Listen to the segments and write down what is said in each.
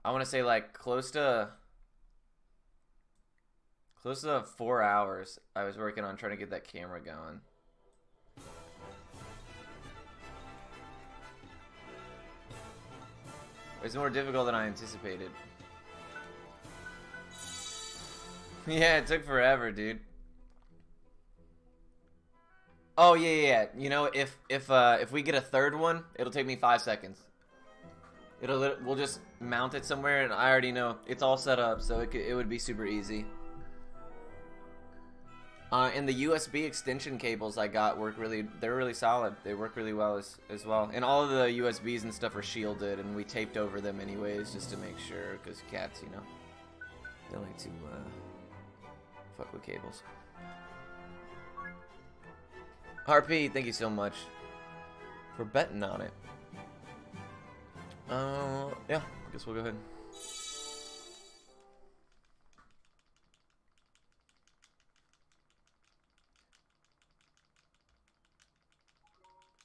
I want to say like close to 4 hours. I was working on trying to get that camera going. It's more difficult than I anticipated. Yeah, it took forever, dude. Oh yeah. You know, if we get a third one, it'll take me 5 seconds. We'll just mount it somewhere, and I already know it's all set up, so it would be super easy. And the USB extension cables I got they're really solid. They work really well as well. And all of the USBs and stuff are shielded, and we taped over them anyways just to make sure, because cats, you know, they like to fuck with cables. RP, thank you so much for betting on it. Yeah, I guess we'll go ahead.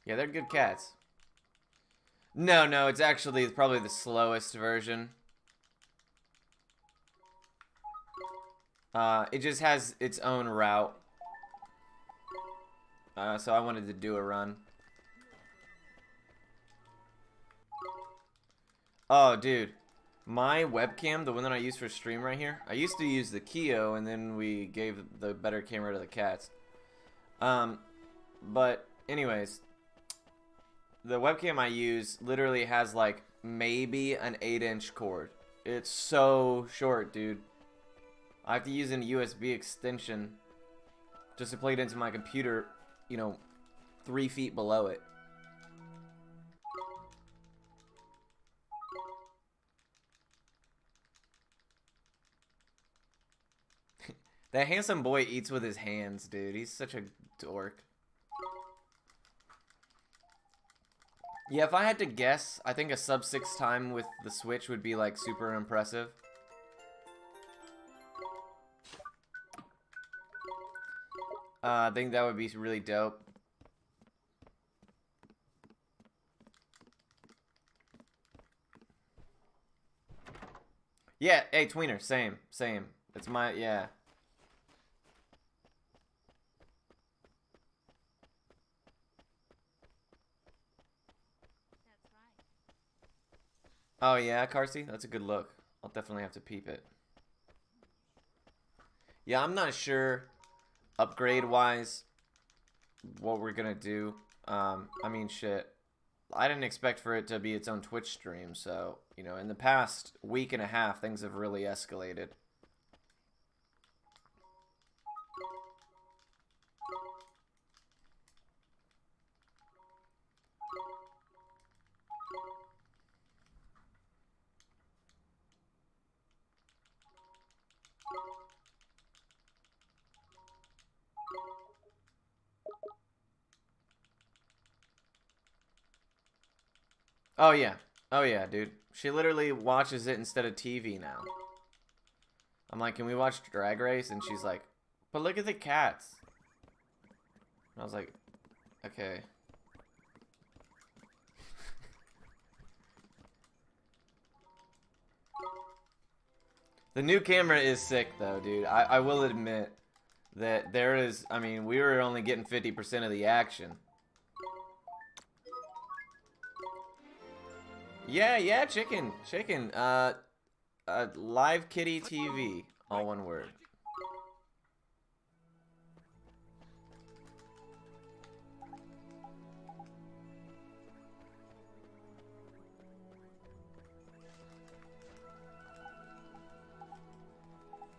Yeah, they're good cats. No, it's actually probably the slowest version. It just has its own route. So I wanted to do a run. Oh, dude. My webcam, the one that I use for stream right here, I used to use the Kio, and then we gave the better camera to the cats. But anyways, the webcam I use literally has like maybe an 8-inch cord. It's so short, dude. I have to use a USB extension just to plug it into my computer, you know, 3 feet below it. That handsome boy eats with his hands, dude. He's such a dork. Yeah, if I had to guess, I think a sub-6 time with the Switch would be like super impressive. I think that would be really dope. Yeah, hey, tweener, same. It's my, yeah. Oh yeah, Carsey? That's a good look. I'll definitely have to peep it. Yeah, I'm not sure upgrade-wise what we're gonna do. I mean, shit. I didn't expect for it to be its own Twitch stream, so, you know, in the past week and a half, things have really escalated. Oh yeah, dude. She literally watches it instead of TV now. I'm like, can we watch Drag Race? And she's like, but look at the cats. And I was like, okay. The new camera is sick though, dude. I will admit that there is, I mean, we were only getting 50% of the action. Yeah, chicken. Live Kitty TV, all one word.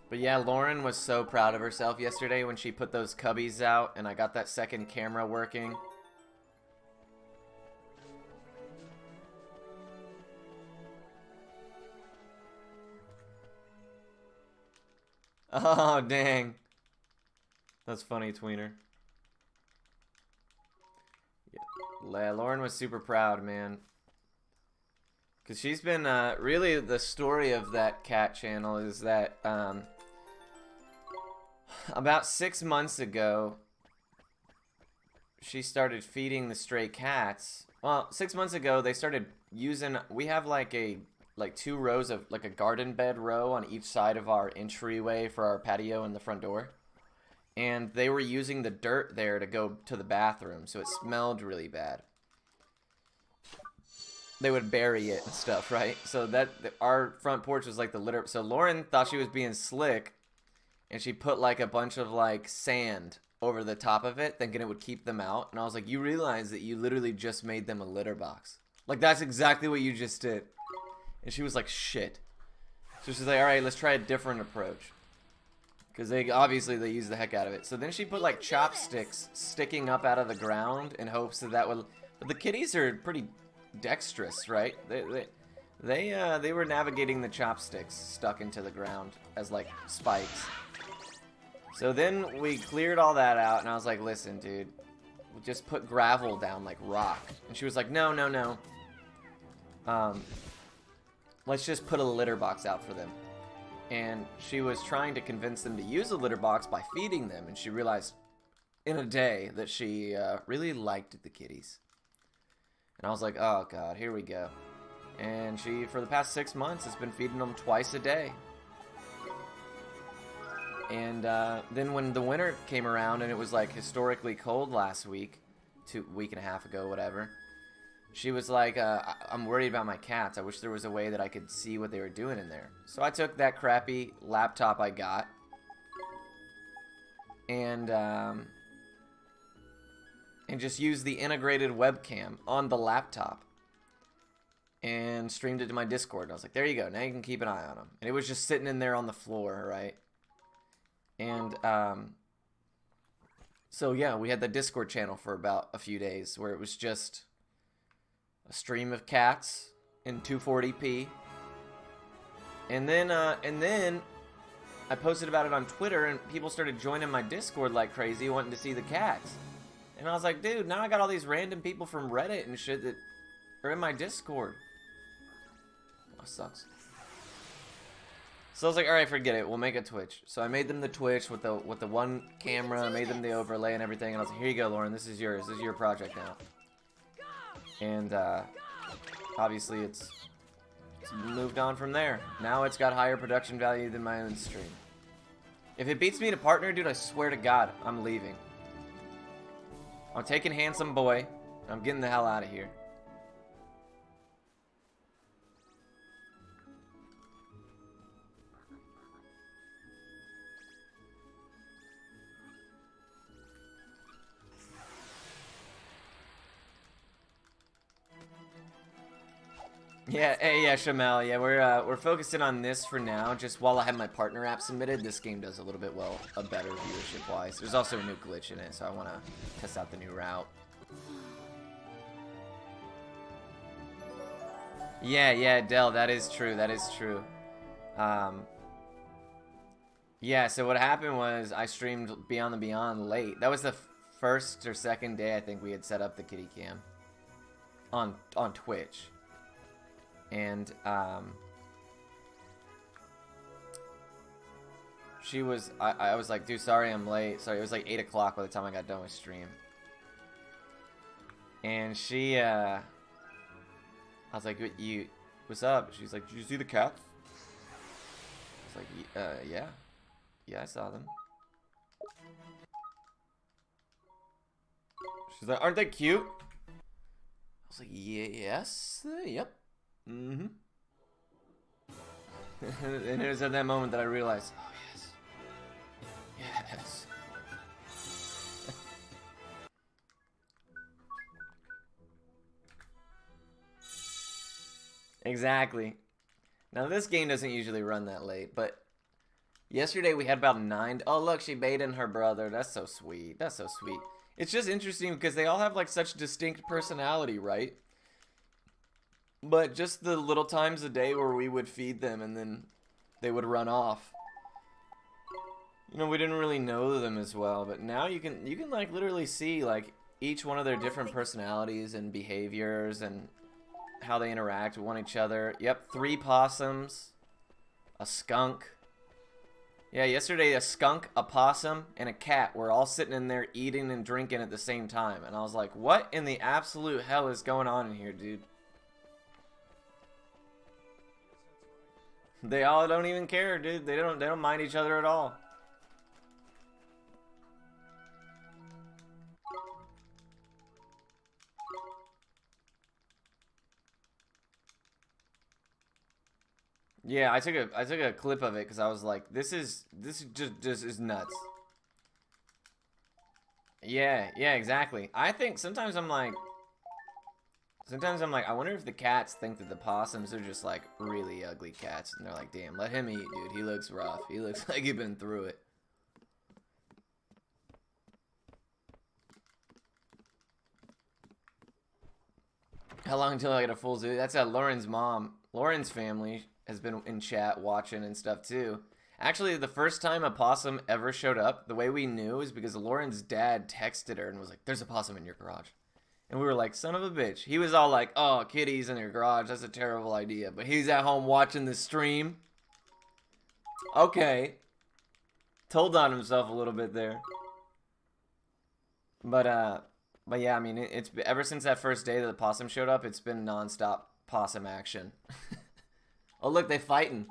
But yeah, Lauren was so proud of herself yesterday when she put those cubbies out and I got that second camera working. Oh, dang. That's funny, tweener. Yeah, Lauren was super proud, man. Because she's been, really, the story of that cat channel is that, about 6 months ago, she started feeding the stray cats. Well, 6 months ago, they started using, we have like a like 2 rows of like a garden bed row on each side of our entryway for our patio and the front door. And they were using the dirt there to go to the bathroom, so it smelled really bad. They would bury it and stuff, right? So our front porch was like the litter. So Lauren thought she was being slick, and she put like a bunch of like sand over the top of it, thinking it would keep them out. And I was like, you realize that you literally just made them a litter box. Like, that's exactly what you just did. And she was like, shit. So she's like, all right, let's try a different approach. Because obviously they use the heck out of it. So then she put like chopsticks sticking up out of the ground in hopes that would. But the kitties are pretty dexterous, right? They were navigating the chopsticks stuck into the ground as like spikes. So then we cleared all that out, and I was like, listen, dude, we just put gravel down like rock. And she was like, no. Let's just put a litter box out for them. And she was trying to convince them to use a litter box by feeding them, and she realized in a day that she really liked the kitties. And I was like, oh god, here we go. And she, for the past 6 months, has been feeding them twice a day. And then when the winter came around and it was like historically cold last week, week and a half ago, whatever, she was like, I'm worried about my cats. I wish there was a way that I could see what they were doing in there. So I took that crappy laptop I got and just used the integrated webcam on the laptop and streamed it to my Discord. And I was like, there you go. Now you can keep an eye on them. And it was just sitting in there on the floor, right? And so yeah, we had the Discord channel for about a few days where it was just a stream of cats in 240p. And then I posted about it on Twitter, and people started joining my Discord like crazy, wanting to see the cats. And I was like, dude, now I got all these random people from Reddit and shit that are in my Discord. Oh, sucks. So I was like, all right, forget it. We'll make a Twitch. So I made them the Twitch with the one camera, made them the overlay and everything. And I was like, here you go, Lauren. This is yours. This is your project now. And obviously it's moved on from there. Now it's got higher production value than my own stream. If it beats me to partner, dude, I swear to God, I'm leaving. I'm taking Handsome Boy. I'm getting the hell out of here. Yeah, hey, yeah, Shamel. Yeah, we're focusing on this for now. Just while I have my partner app submitted, this game does a little bit better viewership-wise. There's also a new glitch in it, so I want to test out the new route. Yeah, Dell, that is true. That is true. Yeah, so what happened was I streamed Beyond the Beyond late. That was the first or second day I think we had set up the kitty cam on Twitch. And she was, I was like, dude, sorry I'm late. Sorry, it was like 8 o'clock by the time I got done with stream. And she, I was like, what's up? She's like, did you see the cats? I was like, yeah. Yeah, I saw them. She's like, aren't they cute? I was like, yes, yep. Mm-hmm. And it was at that moment that I realized, oh yes. Exactly. Now this game doesn't usually run that late, but yesterday we had about 9. Oh look, she baited her brother. That's so sweet. That's so sweet. It's just interesting because they all have like such distinct personality, right? But just the little times a day where we would feed them and then they would run off. You know, we didn't really know them as well, but now you can like literally see like each one of their different personalities and behaviors and how they interact with each other. Yep, 3 possums, a skunk. Yeah, yesterday a skunk, a possum, and a cat were all sitting in there eating and drinking at the same time. And I was like, what in the absolute hell is going on in here, dude? They all don't even care, dude. They don't mind each other at all. Yeah, I took a clip of it because I was like, this is just is nuts. Yeah, yeah, exactly. I think sometimes I'm like, I wonder if the cats think that the possums are just like really ugly cats, and they're like, damn, let him eat, dude. He looks rough. He looks like he's been through it. How long until I get a full zoo? That's Lauren's mom. Lauren's family has been in chat watching and stuff too. Actually, the first time a possum ever showed up, the way we knew is because Lauren's dad texted her and was like, there's a possum in your garage. And we were like, son of a bitch. He was all like, oh, kitties in your garage. That's a terrible idea. But he's at home watching the stream. Okay. Told on himself a little bit there. But yeah, I mean, it's ever since that first day that the possum showed up, it's been nonstop possum action. Oh, look, they fighting.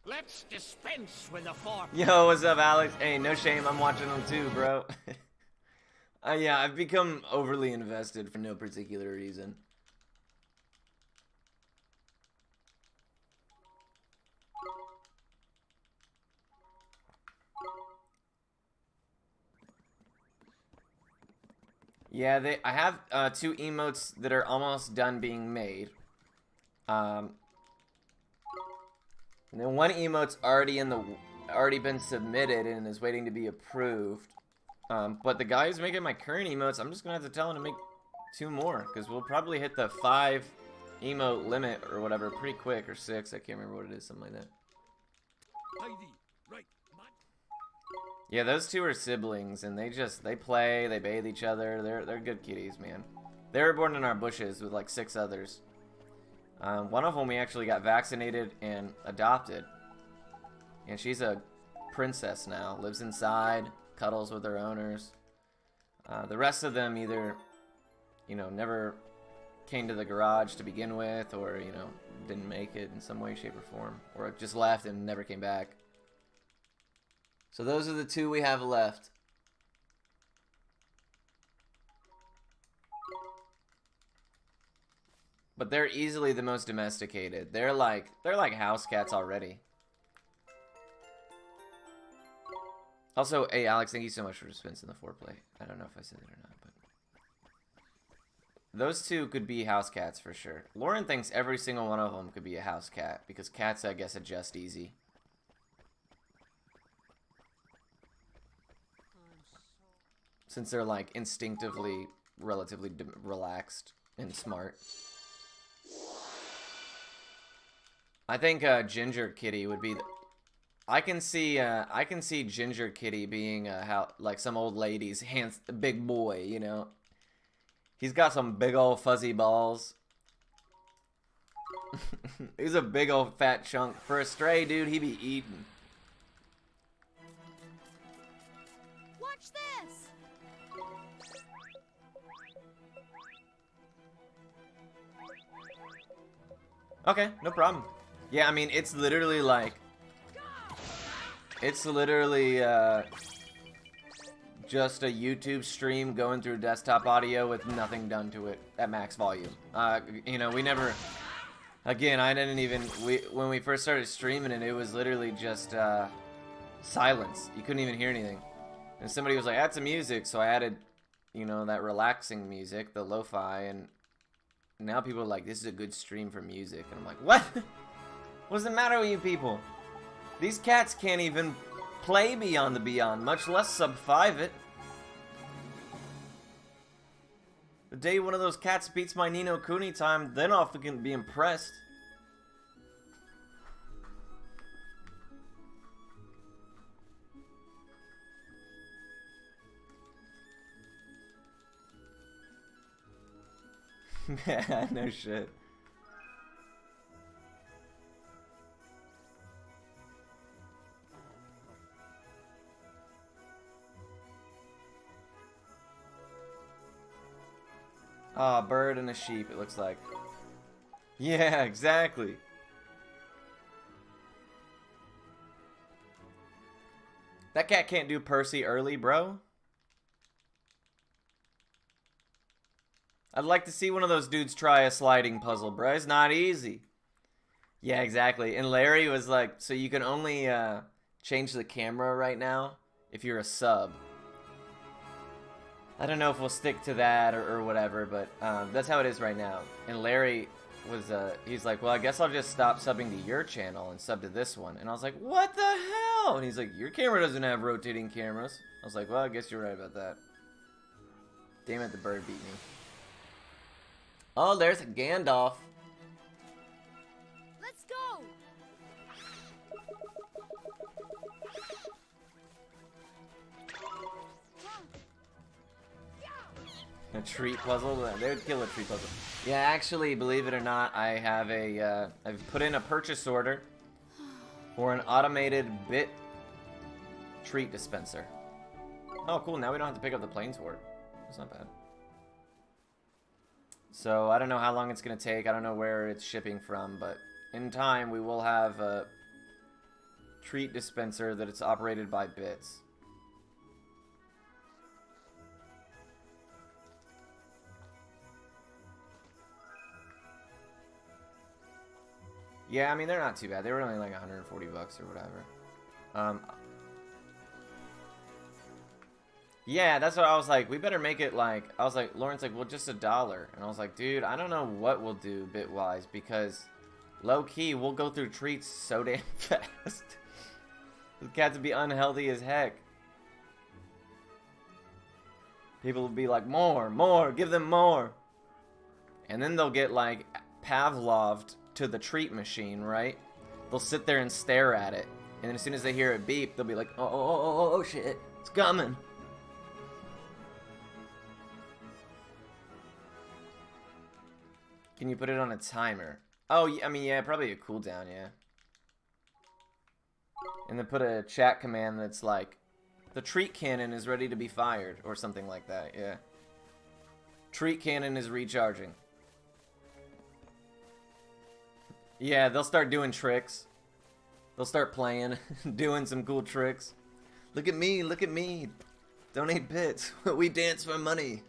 Let's dispense with the foreplay. Yo, what's up, Alex? Hey, no shame, I'm watching them too, bro. Yeah, I've become overly invested for no particular reason. Yeah, I have 2 emotes that are almost done being made. And then one emote's already been submitted and is waiting to be approved. But the guy who's making my current emotes, I'm just gonna have to tell him to make 2 more, because we'll probably hit the 5 emote limit or whatever pretty quick, or 6, I can't remember what it is, something like that. Yeah, those 2 are siblings, and they play, they bathe each other. They're good kitties, man. They were born in our bushes with like 6 others. One of them we actually got vaccinated and adopted, and she's a princess now. Lives inside, cuddles with her owners. The rest of them either, you know, never came to the garage to begin with, or, you know, didn't make it in some way, shape, or form, or just left and never came back. So those are the 2 we have left. But they're easily the most domesticated. They're like house cats already. Also, hey Alex, thank you so much for dispensing the foreplay. I don't know if I said it or not, but those 2 could be house cats for sure. Lauren thinks every single one of them could be a house cat because cats, I guess, adjust easy. Since they're like instinctively relatively relaxed and smart. I think Ginger Kitty would be I can see Ginger Kitty being like some old lady's big boy, you know. He's got some big old fuzzy balls. He's a big old fat chunk. For a stray, dude, he be eating. Watch this. Okay, no problem. Yeah, I mean, it's literally like... It's literally, just a YouTube stream going through desktop audio with nothing done to it at max volume. You know, we never... Again, I didn't even... When we first started streaming it, it was literally just, silence. You couldn't even hear anything. And somebody was like, add some music, so I added, you know, that relaxing music, the lo-fi, and... Now people are like, this is a good stream for music. And I'm like, what? What's the matter with you people? These cats can't even play Beyond the Beyond, much less sub 5 it. The day one of those cats beats my Nino Kuni time, then I'll fucking be impressed. Yeah, no shit. Ah, a bird and a sheep, it looks like. Yeah, exactly. That cat can't do Percy early, bro. I'd like to see one of those dudes try a sliding puzzle, bro. It's not easy. Yeah, exactly. And Larry was like, so you can only change the camera right now if you're a sub. I don't know if we'll stick to that or whatever, but that's how it is right now. And Larry was, he's like, well, I guess I'll just stop subbing to your channel and sub to this one. And I was like, what the hell? And he's like, your camera doesn't have rotating cameras. I was like, well, I guess you're right about that. Damn it, the bird beat me. Oh, there's a Gandalf. Let's go. A treat puzzle? They would kill a treat puzzle. Yeah, actually, believe it or not, I have a, I've put in a purchase order for an automated bit treat dispenser. Oh, cool. Now we don't have to pick up the planes for it. That's not bad. So, I don't know how long it's going to take. I don't know where it's shipping from, but in time, we will have a treat dispenser that it's operated by bits. Yeah, I mean, they're not too bad. They were only like 140 bucks or whatever. Yeah, that's what I was like. We better make it like, I was like, Lauren's like, well, just $1. And I was like, dude, I don't know what we'll do bit-wise because low-key, we'll go through treats so damn fast. The cats would be unhealthy as heck. People will be like, more, give them more. And then they'll get like Pavloved to the treat machine, right? They'll sit there and stare at it. And then as soon as they hear it beep, they'll be like, oh shit, it's coming. Can you put it on a timer? Oh, I mean, yeah, probably a cooldown, yeah. And then put a chat command that's like, the treat cannon is ready to be fired, or something like that, yeah. Treat cannon is recharging. Yeah, they'll start doing tricks. They'll start playing, doing some cool tricks. Look at me, look at me. Donate bits. We dance for money.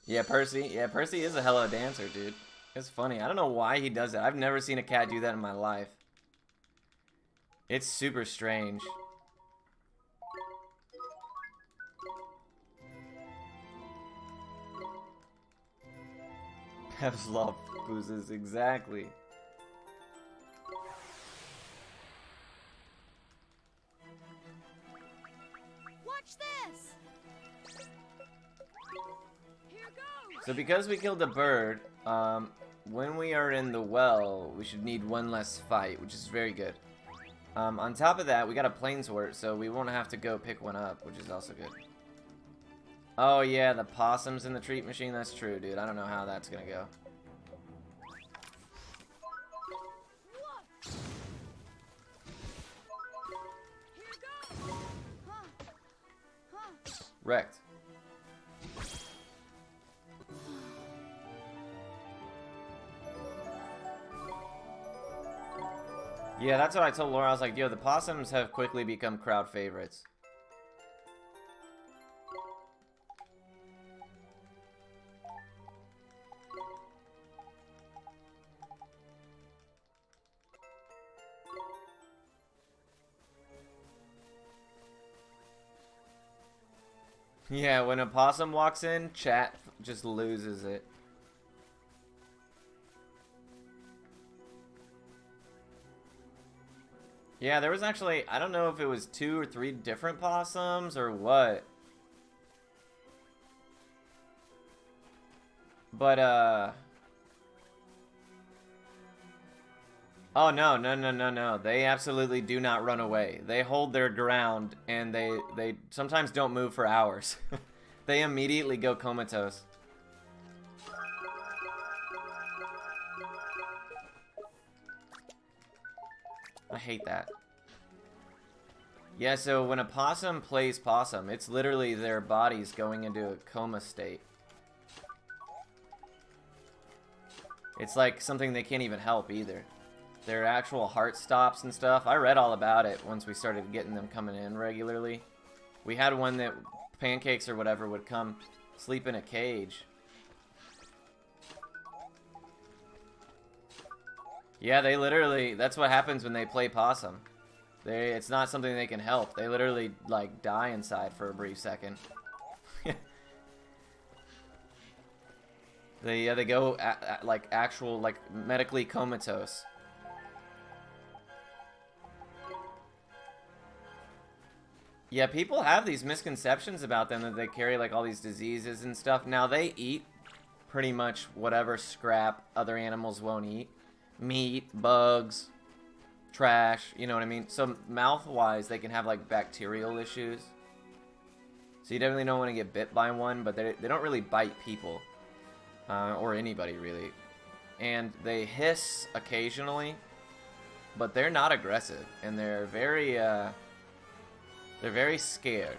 Yeah, Percy is a hella dancer, dude. It's funny. I don't know why he does that. I've never seen a cat do that in my life. It's super strange. Pavlov boozes, exactly. Watch this. Here goes. So because we killed a bird, when we are in the well, we should need one less fight, which is very good. On top of that, we got a planeswort, so we won't have to go pick one up, which is also good. Oh yeah, the possums in the treat machine, that's true, dude. I don't know how that's gonna go. Here goes. Wrecked. Yeah, that's what I told Laura. I was like, yo, the possums have quickly become crowd favorites. Yeah, when a possum walks in, chat just loses it. Yeah, there was actually, I don't know if it was 2 or 3 different possums or what. But, oh, no. They absolutely do not run away. They hold their ground, and they sometimes don't move for hours. They immediately go comatose. I hate that. Yeah, so when a possum plays possum, it's literally their bodies going into a coma state. It's like something they can't even help either. Their actual heart stops and stuff. I read all about it once we started getting them coming in regularly. We had one that Pancakes or whatever would come sleep in a cage. Yeah, they literally, that's what happens when they play possum. It's not something they can help. They literally, like, die inside for a brief second. They go, like, actual, like, medically comatose. Yeah, people have these misconceptions about them that they carry, like, all these diseases and stuff. Now, they eat pretty much whatever scrap other animals won't eat. Meat, bugs, trash, you know what I mean? So, mouth-wise, they can have, like, bacterial issues. So, you definitely don't want to get bit by one, but they don't really bite people. Or anybody, really. And they hiss occasionally, but they're not aggressive. And they're very scared.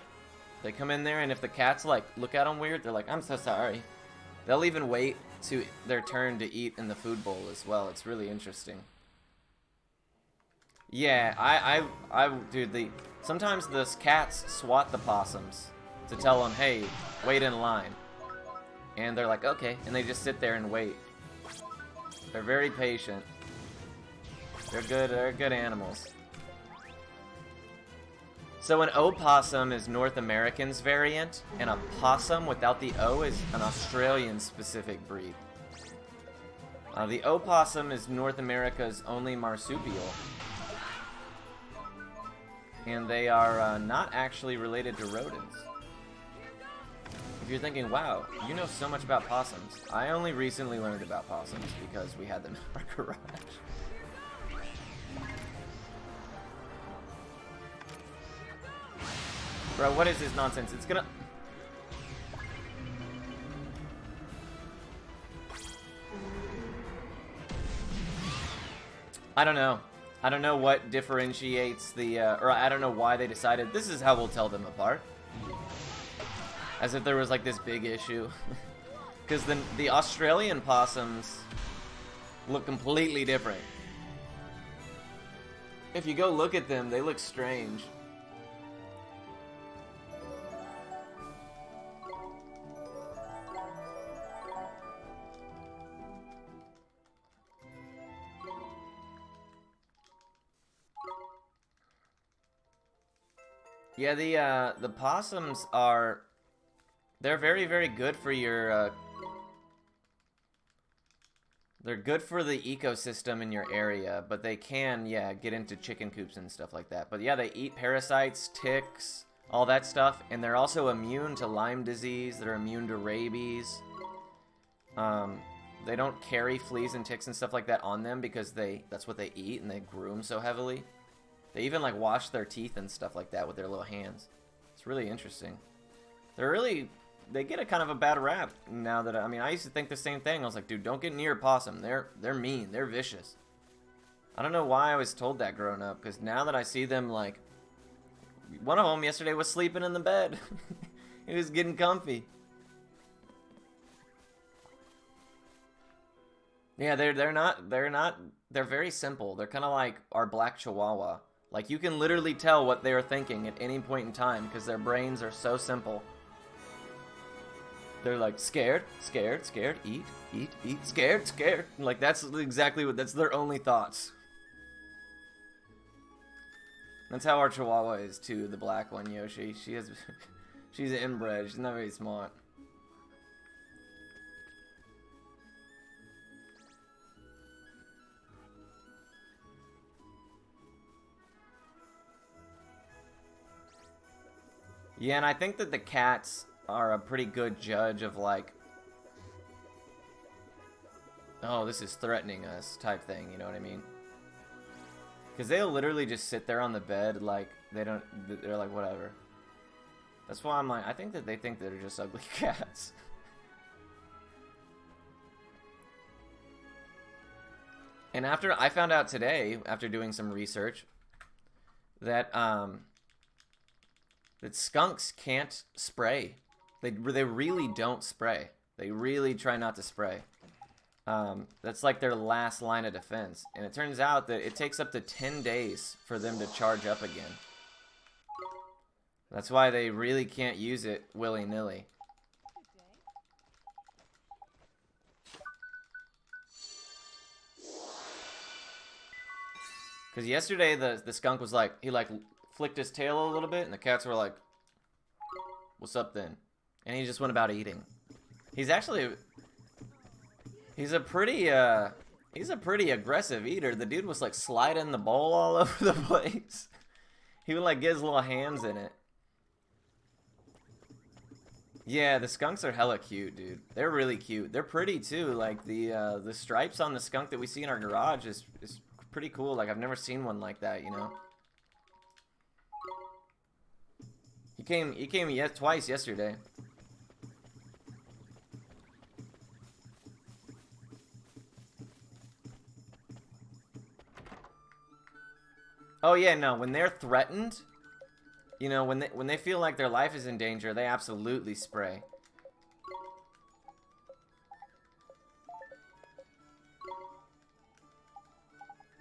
They come in there, and if the cats, like, look at them weird, they're like, I'm so sorry. They'll even wait to their turn to eat in the food bowl as well. It's really interesting. Yeah, dude, sometimes those cats swat the possums to tell them, hey, wait in line. And they're like, okay, and they just sit there and wait. They're very patient. They're good animals. So an opossum is North American's variant, and a possum without the O is an Australian-specific breed. The opossum is North America's only marsupial. And they are not actually related to rodents. If you're thinking, wow, you know so much about possums. I only recently learned about possums because we had them in our garage. Bro, what is this nonsense? It's gonna... I don't know. I don't know what differentiates the, or I don't know why they decided this is how we'll tell them apart. As if there was like this big issue. Because the Australian possums look completely different. If you go look at them, they look strange. Yeah, the possums are... They're very, very good for your, they're good for the ecosystem in your area, but they can, yeah, get into chicken coops and stuff like that. But yeah, they eat parasites, ticks, all that stuff, and they're also immune to Lyme disease, they're immune to rabies. They don't carry fleas and ticks and stuff like that on them because that's what they eat and they groom so heavily. They even, like, wash their teeth and stuff like that with their little hands. It's really interesting. They get a kind of a bad rap now that, I mean, I used to think the same thing. I was like, dude, don't get near a possum. They're mean. They're vicious. I don't know why I was told that growing up, because now that I see them, like, one of them yesterday was sleeping in the bed. He was getting comfy. Yeah, they're very simple. They're kind of like our black chihuahua. Like, you can literally tell what they're thinking at any point in time because their brains are so simple. They're like, scared, scared, scared, eat, eat, eat, scared, scared. Like, that's exactly that's their only thoughts. That's how our chihuahua is too, the black one, Yoshi. She's inbred, she's not very smart. Yeah, and I think that the cats are a pretty good judge of, like, oh, this is threatening us type thing, you know what I mean? Because they'll literally just sit there on the bed like they're like, whatever. That's why I'm like, I think that they think they're just ugly cats. And I found out today, after doing some research, that that skunks can't spray. They really don't spray. They really try not to spray. That's like their last line of defense. And it turns out that it takes up to 10 days for them to charge up again. That's why they really can't use it willy-nilly. Because yesterday the skunk was like, he like flicked his tail a little bit, and the cats were like, "What's up then?" And he just went about eating. He's actually, he's a pretty aggressive eater. The dude was like sliding the bowl all over the place. He would like get his little hands in it. Yeah, the skunks are hella cute, dude. They're really cute. They're pretty too. Like the stripes on the skunk that we see in our garage is pretty cool. Like I've never seen one like that, you know. He came twice yesterday. Oh yeah, no, when they're threatened, you know, when they feel like their life is in danger, they absolutely spray.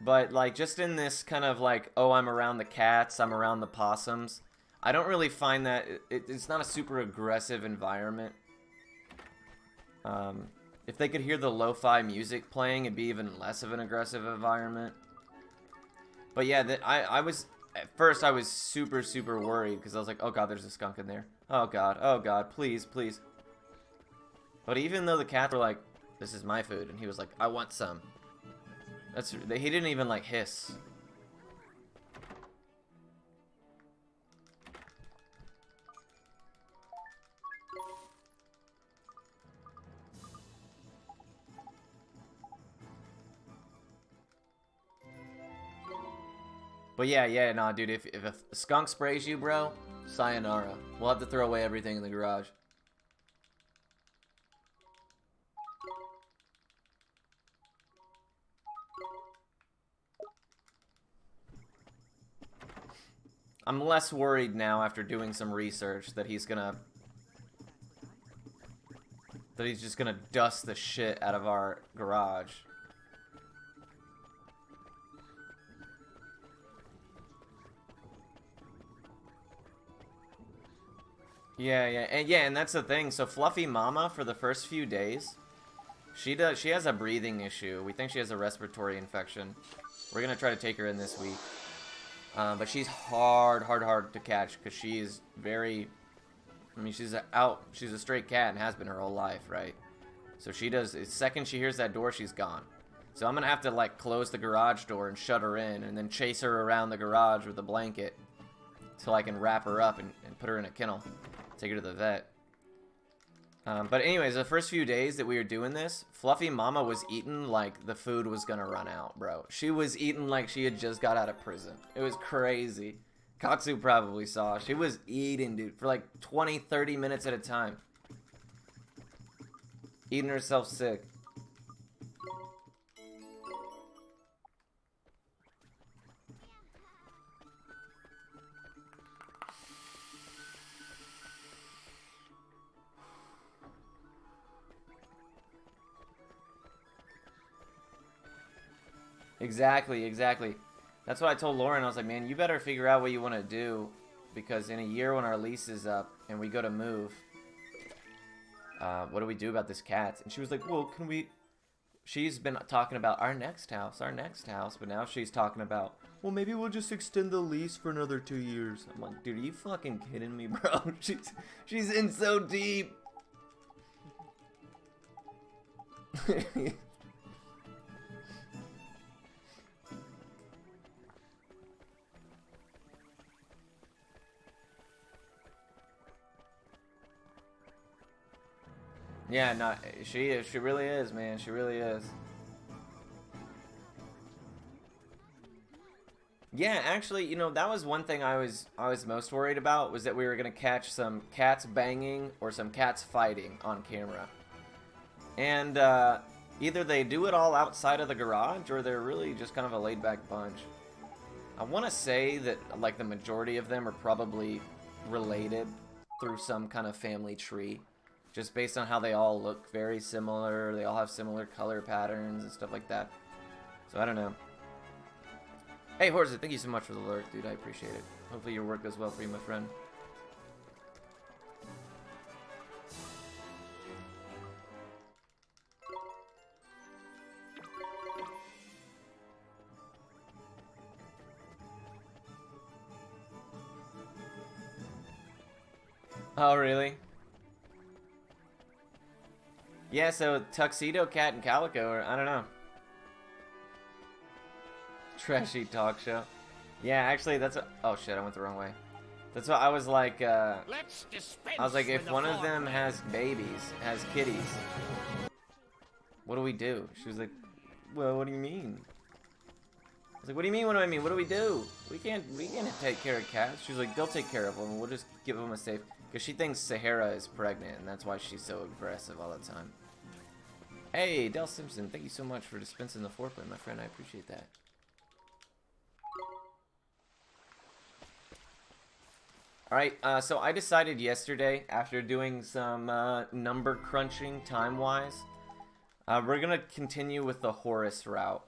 But like just in this kind of like, oh, I'm around the cats, I'm around the possums, I don't really find that it's not a super aggressive environment. If they could hear the lo-fi music playing, it'd be even less of an aggressive environment. But yeah, I was at first I was super worried because I was like, oh god, there's a skunk in there. Oh god, please. But even though the cats were like, this is my food, and he was like, I want some. He didn't even like hiss. But yeah, nah, dude, if a skunk sprays you, bro, sayonara. We'll have to throw away everything in the garage. I'm less worried now after doing some research that he's just gonna dust the shit out of our garage. Yeah, and that's the thing. So Fluffy Mama, for the first few days, she has a breathing issue. We think she has a respiratory infection. We're gonna try to take her in this week. But she's hard to catch because she's very, I mean, she's a stray cat and has been her whole life, right? So the second she hears that door, she's gone. So I'm gonna have to like close the garage door and shut her in and then chase her around the garage with a blanket till I can wrap her up and put her in a kennel. Take her to the vet. But anyways, the first few days that we were doing this, Fluffy Mama was eating like the food was gonna run out, bro. She was eating like she had just got out of prison. It was crazy. Katsu probably saw. She was eating, dude, for like 20-30 minutes at a time. Eating herself sick. Exactly. That's what I told Lauren. I was like, man, you better figure out what you want to do, because in a year when our lease is up and we go to move, what do we do about this cat? And she was like, well, can we... She's been talking about our next house, but now she's talking about, well, maybe we'll just extend the lease for another 2 years. I'm like, dude, are you fucking kidding me, bro? She's in so deep. Yeah, no, she is. She really is, man. She really is. Yeah, actually, you know, that was one thing I was most worried about, was that we were gonna catch some cats banging or some cats fighting on camera. And either they do it all outside of the garage, or they're really just kind of a laid-back bunch. I want to say that like the majority of them are probably related through some kind of family tree. Just based on how they all look very similar. They all have similar color patterns and stuff like that. So I don't know. Hey, Horza, thank you so much for the alert, dude. I appreciate it. Hopefully your work goes well for you, my friend. Oh, really? Yeah, so Tuxedo Cat and Calico, or I don't know. Trashy talk show. Yeah, actually, that's a, oh shit, I went the wrong way. That's what I was like, Let's dispense I was like, with if the one of them foreplay. has babies, has kitties, what do we do? She was like, well, what do you mean? I was like, what do you mean, what do I mean? What do we do? We can't take care of cats. She was like, they'll take care of them, we'll just give them a safe, because she thinks Sahara is pregnant, and that's why she's so aggressive all the time. Hey, Del Simpson, thank you so much for dispensing the foreplay, my friend. I appreciate that. Alright, so I decided yesterday, after doing some number crunching time-wise, we're going to continue with the Horus route.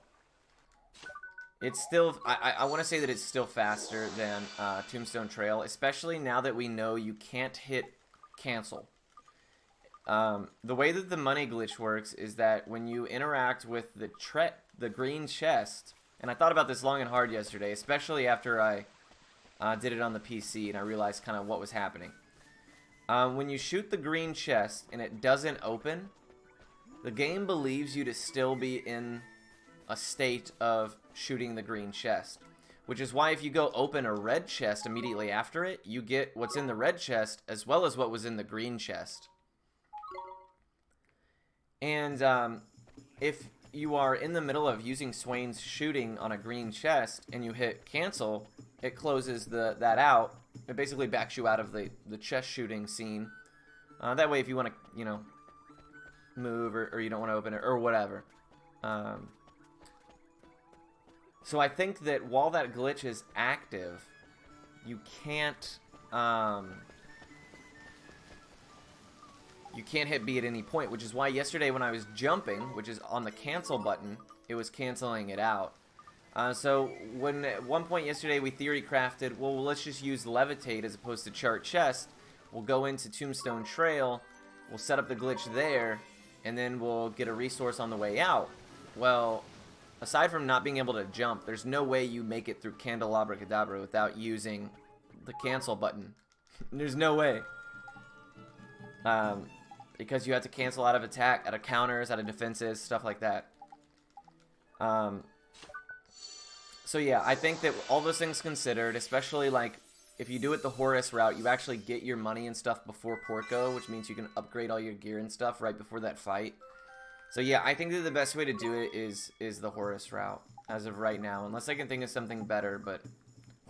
It's still, I want to say that it's still faster than Tombstone Trail, especially now that we know you can't hit cancel. The way that the money glitch works is that when you interact with the green chest, and I thought about this long and hard yesterday, especially after I did it on the PC and I realized kind of what was happening. When you shoot the green chest and it doesn't open, the game believes you to still be in a state of shooting the green chest. Which is why if you go open a red chest immediately after it, you get what's in the red chest as well as what was in the green chest. And if you are in the middle of using Swain's shooting on a green chest and you hit cancel, it closes that out. It basically backs you out of the chest shooting scene. That way if you want to, you know, move or you don't want to open it or whatever. So I think that while that glitch is active, you can't hit B at any point, which is why yesterday when I was jumping, which is on the cancel button, it was canceling it out. So when at one point yesterday we theory crafted, well, let's just use levitate as opposed to chart chest. We'll go into Tombstone Trail, we'll set up the glitch there, and then we'll get a resource on the way out. Well, aside from not being able to jump, there's no way you make it through Candelabra Cadabra without using the cancel button. There's no way. Because you have to cancel out of attack, out of counters, out of defenses, stuff like that. So yeah, I think that all those things considered, especially like if you do it the Horus route, you actually get your money and stuff before Porco, which means you can upgrade all your gear and stuff right before that fight. So yeah, I think that the best way to do it is the Horus route as of right now, unless I can think of something better, but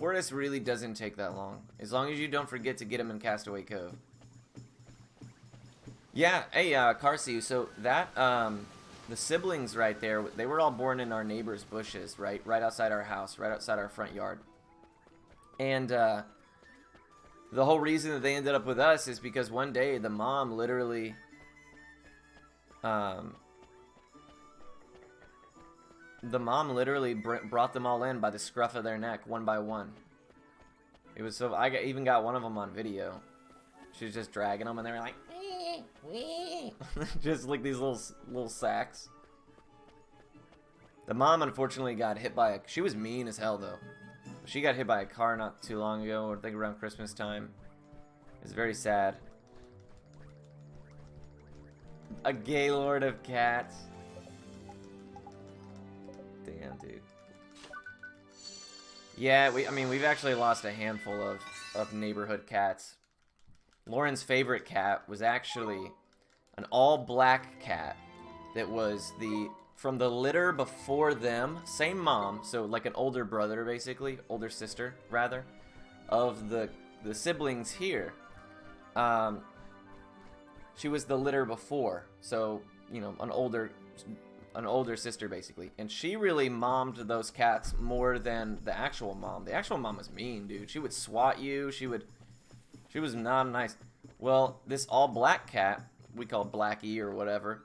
Horus really doesn't take that long, as long as you don't forget to get him in Castaway Cove. Yeah, hey, Carcy, so that, the siblings right there, they were all born in our neighbor's bushes, right outside our house, right outside our front yard. And, the whole reason that they ended up with us is because one day the mom literally, brought them all in by the scruff of their neck, one by one. It was so, even got one of them on video. She was just dragging them and they were like, just like these little sacks. The mom unfortunately got hit by she was mean as hell though. She got hit by a car not too long ago, or I think around Christmas time. It's very sad. A gay lord of cats. Damn, dude. Yeah, we've actually lost a handful of neighborhood cats. Lauren's favorite cat was actually an all-black cat that was from the litter before them, same mom, so like an older brother basically, older sister rather, of the siblings here. She was the litter before, so you know, an older sister basically, and she really mommed those cats more than the actual mom. The actual mom was mean, dude. She would swat you. She She was not nice. Well, this all black cat, we call Blackie or whatever,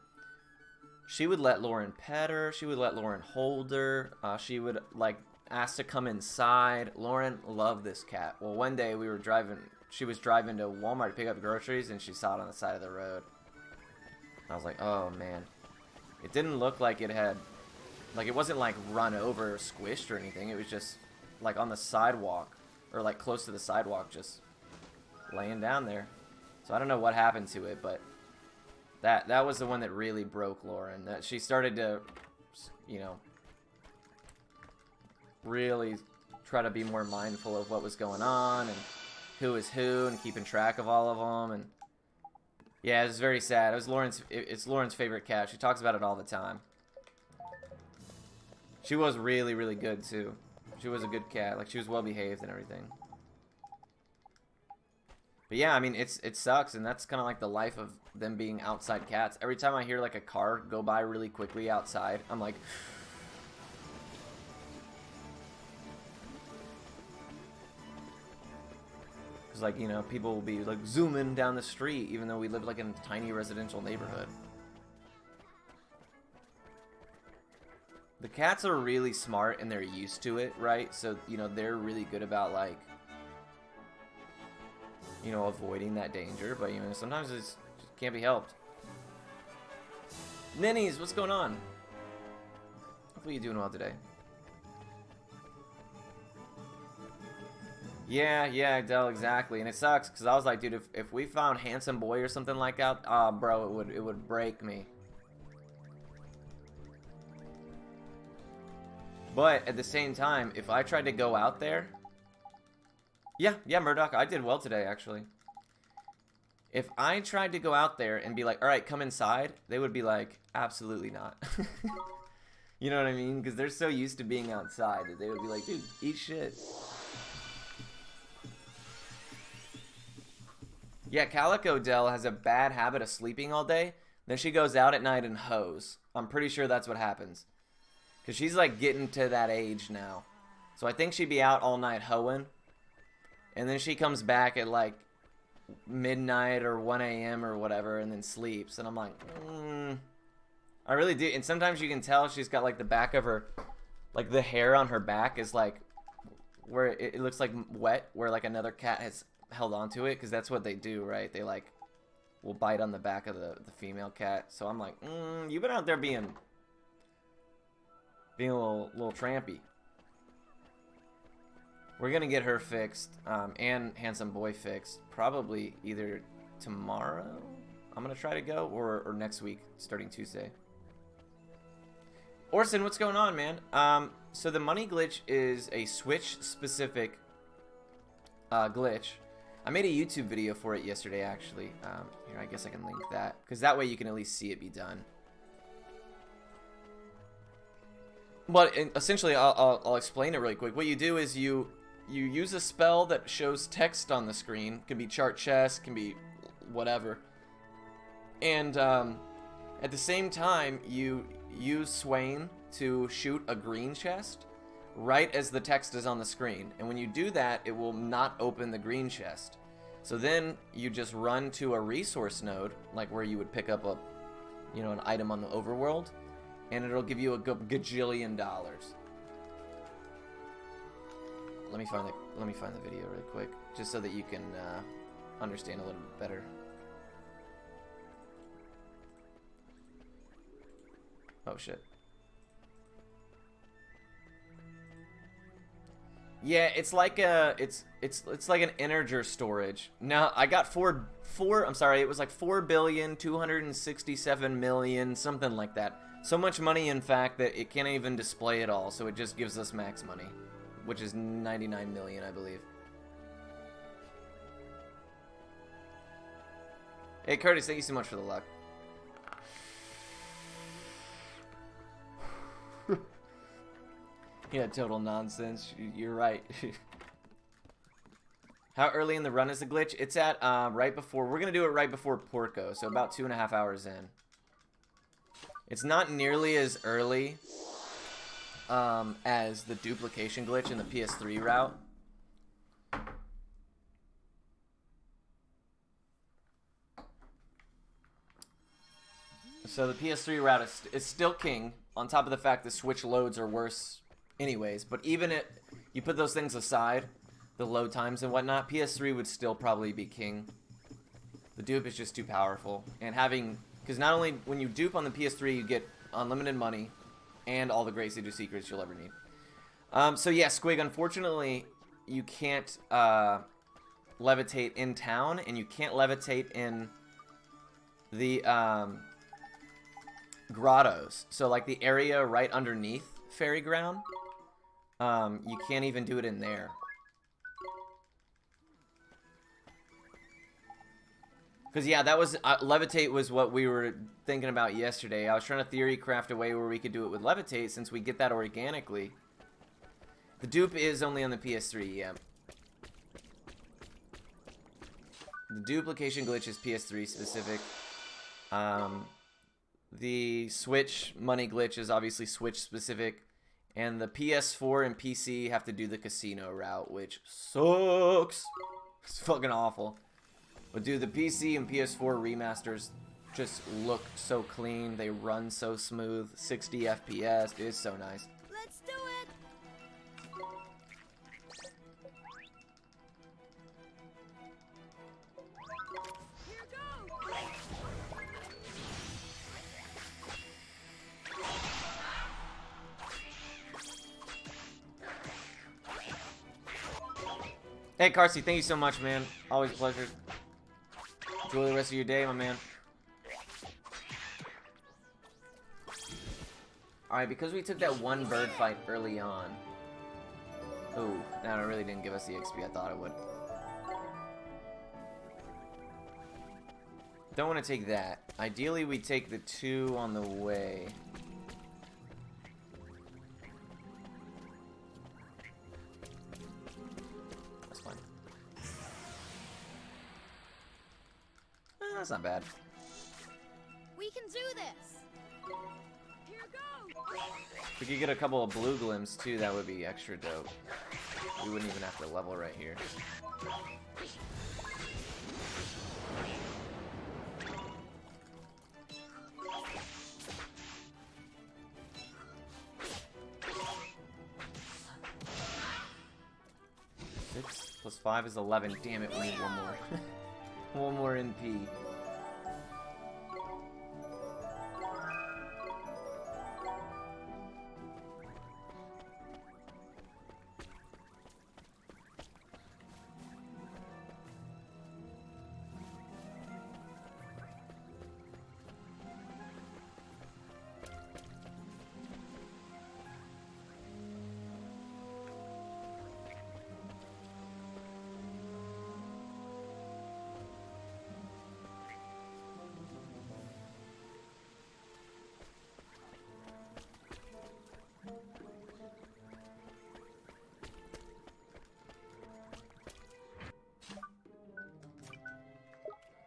she would let Lauren pet her. She would let Lauren hold her. She would, like, ask to come inside. Lauren loved this cat. Well, one day we were driving, she was driving to Walmart to pick up groceries, and she saw it on the side of the road. I was like, oh, man. It didn't look like it had, like, it wasn't, like, run over or squished or anything. It was just, like, on the sidewalk, or, like, close to the sidewalk, just laying down there. So I don't know what happened to it, but that was the one that really broke Lauren. That she started to, you know, really try to be more mindful of what was going on and who is who and keeping track of all of them. And yeah, it was very sad. It was Lauren's. It's Lauren's favorite cat. She talks about it all the time. She was really, really good too. She was a good cat. Like, she was well behaved and everything. But yeah, I mean, it sucks, and that's kind of like the life of them being outside cats. Every time I hear, like, a car go by really quickly outside, I'm like... Because, like, you know, people will be, like, zooming down the street, even though we live, like, in a tiny residential neighborhood. The cats are really smart, and they're used to it, right? So, you know, they're really good about, like... you know, avoiding that danger, but, you know, sometimes it just can't be helped. Ninnies, what's going on? Hopefully you're doing well today. Yeah, Del, exactly. And it sucks, because I was like, dude, if we found Handsome Boy or something like that, bro, it would break me. But, at the same time, if I tried to go out there... Yeah, Murdoch, I did well today, actually. If I tried to go out there and be like, alright, come inside, they would be like, absolutely not. You know what I mean? Because they're so used to being outside that they would be like, dude, eat shit. Yeah, Calico Dell has a bad habit of sleeping all day. Then she goes out at night and hoes. I'm pretty sure that's what happens. Because she's like getting to that age now. So I think she'd be out all night hoeing. And then she comes back at like midnight or 1 a.m. or whatever and then sleeps. And I'm like, I really do. And sometimes you can tell she's got like the back of her, like the hair on her back is like where it looks like wet, where like another cat has held onto it. Because that's what they do, right? They like will bite on the back of the female cat. So I'm like, you've been out there being a little trampy. We're gonna get her fixed, and Handsome Boy fixed, probably either tomorrow, I'm gonna try to go, or next week, starting Tuesday. Orson, what's going on, man? So the money glitch is a Switch-specific glitch. I made a YouTube video for it yesterday, actually. Here, I guess I can link that, because that way you can at least see it be done. But essentially, I'll explain it really quick. What you do is you use a spell that shows text on the screen. Can be chart chest, can be whatever. And at the same time, you use Swain to shoot a green chest right as the text is on the screen. And when you do that, it will not open the green chest. So then you just run to a resource node, like where you would pick up a, you know, an item on the overworld, and it'll give you a gajillion dollars. Let me find the video really quick, just so that you can understand a little bit better. Oh shit. Yeah, it's like it's like an integer storage. Now I got I'm sorry, it was like 4,267,000,000, something like that. So much money, in fact, that it can't even display it all. So it just gives us max money, which is 99 million, I believe. Hey, Curtis, thank you so much for the luck. Yeah, total nonsense. You're right. How early in the run is the glitch? It's at right before. We're gonna do it right before Porco, so about 2.5 hours in. It's not nearly as early as the duplication glitch in the PS3 route. So the PS3 route is still king, on top of the fact that Switch loads are worse anyways. But even if you put those things aside, the load times and whatnot, PS3 would still probably be king. The dupe is just too powerful. And having... Because not only when you dupe on the PS3, you get unlimited money and all the Great City secrets you'll ever need. So yeah, Squig, unfortunately, you can't levitate in town, and you can't levitate in the grottos. So like the area right underneath Fairy Ground, you can't even do it in there. Because yeah, that was levitate was what we were thinking about yesterday. I was trying to theory craft a way where we could do it with levitate, since we get that organically. The dupe is only on the PS3, yeah. The duplication glitch is PS3 specific. The Switch money glitch is obviously Switch specific. And the PS4 and PC have to do the casino route, which sucks. It's fucking awful. But dude, the PC and PS4 remasters just look so clean. They run so smooth. 60 FPS. It is so nice. Let's do it. Here goes. Hey, Carsey, thank you so much, man. Always a pleasure. Enjoy the rest of your day, my man. Alright, because we took that one bird fight early on. Ooh, that really didn't give us the XP I thought it would. Don't want to take that. Ideally, we take the 2 on the way. That's fine. That's not bad. We can do this. Here goes. If we could get a couple of blue glims too, that would be extra dope. We wouldn't even have to level right here. Six plus 5 is 11. Damn it, we need one more. One more NP.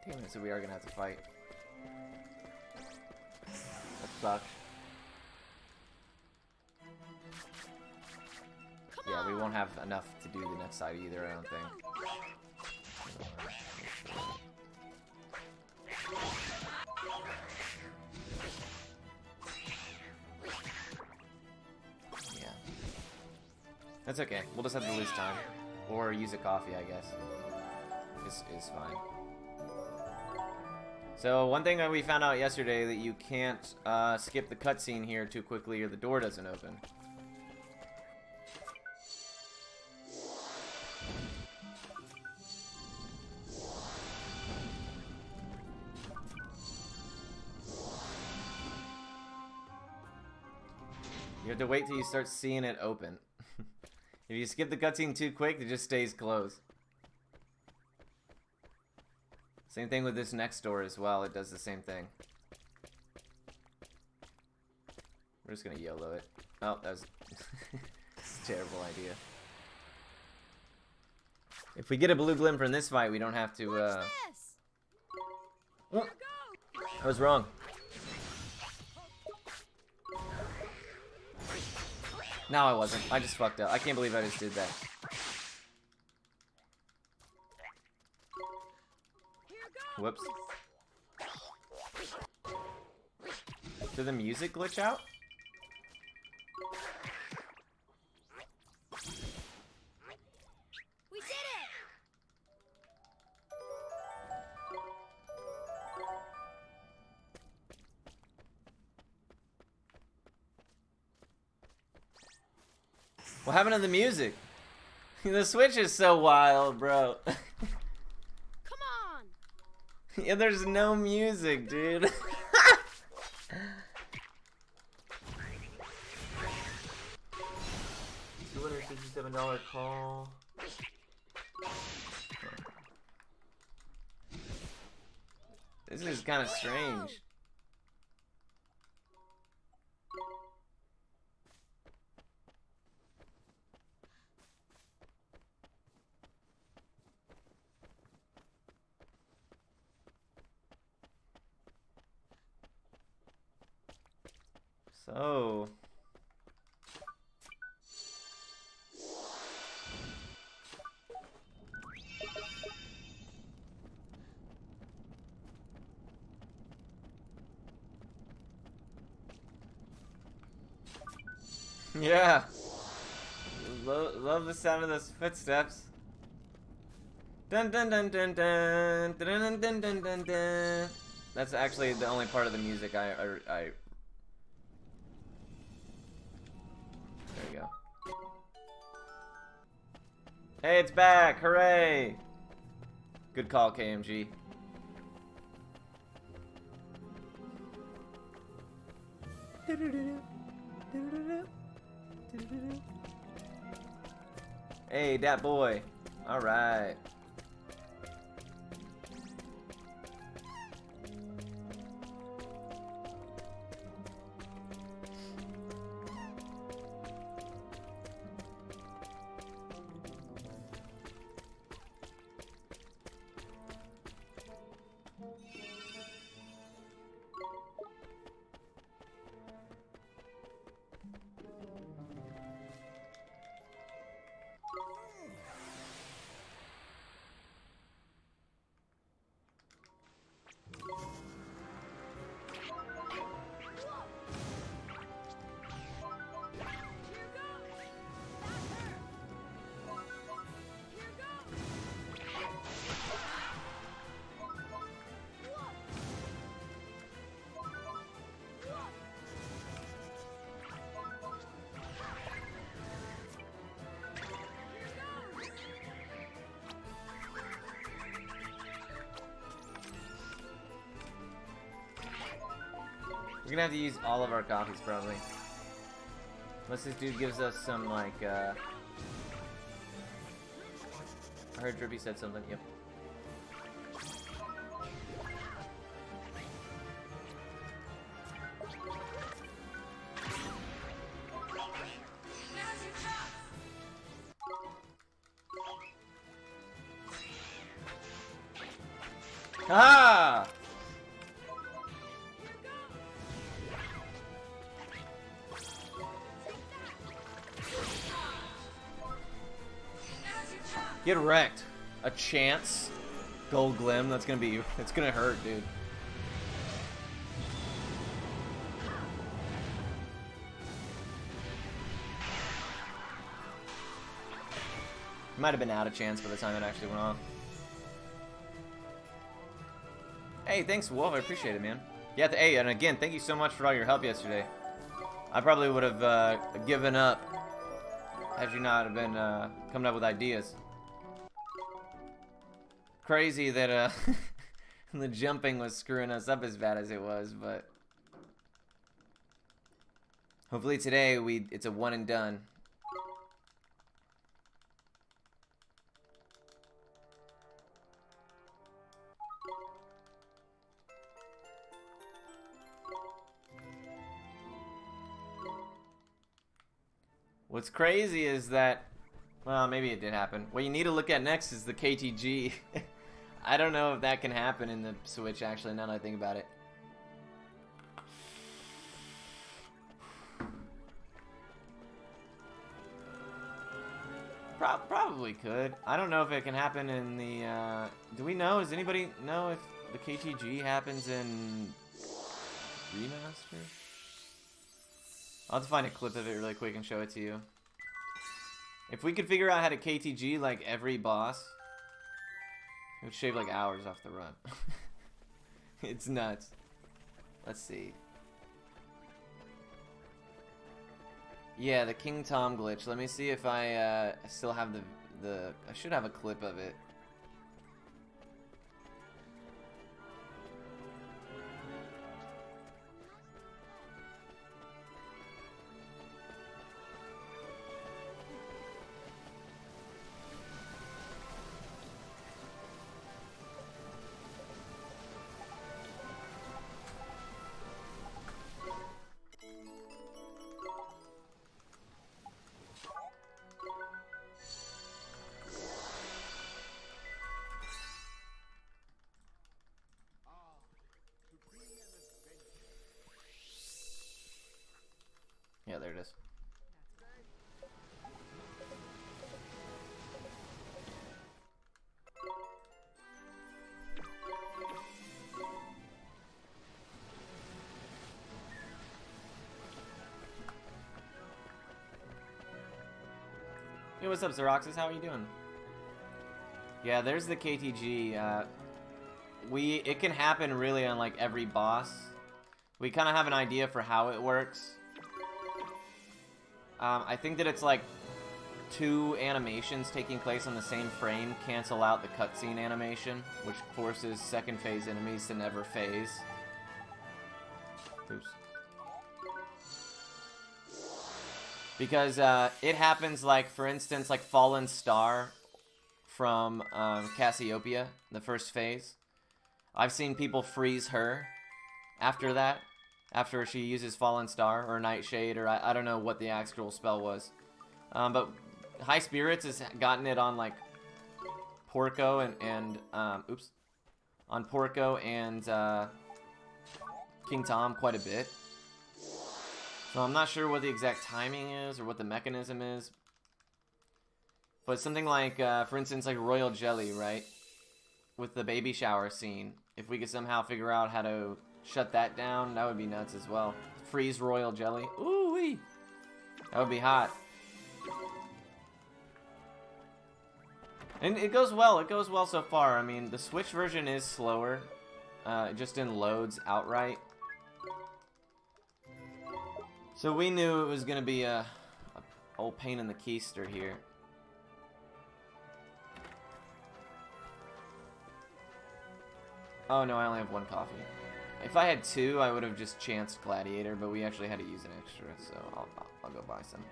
Damn it, so we are gonna have to fight. That sucks. Yeah, we won't have enough to do the next side either, I don't think. Yeah. That's okay. We'll just have to lose time. Or use a coffee, I guess. This is fine. So, one thing that we found out yesterday, that you can't skip the cutscene here too quickly or the door doesn't open. You have to wait till you start seeing it open. If you skip the cutscene too quick, it just stays closed. Same thing with this next door as well. It does the same thing. We're just gonna YOLO it. Oh, that was a terrible idea. If we get a blue glim from this fight, we don't have to, Watch this. Oh, I was wrong. No, I wasn't. I just fucked up. I can't believe I just did that. Here goes. Whoops. Did the music glitch out? We did it! What happened to the music? The Switch is so wild, bro. Come on! Yeah, there's no music, dude. $267 call. This is kind of strange. So, yeah, love the sound of those footsteps. Dun dun dun dun dun dun dun dun dun dun dun. That's actually the only part of the music I there you go. Hey, it's back! Hooray! Good call, KMG. Hey, that boy. All right. We're gonna have to use all of our copies probably. Unless this dude gives us some like I heard Drippy said something, yep. Ah! Get wrecked. A chance. Gold Glim. That's gonna be. It's gonna hurt, dude. Might have been out of chance by the time it actually went off. Hey, thanks, Wolf. I appreciate it, man. Yeah, hey, and again, thank you so much for all your help yesterday. I probably would have given up had you not have been coming up with ideas. Crazy that the jumping was screwing us up as bad as it was, but hopefully today it's a one and done. What's crazy is that, well, maybe it did happen. What you need to look at next is the KTG. I don't know if that can happen in the Switch, actually, now that I think about it. Probably could. I don't know if it can happen in the, do we know? Does anybody know if the KTG happens in Remaster? I'll have to find a clip of it really quick and show it to you. If we could figure out how to KTG like every boss, it would shave like hours off the run. It's nuts. Let's see. Yeah, the King Tom glitch. Let me see if I still have the. I should have a clip of it. Yeah, there it is. Hey, what's up, Xeroxes? How are you doing? Yeah, there's the KTG. It can happen really on like every boss. We kind of have an idea for how it works. I think that it's like 2 animations taking place on the same frame cancel out the cutscene animation, which forces second phase enemies to never phase. Oops. Because it happens like, for instance, like Fallen Star from Cassiopeia, the first phase. I've seen people freeze her after that. After she uses Fallen Star or Nightshade, or I don't know what the actual spell was. But High Spirits has gotten it on like Porco and oops, on Porco and King Tom quite a bit. So I'm not sure what the exact timing is or what the mechanism is. But something like, for instance, like Royal Jelly, right? With the baby shower scene. If we could somehow figure out how to shut that down, that would be nuts as well. Freeze Royal Jelly. Ooh-wee! That would be hot. And it goes well. It goes well so far. I mean, the Switch version is slower. Just in loads outright. So we knew it was going to be a old pain in the keister here. Oh no, I only have 1 coffee. If I had 2, I would have just chanced Gladiator, but we actually had to use an extra, so I'll go buy some.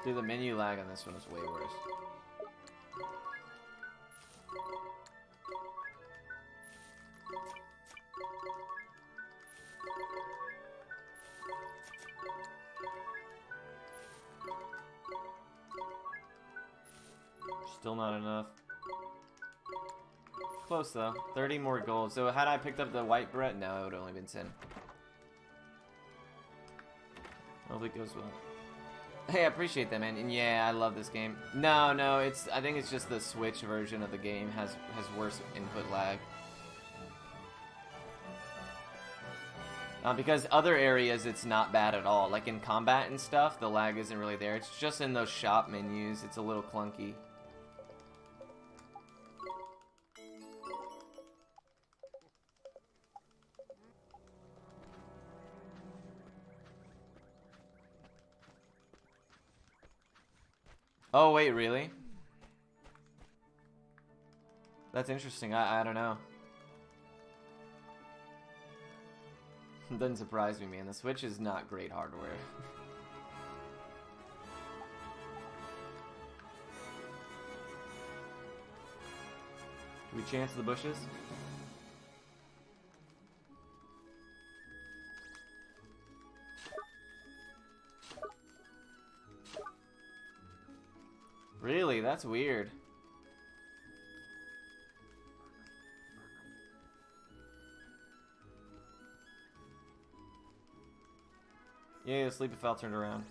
Dude, the menu lag on this one is way worse. Still not enough. Close though. 30 more gold. So had I picked up the white Brett, no, it would have only been 10. Hope it goes well. Hey, I appreciate that, man. And yeah, I love this game. No, I think it's just the Switch version of the game has worse input lag. Because other areas, it's not bad at all. Like in combat and stuff, the lag isn't really there. It's just in those shop menus, it's a little clunky. Oh, wait, really? That's interesting. I don't know. Doesn't surprise me, man. The Switch is not great hardware. Should we chance the bushes? Really? Really? That's weird. Yeah, sleep if I'll turn around.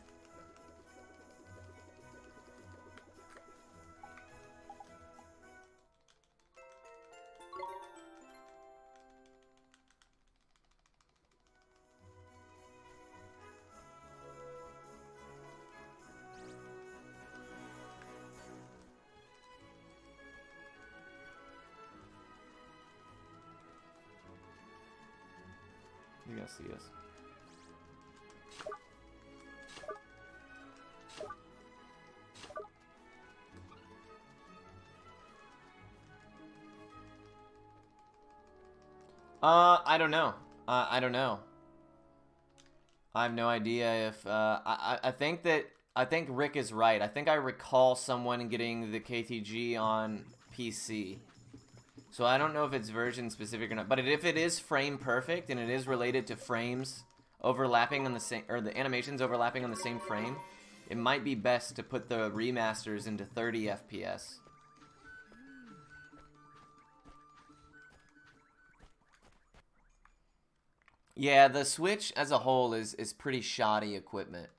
You gotta see us. I don't know. I don't know. I have no idea if, I think Rick is right. I think I recall someone getting the KTG on PC. So I don't know if it's version specific or not. But if it is frame perfect and it is related to frames overlapping on the same, or the animations overlapping on the same frame, it might be best to put the remasters into 30 FPS. Yeah, the Switch as a whole is pretty shoddy equipment.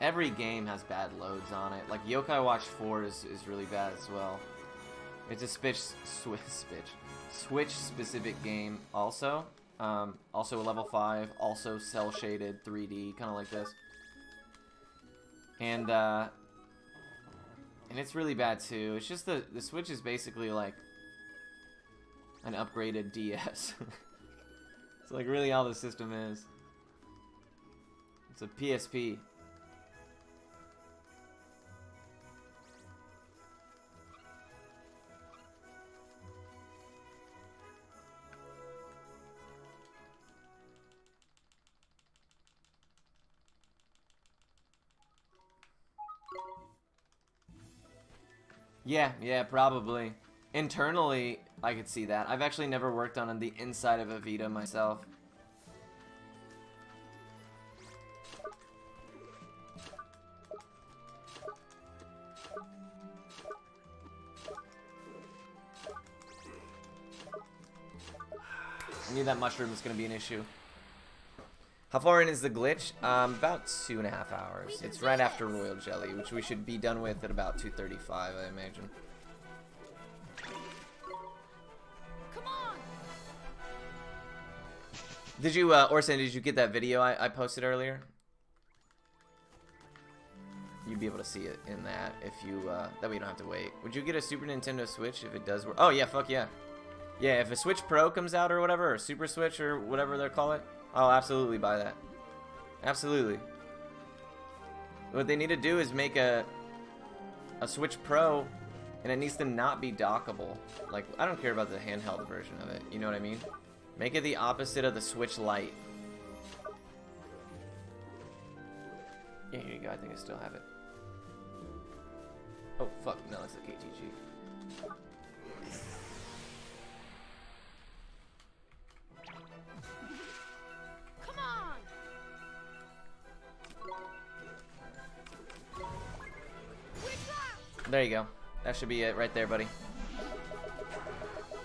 Every game has bad loads on it. Like Yokai Watch 4 is really bad as well. It's a Switch specific game also. Also a level 5, also cell shaded 3D, kind of like this. And it's really bad too. It's just the Switch is basically like an upgraded DS. It's like really all the system is. It's a PSP. Yeah, probably. Internally, I could see that. I've actually never worked on the inside of a Vita myself. I knew that mushroom was going to be an issue. How far in is the glitch? About 2.5 hours. It's right after Royal Jelly, which we should be done with at about 2:35, I imagine. Come on. Did you, Orson, did you get that video I posted earlier? You'd be able to see it in that if you, that way you don't have to wait. Would you get a Super Nintendo Switch if it does work? Oh, yeah, fuck yeah. Yeah, if a Switch Pro comes out or whatever, or Super Switch or whatever they call it, I'll absolutely buy that. Absolutely. What they need to do is make a Switch Pro, and it needs to not be dockable. Like, I don't care about the handheld version of it, you know what I mean? Make it the opposite of the Switch Lite. Yeah, here you go, I think I still have it. Oh, fuck, no, it's the KTG. There you go. That should be it right there, buddy.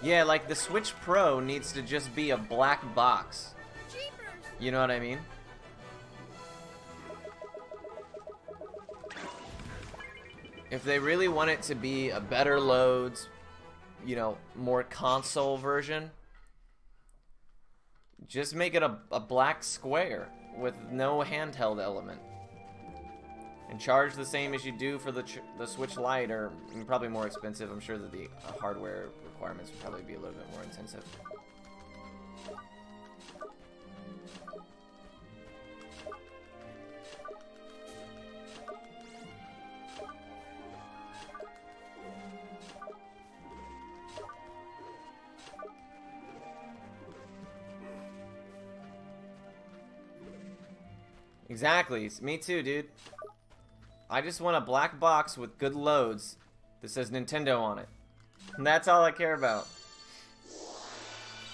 Yeah, like the Switch Pro needs to just be a black box. You know what I mean? If they really want it to be a better loads, you know, more console version, just make it a black square with no handheld element. And charge the same as you do for the Switch Lite, or probably more expensive. I'm sure that the hardware requirements would probably be a little bit more intensive. Exactly. Me too, dude. I just want a black box with good loads that says Nintendo on it. And that's all I care about.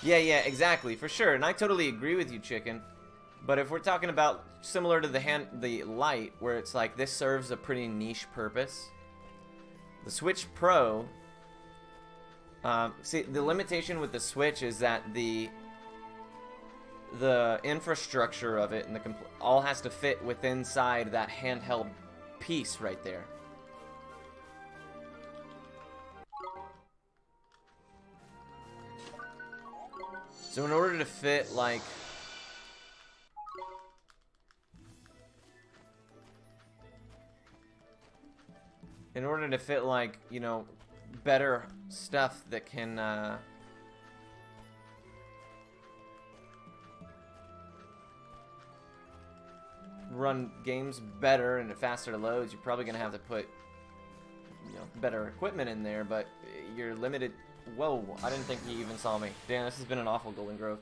Yeah, exactly, for sure. And I totally agree with you, Chicken. But if we're talking about similar to the Lite, where it's like this serves a pretty niche purpose, the Switch Pro. See, the limitation with the Switch is that the infrastructure of it and the all has to fit within inside that handheld piece right there. So in order to fit like you know, better stuff that can run games better and at faster loads, you're probably gonna have to put, you know, better equipment in there, but you're limited. Whoa, I didn't think he even saw me. Damn, this has been an awful Golden Grove.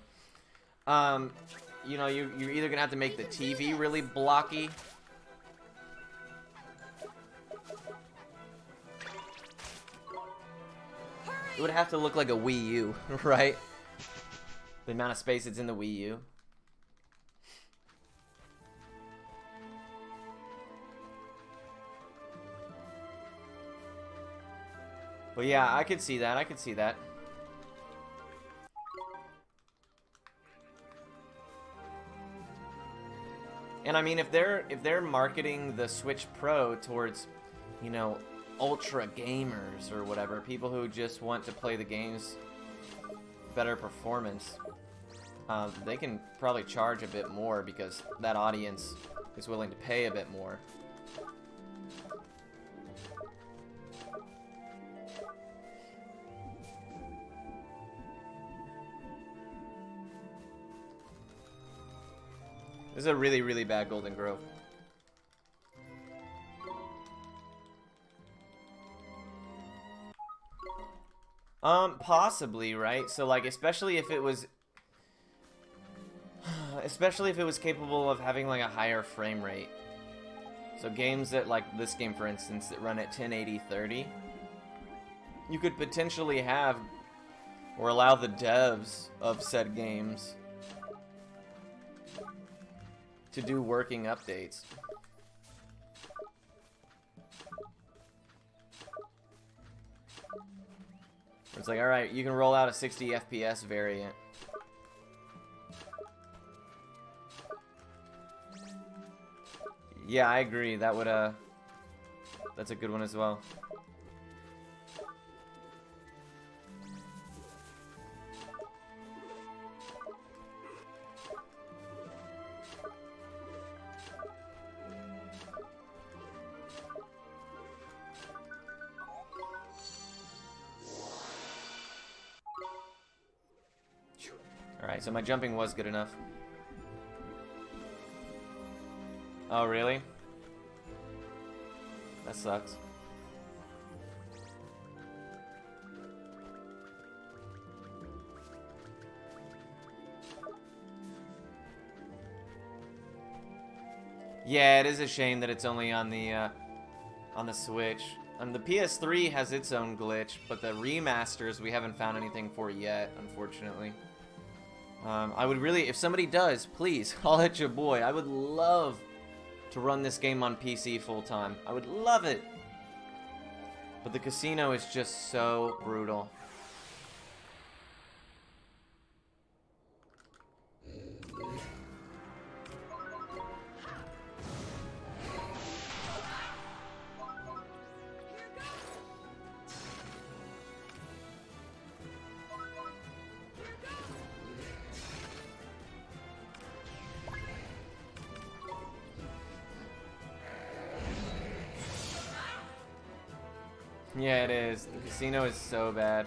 You know, you're either gonna have to make the TV really blocky. It would have to look like a Wii U, right? The amount of space that's in the Wii U. But yeah, I could see that. I could see that. And I mean, if they're marketing the Switch Pro towards, you know, ultra gamers or whatever, people who just want to play the games better performance, they can probably charge a bit more because that audience is willing to pay a bit more. This is a really, really bad Golden Grove. Possibly, right? So, like, especially if it was capable of having, like, a higher frame rate. So games that, like this game, for instance, that run at 1080 30, you could potentially have, or allow the devs of said games to do working updates. It's like, alright, you can roll out a 60 FPS variant. Yeah, I agree. That would, that's a good one as well. Alright, so my jumping was good enough. Oh, really? That sucks. Yeah, it is a shame that it's only on the Switch. The PS3 has its own glitch, but the remasters we haven't found anything for yet, unfortunately. I would really, if somebody does, please, holla at your boy. I would love to run this game on PC full time. I would love it. But the casino is just so brutal. Yeah, it is. The casino is so bad.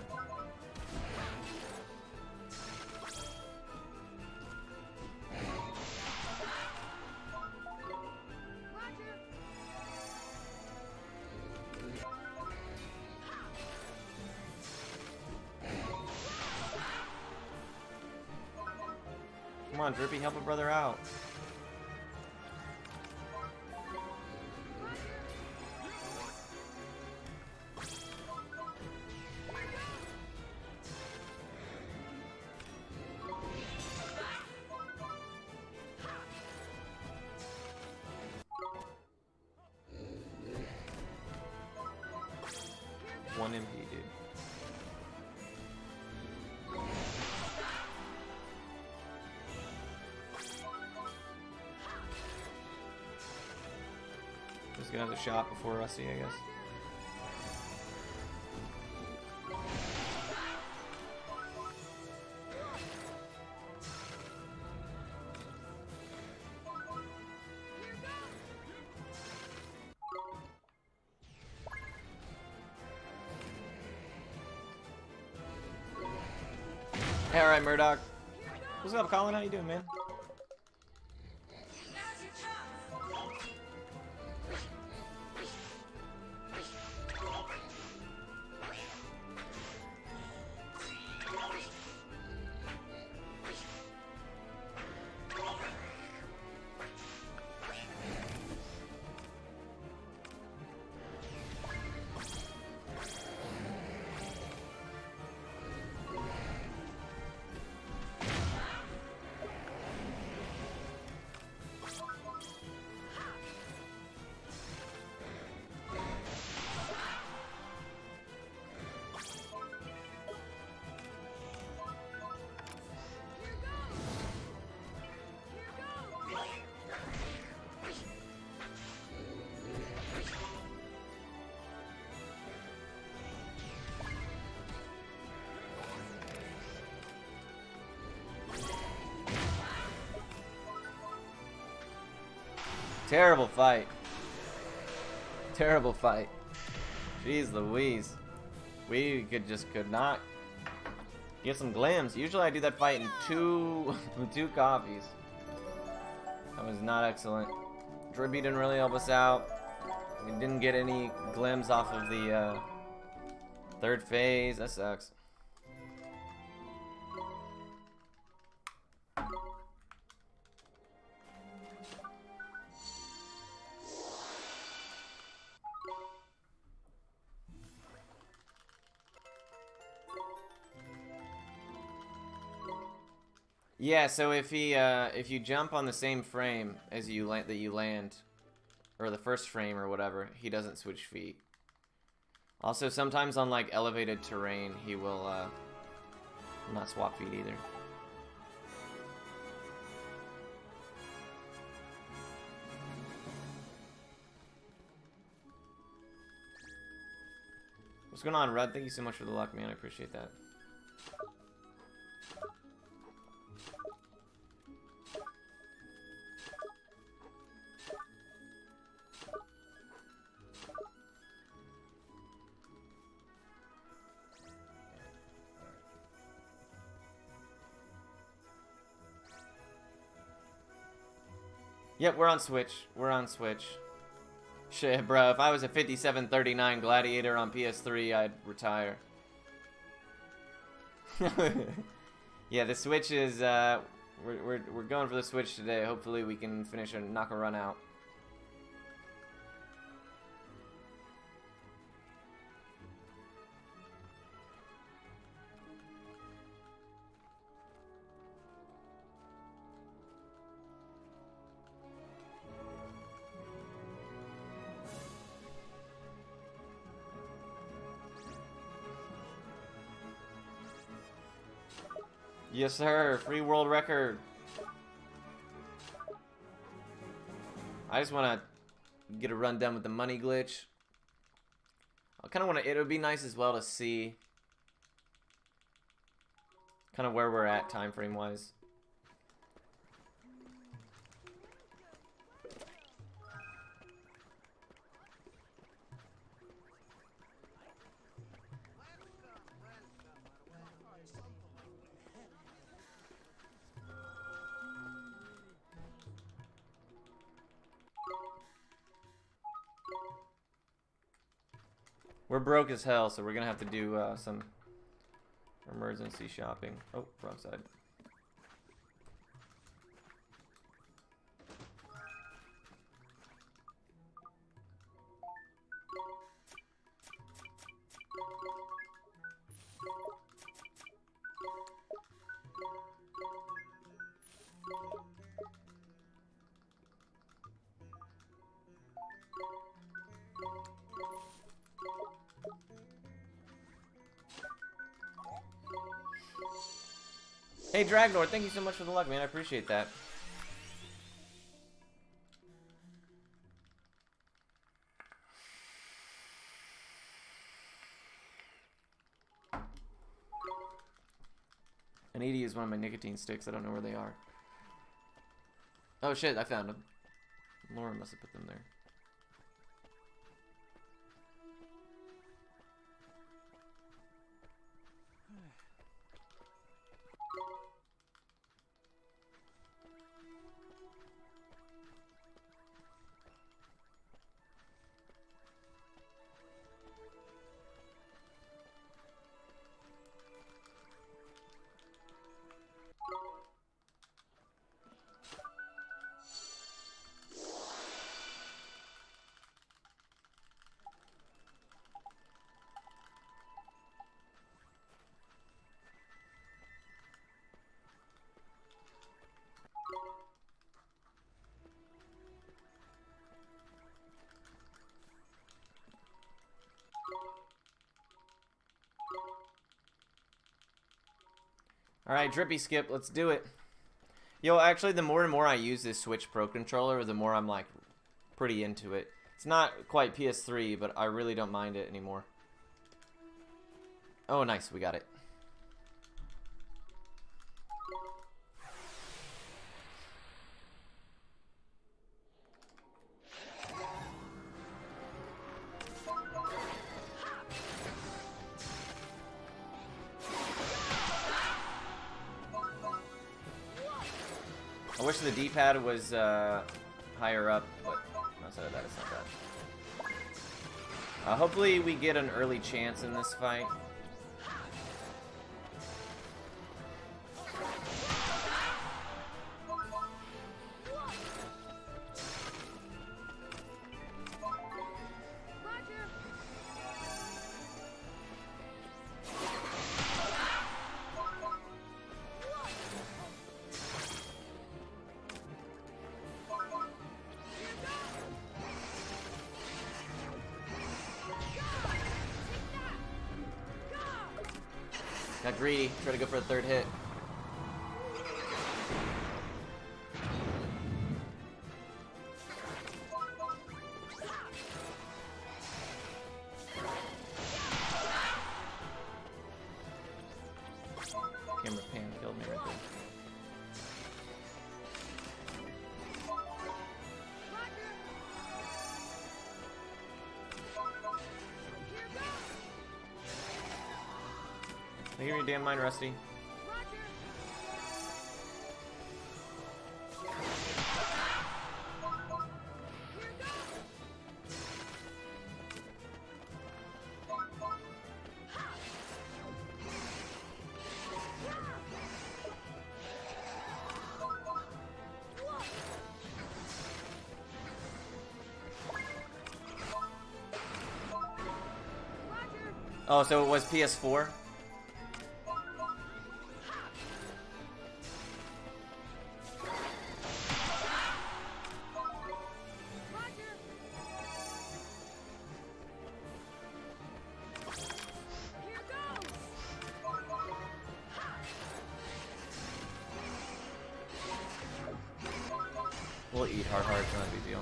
Come on, Drippy, help a brother out. 1 MP, dude. Just gonna have the shot before Rusty, I guess. Hey, alright, Murdoch. What's up, Colin? How you doing, man? Terrible fight. Terrible fight. Jeez Louise. We could not get some glims. Usually I do that fight in two coffees. That was not excellent. Dribby didn't really help us out. We didn't get any glims off of the third phase. That sucks. Yeah, so if you jump on the same frame as you land, or the first frame or whatever, he doesn't switch feet. Also, sometimes on like elevated terrain, he will not swap feet either. What's going on, Rudd? Thank you so much for the luck, man. I appreciate that. Yep, we're on Switch. We're on Switch. Shit, bro, if I was a 5739 Gladiator on PS3, I'd retire. Yeah, the Switch is, we're going for the Switch today. Hopefully we can finish and knock a run out. Yes, sir. Free world record. I just want to get a run done with the money glitch. I kind of want to. It would be nice as well to see kind of where we're at time frame wise. We're broke as hell, so we're gonna have to do some emergency shopping. Oh, wrong side. Hey, Dragnor, thank you so much for the luck, man. I appreciate that. I need to use one of my nicotine sticks. I don't know where they are. Oh shit, I found them. Lauren must have put them there. Alright, Drippy Skip, let's do it. Yo, actually, the more and more I use this Switch Pro controller, the more I'm, like, pretty into it. It's not quite PS3, but I really don't mind it anymore. Oh, nice, we got it. I wish the D-pad was higher up, but outside of that, it's not bad. Hopefully we get an early chance in this fight. Got greedy, try to go for a third hit. Camera pan killed me right there. Give me your damn mind, Rusty. Oh, so it was PS4? We'll eat hard, it's not a big deal.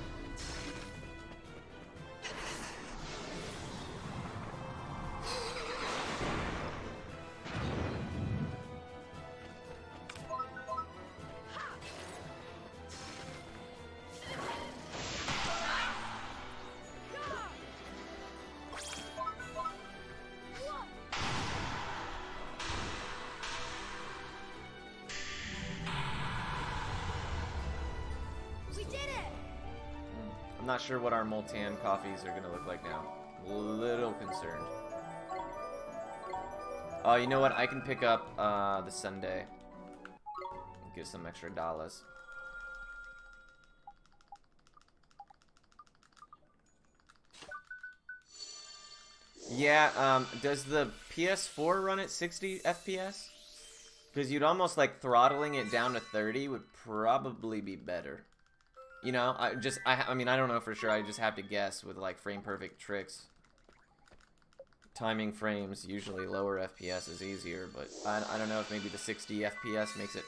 I'm not sure what our Multan coffees are gonna look like now. A little concerned. Oh, you know what? I can pick up the Sunday. Get some extra dollars. Yeah, does the PS4 run at 60 FPS? Because you'd almost like throttling it down to 30 would probably be better. You know, I mean, I don't know for sure. I just have to guess with like frame perfect tricks timing frames, usually lower FPS is easier, but I don't know if maybe the 60 FPS makes it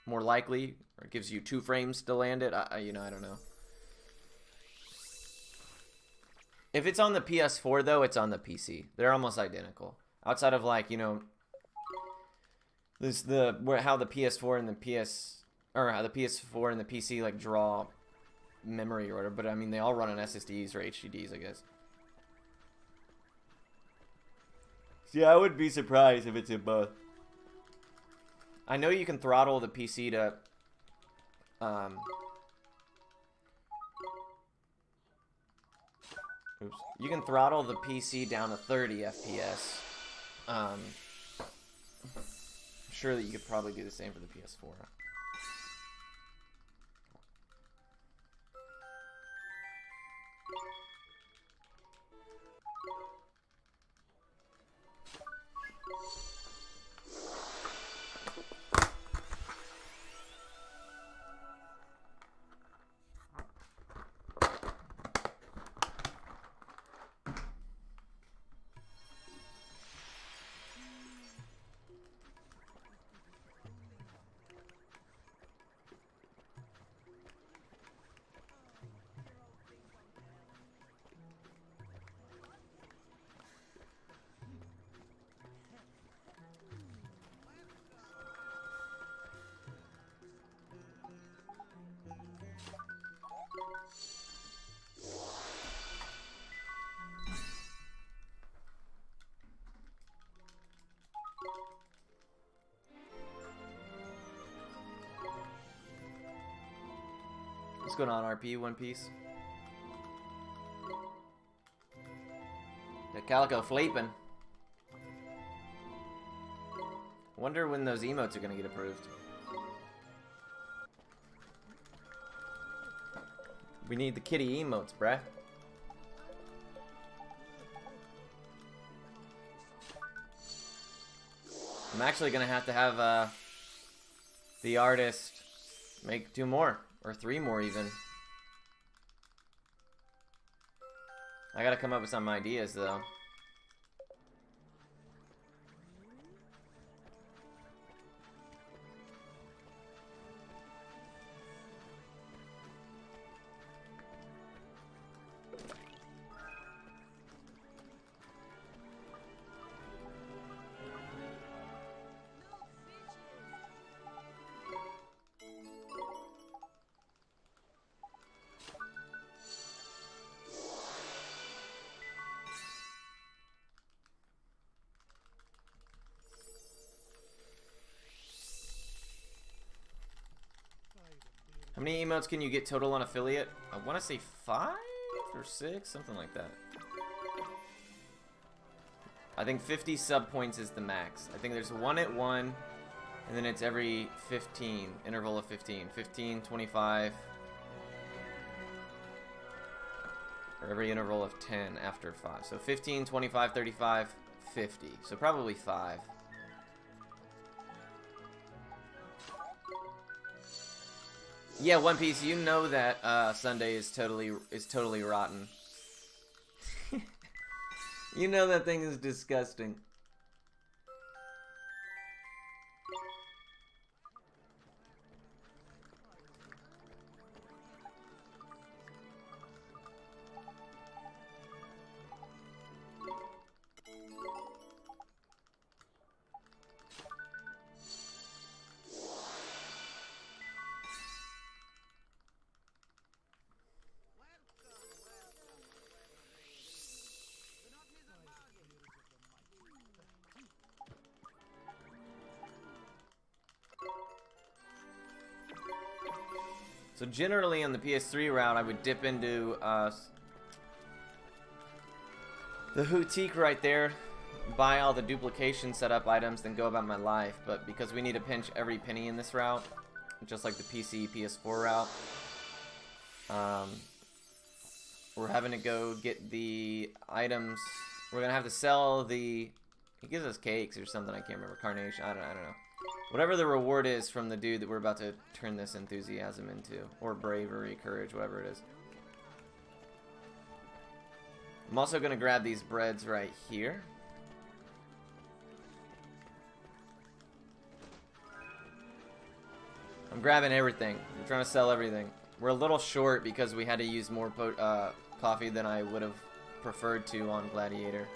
more likely, or it gives you 2 frames to land it. I don't know. If it's on the PS4 though, it's on the PC. They're almost identical. Outside of like, you know, how the PS4 and the how the PS4 and the PC like draw memory or whatever, but I mean they all run on SSDs or HDDs, I guess. See, I wouldn't be surprised if it's in both. I know you can throttle the PC to you can throttle the PC down to 30 FPS. I'm sure that you could probably do the same for the PS4. What's going on, RP? One Piece? The Calico Fleepin'. Wonder when those emotes are gonna get approved. We need the kitty emotes, bruh. I'm actually gonna have the artist make 2 more. Or 3 more even. I gotta come up with some ideas though. How many emotes can you get total on affiliate? I want to say 5 or 6, something like that. I think 50 sub points is the max. I think there's one at 1, and then it's every 15, interval of 15. 15, 25, or every interval of 10 after 5. So 15, 25, 35, 50. So probably 5. Yeah, One Piece, you know that Sunday is totally rotten. You know that thing is disgusting. So generally on the PS3 route, I would dip into the boutique right there, buy all the duplication setup items, then go about my life. But because we need to pinch every penny in this route, just like the PC, PS4 route, we're having to go get the items. We're gonna have to sell the. He gives us cakes or something. I can't remember. Carnation. I don't know. Whatever the reward is from the dude that we're about to turn this enthusiasm into. Or bravery, courage, whatever it is. I'm also going to grab these breads right here. I'm grabbing everything. I'm trying to sell everything. We're a little short because we had to use more coffee than I would have preferred to on Gladiator.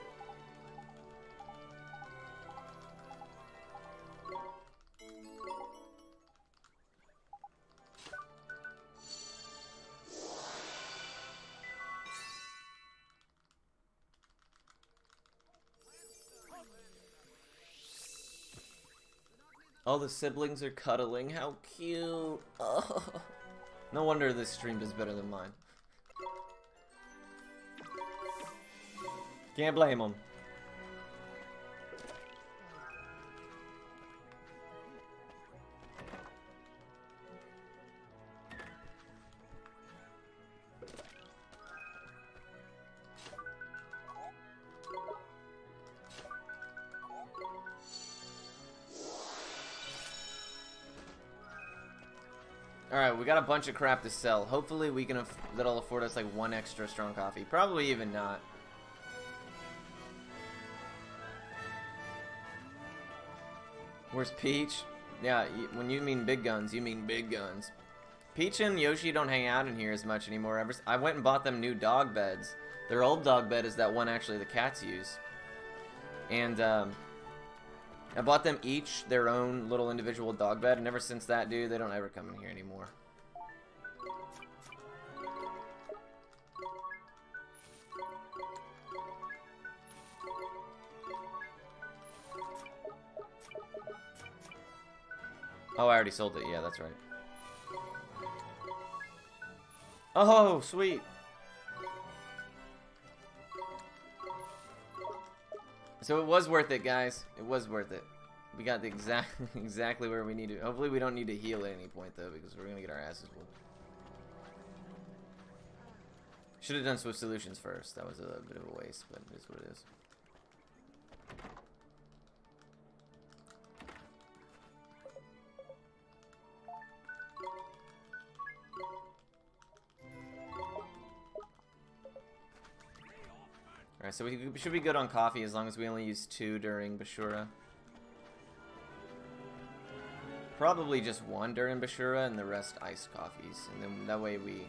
All the siblings are cuddling. How cute. Oh. No wonder this stream does better than mine. Can't blame them. Alright, we got a bunch of crap to sell. Hopefully we can that'll afford us like one extra strong coffee. Probably even not. Where's Peach? Yeah, when you mean big guns, you mean big guns. Peach and Yoshi don't hang out in here as much anymore. I went and bought them new dog beds. Their old dog bed is that one actually the cats use. And I bought them each their own little individual dog bed, and ever since that, dude, they don't ever come in here anymore. Oh, I already sold it. Yeah, that's right. Oh, sweet. So it was worth it, guys. It was worth it. We got the exactly where we need to. Hopefully we don't need to heal at any point, though, because we're going to get our asses whooped. Should have done Swift Solutions first. That was a bit of a waste, but it is what it is. Alright, so we should be good on coffee as long as we only use 2 during Bashura. Probably just 1 during Bashura and the rest iced coffees. And then that way we...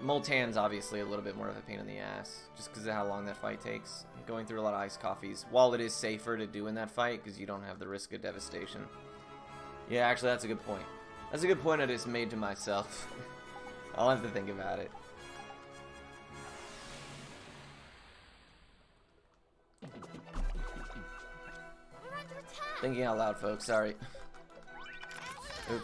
Moltan's obviously a little bit more of a pain in the ass, just because of how long that fight takes. Going through a lot of iced coffees, while it is safer to do in that fight, because you don't have the risk of devastation. Yeah, actually that's a good point. That's a good point I just made to myself. I'll have to think about it. Thinking out loud, folks. Sorry. Oops.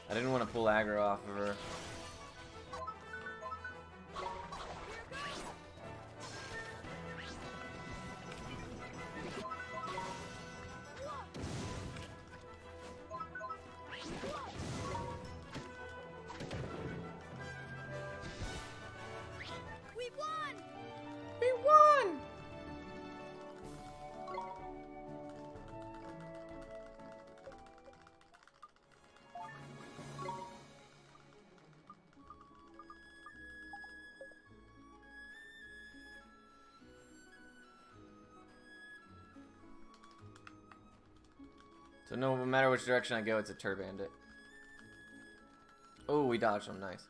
I didn't want to pull aggro off of her. So no matter which direction I go, it's a Turbandit. Oh, we dodged him. Nice.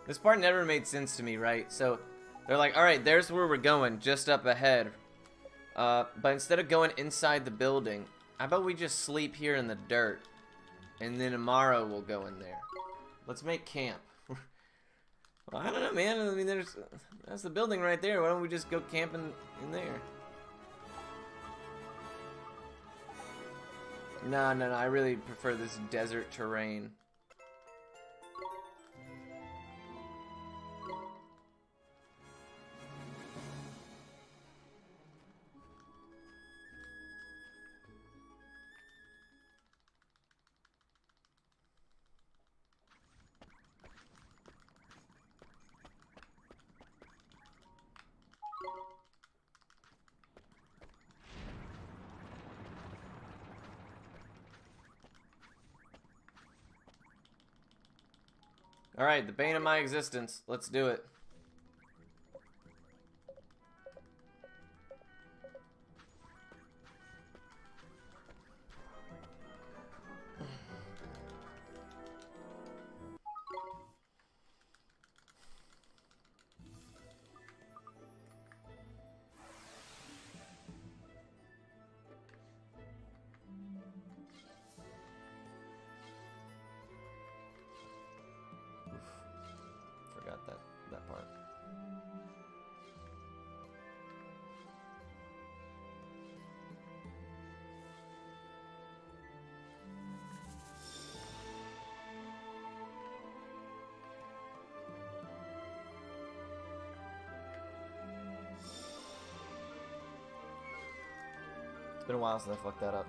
This part never made sense to me, right? So they're like, alright, there's where we're going, just up ahead. But instead of going inside the building, how about we just sleep here in the dirt? And then tomorrow we'll go in there. Let's make camp. Well, I don't know, man. I mean, that's the building right there. Why don't we just go camping in there? No. I really prefer this desert terrain. Alright, the bane of my existence. Let's do it. Forgot that part. It's been a while since I fucked that up.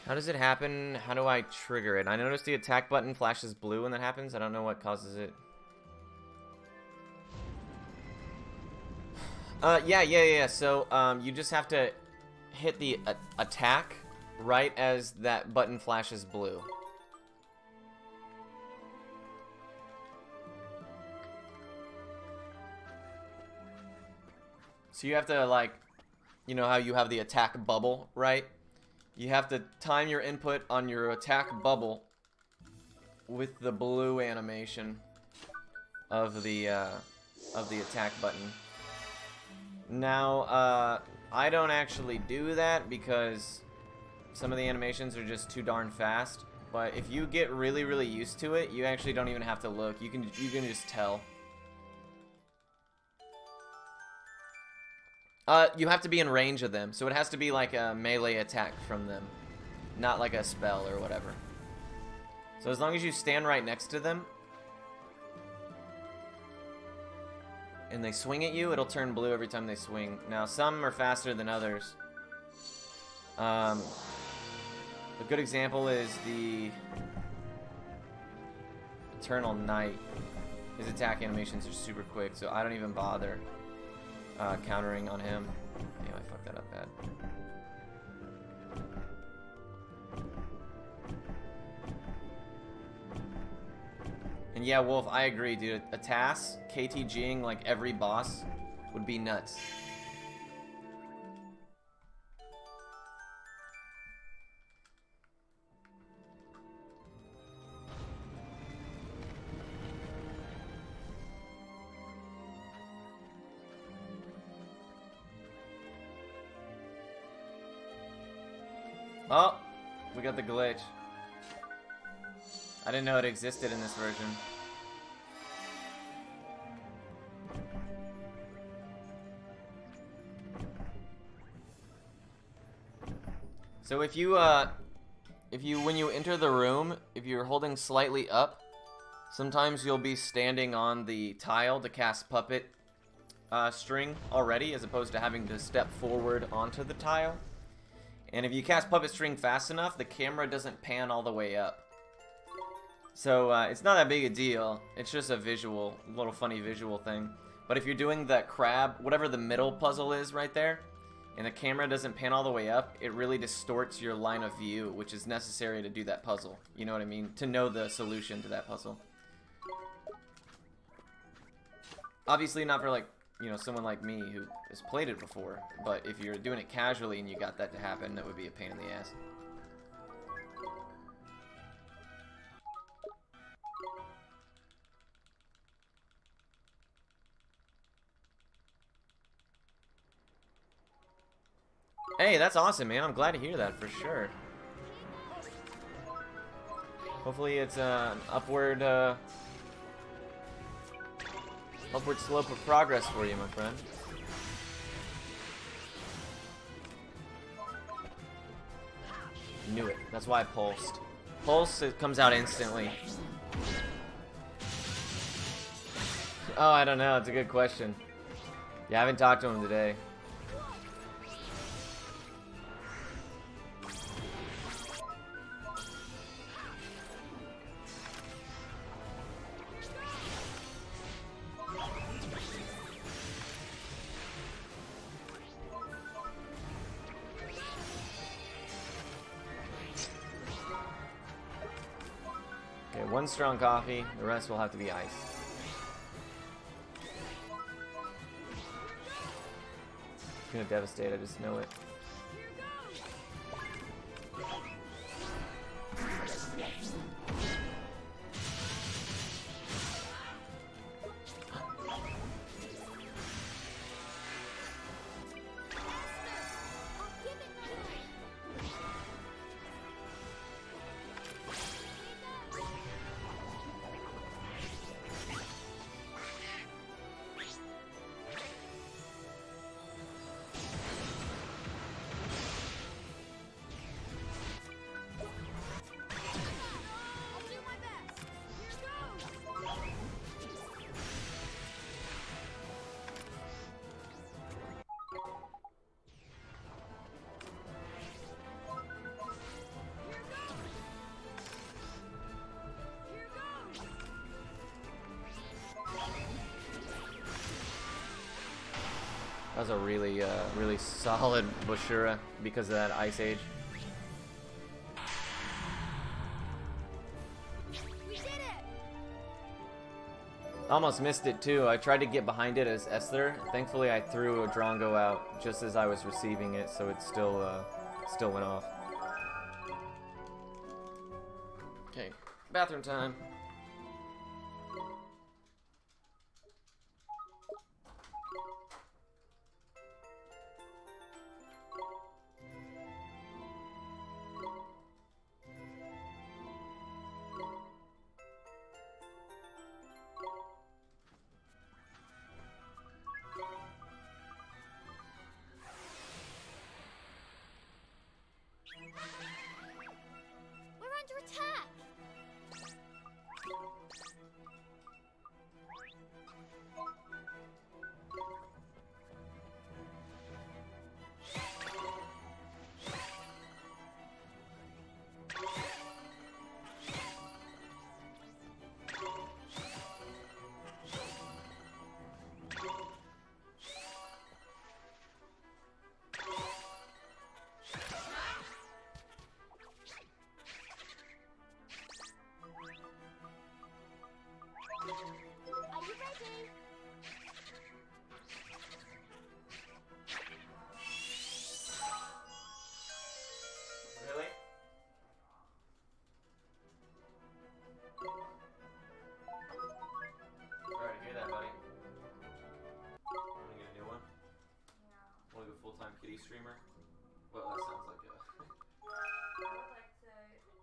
How does it happen? How do I trigger it? I noticed the attack button flashes blue when that happens. I don't know what causes it. Yeah. So, you just have to hit the attack right as that button flashes blue. So you have to, like, you know how you have the attack bubble, right? You have to time your input on your attack bubble with the blue animation of the attack button. Now, I don't actually do that because some of the animations are just too darn fast. But if you get really, really used to it, you actually don't even have to look. You can just tell. You have to be in range of them, so it has to be like a melee attack from them, not like a spell or whatever. So as long as you stand right next to them, and they swing at you, it'll turn blue every time they swing. Now, some are faster than others. A good example is the Eternal Knight. His attack animations are super quick, so I don't even bother countering on him. Damn, I fucked that up bad. And yeah, Wolf, I agree, dude. A TAS, KTGing like every boss would be nuts. Oh, we got the glitch. I didn't know it existed in this version. So if you when you enter the room, if you're holding slightly up, sometimes you'll be standing on the tile to cast puppet string already, as opposed to having to step forward onto the tile. And if you cast puppet string fast enough, the camera doesn't pan all the way up. So it's not that big a deal. It's just a visual, little funny visual thing. But if you're doing that crab, whatever the middle puzzle is right there, and the camera doesn't pan all the way up, it really distorts your line of view, which is necessary to do that puzzle. You know what I mean? To know the solution to that puzzle. Obviously not for, like, you know, someone like me who has played it before. But if you're doing it casually and you got that to happen, that would be a pain in the ass. Hey, that's awesome, man. I'm glad to hear that for sure. Hopefully it's an upward slope of progress for you, my friend. Knew it. That's why I pulsed. Pulse, it comes out instantly. Oh, I don't know. It's a good question. Yeah, I haven't talked to him today. Okay, one strong coffee. The rest will have to be ice. It's gonna devastate, I just know it. That was a really solid Bushura because of that Ice Age. We did it! Almost missed it too. I tried to get behind it as Esther. Thankfully, I threw a Drongo out just as I was receiving it, so it still went off. Okay, bathroom time. We're under attack! Are you ready? Really? Sorry to hear that, buddy. Wanna get a new one? Yeah. Wanna go full-time kitty streamer? Well, that sounds like a... I would like to get them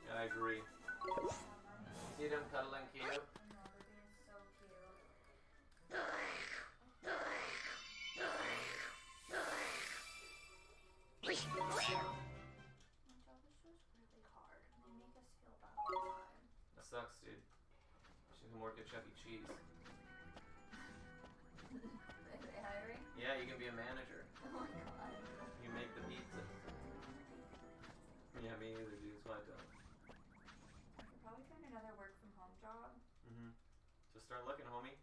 Yeah, I agree. See them cuddling cute? I know, they're being so cute. My job is just really hard, and they make us feel bad all the time. That sucks, dude. She can work at Chuck E. Cheese. Are they hiring? Yeah, you can be a manager. Oh my god. You make the pizza. Yeah, me either, dude. That's why I don't. I could probably find another work from home job. Mm-hmm. Just start looking, homie.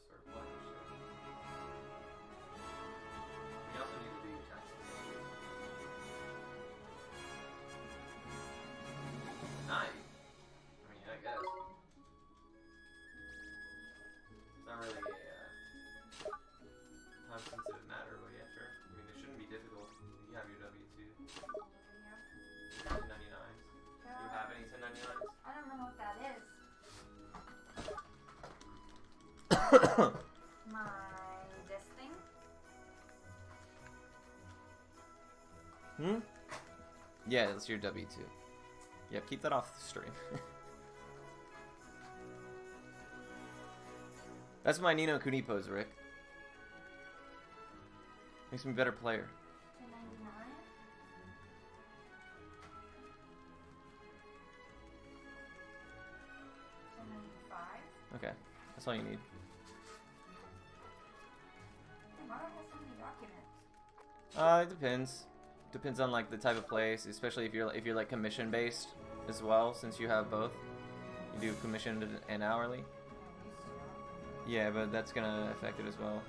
Start applying for shit. You also need to do your taxes. Nice. I mean, I guess. this thing. Hmm? Yeah, that's your W2. Yep, keep that off the stream. That's my Nino Kuni pose, Rick. Makes me a better player. 299. Okay, that's all you need. Why do I have so many documents? It depends. Depends on like the type of place, especially if you're like commission based as well. Since you have both, you do commissioned and hourly. Yeah, but that's gonna affect it as well.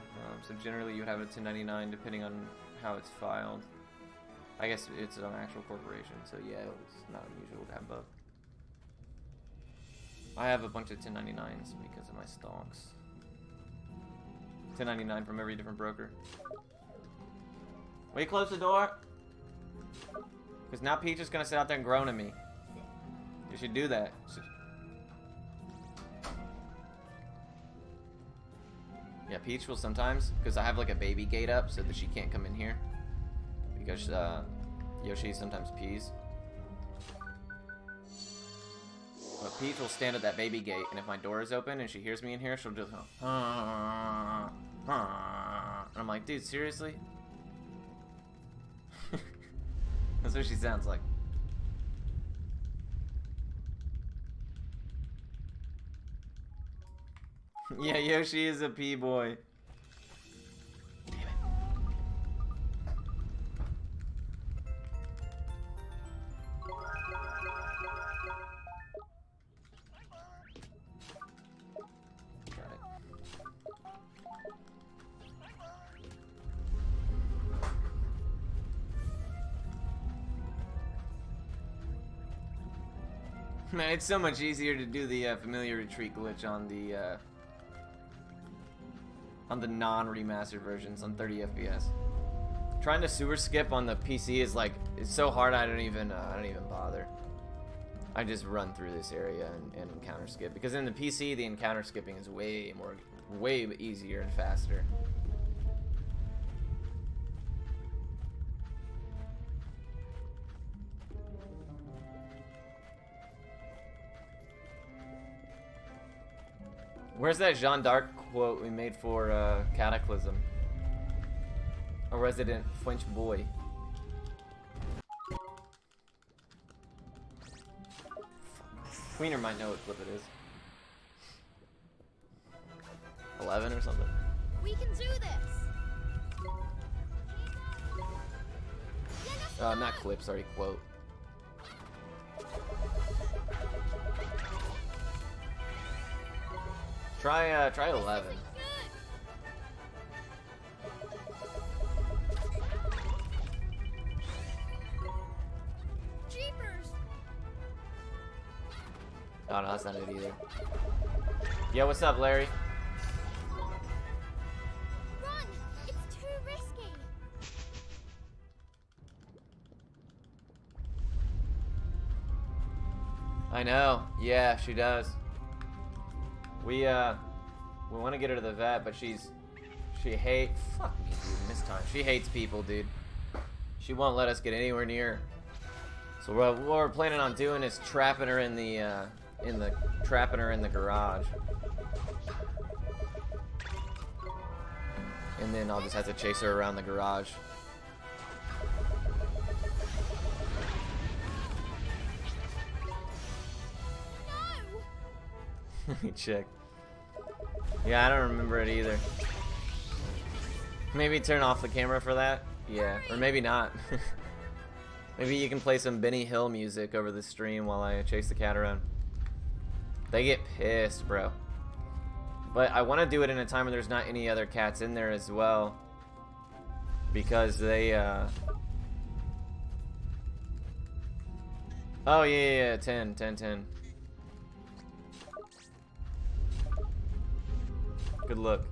So generally, you would have a 1099 depending on how it's filed. I guess it's an actual corporation, so yeah, it's not unusual to have both. I have a bunch of 1099s because of my stocks. 1099 from every different broker. Will you close the door? Because now Peach is gonna sit out there and groan at me. You should do that. Yeah, Peach will sometimes, because I have like a baby gate up so that she can't come in here. Because Yoshi sometimes pees. But Peach will stand at that baby gate, and if my door is open and she hears me in here, she'll just go, and I'm like, dude, seriously? That's what she sounds like. Yeah, Yoshi is a pee boy. Man, it's so much easier to do the familiar retreat glitch on the non-remastered versions on 30 FPS. Trying to sewer skip on the PC is like, it's so hard. I don't even bother. I just run through this area and encounter skip, because in the PC the encounter skipping is way easier and faster. Where's that Jeanne d'Arc quote we made for Cataclysm? A resident French boy. Queener might know what clip it is. 11 or something. We can do this. Not clip, sorry, quote. Try 11. Jeepers. Oh no, that's not it either. Yo, what's up, Larry? Run! It's too risky. I know. Yeah, she does. We want to get her to the vet, but she hates. Fuck me, dude. This time, she hates people, dude. She won't let us get anywhere near her. So what we're planning on doing is trapping her in the garage, and then I'll just have to chase her around the garage. No. Let me check. Yeah, I don't remember it either. Maybe turn off the camera for that? Yeah, or maybe not. Maybe you can play some Benny Hill music over the stream while I chase the cat around. They get pissed, bro. But I want to do it in a time where there's not any other cats in there as well. Because they, Oh, yeah, 10. Good look.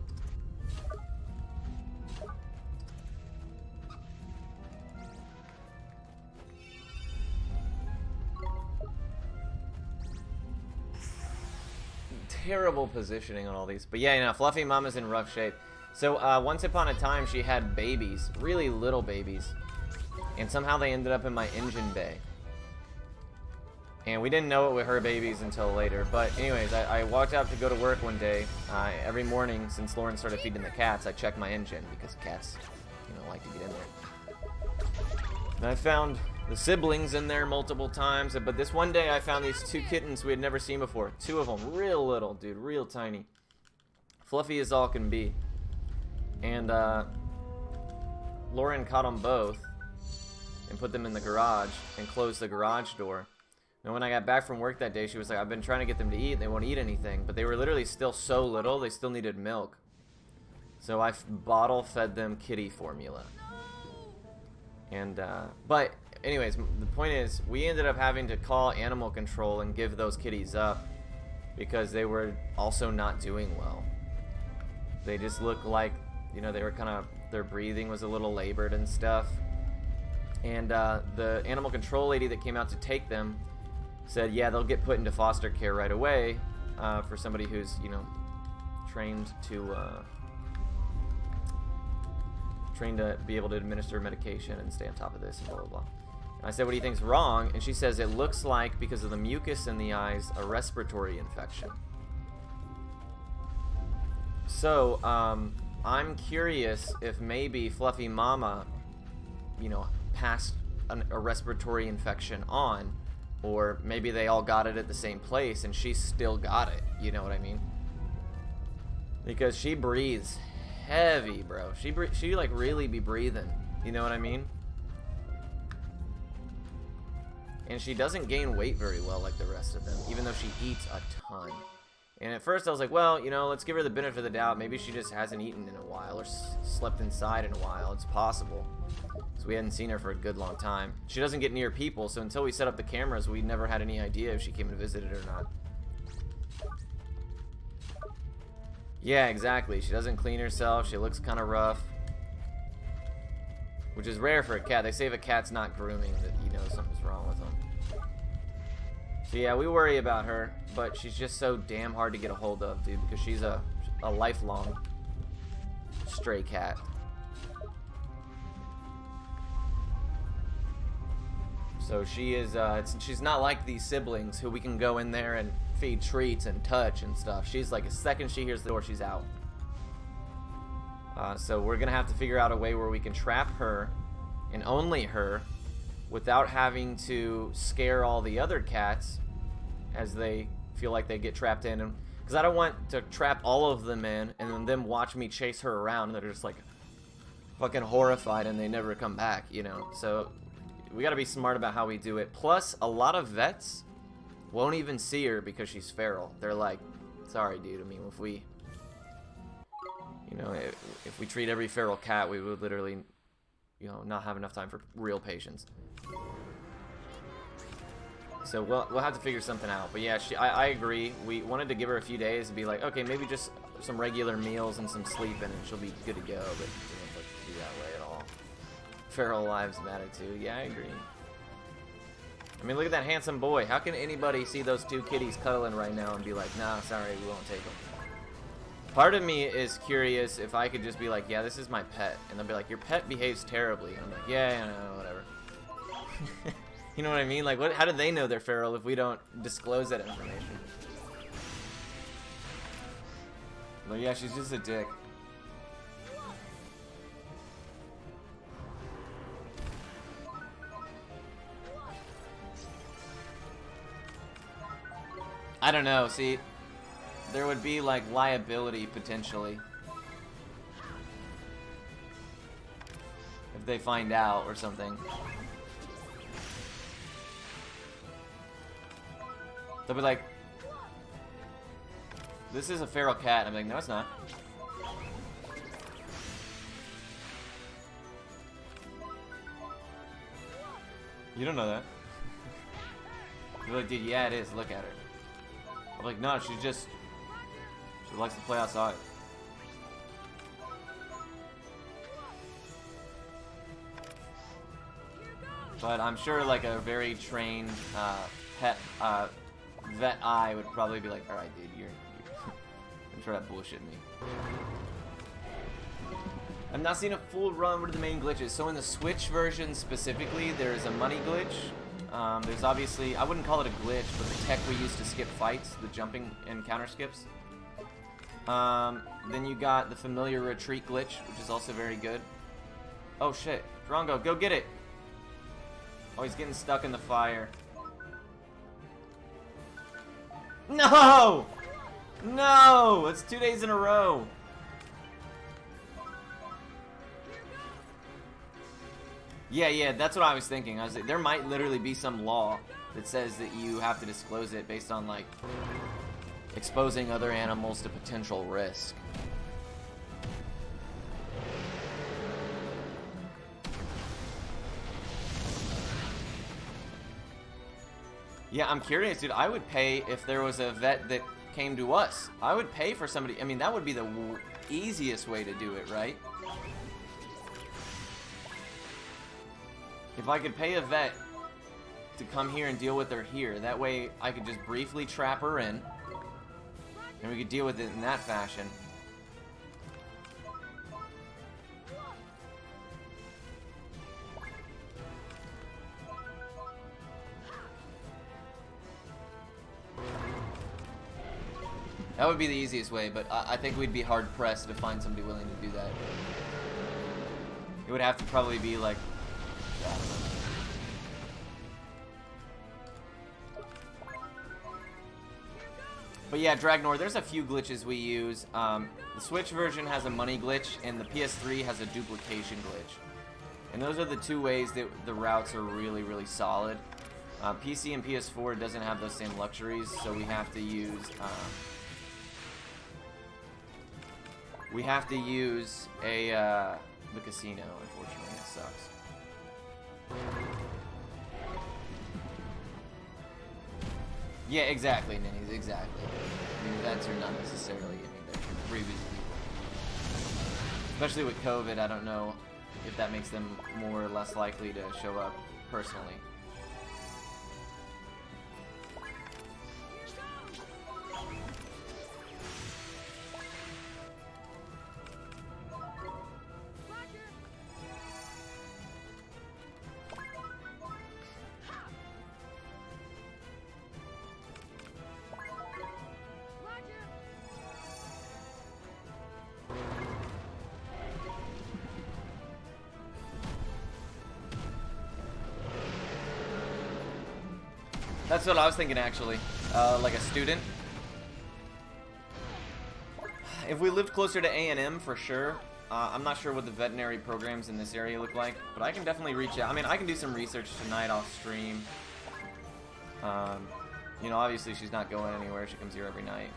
terrible positioning on all these. But yeah, you know, Fluffy Mama's in rough shape. So once upon a time, she had babies, really little babies. And somehow they ended up in my engine bay. And we didn't know it with her babies until later. But anyways, I walked out to go to work one day. Every morning since Lauren started feeding the cats, I check my engine because cats, you know, like to get in there. And I found the siblings in there multiple times. But this one day I found these two kittens we had never seen before. Two of them, real little, dude, real tiny. Fluffy as all can be. And Lauren caught them both and put them in the garage and closed the garage door. And when I got back from work that day, she was like, I've been trying to get them to eat. They won't eat anything. But they were literally still so little, they still needed milk. So I bottle fed them kitty formula. And, but anyways, the point is, we ended up having to call animal control and give those kitties up because they were also not doing well. They just looked like, you know, they were kind of, their breathing was a little labored and stuff. And the animal control lady that came out to take them said, yeah, they'll get put into foster care right away for somebody who's, you know, trained to be able to administer medication and stay on top of this and blah, blah, blah. And I said, what do you think's wrong? And she says, it looks like, because of the mucus in the eyes, a respiratory infection. So, I'm curious if maybe Fluffy Mama, you know, passed a respiratory infection on, or maybe they all got it at the same place and she still got it, you know what I mean? Because she breathes heavy, bro. She like really be breathing, you know what I mean? And she doesn't gain weight very well like the rest of them, even though she eats a ton. And at first I was like, well, you know, let's give her the benefit of the doubt. Maybe she just hasn't eaten in a while or slept inside in a while. It's possible. So we hadn't seen her for a good long time. She doesn't get near people, so until we set up the cameras, we never had any idea if she came and visited or not. Yeah, exactly. She doesn't clean herself. She looks kind of rough. Which is rare for a cat. They say if a cat's not grooming, that you know something's wrong with them. So yeah, we worry about her, but she's just so damn hard to get a hold of, dude, because she's a lifelong stray cat. So she is, she's not like these siblings who we can go in there and feed treats and touch and stuff. She's like, a second she hears the door, she's out. So we're gonna have to figure out a way where we can trap her, and only her, without having to scare all the other cats as they feel like they get trapped in. Because I don't want to trap all of them in and then them watch me chase her around and they're just like fucking horrified and they never come back, you know? So we gotta be smart about how we do it. Plus, a lot of vets won't even see her because she's feral. They're like, sorry dude, I mean, if we, you know, if we treat every feral cat, we would literally, you know, not have enough time for real patients. So we'll have to figure something out. But yeah, I agree. We wanted to give her a few days and be like, okay, maybe just some regular meals and some sleep and she'll be good to go. But we don't have to be that way at all. Feral lives matter too. Yeah, I agree. I mean, look at that handsome boy. How can anybody see those two kitties cuddling right now and be like, nah, sorry, we won't take them? Part of me is curious if I could just be like, yeah, this is my pet. And they'll be like, your pet behaves terribly. And I'm like, yeah, I know, whatever. You know what I mean? Like, how do they know they're feral if we don't disclose that information? But yeah, she's just a dick. I don't know, see, there would be like liability potentially if they find out or something. They'll be like, this is a feral cat. And I'm like, no, it's not. You don't know that. You're like, dude, yeah, it is. Look at her. I'm like, no, she likes to play outside. But I'm sure like a very trained pet vet eye would probably be like, all right, dude, you're Don't try to bullshit me. I've not seen a full run. What are the main glitches? So in the Switch version specifically, there's a money glitch. There's obviously, I wouldn't call it a glitch, but the tech we use to skip fights, the jumping and counter skips. Then you got the familiar retreat glitch, which is also very good. Oh shit, Drongo, go get it! Oh, he's getting stuck in the fire. No! No! It's 2 days in a row. Yeah, that's what I was thinking. I was like, there might literally be some law that says that you have to disclose it based on, like, exposing other animals to potential risk. Yeah, I'm curious, dude. I would pay if there was a vet that came to us. I would pay for somebody. I mean, that would be the easiest way to do it, right? If I could pay a vet to come here and deal with her here, that way I could just briefly trap her in, and we could deal with it in that fashion. That would be the easiest way, but I think we'd be hard-pressed to find somebody willing to do that. It would have to probably be like... I don't know. But yeah, Dragnor, there's a few glitches we use. The Switch version has a money glitch, and the PS3 has a duplication glitch. And those are the two ways that the routes are really, really solid. PC and PS4 doesn't have those same luxuries, so we have to use... the casino, unfortunately. It sucks. Yeah, exactly, Ninnies, exactly. I mean, events are not necessarily, I mean, they're previously people. Especially with COVID, I don't know if that makes them more or less likely to show up personally. That's what I was thinking, actually. Like a student. If we lived closer to A&M, for sure. I'm not sure what the veterinary programs in this area look like, but I can definitely reach out. I mean, I can do some research tonight off stream. You know, obviously she's not going anywhere. She comes here every night.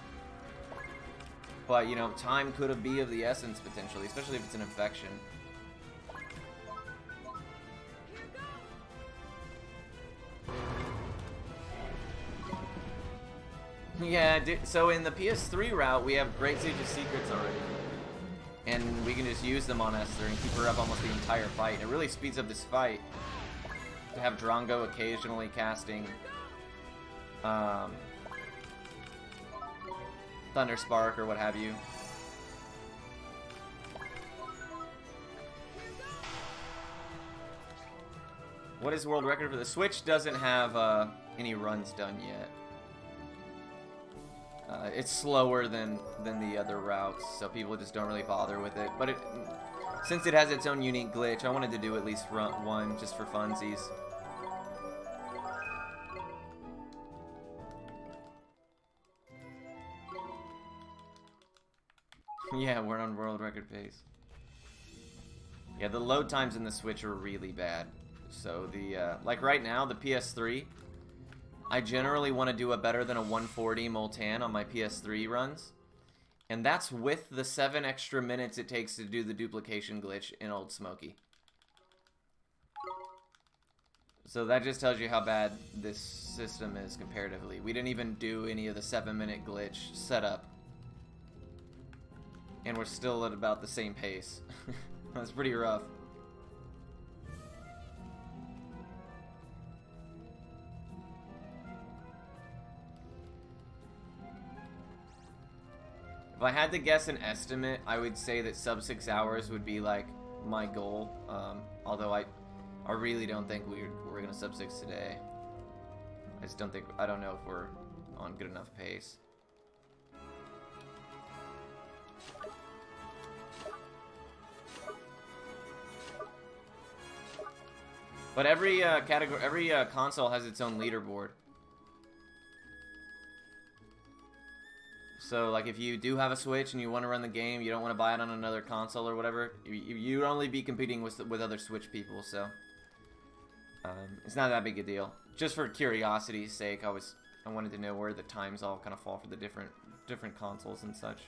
But, you know, time could be of the essence, potentially, especially if it's an infection. Yeah, so in the PS3 route, we have Great Sage of Secrets already. And we can just use them on Esther and keep her up almost the entire fight. It really speeds up this fight to have Drongo occasionally casting Thunder Spark or what have you. What is world record for the Switch? Doesn't have any runs done yet. It's slower than the other routes, so people just don't really bother with it. But since it has its own unique glitch, I wanted to do at least one just for funsies. Yeah, we're on world record pace. Yeah, the load times in the Switch are really bad. So like right now, the PS3, I generally want to do a better than a 140 Multan on my PS3 runs. And that's with the 7 extra minutes it takes to do the duplication glitch in Old Smoky. So that just tells you how bad this system is comparatively. We didn't even do any of the 7-minute glitch setup. And we're still at about the same pace. That's pretty rough. If I had to guess an estimate, I would say that sub 6 hours would be like my goal. Although I really don't think we're gonna sub 6 today. I don't know if we're on good enough pace. But every console has its own leaderboard. So, like, if you do have a Switch and you want to run the game, you don't want to buy it on another console or whatever, you'd only be competing with other Switch people, so it's not that big a deal. Just for curiosity's sake, I wanted to know where the times all kind of fall for the different consoles and such.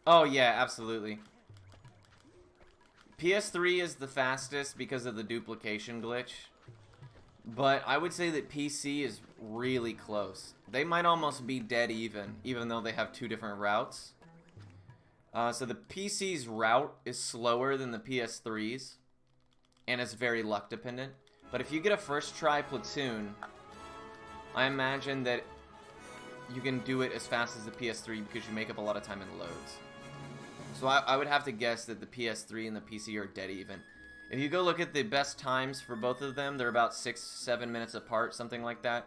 Oh yeah, absolutely. PS3 is the fastest because of the duplication glitch. But I would say that PC is really close. They might almost be dead even though they have two different routes. So the PC's route is slower than the PS3's, and it's very luck dependent. But if you get a first try platoon, I imagine that you can do it as fast as the PS3 because you make up a lot of time in loads. So I would have to guess that the PS3 and the PC are dead even. If you go look at the best times for both of them, they're about 6-7 minutes apart, something like that.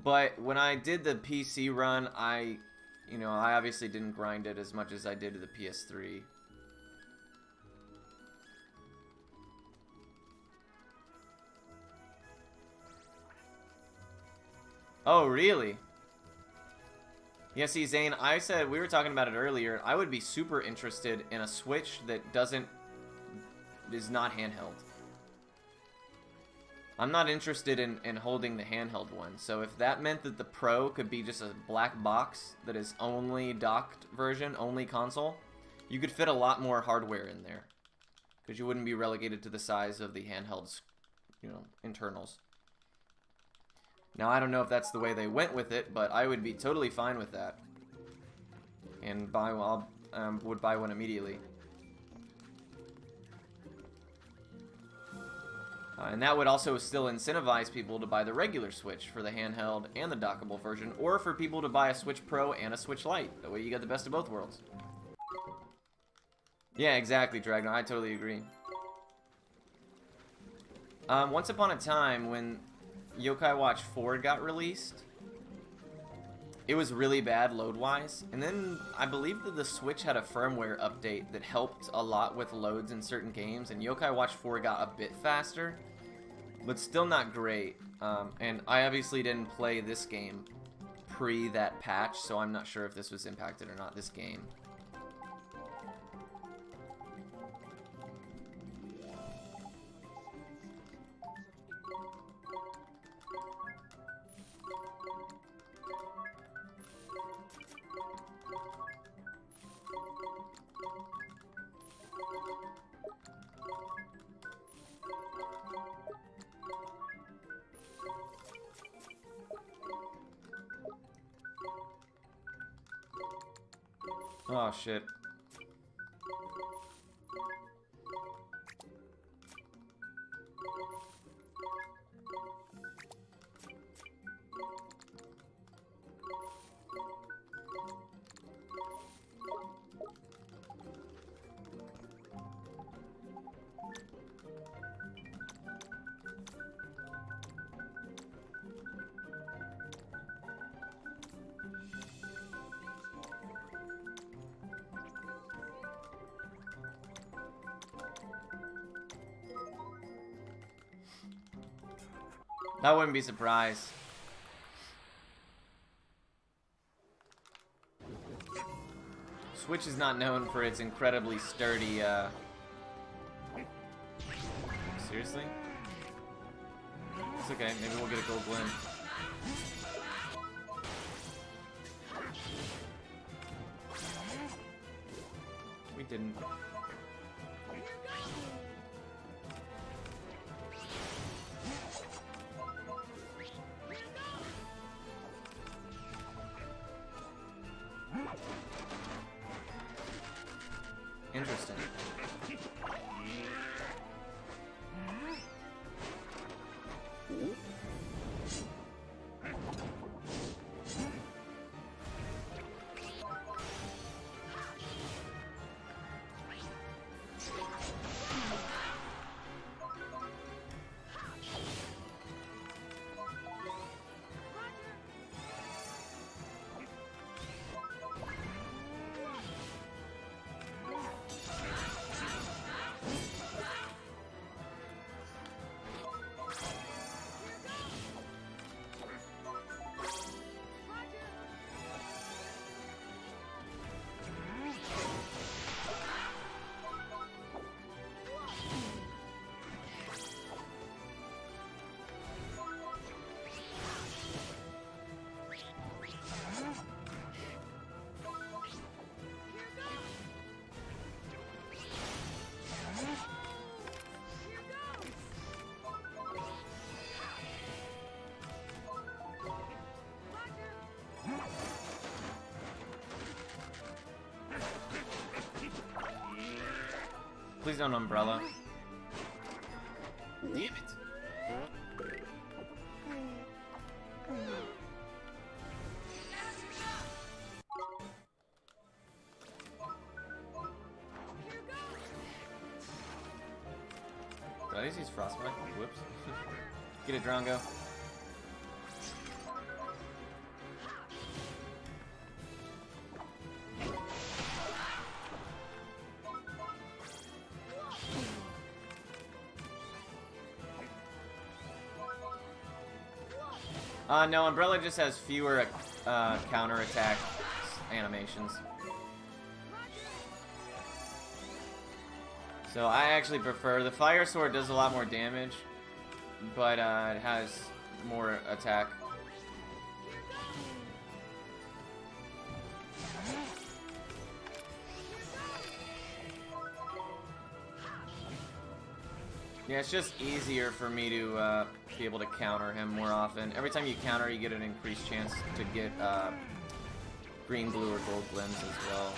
But when I did the PC run, I obviously didn't grind it as much as I did to the PS3. Oh, really? Yeah, see, Zane, we were talking about it earlier, I would be super interested in a Switch that is not handheld. I'm not interested in holding the handheld one, so if that meant that the Pro could be just a black box that is only docked version, only console, you could fit a lot more hardware in there. Because you wouldn't be relegated to the size of the handheld's, internals. Now, I don't know if that's the way they went with it, but I would be totally fine with that. And would buy one immediately. And that would also still incentivize people to buy the regular Switch for the handheld and the dockable version, or for people to buy a Switch Pro and a Switch Lite. That way you got the best of both worlds. Yeah, exactly, Dragnar. I totally agree. Once upon a time, when Yokai Watch 4 got released, it was really bad load-wise, and then I believe that the Switch had a firmware update that helped a lot with loads in certain games, and Yokai Watch 4 got a bit faster, but still not great. And I obviously didn't play this game pre that patch, so I'm not sure if this was impacted or not, this game. Oh, shit. I wouldn't be surprised. Switch is not known for its incredibly sturdy, Seriously? It's okay, maybe we'll get a gold blend. We didn't. Please don't umbrella. Damn it. Did I just use frostbite? Whoops. Get it, Drongo. No, Umbrella just has fewer counter-attack animations. So I actually prefer the Fire Sword. Does a lot more damage, but it has more attack. Yeah, it's just easier for me to be able to counter him more often. Every time you counter, you get an increased chance to get green, blue, or gold limbs as well.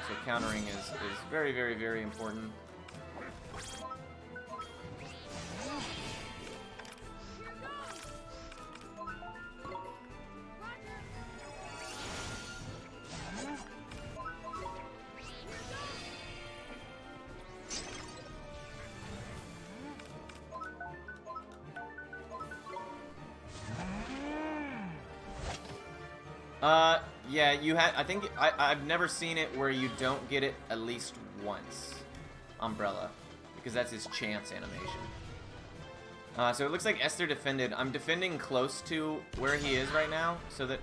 So countering is very, very, very important. Yeah, you had. I think I've never seen it where you don't get it at least once, Umbrella, because that's his chance animation. So it looks like Esther defended. I'm defending close to where he is right now, so that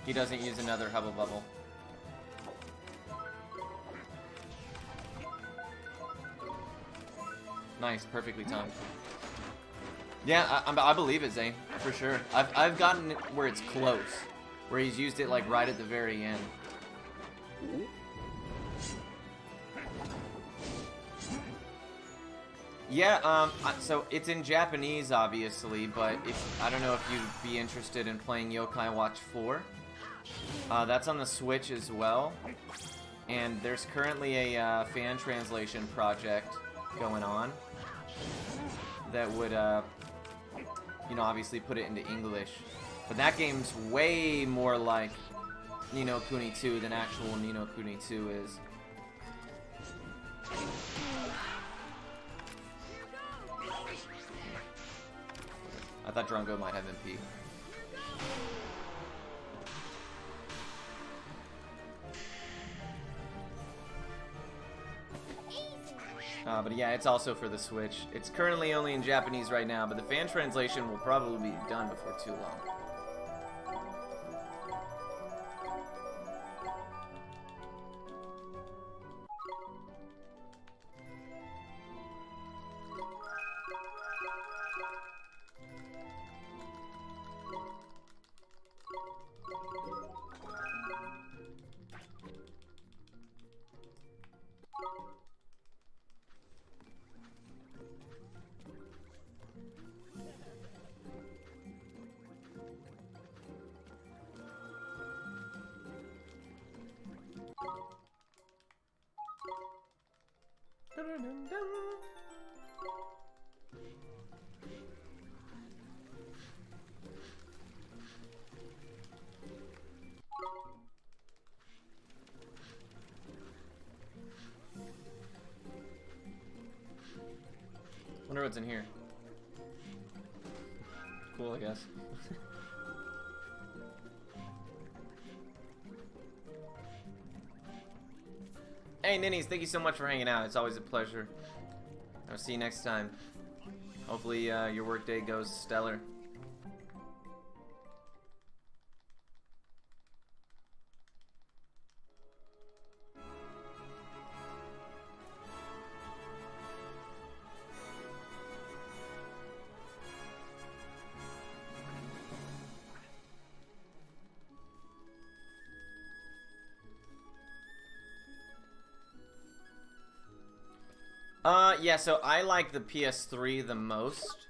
he doesn't use another Hubble Bubble. Nice, perfectly timed. Yeah, I believe it, Zane, for sure. I've gotten it where it's close. Where he's used it like right at the very end. Yeah, so it's in Japanese, obviously, but I don't know if you'd be interested in playing Yokai Watch 4. That's on the Switch as well. And there's currently a fan translation project going on that would, you know, obviously put it into English. But that game's way more like Ni no Kuni 2 than actual Ni no Kuni 2 is. I thought Drongo might have MP. But yeah, it's also for the Switch. It's currently only in Japanese right now, but the fan translation will probably be done before too long. Wonder what's in here. Cool, I guess. Hey, Ninnies, thank you so much for hanging out. It's always a pleasure. I'll see you next time. Hopefully, your workday goes stellar. Yeah, so I like the PS3 the most.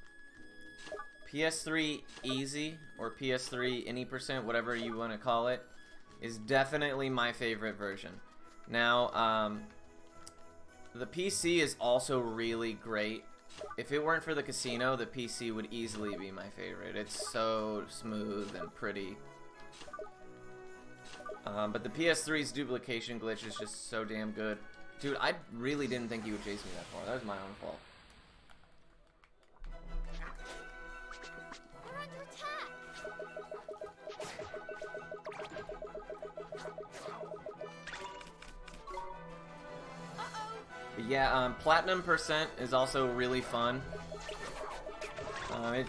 PS3 Easy, or PS3 any percent, whatever you want to call it, is definitely my favorite version. Now, The PC is also really great. If it weren't for the casino, the PC would easily be my favorite. It's so smooth and pretty. But the PS3's duplication glitch is just so damn good. Dude, I really didn't think you would chase me that far. That was my own fault. We're under attack. Uh-oh. But yeah, Platinum percent is also really fun.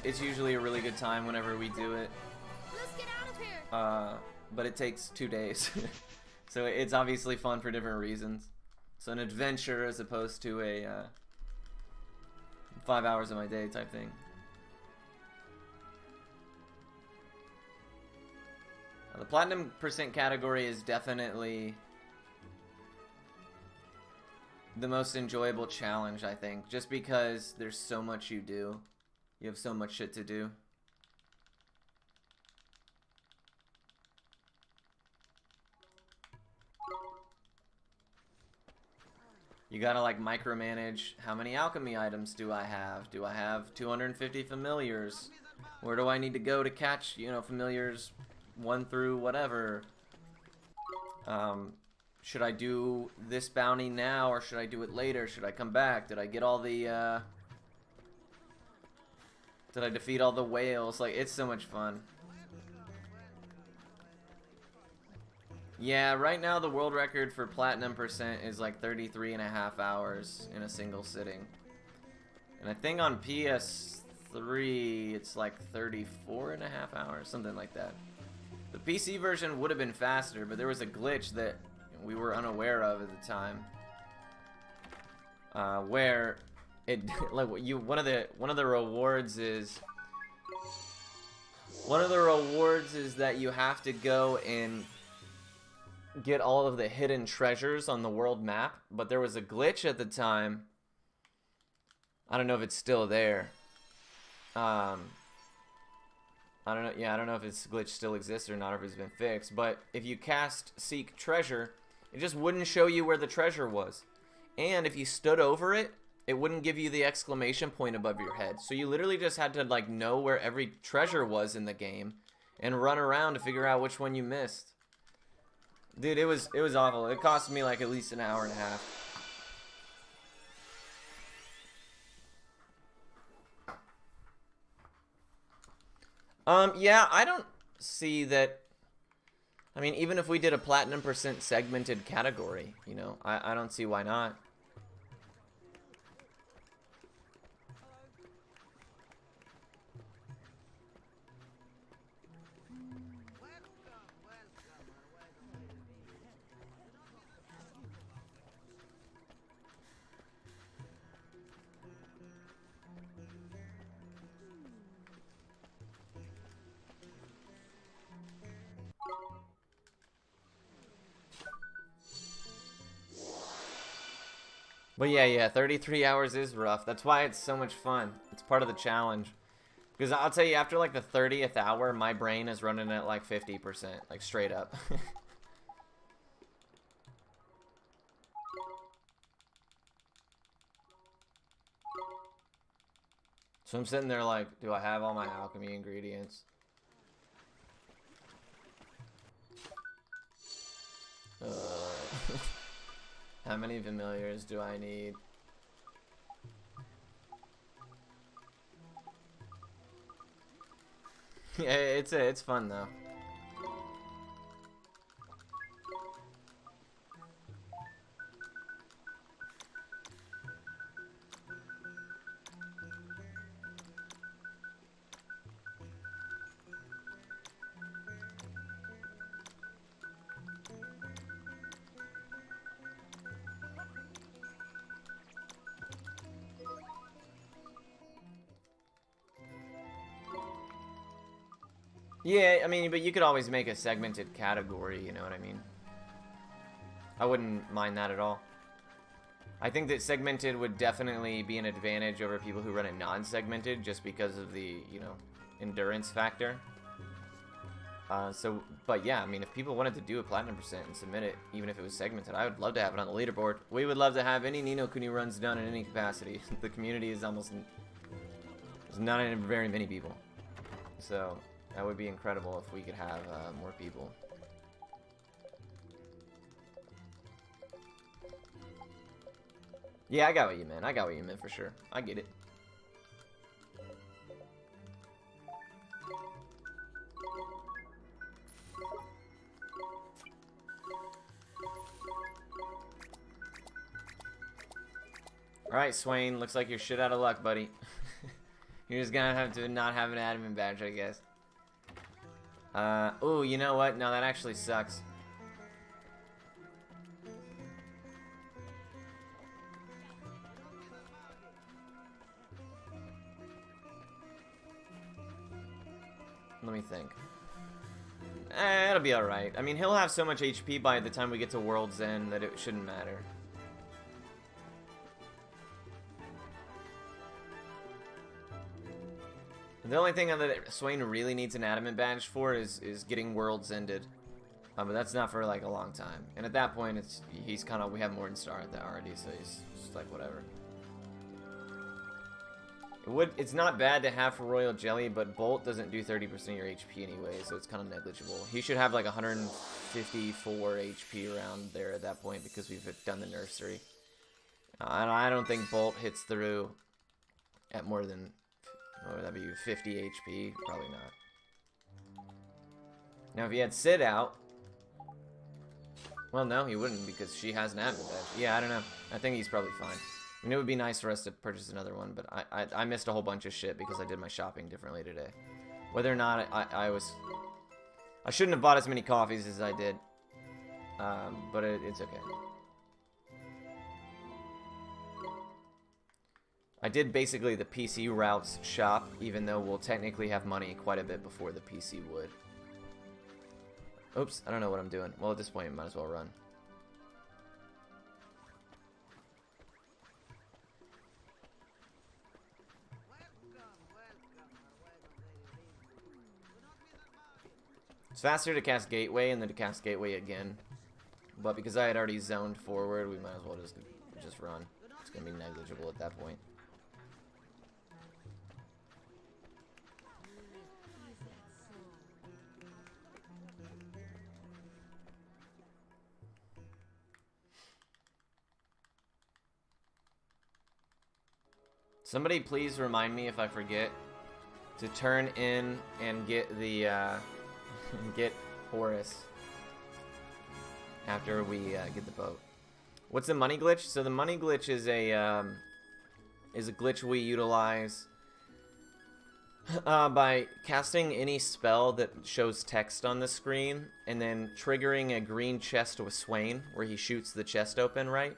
It's usually a really good time whenever we do it. Let's get out of here. But it takes 2 days. So it's obviously fun for different reasons. So an adventure as opposed to a 5 hours of my day type thing. The Platinum percent category is definitely the most enjoyable challenge, I think. Just because there's so much you do. You have so much shit to do. You gotta like micromanage, how many alchemy items do I have? Do I have 250 familiars? Where do I need to go to catch, you know, familiars 1 through whatever? Should I do this bounty now or should I do it later? Should I come back? Did I get all the, did I defeat all the whales? Like, it's so much fun. Yeah, right now the world record for Platinum percent is like 33.5 hours in a single sitting. And I think on PS3 it's like 34.5 hours, something like that. The PC version would have been faster, but there was a glitch that we were unaware of at the time. Where it like one of the rewards is that you have to go and get all of the hidden treasures on the world map, but there was a glitch at the time. I don't know if it's still there. I don't know. Yeah, I don't know if this glitch still exists or not, or if it's been fixed. But if you cast Seek Treasure, it just wouldn't show you where the treasure was. And if you stood over it, it wouldn't give you the exclamation point above your head. So you literally just had to like know where every treasure was in the game and run around to figure out which one you missed. Dude, it was awful. It cost me like at least an hour and a half. Yeah, I don't see that. I mean, even if we did a Platinum percent segmented category, you know, I don't see why not. But yeah, 33 hours is rough. That's why it's so much fun. It's part of the challenge. Because I'll tell you, after like the 30th hour, my brain is running at like 50%, like straight up. So I'm sitting there like, do I have all my alchemy ingredients? How many familiars do I need? Yeah, it's fun though. Yeah, I mean, but you could always make a segmented category, you know what I mean? I wouldn't mind that at all. I think that segmented would definitely be an advantage over people who run it non-segmented just because of the, you know, endurance factor. But yeah, I mean, if people wanted to do a platinum percent and submit it, even if it was segmented, I would love to have it on the leaderboard. We would love to have any Ni no Kuni runs done in any capacity. The community is almost... There's not very many people. So, that would be incredible if we could have more people. Yeah, I got what you meant. I got what you meant for sure. I get it. Alright, Swain. Looks like you're shit out of luck, buddy. You're just gonna have to not have an admin badge, I guess. Oh, you know what? No, that actually sucks. Let me think. It'll be alright. I mean, he'll have so much HP by the time we get to World's End that it shouldn't matter. The only thing that Swain really needs an adamant badge for is getting Worlds Ended. But that's not for like a long time. And at that point, we have Morningstar at that already, so he's just like whatever. It's not bad to have for Royal Jelly, but Bolt doesn't do 30% of your HP anyway, so it's kind of negligible. He should have like 154 HP around there at that point because we've done the nursery. And I don't think Bolt hits through at more than, what would that be, 50 HP? Probably not. Now if he had Sid out, well no, he wouldn't because she has an admin badge. Yeah, I don't know. I think he's probably fine. I mean, it would be nice for us to purchase another one, but I missed a whole bunch of shit because I did my shopping differently today. Whether or not I shouldn't have bought as many coffees as I did, but it's okay. I did basically the PC routes shop, even though we'll technically have money quite a bit before the PC would. Oops, I don't know what I'm doing. Well, at this point, might as well run. It's faster to cast Gateway and then to cast Gateway again. But because I had already zoned forward, we might as well just run. It's going to be negligible at that point. Somebody please remind me if I forget to turn in and get the get Horus after we get the boat. What's the money glitch? So the money glitch is a glitch we utilize by casting any spell that shows text on the screen and then triggering a green chest with Swain where he shoots the chest open, right?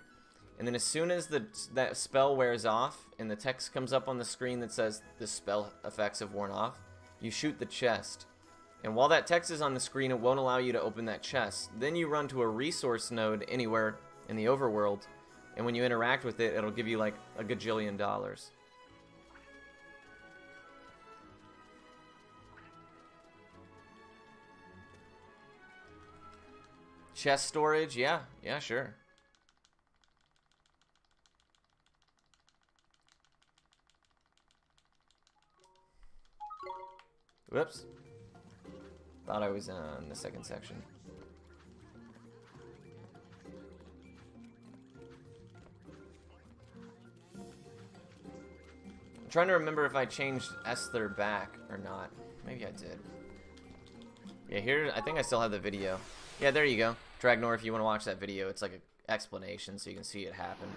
And then as soon as that spell wears off and the text comes up on the screen that says the spell effects have worn off, you shoot the chest. And while that text is on the screen, it won't allow you to open that chest. Then you run to a resource node anywhere in the overworld, and when you interact with it, it'll give you like a gajillion dollars. Chest storage? Yeah, sure. Whoops. Thought I was in the second section. I'm trying to remember if I changed Esther back or not. Maybe I did. Yeah, here, I think I still have the video. Yeah, there you go. Dragnor, if you want to watch that video, it's like an explanation so you can see it happen.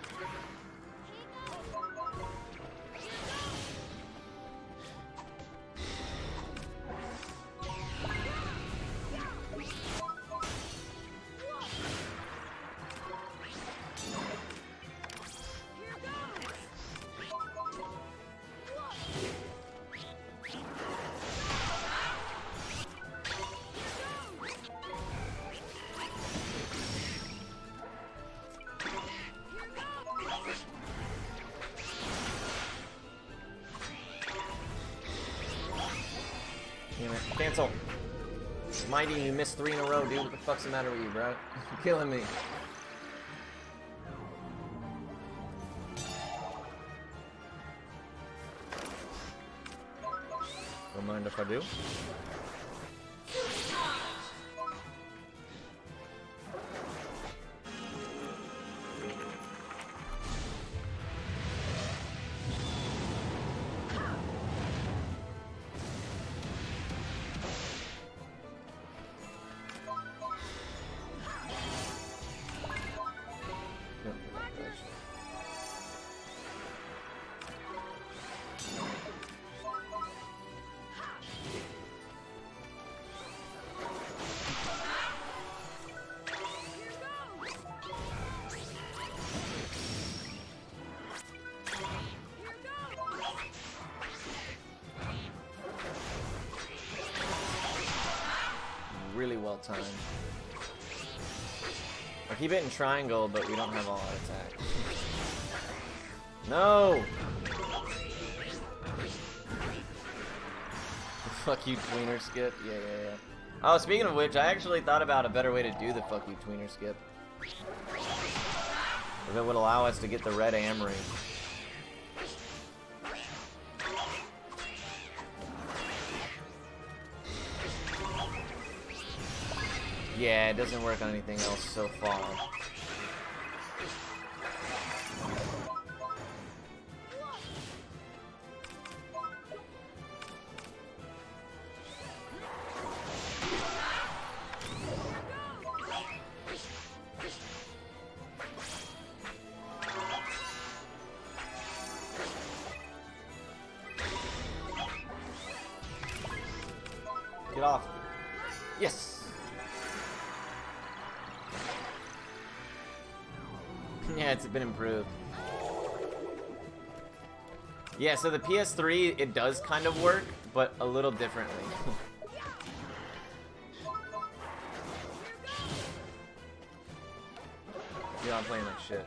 Damn it. Cancel. Mighty, you missed 3 in a row, dude. What the fuck's the matter with you, bro? You're killing me. Don't mind if I do. Really well timed. I keep hitting triangle, but we don't have all our attacks. No! Fuck you, tweener skip. Yeah. Oh, speaking of which, I actually thought about a better way to do the fuck you, tweener skip. If it would allow us to get the red Amory. Yeah, it doesn't work on anything else so far. Get off. Yes! Yeah, it's been improved. Yeah, so the PS3, it does kind of work, but a little differently. Yeah, I'm playing like shit.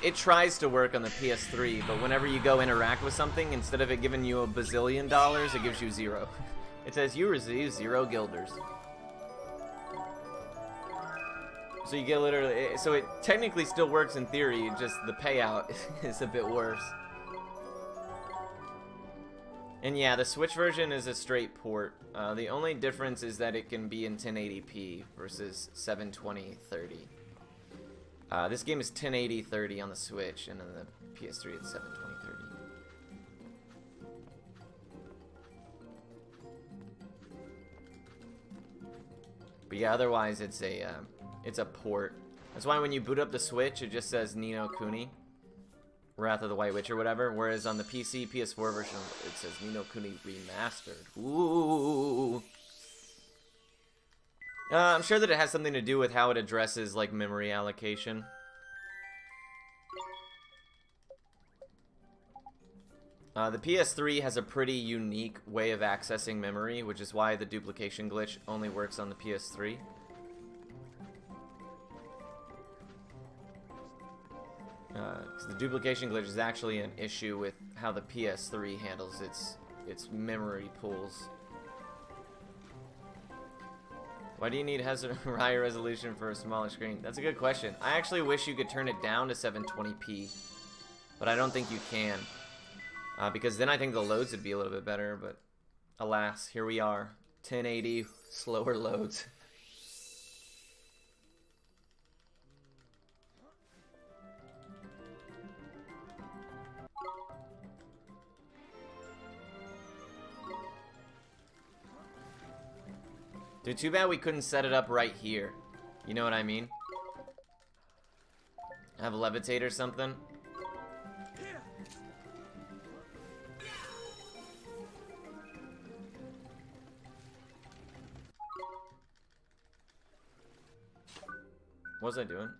It tries to work on the PS3, but whenever you go interact with something, instead of it giving you a bazillion dollars, it gives you 0. It says you receive 0 guilders. So you get literally, so it technically still works in theory, just the payout is a bit worse. And yeah, the Switch version is a straight port. The only difference is that it can be in 1080p versus 720/30. This game is 1080/30 on the Switch, and on the PS3 it's 720/30. But yeah, otherwise it's a port. That's why when you boot up the Switch, it just says Ni no Kuni, Wrath of the White Witch or whatever. Whereas on the PC, PS4 version, it says Ni no Kuni Remastered. Ooh. I'm sure that it has something to do with how it addresses, like, memory allocation. The PS3 has a pretty unique way of accessing memory, which is why the duplication glitch only works on the PS3. Because the duplication glitch is actually an issue with how the PS3 handles its memory pools. Why do you need higher resolution for a smaller screen? That's a good question. I actually wish you could turn it down to 720p, but I don't think you can. Because then I think the loads would be a little bit better, but alas, here we are. 1080, slower loads. Dude, too bad we couldn't set it up right here. You know what I mean? Have a levitate or something? What was I doing?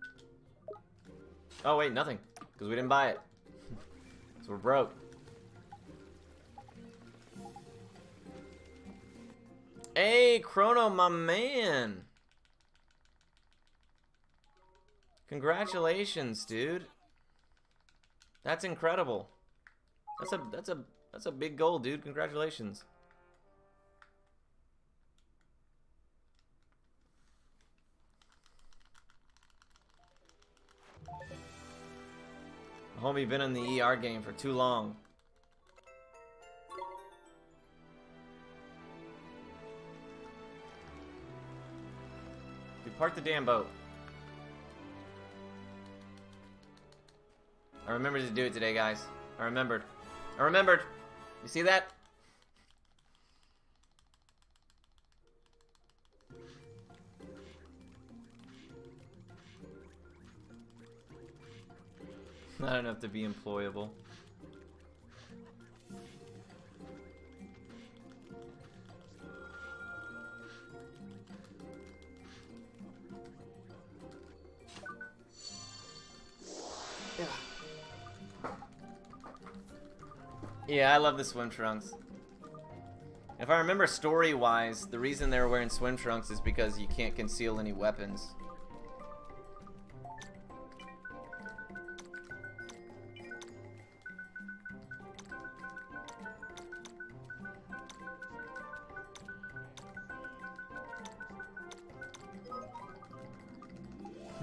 Oh wait, nothing. Because we didn't buy it. So we're broke. Hey, Chrono, my man. Congratulations, dude. That's incredible. That's a big goal, dude. Congratulations. Homie been in the ER game for too long. Dude, park the damn boat. I remembered to do it today, guys. I remembered. I remembered. You see that? Not enough to be employable. Yeah, I love the swim trunks. If I remember story-wise, the reason they were wearing swim trunks is because you can't conceal any weapons.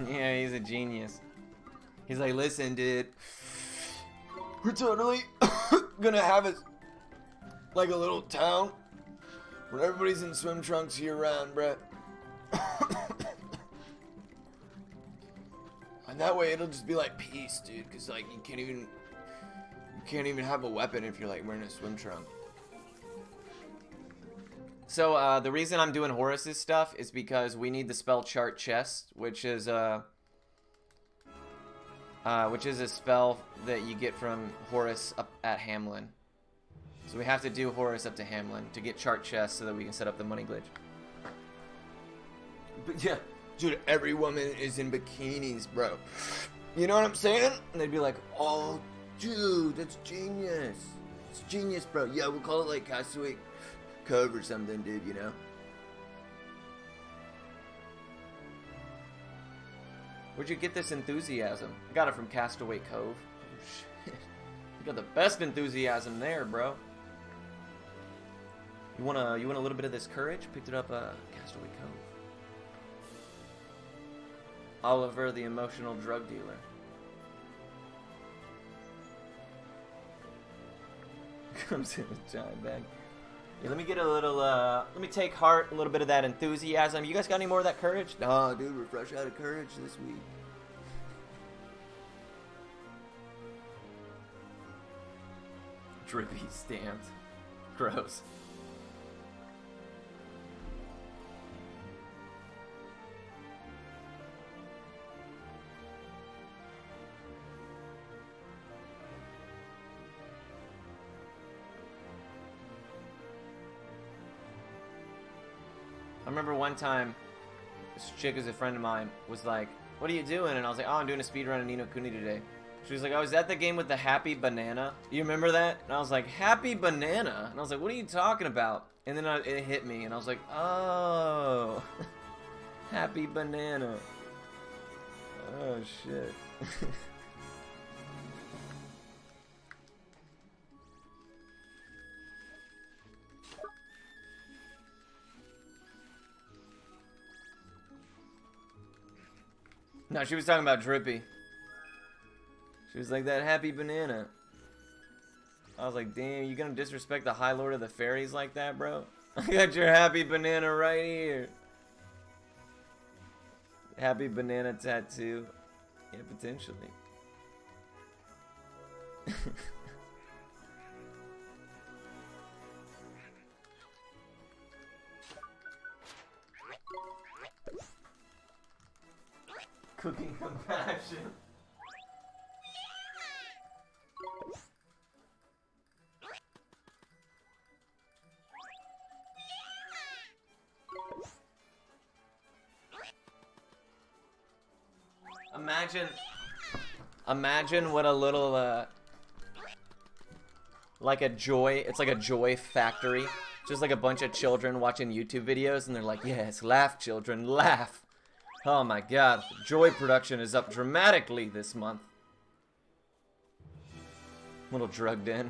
Yeah, he's a genius. He's like, listen, dude, we're totally gonna have it like a little town where everybody's in swim trunks year-round, bruh. And that way it'll just be like peace, dude, because like you can't even have a weapon if you're like wearing a swim trunk. So the reason I'm doing Horus's stuff is because we need the spell chart chest, which is a spell that you get from Horus up at Hamlin. So we have to do Horus up to Hamlin to get chart chest so that we can set up the money glitch. But yeah, dude, every woman is in bikinis, bro. You know what I'm saying? And they'd be like, oh, dude, that's genius. It's genius, bro. Yeah, we'll call it like Castaway Cove or something, dude, you know? Where'd you get this enthusiasm? I got it from Castaway Cove. Oh, shit. You got the best enthusiasm there, bro. You want a little bit of this courage? Picked it up Castaway Cove. Oliver, the emotional drug dealer. Comes in a giant bag. Yeah, let me get a little, let me take heart, a little bit of that enthusiasm. You guys got any more of that courage? Nah, dude, we're fresh out of courage this week. Drippy stamped. Gross. I remember one time, this chick who's a friend of mine was like, what are you doing? And I was like, oh, I'm doing a speedrun of Ni no Kuni today. She was like, oh, is that the game with the happy banana? You remember that? And I was like, happy banana? And I was like, what are you talking about? And then it hit me, and I was like, oh, happy banana. Oh, shit. No, she was talking about Drippy. She was like, that happy banana. I was like, damn, you gonna disrespect the High Lord of the Fairies like that, bro? I got your happy banana right here. Happy banana tattoo. Yeah, potentially. Cooking compassion. Imagine what a little, like a joy, it's like a joy factory. Just like a bunch of children watching YouTube videos, and they're like, yes, laugh, children, laugh. Oh my god, Joy production is up dramatically this month. A little drugged in.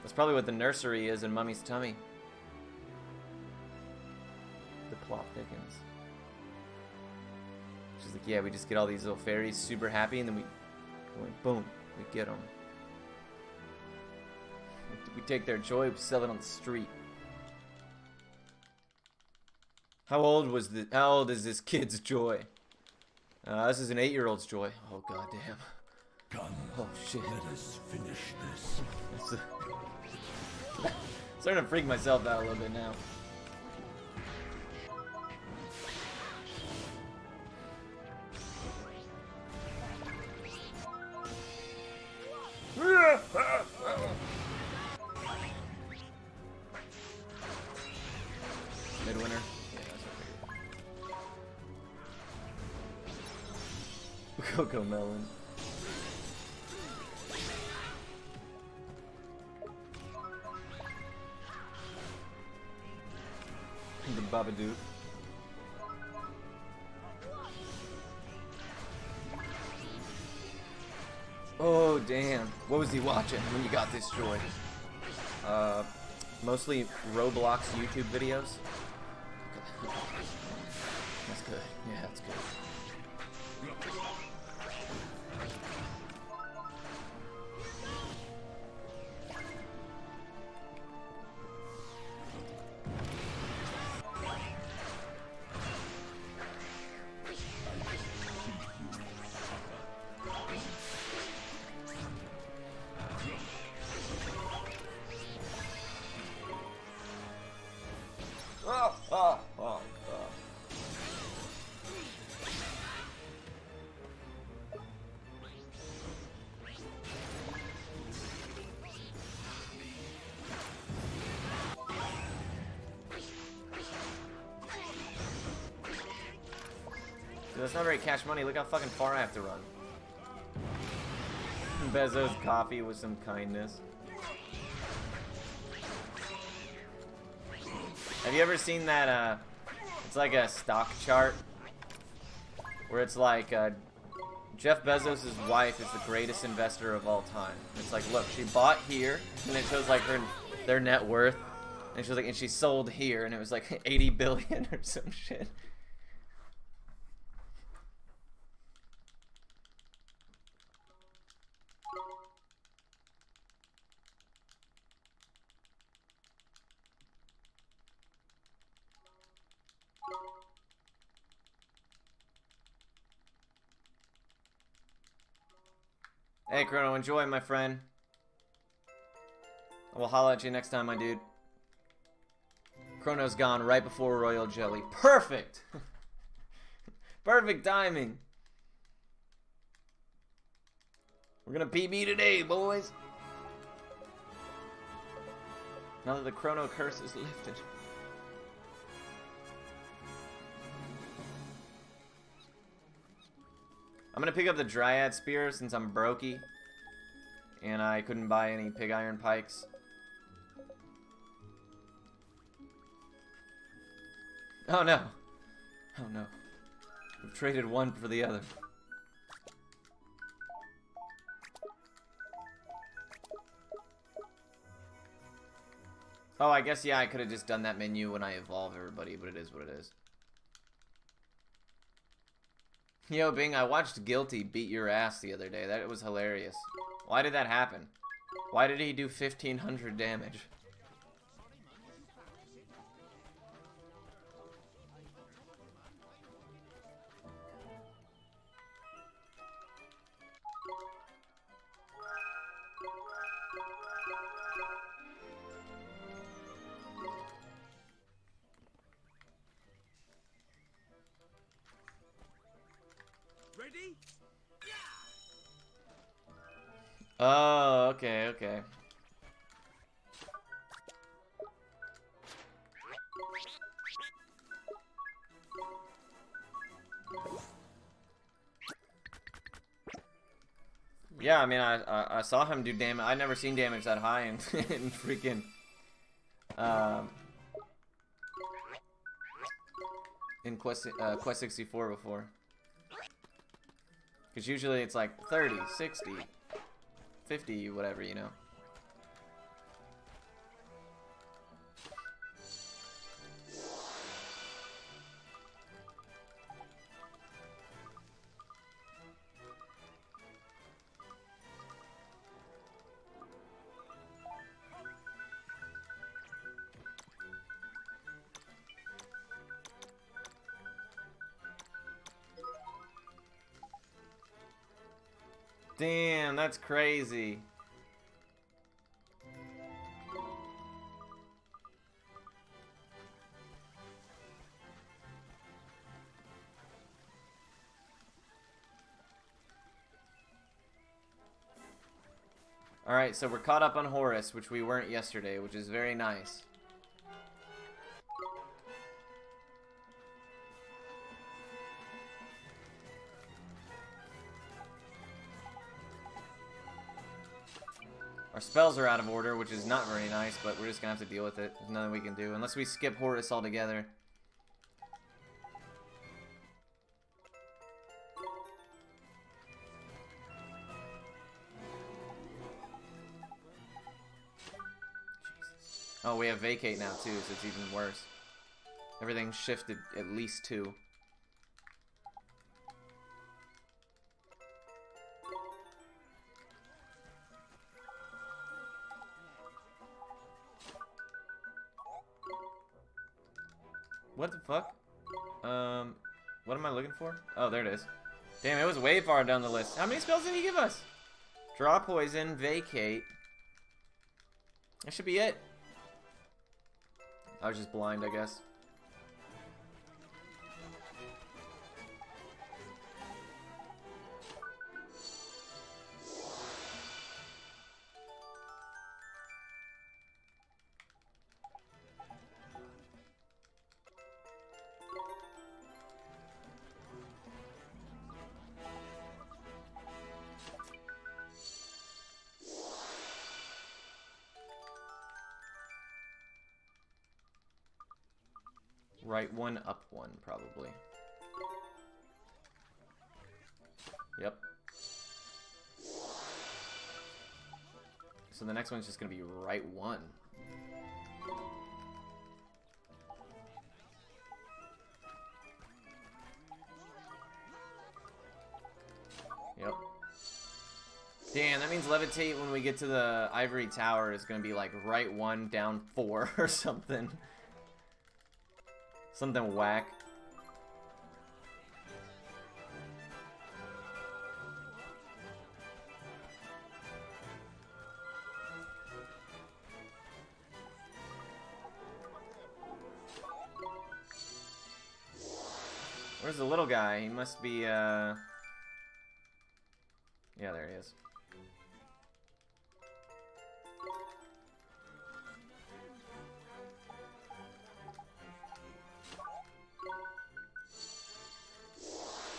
That's probably what the nursery is in Mummy's tummy. The plot thickens. She's like, yeah, we just get all these little fairies super happy, and then we boom, we get them. We take their joy, we sell it on the street. How old is this kid's joy? This is an 8-year-old's joy. Oh goddamn. Oh shit. Let us finish this. Starting to freak myself out a little bit now. Midwinter. Yeah, that's what I figured. Cocoa melon. The Babadook. Oh damn! What was he watching when you got this joy? Mostly Roblox YouTube videos. That's good. Yeah, that's good. Dude, that's not very cash money. Look how fucking far I have to run. Bezos coffee with some kindness. Have you ever seen that, it's like a stock chart where it's like, Jeff Bezos' wife is the greatest investor of all time. It's like, look, she bought here, and it shows like their net worth, and she was like, and she sold here, and it was like 80 billion or some shit. Hey, Chrono, enjoy, my friend. I will holla at you next time, my dude. Chrono's gone right before Royal Jelly. Perfect! Perfect timing. We're gonna PB today, boys. Now that the Chrono curse is lifted. I'm gonna pick up the Dryad Spear since I'm brokey. And I couldn't buy any pig iron pikes. Oh no. Oh no. We've traded one for the other. Oh, I guess, yeah, I could have just done that menu when I evolve everybody, but it is what it is. Yo, Bing, I watched Guilty beat your ass the other day. That was hilarious. Why did that happen? Why did he do 1,500 damage? Ready? Oh, okay, okay. Yeah, I mean, I saw him do damage. I'd never seen damage that high in, in freaking, in Quest 64 before. Because usually it's like 30, 60, 50, whatever, you know. Damn, that's crazy. Alright, so we're caught up on Horus, which we weren't yesterday, which is very nice. Our spells are out of order, which is not very nice, but we're just gonna have to deal with it. There's nothing we can do, unless we skip Horus altogether. Jesus. Oh, we have Vacate now, too, so it's even worse. Everything's shifted at least 2. What the fuck? What am I looking for? Oh, there it is. Damn, it was way far down the list. How many spells did he give us? Draw Poison, Vacate. That should be it. I was just blind, I guess. Right 1, up 1, probably. Yep. So the next one's just gonna be right 1. Yep. Damn, that means Levitate when we get to the Ivory Tower is gonna be like right 1, down 4 or something. Something whack. Where's the little guy? He must be, yeah, there he is.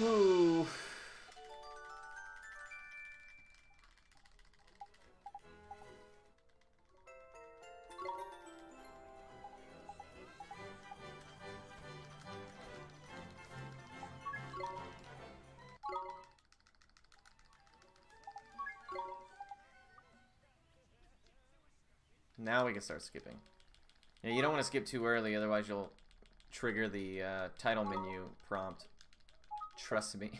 Ooh. Now we can start skipping. Yeah, you don't want to skip too early, otherwise you'll trigger the title menu prompt. Trust me.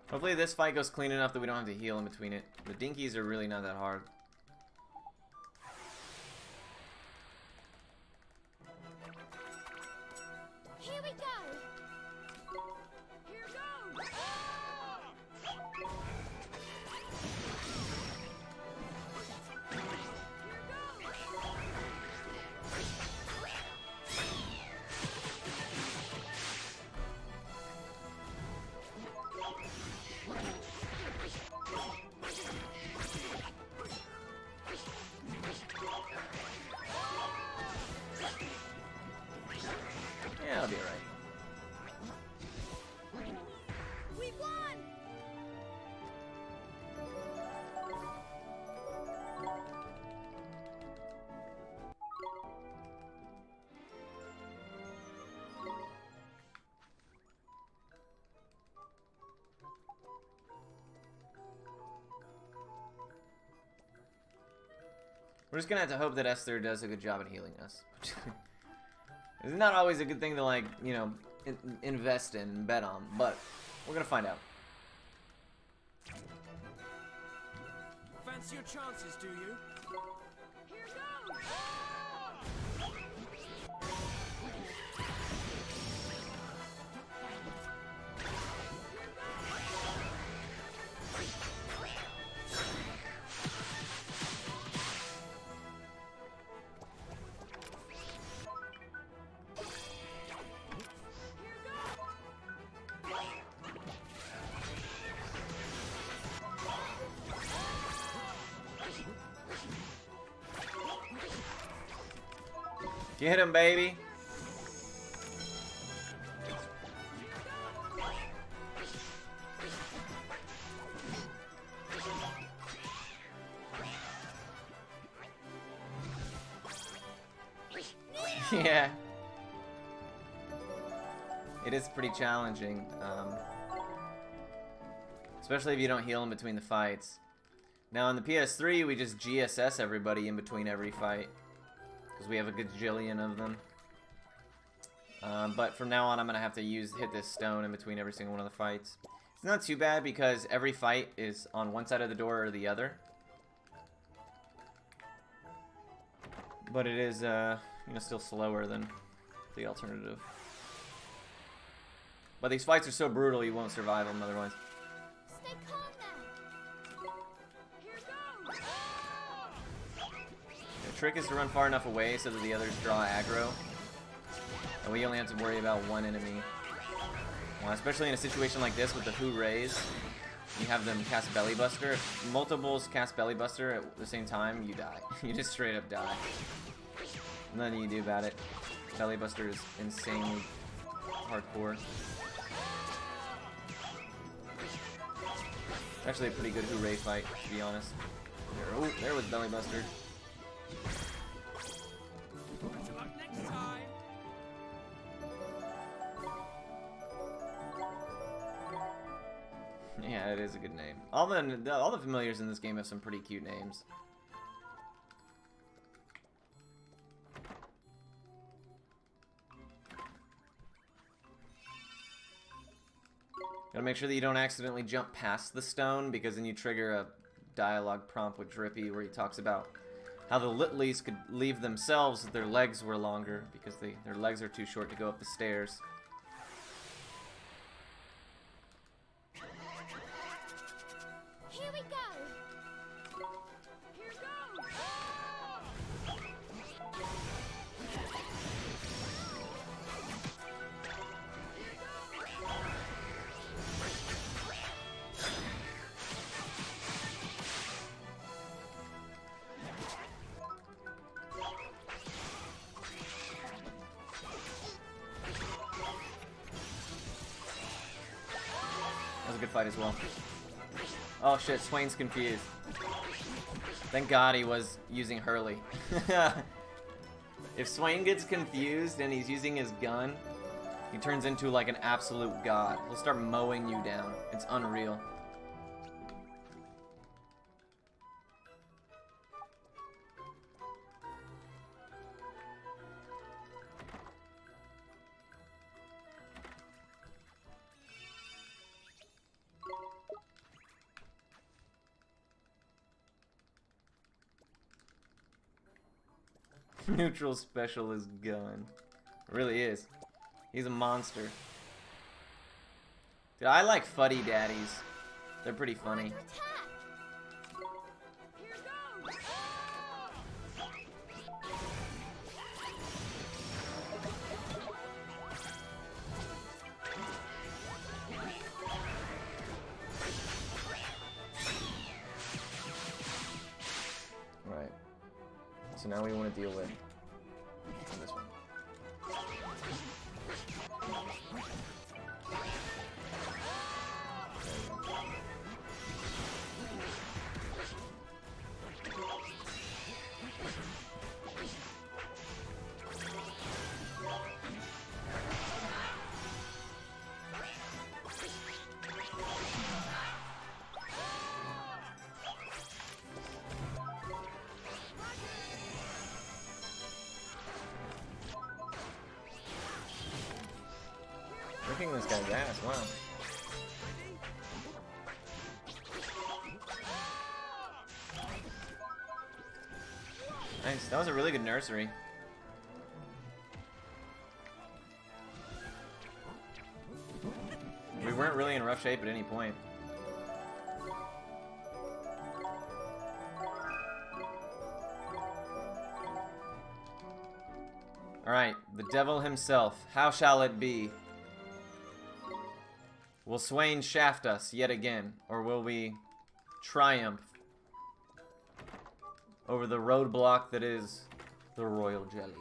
Hopefully this fight goes clean enough that we don't have to heal in between it. The dinkies are really not that hard. Here we go. Here goes. That'll be alright. We won! We're just gonna have to hope that Esther does a good job at healing us. It's not always a good thing to, like, you know, invest in and bet on, but we're gonna find out. Fancy your chances, do you? Here goes! Get him, baby. Yeah. It is pretty challenging, especially if you don't heal in between the fights. Now on the PS3, we just GSS everybody in between every fight, because we have a gajillion of them. But from now on, I'm gonna have to hit this stone in between every single one of the fights. It's not too bad because every fight is on one side of the door or the other. But it is, you know, still slower than the alternative. But these fights are so brutal, you won't survive them otherwise. Stay calm now. Here goes! The trick is to run far enough away so that the others draw aggro. And we only have to worry about one enemy. Especially in a situation like this with the Hoorays. You have them cast Belly Buster. If multiples cast Belly Buster at the same time, you die. You just straight up die. Nothing you do about it. Belly Buster is insanely hardcore. It's actually a pretty good Hooray fight, to be honest. Oh, there was Belly Buster. Better luck next time. Yeah, it is a good name. All the familiars in this game have some pretty cute names. Gotta make sure that you don't accidentally jump past the stone, because then you trigger a dialogue prompt with Drippy where he talks about how the Litleys could leave themselves if their legs were longer, because their legs are too short to go up the stairs. Here we go! Here goes! That was a good fight as well. Oh shit, Swain's confused. Thank God he was using Hurley. If Swain gets confused and he's using his gun, he turns into like an absolute god. He'll start mowing you down. It's unreal. Neutral special is gun. Really is. He's a monster. Dude, I like fuddy daddies. They're pretty funny. Under attack! Here goes! Right. So now we want to deal with this one. Kicking this guy's ass, wow. Nice, that was a really good nursery. We weren't really in rough shape at any point. Alright, the devil himself. How shall it be? Will Swain shaft us yet again, or will we triumph over the roadblock that is the royal jelly?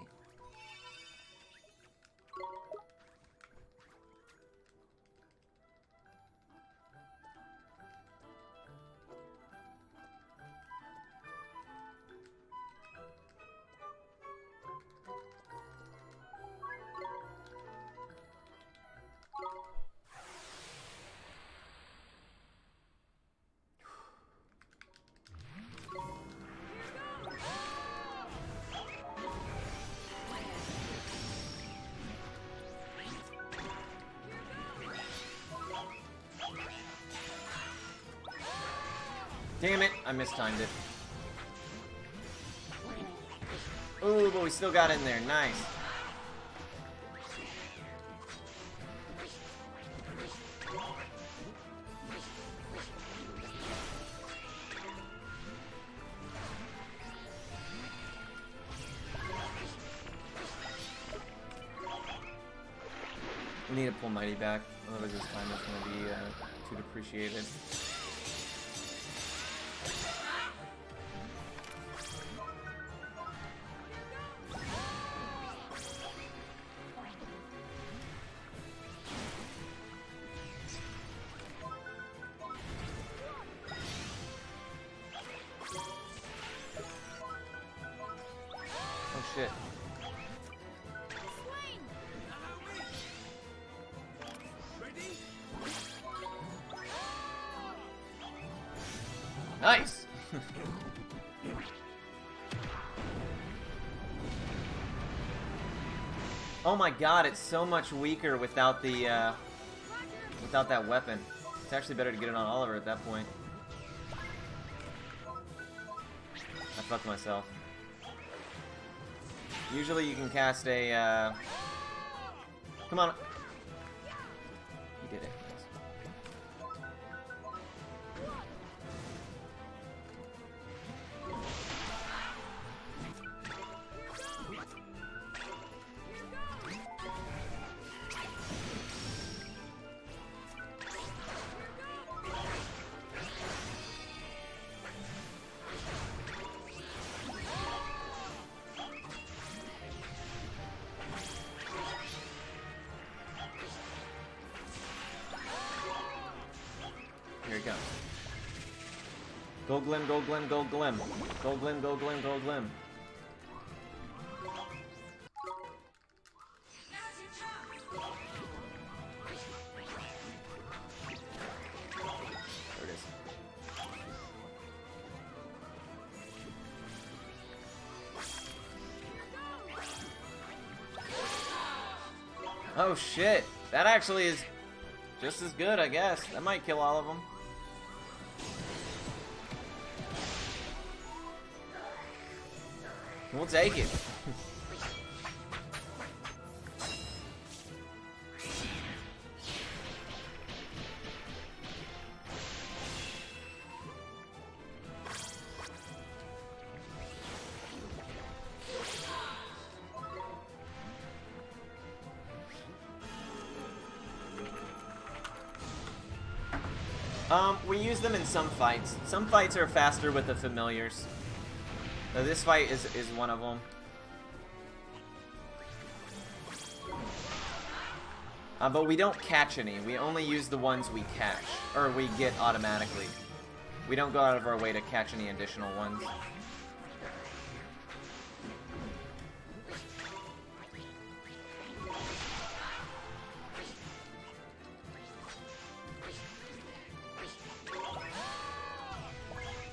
Damn it, I mistimed it. Ooh, but we still got in there. Nice. We need to pull Mighty back, otherwise this time it's going to be too depreciated. Oh shit. Nice! Oh my god, it's so much weaker without the, without that weapon. It's actually better to get it on Oliver at that point. I fucked myself. Usually you can cast a, Come on! You did it. Here it comes. Go Glim, go Glim, go Glim. Go Glim, go Glim, go Glim. There it is. Oh shit! That actually is just as good, I guess. That might kill all of them. We'll take it. We use them in some fights. Some fights are faster with the familiars. This fight is one of them. But we don't catch any. We only use the ones we catch, or we get automatically. We don't go out of our way to catch any additional ones.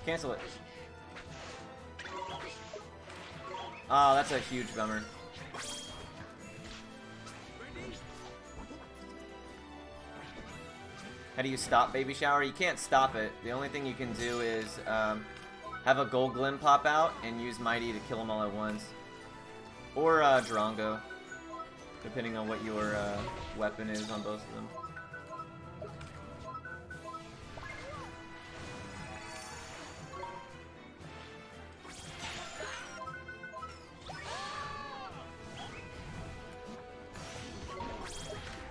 Cancel it. Oh, that's a huge bummer. How do you stop Baby Shower? You can't stop it. The only thing you can do is have a Gold Glim pop out and use Mighty to kill them all at once. Or Drongo, depending on what your weapon is on both of them.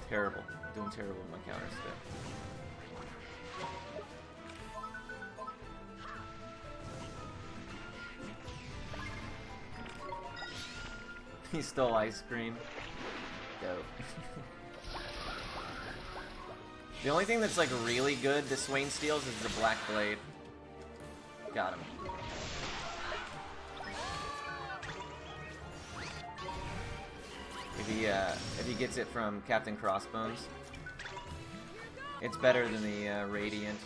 Terrible. Doing terrible with my counter stick. He stole ice cream. Dope. The only thing that's like really good that Swain steals is the Black Blade. Got him. If he gets it from Captain Crossbones, it's better than the Radiant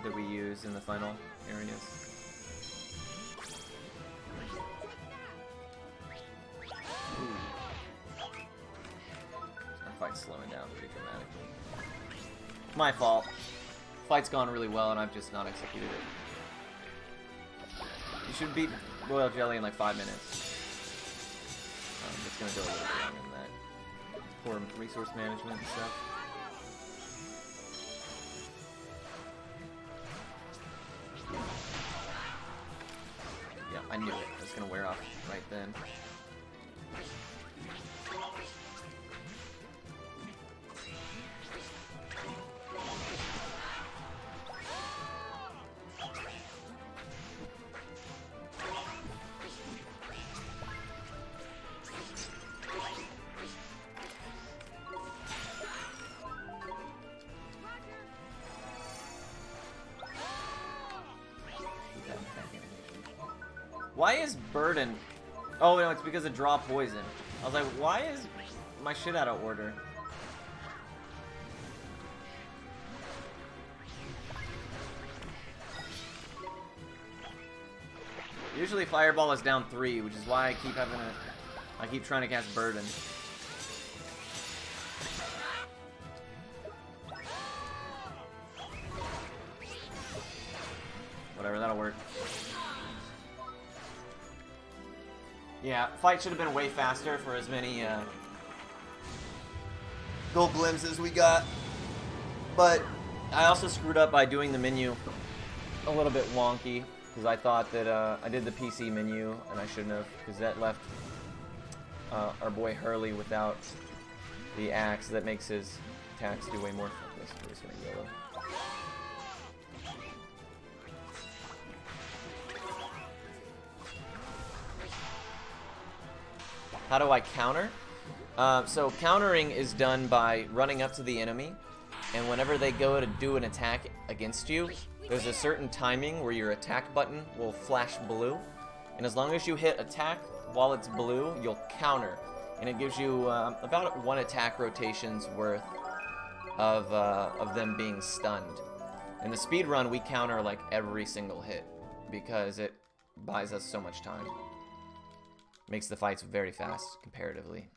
that we use in the final areas. Our fight's slowing down pretty dramatically. My fault. Fight's gone really well and I've just not executed it. You should beat Royal Jelly in like 5 minutes. It's gonna go a little bit longer than that. Poor resource management and stuff. Yeah, I knew it. It's gonna wear off right then. Why is Burden... Oh, no, it's because of Draw Poison. I was like, why is my shit out of order? Usually Fireball is down 3, which is why I keep having a... I keep trying to cast Burden. Whatever, that'll work. Yeah, fight should have been way faster for as many Gold Glims as we got. But I also screwed up by doing the menu a little bit wonky. Because I thought that I did the PC menu and I shouldn't have. Because that left our boy Hurley without the axe. That makes his attacks do way more. Fuck this, we're just gonna yellow. How do I counter? So countering is done by running up to the enemy, and whenever they go to do an attack against you, there's a certain timing where your attack button will flash blue, and as long as you hit attack while it's blue, you'll counter, and it gives you about 1 attack rotation's worth of them being stunned. In the speed run, we counter like every single hit because it buys us so much time. Makes the fights very fast, comparatively.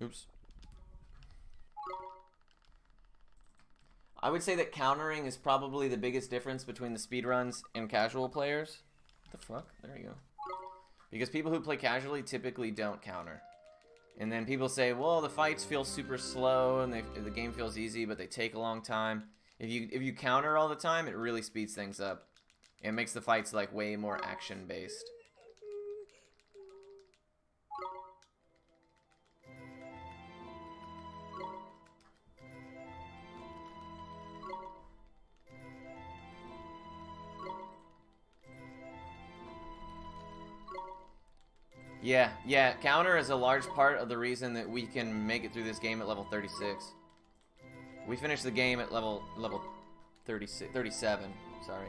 Oops. I would say that countering is probably the biggest difference between the speedruns and casual players. What the fuck? There you go. Because people who play casually typically don't counter. And then people say, well, the fights feel super slow and the game feels easy, but they take a long time. If you counter all the time, it really speeds things up. It makes the fights like way more action based. Yeah, counter is a large part of the reason that we can make it through this game at level 36. We finished the game at level 36, 37, sorry.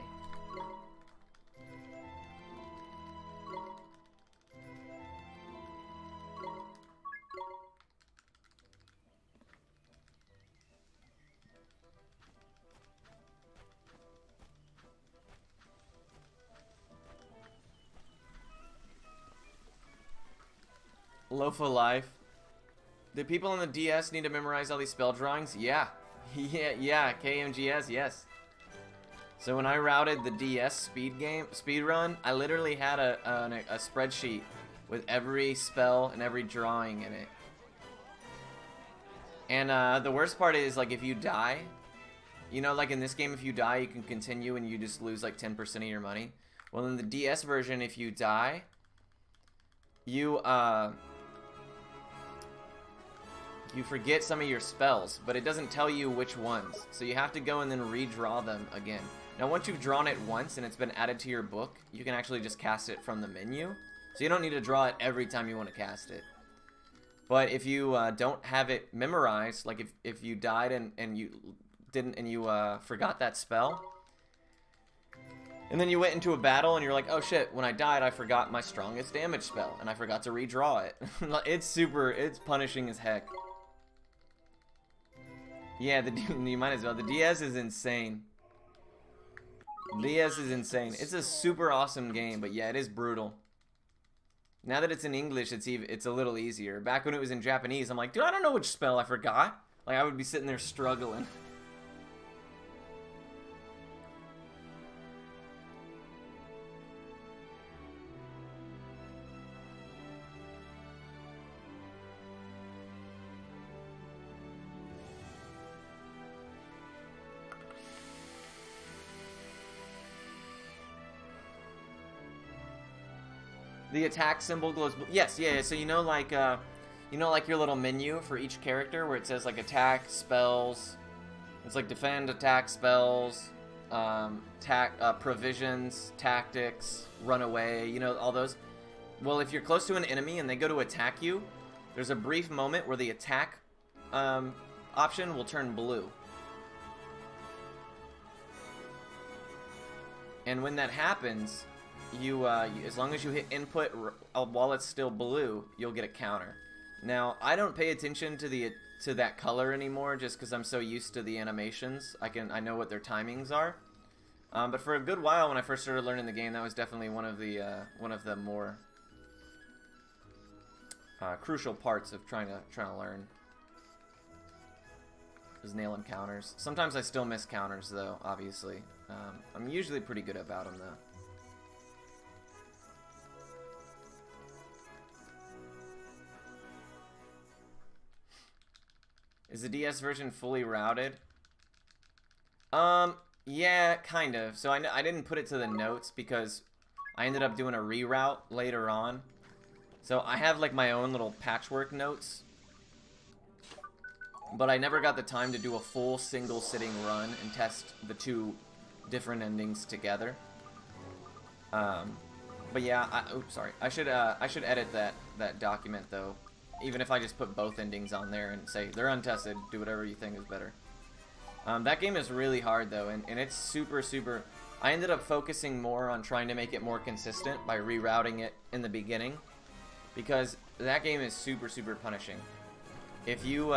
Loaf of life. Do people on the DS need to memorize all these spell drawings? Yeah. yeah, KMGS, yes. So when I routed the DS speed run, I literally had a spreadsheet with every spell and every drawing in it. And the worst part is, like, if you die, you know, like in this game, if you die, you can continue and you just lose like 10% of your money. Well, in the DS version, if you die, you forget some of your spells, but it doesn't tell you which ones. So you have to go and then redraw them again. Now, once you've drawn it once and it's been added to your book, you can actually just cast it from the menu. So you don't need to draw it every time you want to cast it. But if you don't have it memorized, like if you died and you didn't and you forgot that spell, and then you went into a battle and you're like, oh shit, when I died I forgot my strongest damage spell and I forgot to redraw it. It's punishing as heck. Yeah, you might as well. The DS is insane. DS is insane. It's a super awesome game, but yeah, it is brutal. Now that it's in English, it's a little easier. Back when it was in Japanese, I'm like, dude, I don't know which spell I forgot. Like, I would be sitting there struggling. The attack symbol glows blue. Yes, yeah. So you know, like your little menu for each character where it says like attack, spells. It's like defend, attack, spells, provisions, tactics, run away. You know, all those. Well, if you're close to an enemy and they go to attack you, there's a brief moment where the attack option will turn blue. And when that happens, you as long as you hit input while it's still blue, you'll get a counter. Now, I don't pay attention to that color anymore, just because I'm so used to the animations. I know what their timings are. But for a good while, when I first started learning the game, that was definitely one of the more crucial parts of trying to learn. Is nailing counters. Sometimes I still miss counters, though. Obviously, I'm usually pretty good about them, though. Is the DS version fully routed? Yeah, kind of. So I didn't put it to the notes because I ended up doing a reroute later on. So I have like my own little patchwork notes, but I never got the time to do a full single sitting run and test the two different endings together. But yeah, oops, sorry. I should edit that document though. Even if I just put both endings on there and say they're untested, do whatever you think is better. That game is really hard though, and it's super. I ended up focusing more on trying to make it more consistent by rerouting it in the beginning, because that game is super punishing. If you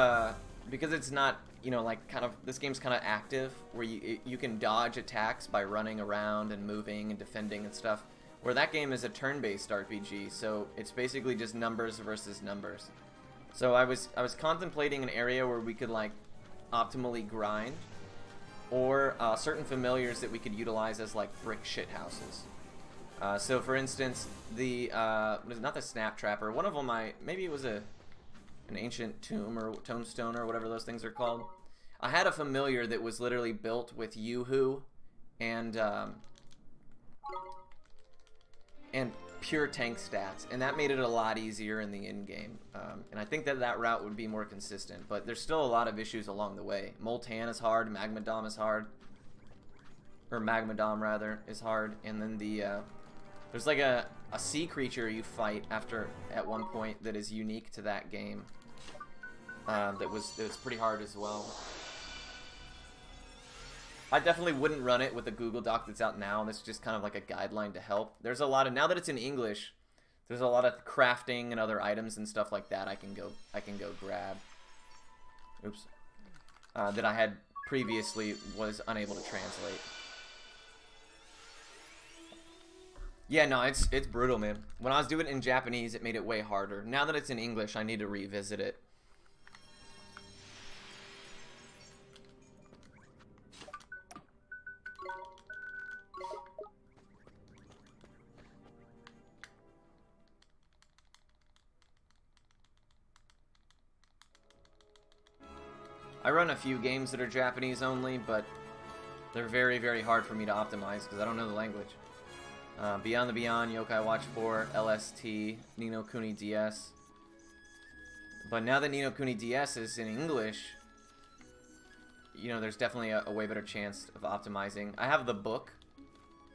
because it's not, you know, like this game's kind of active where you can dodge attacks by running around and moving and defending and stuff. Where that game is a turn-based RPG, so it's basically just numbers versus numbers. So I was contemplating an area where we could like optimally grind, or certain familiars that we could utilize as like brick shit houses. So for instance, the not the snap trapper. One of them, maybe it was an ancient tomb or tombstone or whatever those things are called. I had a familiar that was literally built with Yoo-hoo and pure tank stats, and that made it a lot easier in the end game. And I think that route would be more consistent, but there's still a lot of issues along the way. Moltan is hard, Magmadom is hard, or Magmadom rather is hard, and then there's like a sea creature you fight at one point that is unique to that game. That was pretty hard as well. I definitely wouldn't run it with the Google Doc that's out now. This is just kind of like a guideline to help. There's a lot of, now that it's in English, there's a lot of crafting and other items and stuff like that I can go grab. Oops. That I had previously was unable to translate. Yeah, no, it's brutal, man. When I was doing it in Japanese, it made it way harder. Now that it's in English, I need to revisit it. I run a few games that are Japanese only, but they're very, very hard for me to optimize because I don't know the language. Beyond the Beyond, Yokai Watch 4, LST, Ni no Kuni DS. But now that Ni no Kuni DS is in English, you know, there's definitely a way better chance of optimizing. I have the book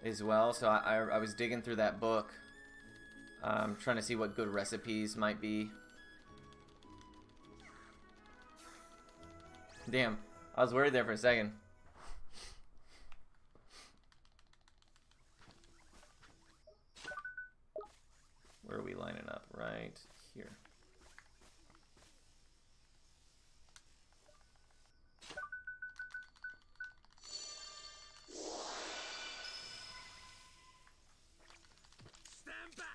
as well, so I was digging through that book, trying to see what good recipes might be. Damn, I was worried there for a second. Where are we lining up? Right here. Stand back.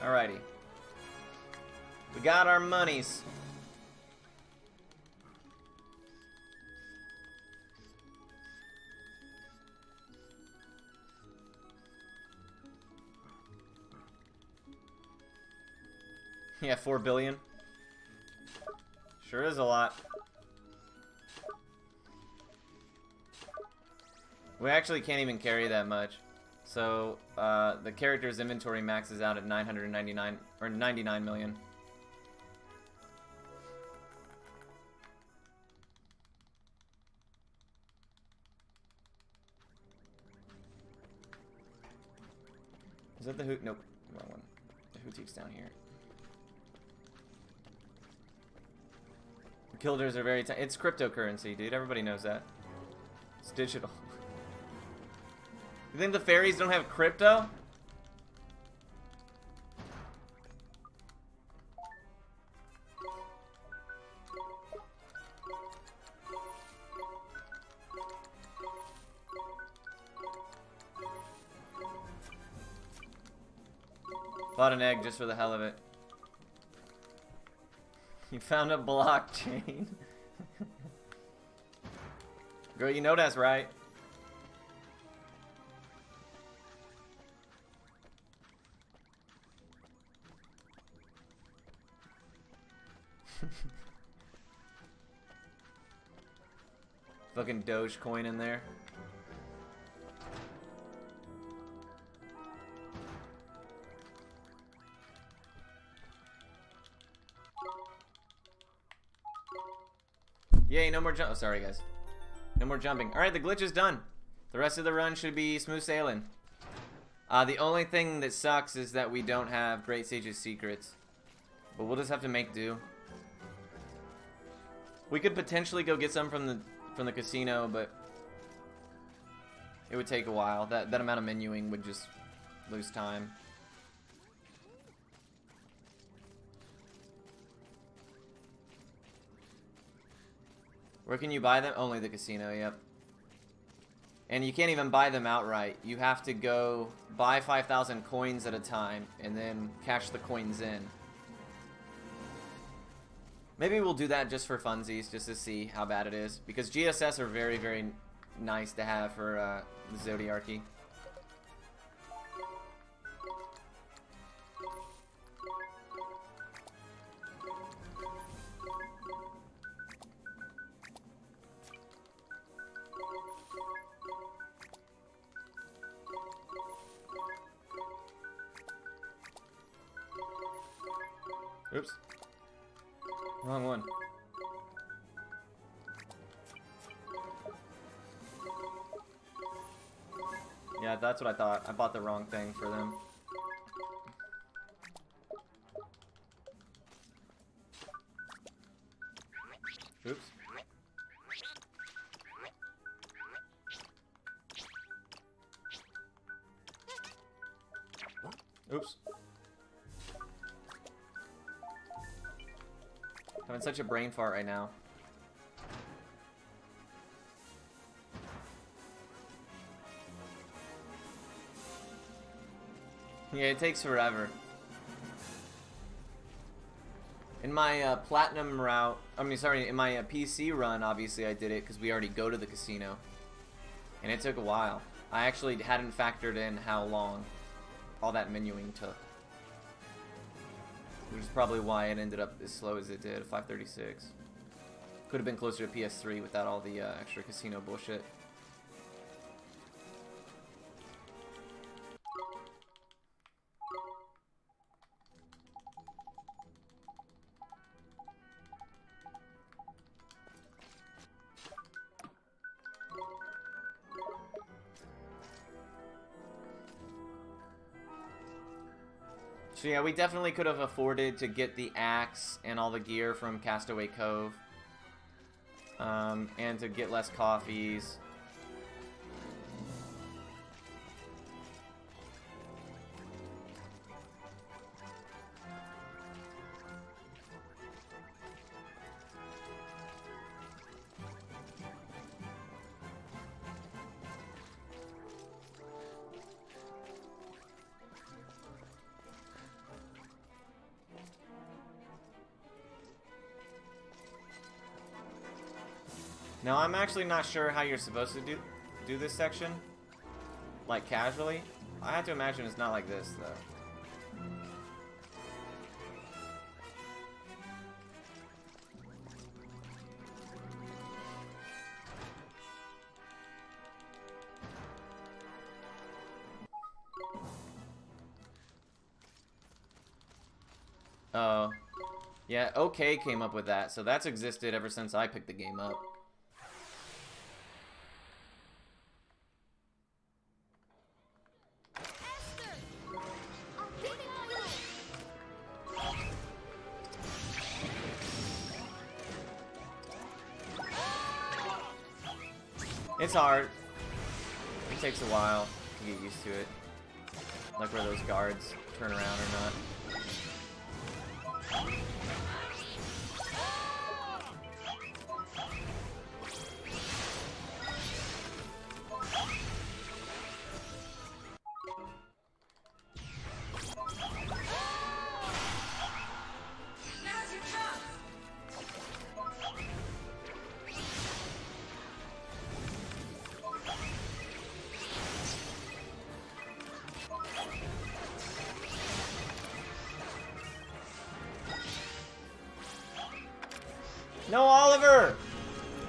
Alrighty. We got our monies. Yeah, 4 billion. Sure is a lot. We actually can't even carry that much. So, the character's inventory maxes out at 999 or 99 million. Is that the Hoot? Nope, wrong one. The Hootique's down here. Killers are very tiny. It's cryptocurrency, dude. Everybody knows that. It's digital. You think the fairies don't have crypto? Bought an egg just for the hell of it. You found a blockchain. Girl, you know that's right. Fucking Dogecoin in there. Yay, no more jump. Oh, sorry, guys. No more jumping. Alright, the glitch is done. The rest of the run should be smooth sailing. The only thing that sucks is that we don't have Great Sage's secrets. But we'll just have to make do. We could potentially go get some from the casino, but it would take a while. That amount of menuing would just lose time. Where can you buy them? Only the casino, yep. And you can't even buy them outright. You have to go buy 5,000 coins at a time and then cash the coins in. Maybe we'll do that just for funsies, just to see how bad it is. Because GSS are very, very nice to have for the Zodiarchy. Oops. Wrong one. Yeah, that's what I thought. I bought the wrong thing for them. Oops. Oops. Having such a brain fart right now. Yeah, it takes forever. In my platinum route, in my PC run, obviously I did it because we already go to the casino. And it took a while. I actually hadn't factored in how long all that menuing took. Which is probably why it ended up as slow as it did, 536. Could have been closer to PS3 without all the extra casino bullshit. So yeah, we definitely could have afforded to get the axe and all the gear from Castaway Cove. And to get less coffees. Now, I'm actually not sure how you're supposed to do this section. Like, casually. I have to imagine it's not like this, though. Oh. Yeah, OK came up with that, so that's existed ever since I picked the game up. It's hard. It takes a while to get used to it. Like where those guards turn around or not. No, Oliver!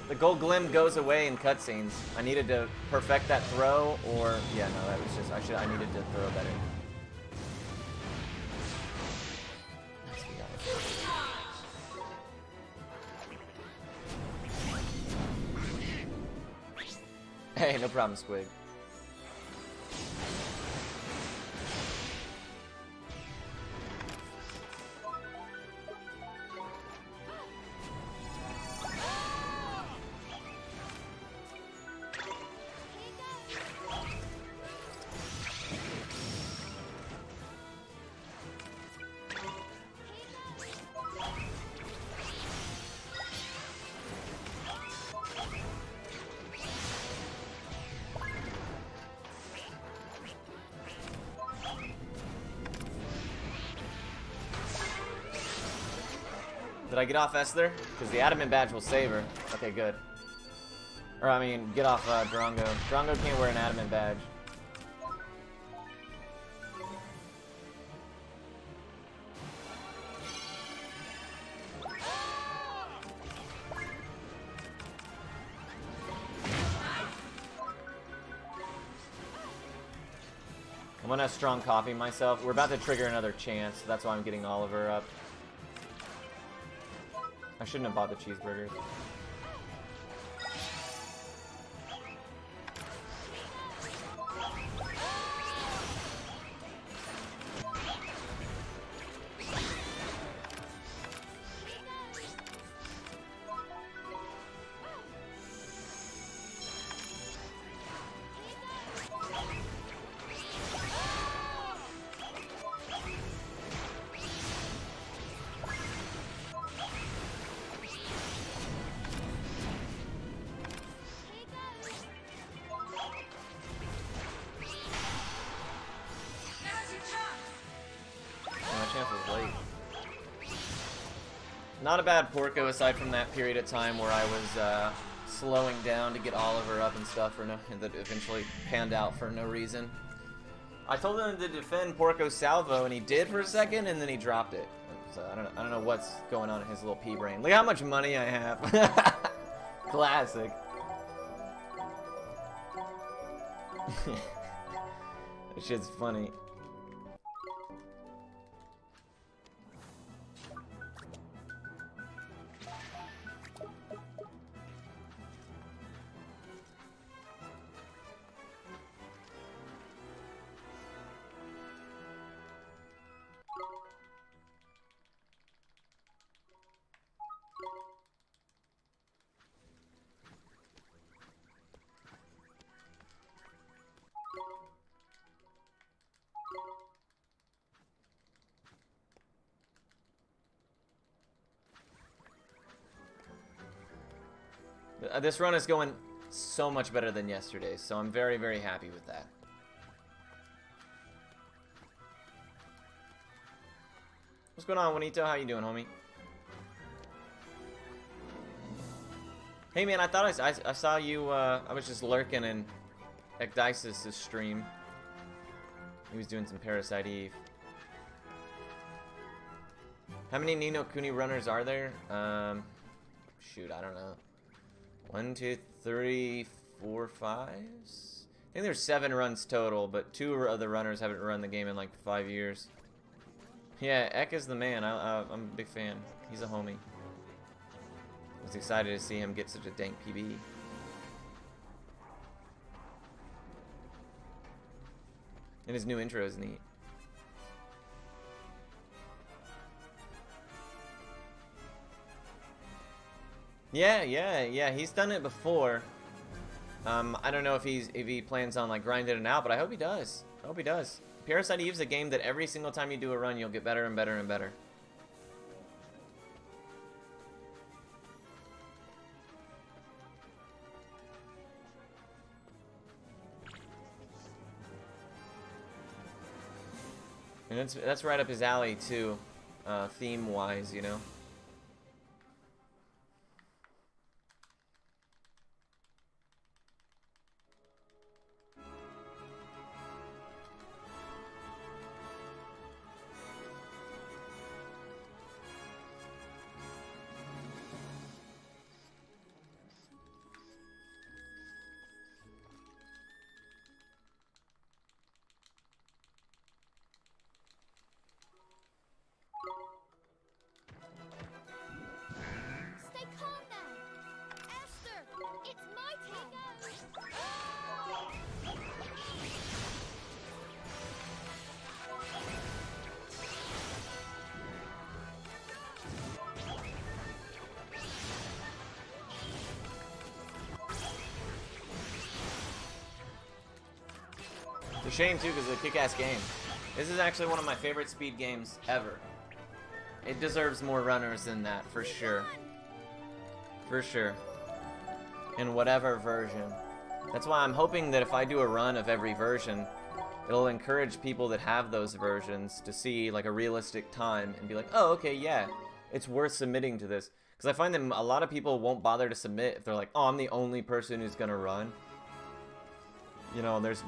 The gold glim goes away in cutscenes. I needed to perfect that throw, or yeah, no, that was just I needed to throw better. Hey, no problem, Squig. Did I get off Esther? Because the adamant badge will save her. Okay, good. Or, I mean, get off Drongo. Drongo can't wear an adamant badge. I'm gonna strong coffee myself. We're about to trigger another chance. That's why I'm getting Oliver up. I shouldn't have bought the cheeseburgers. Not a bad Porco aside from that period of time where I was slowing down to get Oliver up and stuff for no, that eventually panned out for no reason. I told him to defend Porco's salvo, and he did for a second, and then he dropped it. So I don't know what's going on in his little pea brain. Look how much money I have. Classic. That shit's funny. This run is going so much better than yesterday's, so I'm very, very happy with that. What's going on, Juanito? How you doing, homie? Hey, man, I thought I saw you, I was just lurking in Ecdysis' stream. He was doing some Parasite Eve. How many Ni no Kuni runners are there? Shoot, I don't know. 1, 2, 3, 4, 5? I think there's 7 runs total, but 2 of the runners haven't run the game in like 5 years. Yeah, Ek is the man. I'm a big fan. He's a homie. I was excited to see him get such a dank PB. And his new intro is neat. Yeah, he's done it before. I don't know if he plans on like grinding it out, but I hope he does. I hope he does. Parasite Eve's a game that every single time you do a run, you'll get better and better and better. And that's right up his alley too, theme-wise, you know. Stay calm now. Esther, it's my turn. It's a shame too, because it's a kick-ass game. This is actually one of my favorite speed games ever. It deserves more runners than that, for sure. For sure. In whatever version. That's why I'm hoping that if I do a run of every version, it'll encourage people that have those versions to see like a realistic time and be like, oh, okay, yeah, it's worth submitting to this. Because I find that a lot of people won't bother to submit if they're like, oh, I'm the only person who's gonna run. You know, there's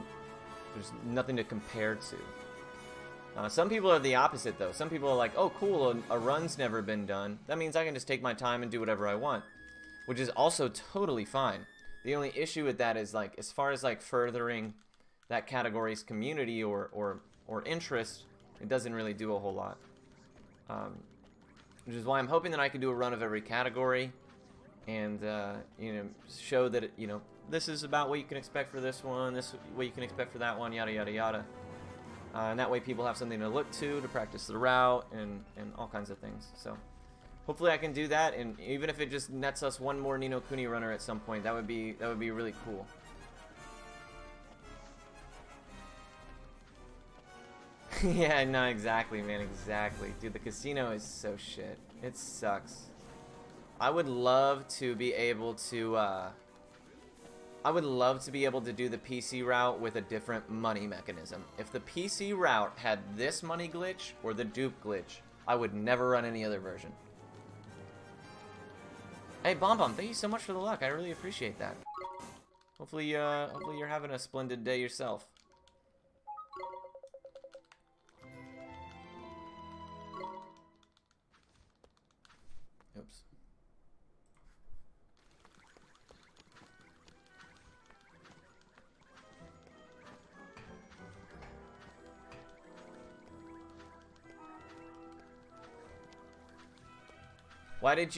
nothing to compare to. Some people are the opposite, though. Some people are like, oh, cool, a run's never been done. That means I can just take my time and do whatever I want. Which is also totally fine. The only issue with that is, like, as far as, like, furthering that category's community or interest, it doesn't really do a whole lot. Which is why I'm hoping that I can do a run of every category and, you know, show that, you know, this is about what you can expect for this one, this is what you can expect for that one, yada, yada, yada. And that way people have something to look to practice the route and all kinds of things. So hopefully I can do that, and even if it just nets us one more Ni no Kuni runner at some point, that would be really cool. Yeah, no, exactly, man, exactly. Dude, the casino is so shit. It sucks. I would love to be able to do the PC route with a different money mechanism. If the PC route had this money glitch or the dupe glitch, I would never run any other version. Hey, Bomb Bomb, thank you so much for the luck. I really appreciate that. Hopefully, hopefully you're having a splendid day yourself. Oops. Why did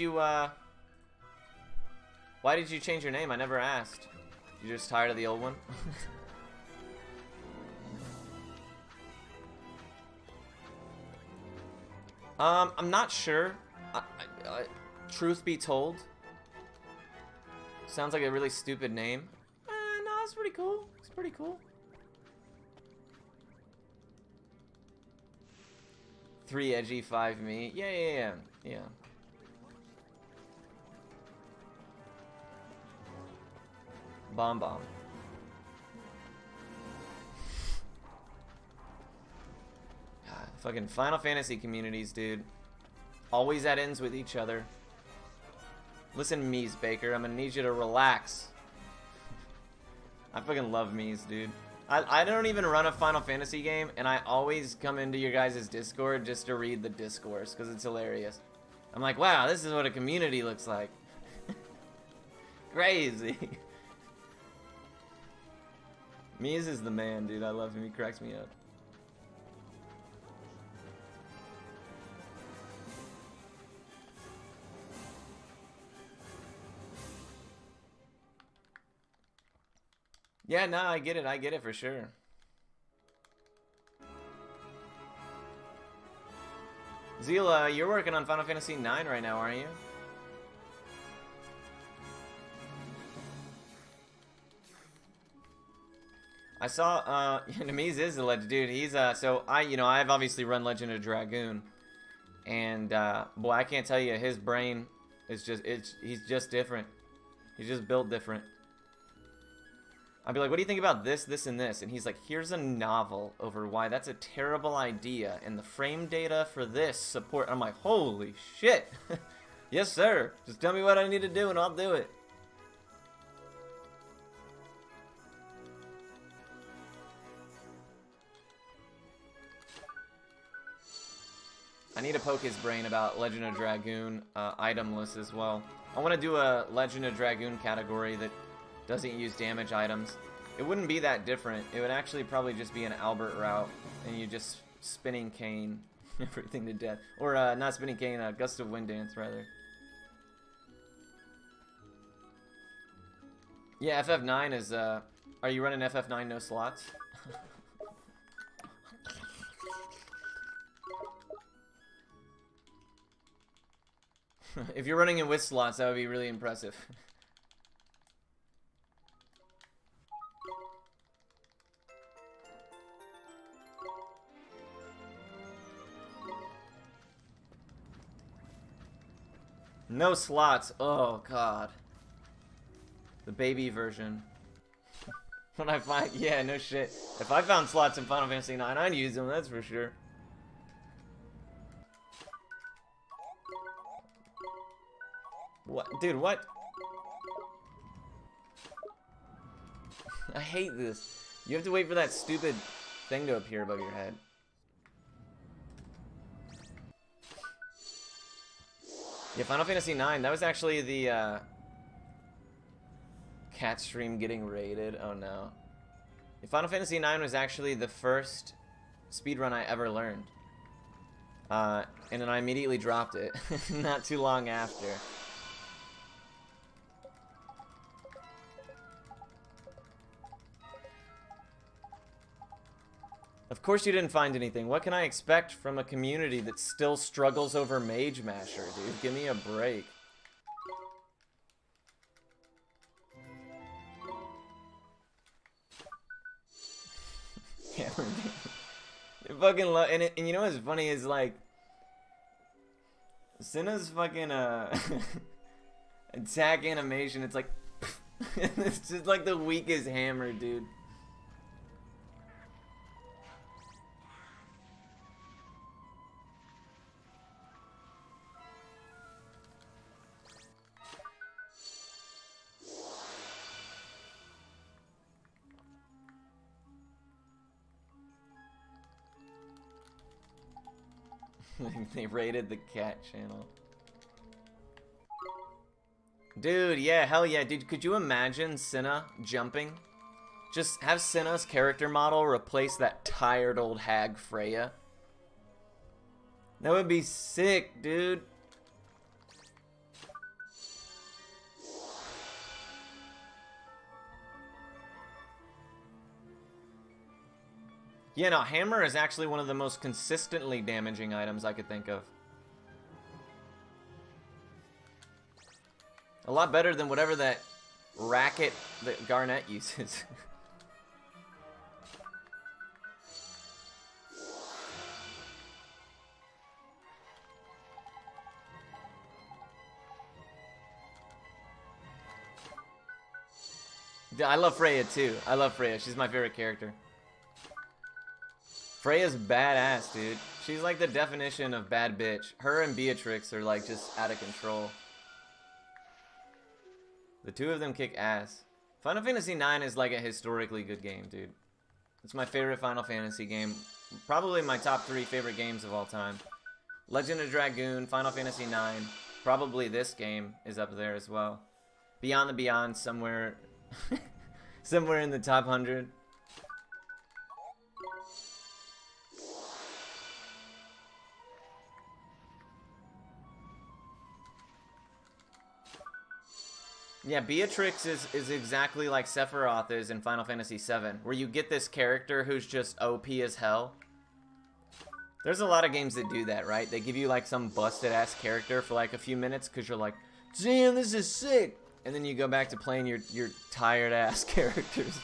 you change your name? I never asked. You're just tired of the old one? I'm not sure. Truth be told, sounds like a really stupid name. No, it's pretty cool. It's pretty cool. 3 edgy, 5 me. Yeah. Bomb Bomb. God, fucking Final Fantasy communities, dude. Always at ends with each other. Listen, Mies Baker, I'm gonna need you to relax. I fucking love Mies, dude. I don't even run a Final Fantasy game, and I always come into your guys' Discord just to read the discourse, because it's hilarious. I'm like, wow, this is what a community looks like. Crazy. Mies is the man, dude. I love him. He cracks me up. Yeah, no, I get it. I get it for sure. Zila, you're working on Final Fantasy IX right now, aren't you? I saw, Mies is a legend, dude. He's, so I've obviously run Legend of Dragoon. And, boy, I can't tell you, his brain is just, he's just different. He's just built different. I'd be like, what do you think about this, this, and this? And he's like, here's a novel over why that's a terrible idea. And the frame data for this support. I'm like, holy shit. Yes, sir. Just tell me what I need to do and I'll do it. I need to poke his brain about Legend of Dragoon item lists as well. I want to do a Legend of Dragoon category that doesn't use damage items. It wouldn't be that different. It would actually probably just be an Albert route, and you just spinning cane everything to death. Or not spinning cane, Gust of Wind Dance rather. Yeah, FF9 is. Are you running FF9 no slots? If you're running it with slots, that would be really impressive. No slots. Oh, God. The baby version. When I find... Yeah, no shit. If I found slots in Final Fantasy IX, I'd use them, that's for sure. What? Dude, what? I hate this. You have to wait for that stupid thing to appear above your head. Yeah, Final Fantasy IX, that was actually the, cat stream getting raided. Oh no. Final Fantasy IX was actually the first speedrun I ever learned. And then I immediately dropped it. Not too long after. Of course you didn't find anything. What can I expect from a community that still struggles over Mage Masher, dude? Give me a break. Yeah, fucking love, and you know what's funny is like, Senna's fucking attack animation. It's like, it's just like the weakest hammer, dude. They raided the cat channel. Dude, yeah, hell yeah. Dude, could you imagine Senna jumping? Just have Senna's character model replace that tired old hag Freya. That would be sick, dude. Yeah, no, hammer is actually one of the most consistently damaging items I could think of. A lot better than whatever that racket that Garnet uses. I love Freya too. I love Freya. She's my favorite character. Freya's badass, dude. She's like the definition of bad bitch. Her and Beatrix are like just out of control. The two of them kick ass. Final Fantasy IX is like a historically good game, dude. It's my favorite Final Fantasy game. Probably my top 3 favorite games of all time. Legend of Dragoon, Final Fantasy IX. Probably this game is up there as well. Beyond the Beyond, somewhere... somewhere in the top 100. Yeah, Beatrix is exactly like Sephiroth is in Final Fantasy VII, where you get this character who's just OP as hell. There's a lot of games that do that, right? They give you like some busted ass character for like a few minutes because you're like, damn, this is sick. And then you go back to playing your tired ass characters.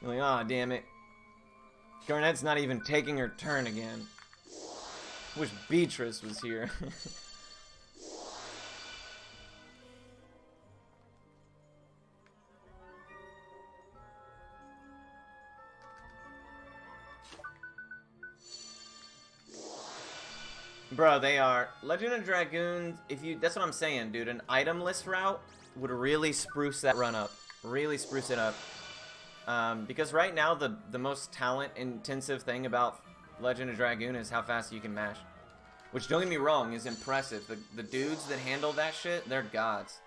You're like, oh, damn it. Garnet's not even taking her turn again. Wish Beatrice was here. Bro, they are. Legend of Dragoon, if you, that's what I'm saying, dude. An itemless route would really spruce that run up. Really spruce it up. Because right now, the most talent-intensive thing about Legend of Dragoon is how fast you can mash. Which, don't get me wrong, is impressive. The dudes that handle that shit, they're gods.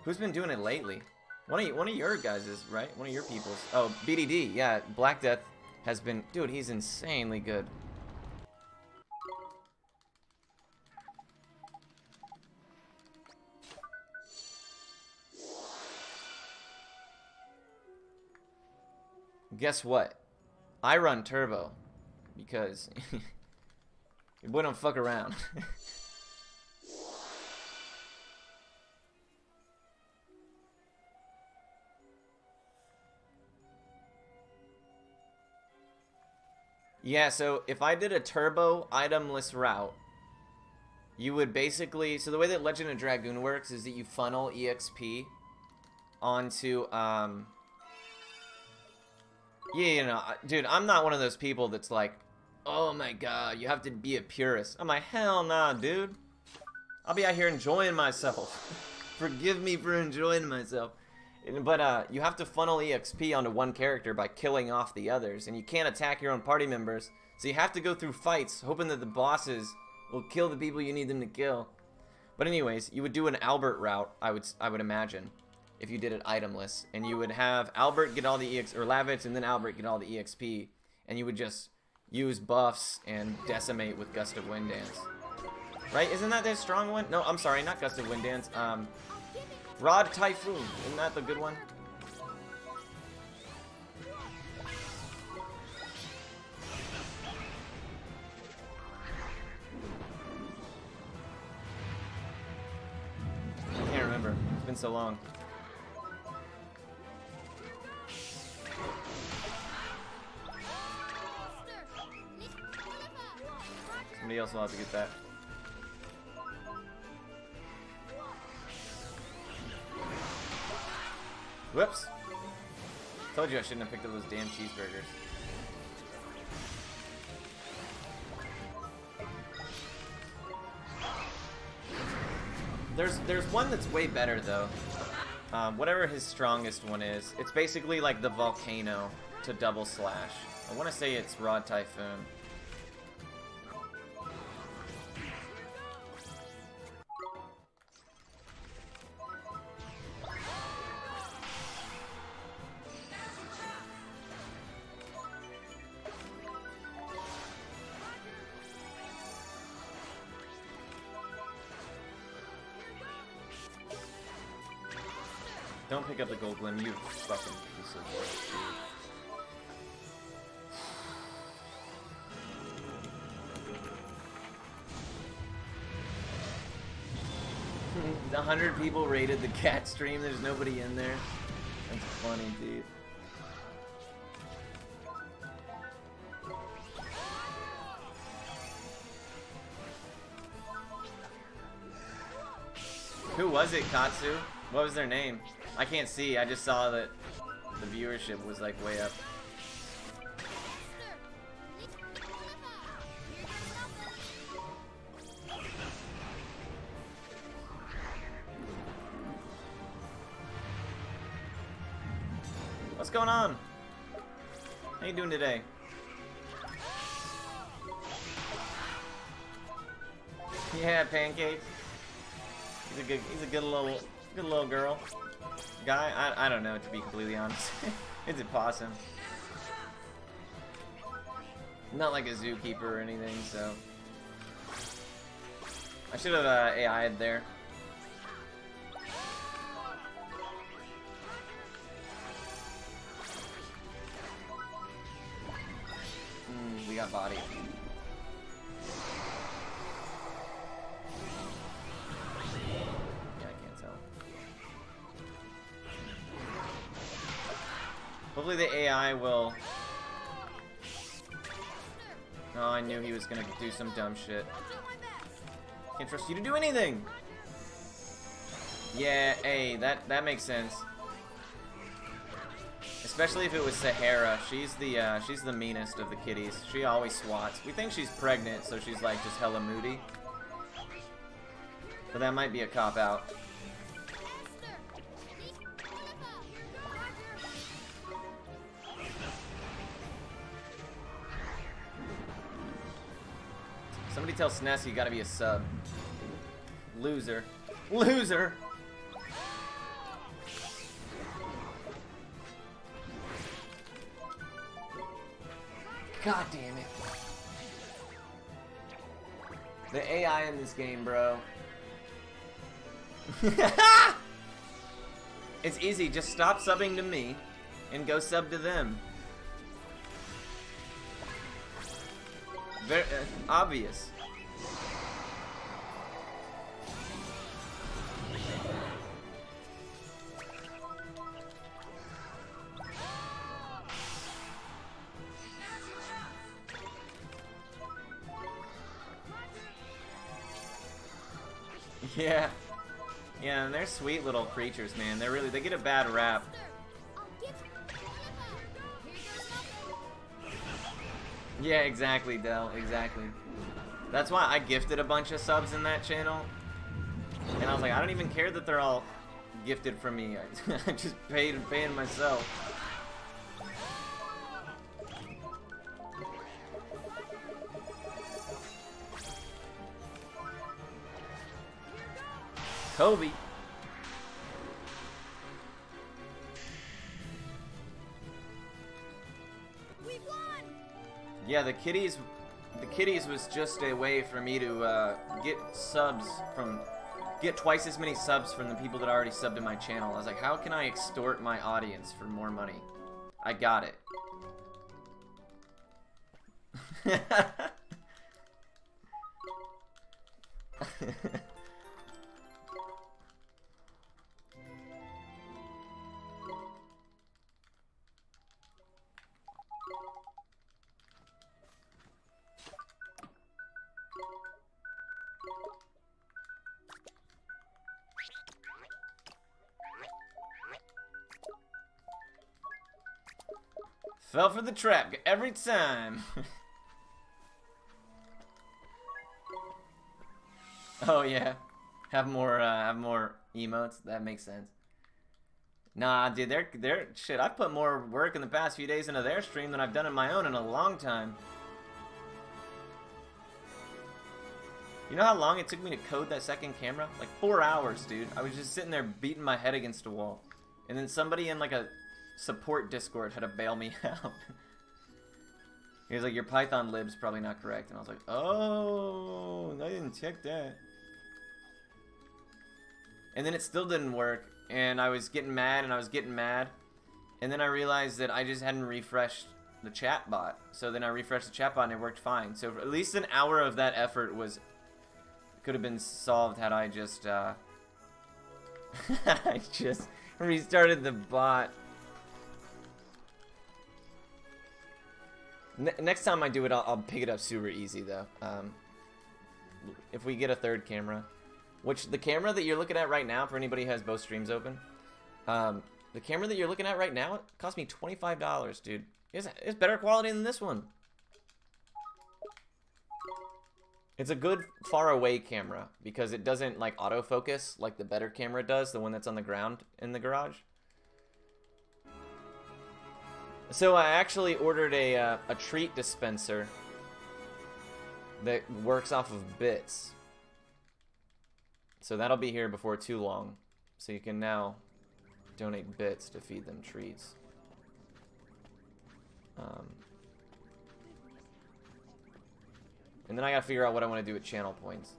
Who's been doing it lately? One of your guys's, right? One of your people's. Oh, BDD, yeah. Black Death has been... Dude, he's insanely good. Guess what? I run turbo because we don't fuck around. Yeah, so if I did a turbo itemless route, you would basically, so the way that Legend of Dragoon works is that you funnel EXP onto yeah, you know, dude, I'm not one of those people that's like, oh my god, you have to be a purist. I'm like, hell nah, dude. I'll be out here enjoying myself. Forgive me for enjoying myself. But you have to funnel EXP onto one character by killing off the others, and you can't attack your own party members, so you have to go through fights hoping that the bosses will kill the people you need them to kill. But anyways, you would do an Albert route, I would imagine, if you did it itemless, and you would have Albert get all the EXP, or Lavitz and then Albert get all the EXP, and you would just use buffs and decimate with Gust of Wind Dance. Right? Isn't that the strong one? No, I'm sorry, not Gust of Wind Dance. Rod Typhoon. Isn't that the good one? I can't remember. It's been so long. Somebody else will have to get that. Whoops. Told you I shouldn't have picked up those damn cheeseburgers. There's one that's way better though. Whatever his strongest one is. It's basically like the volcano to double slash. I want to say it's Rod Typhoon. Don't pick up the gold glim, you fucking piece of work, dude. 100 people rated the cat stream, there's nobody in there. That's funny, dude. Who was it, Katsu? What was their name? I can't see, I just saw that the viewership was like way up. What's going on? How you doing today? Yeah, pancakes. He's a good little girl. Guy? I don't know, to be completely honest. It's a possum. Not like a zookeeper or anything, so. I should have AI'd there. We got body. Yeah, I can't tell. Hopefully the AI will... Oh, I knew he was gonna do some dumb shit. Can't trust you to do anything! Yeah, hey, that makes sense. Especially if it was Sahara. She's the meanest of the kitties. She always swats. We think she's pregnant, so she's like just hella moody. But that might be a cop-out. Somebody tell Sness you gotta be a sub. Loser. Loser! God damn it. The AI in this game, bro. It's easy, just stop subbing to me and go sub to them. Very obvious. Yeah. Yeah, and they're sweet little creatures, man. They get a bad rap. Yeah, exactly, Del. Exactly. That's why I gifted a bunch of subs in that channel. And I was like, I don't even care that they're all gifted from me. I just paying myself. Kobe. We won! Yeah, the kitties was just a way for me to get twice as many subs from the people that already subbed to my channel. I was like, how can I extort my audience for more money? I got it. Fell for the trap every time. Oh yeah, have more emotes. That makes sense. Nah, dude, they're shit. I've put more work in the past few days into their stream than I've done in my own in a long time. You know how long it took me to code that second camera? Like 4 hours, dude. I was just sitting there beating my head against a wall, and then somebody in like a support Discord had to bail me out. He was like, your Python lib's probably not correct. And I was like, oh, I didn't check that. And then it still didn't work. and I was getting mad and I was getting mad, and then I realized that I just hadn't refreshed the chat bot. So then I refreshed the chat bot and it worked fine. So at least an hour of that effort could have been solved had I just I just restarted the bot. Next time I do it, I'll pick it up super easy though. If we get a third camera, which the camera that you're looking at right now, for anybody who has both streams open, the camera that you're looking at right now cost me $25, dude. It's better quality than this one. It's a good far away camera because it doesn't like autofocus like the better camera does, the one that's on the ground in the garage. So I actually ordered a treat dispenser that works off of bits. So that'll be here before too long. So you can now donate bits to feed them treats. And then I gotta figure out what I want to do with channel points.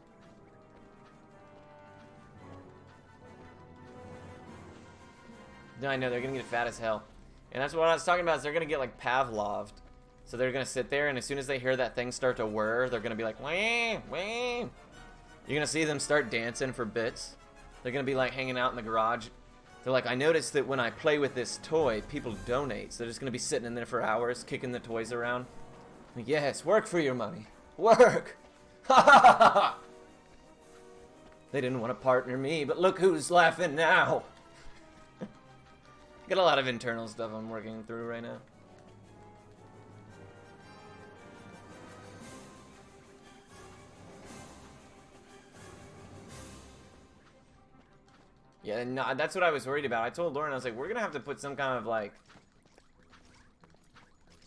No, I know, they're gonna get fat as hell. And that's what I was talking about, is they're gonna get like Pavloved. So they're gonna sit there, and as soon as they hear that thing start to whir, they're gonna be like, wah, wah. You're gonna see them start dancing for bits. They're gonna be like hanging out in the garage. They're like, I noticed that when I play with this toy, people donate. So they're just gonna be sitting in there for hours, kicking the toys around. Like, yes, work for your money. Work! Ha ha ha ha! They didn't want to partner me, but look who's laughing now! Got a lot of internal stuff I'm working through right now. Yeah, no, that's what I was worried about. I told Lauren, I was like, we're gonna have to put some kind of like...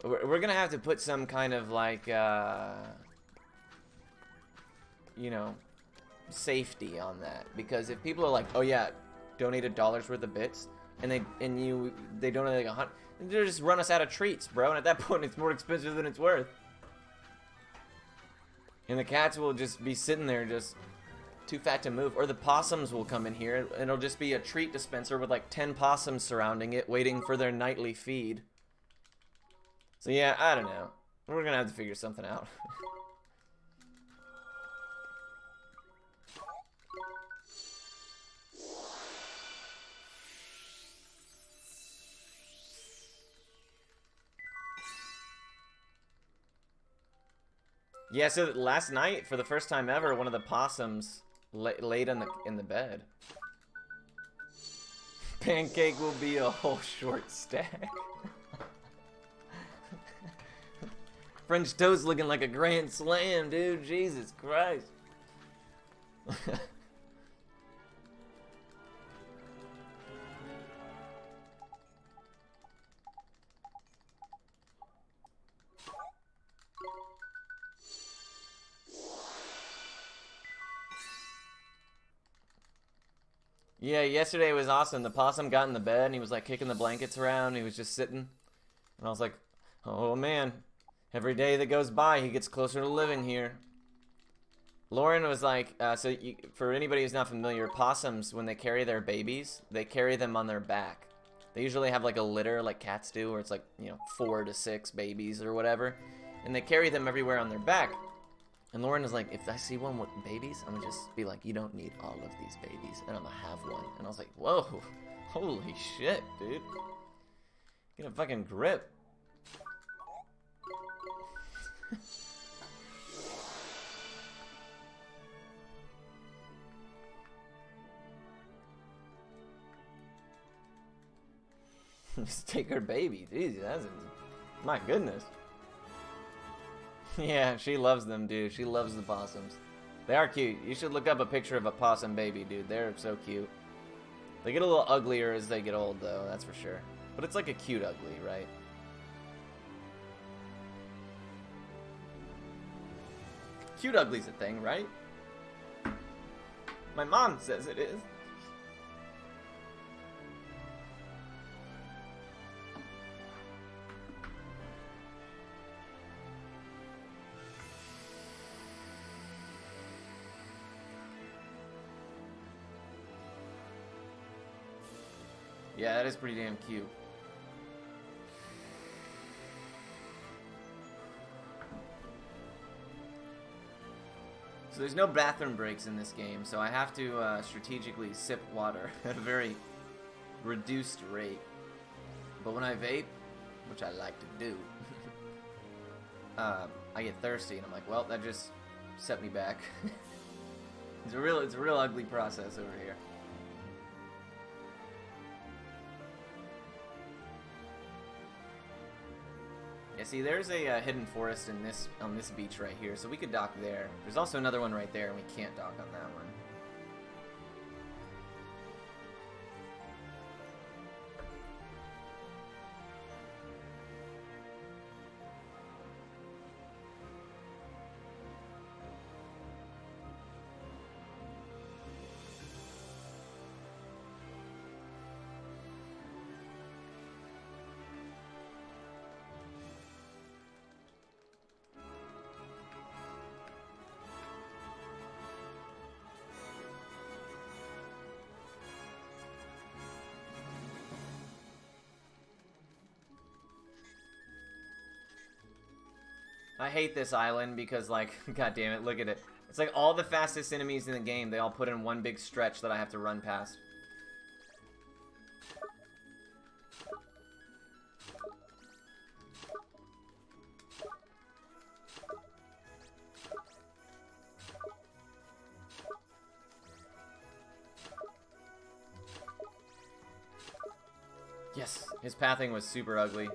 We're gonna have to put some kind of like, you know, safety on that. Because if people are like, oh yeah, donate $1 worth of bits, and they donate like 100, they'll just run us out of treats, bro. And at that point, it's more expensive than it's worth. And the cats will just be sitting there just too fat to move. Or the possums will come in here, and it'll just be a treat dispenser with like 10 possums surrounding it, waiting for their nightly feed. So yeah, I don't know. We're gonna have to figure something out. Yeah, so last night, for the first time ever, one of the possums laid in the bed. Pancake will be a whole short stack. French toast looking like a grand slam, dude. Jesus Christ. Yeah, yesterday was awesome. The possum got in the bed and he was like kicking the blankets around. He was just sitting. And I was like, oh man. Every day that goes by, he gets closer to living here. Lauren was like, for anybody who's not familiar, possums, when they carry their babies, they carry them on their back. They usually have like a litter like cats do, where it's like, 4 to 6 babies or whatever. And they carry them everywhere on their back. And Lauren was like, if I see one with babies, I'm gonna just be like, you don't need all of these babies, and I'm gonna have one. And I was like, whoa, holy shit, dude. Get a fucking grip. Just take her baby. Jeez, my goodness. Yeah, she loves them, dude. She loves the possums. They are cute. You should look up a picture of a possum baby, dude. They're so cute. They get a little uglier as they get old, though. That's for sure. But it's like a cute ugly, right? Cute ugly's a thing, right? My mom says it is. Yeah, that is pretty damn cute. So there's no bathroom breaks in this game, so I have to strategically sip water at a very reduced rate. But when I vape, which I like to do, I get thirsty, and I'm like, well, that just set me back. It's a real ugly process over here. Yeah, see, there's a hidden forest on this beach right here, so we could dock there. There's also another one right there, and we can't dock on that one. I hate this island because, like, god damn it, look at it. It's like all the fastest enemies in the game, they all put in one big stretch that I have to run past. Yes, his pathing was super ugly.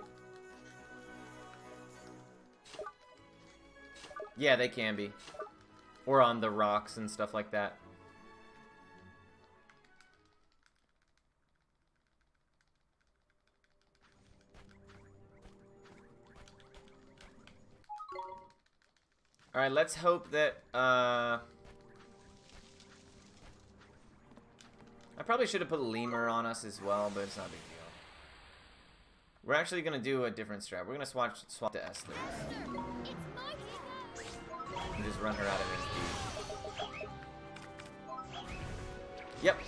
Yeah, they can be. Or on the rocks and stuff like that. Alright, let's hope that, I probably should have put lemur on us as well, but it's not a big deal. We're actually going to do a different strat. We're going to swap to Esther. It's my turn. And just run her out of his beat. Yep.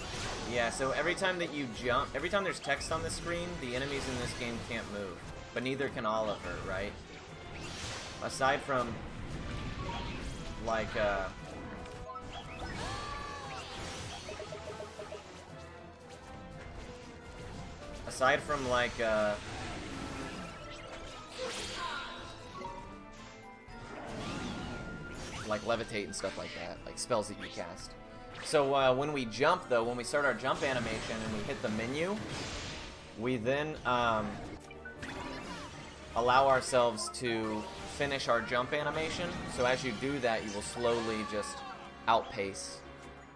Yeah, so every time that you jump, every time there's text on the screen, the enemies in this game can't move. But neither can Oliver, right? Aside from, like, like levitate and stuff like that, like spells that you cast. So when we jump, though, when we start our jump animation and we hit the menu, we then allow ourselves to finish our jump animation. So as you do that, you will slowly just outpace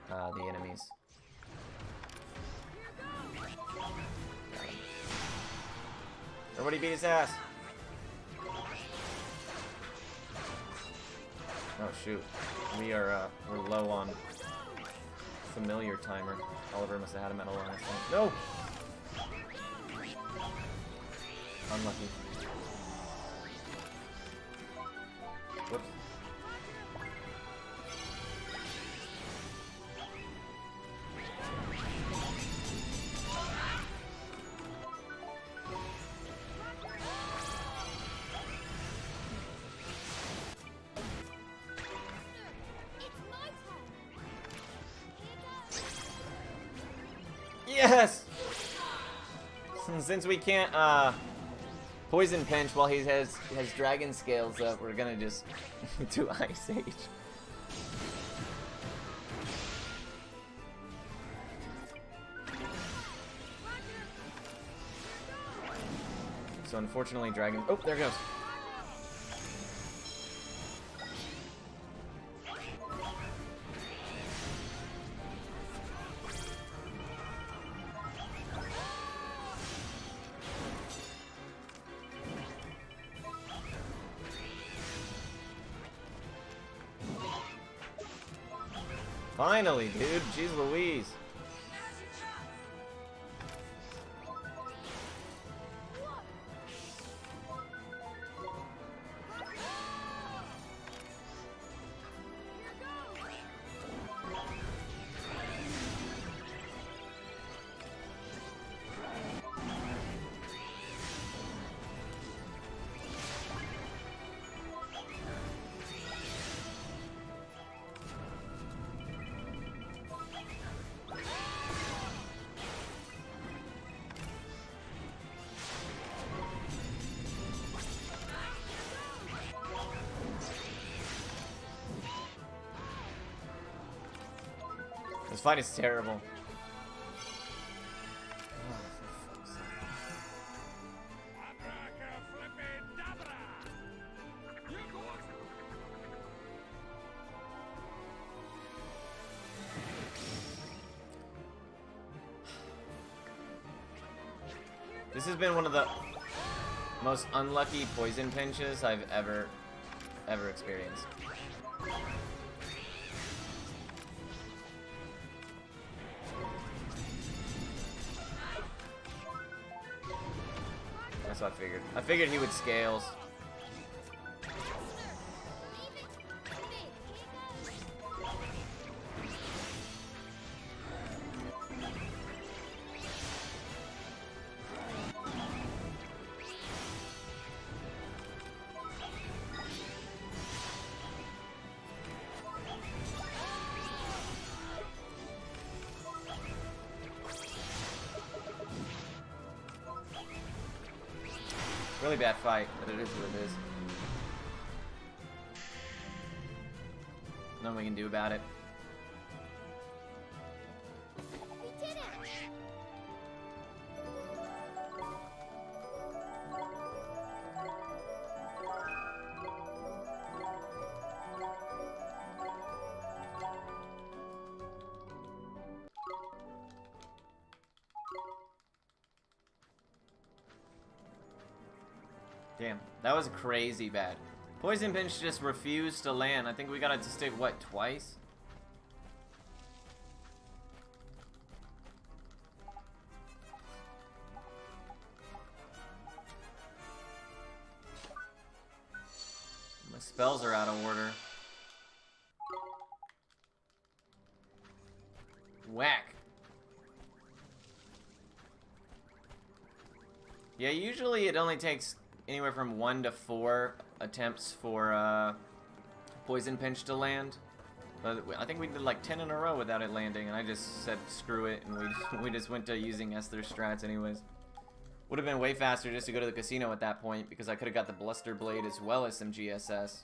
the enemies. Everybody beat his ass. Oh shoot, we're low on familiar timer. Oliver must have had him at a long time. No! Unlucky. Whoops. Yes! Since we can't poison pinch while he has dragon scales up, we're gonna just do Ice Age. So unfortunately dragon... Oh, there it goes. Finally, dude. Jeez Louise. This fight is terrible. This has been one of the most unlucky poison pinches I've ever experienced. That's what I figured. I figured he would scales. Really bad fight, but it is what it is. Nothing we can do about it. We did it! Damn, that was crazy bad. Poison Pinch just refused to land. I think we got it to stick, what, twice? My spells are out of order. Whack. Yeah, usually it only takes anywhere from 1 to 4 attempts for Poison Pinch to land. But I think we did like 10 in a row without it landing, and I just said screw it, and we just went to using Esther's strats anyways. Would have been way faster just to go to the casino at that point, because I could have got the Bluster Blade as well as some GSS.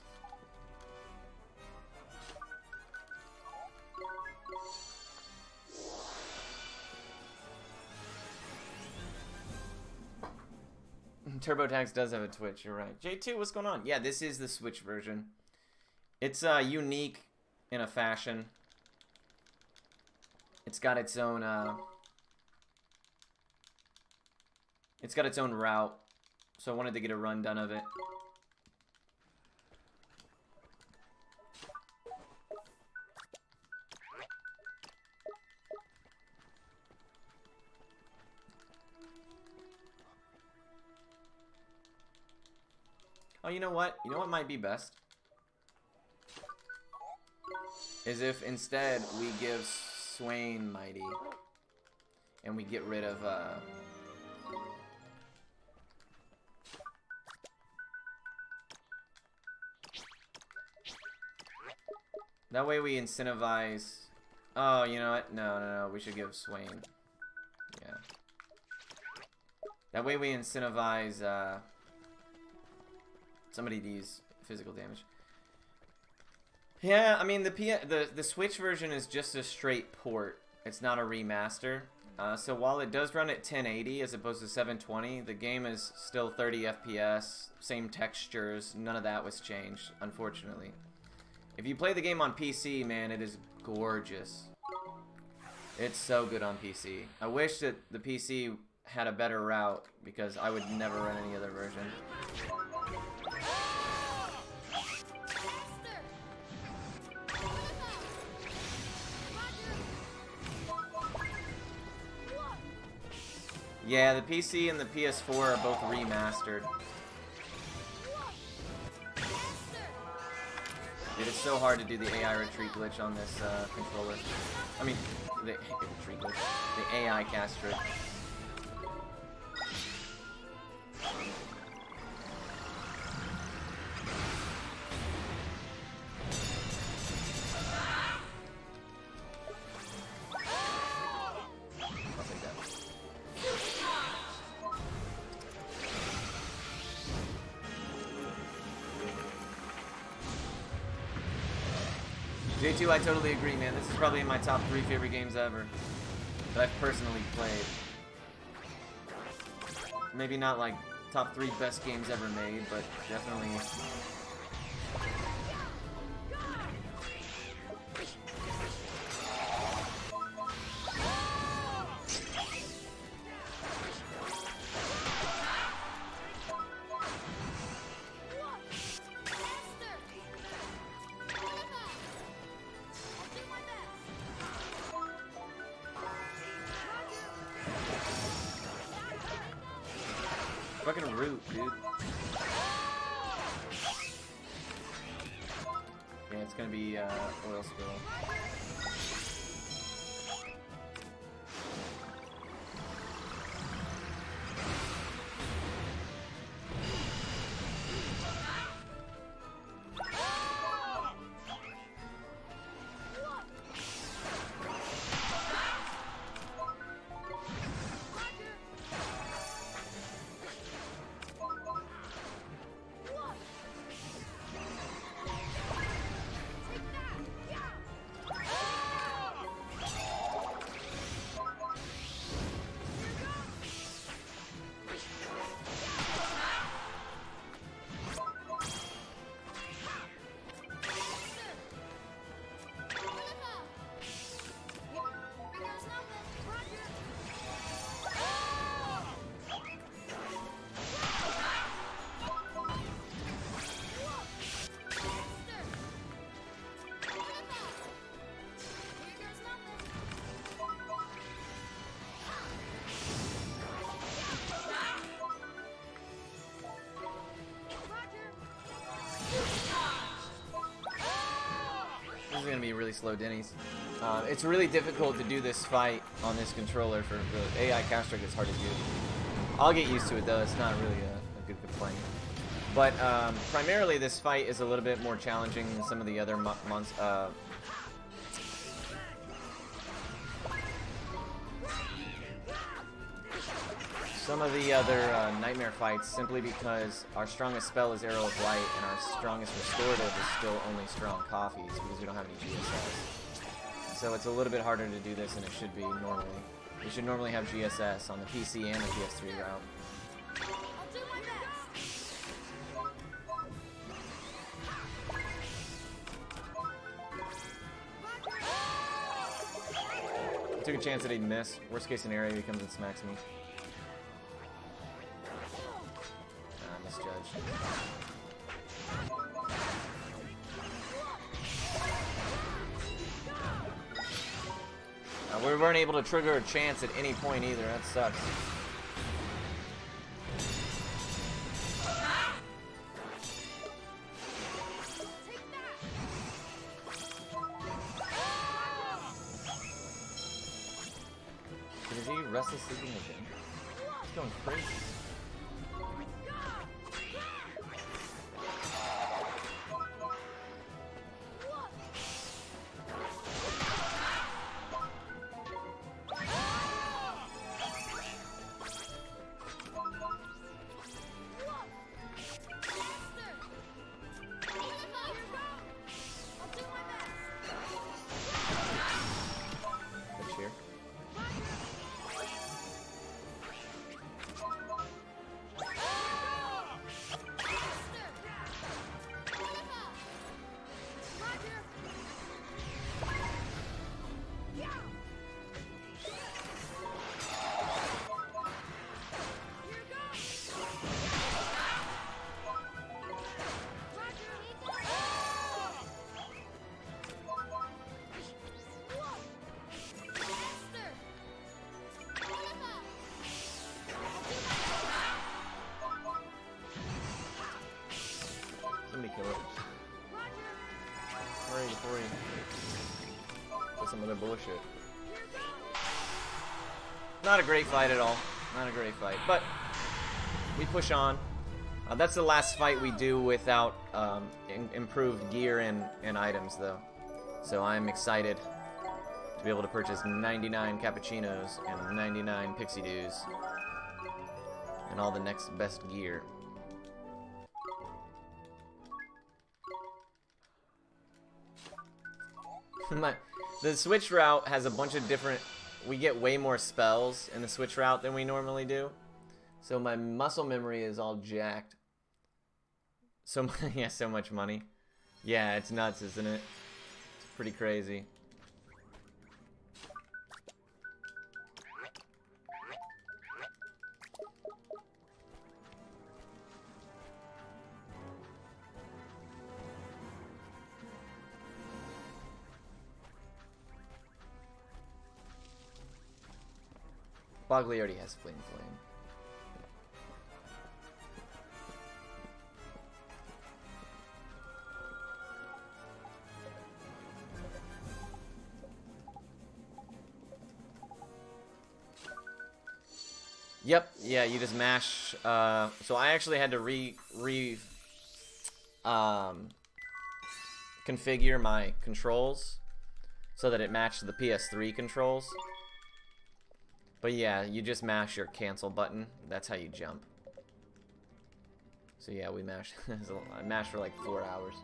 TurboTax does have a Twitch, you're right. J2, what's going on? Yeah, this is the Switch version. It's unique in a fashion. It's got its own route. So I wanted to get a rundown of it. Oh, you know what? You know what might be best? Is if instead we give Swain Mighty and we get rid of that way we incentivize. Oh, you know what? No, we should give Swain. Yeah. That way we incentivize somebody to use physical damage. Yeah, I mean the Switch version is just a straight port. It's not a remaster. So while it does run at 1080 as opposed to 720, the game is still 30 FPS, same textures. None of that was changed, unfortunately. If you play the game on PC, man, it is gorgeous. It's so good on PC. I wish that the PC had a better route because I would never run any other version. Yeah, the PC and the PS4 are both remastered. It is so hard to do the AI retreat glitch on this controller. I mean, the retreat glitch. The AI cast trick. J2, I totally agree, man. This is probably in my top 3 favorite games ever that I've personally played. Maybe not like top 3 best games ever made, but definitely. Fucking root, dude. Yeah, it's gonna be oil spill. This is gonna be really slow Denny's. It's really difficult to do this fight on this controller. For the AI counter strike, it's hard to do. I'll get used to it though. It's not really a good complaint. But primarily, this fight is a little bit more challenging than some of the other nightmare fights, simply because our strongest spell is Arrow of Light, and our strongest restorative is still only Strong Coffees, because we don't have any GSS. So it's a little bit harder to do this than it should be normally. We should normally have GSS on the PC and the PS3 route. I'll do my best. I took a chance that he'd miss. Worst case scenario, he comes and smacks me. Misjudged. We weren't able to trigger a chance at any point either. That sucks. Is he restless sleeping again? He's going crazy. Somebody kill it. Hurry, before he does some other bullshit. Not a great fight at all. Not a great fight, but we push on. That's the last fight we do without improved gear and items, though. So I'm excited to be able to purchase 99 cappuccinos and 99 pixie dews and all the next best gear. The switch route has a bunch of different... We get way more spells in the switch route than we normally do. So my muscle memory is all jacked. So, yeah, so much money. Yeah, it's nuts, isn't it? It's pretty crazy. Bogley already has Flame Flame. Yep, yeah, you just mash, so I actually had to configure my controls so that it matched the PS3 controls. But yeah, you just mash your cancel button. That's how you jump. So yeah, we mashed. I mashed for like 4 hours.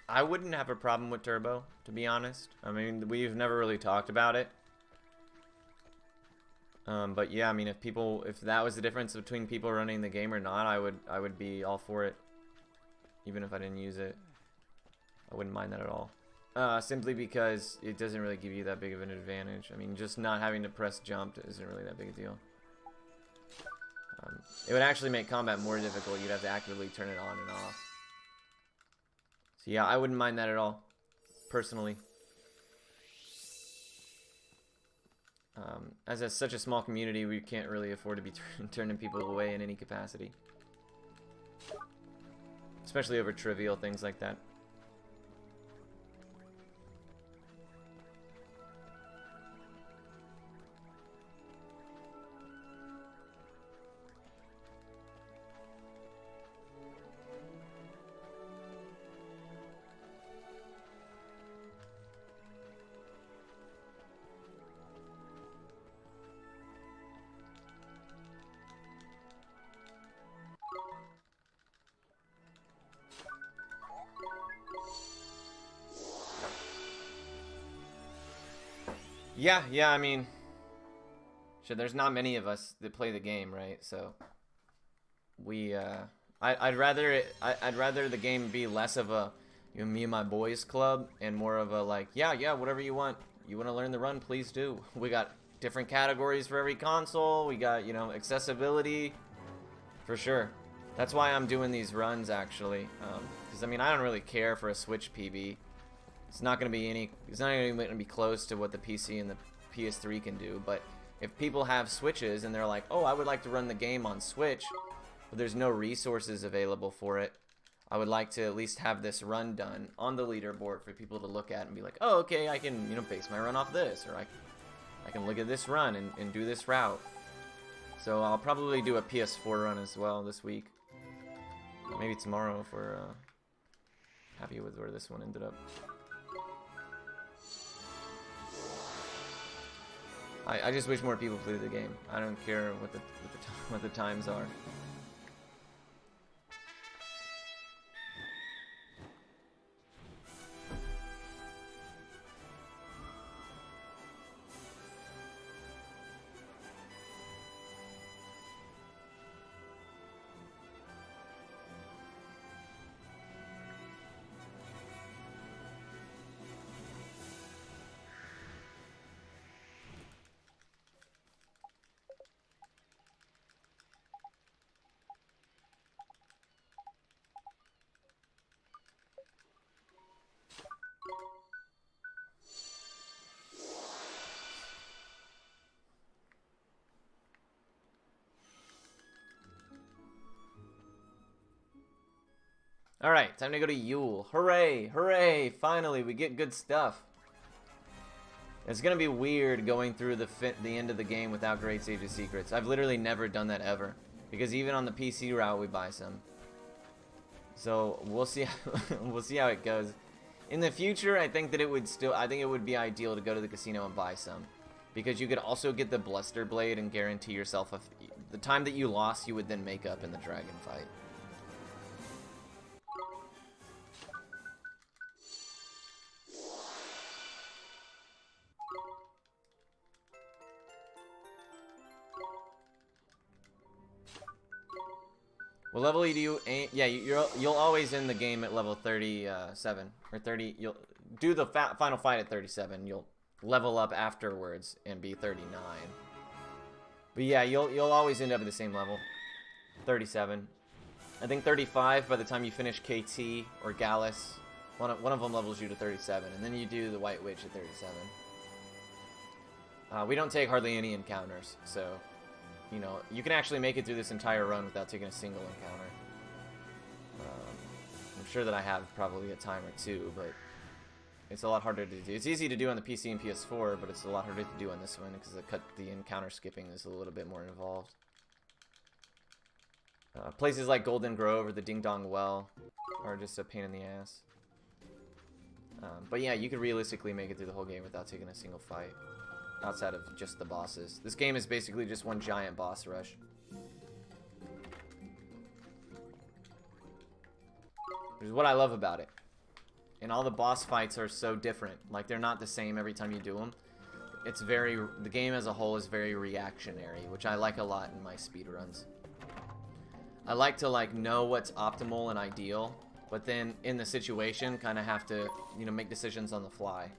I wouldn't have a problem with turbo, to be honest. I mean, we've never really talked about it. But yeah, I mean, if that was the difference between people running the game or not, I would be all for it. Even if I didn't use it. I wouldn't mind that at all. Simply because it doesn't really give you that big of an advantage. I mean, just not having to press jump isn't really that big a deal. It would actually make combat more difficult. You'd have to actively turn it on and off. So yeah, I wouldn't mind that at all, personally. As such a small community, we can't really afford to be turning people away in any capacity. Especially over trivial things like that. Yeah, I mean, shit, there's not many of us that play the game, right? So I'd rather the game be less of a, you know, me and my boys club and more of a like, yeah, whatever you want. You want to learn the run, please do. We got different categories for every console. We got, you know, accessibility for sure. That's why I'm doing these runs actually, because I mean, I don't really care for a Switch PB. It's not going to be close to what the PC and the PS3 can do, but if people have Switches and they're like, oh, I would like to run the game on Switch, but there's no resources available for it, I would like to at least have this run done on the leaderboard for people to look at and be like, oh, okay, I can, you know, base my run off this, or I can look at this run and do this route. So I'll probably do a PS4 run as well this week. Maybe tomorrow if we're happy with where this one ended up. I just wish more people played the game. I don't care what the times are. Alright, time to go to Yule. Hooray! Hooray! Finally, we get good stuff. It's gonna be weird going through the end of the game without Great Sage's Secrets. I've literally never done that ever, because even on the PC route we buy some. So we'll see. We'll see how it goes. In the future, I think that it would still. I think it would be ideal to go to the casino and buy some, because you could also get the Bluster Blade and guarantee yourself the time that you lost, you would then make up in the dragon fight. What level do you aim? Yeah, you'll always end the game at level 37 or 30. You'll do the final fight at 37. You'll level up afterwards and be 39. But yeah, you'll always end up at the same level, 37. I think 35 by the time you finish KT or Gallus. One of them levels you to 37, and then you do the White Witch at 37. We don't take hardly any encounters, so. You know, you can actually make it through this entire run without taking a single encounter. I'm sure that I have probably a time or two, but it's a lot harder to do. It's easy to do on the PC and PS4, but it's a lot harder to do on this one because the encounter skipping is a little bit more involved. Places like Golden Grove or the Ding Dong Well are just a pain in the ass. But yeah, you could realistically make it through the whole game without taking a single fight. Outside of just the bosses. This game is basically just one giant boss rush. Which is what I love about it. And all the boss fights are so different. Like, they're not the same every time you do them. The game as a whole is very reactionary, which I like a lot in my speedruns. I like to, like, know what's optimal and ideal, but then in the situation kind of have to, you know, make decisions on the fly.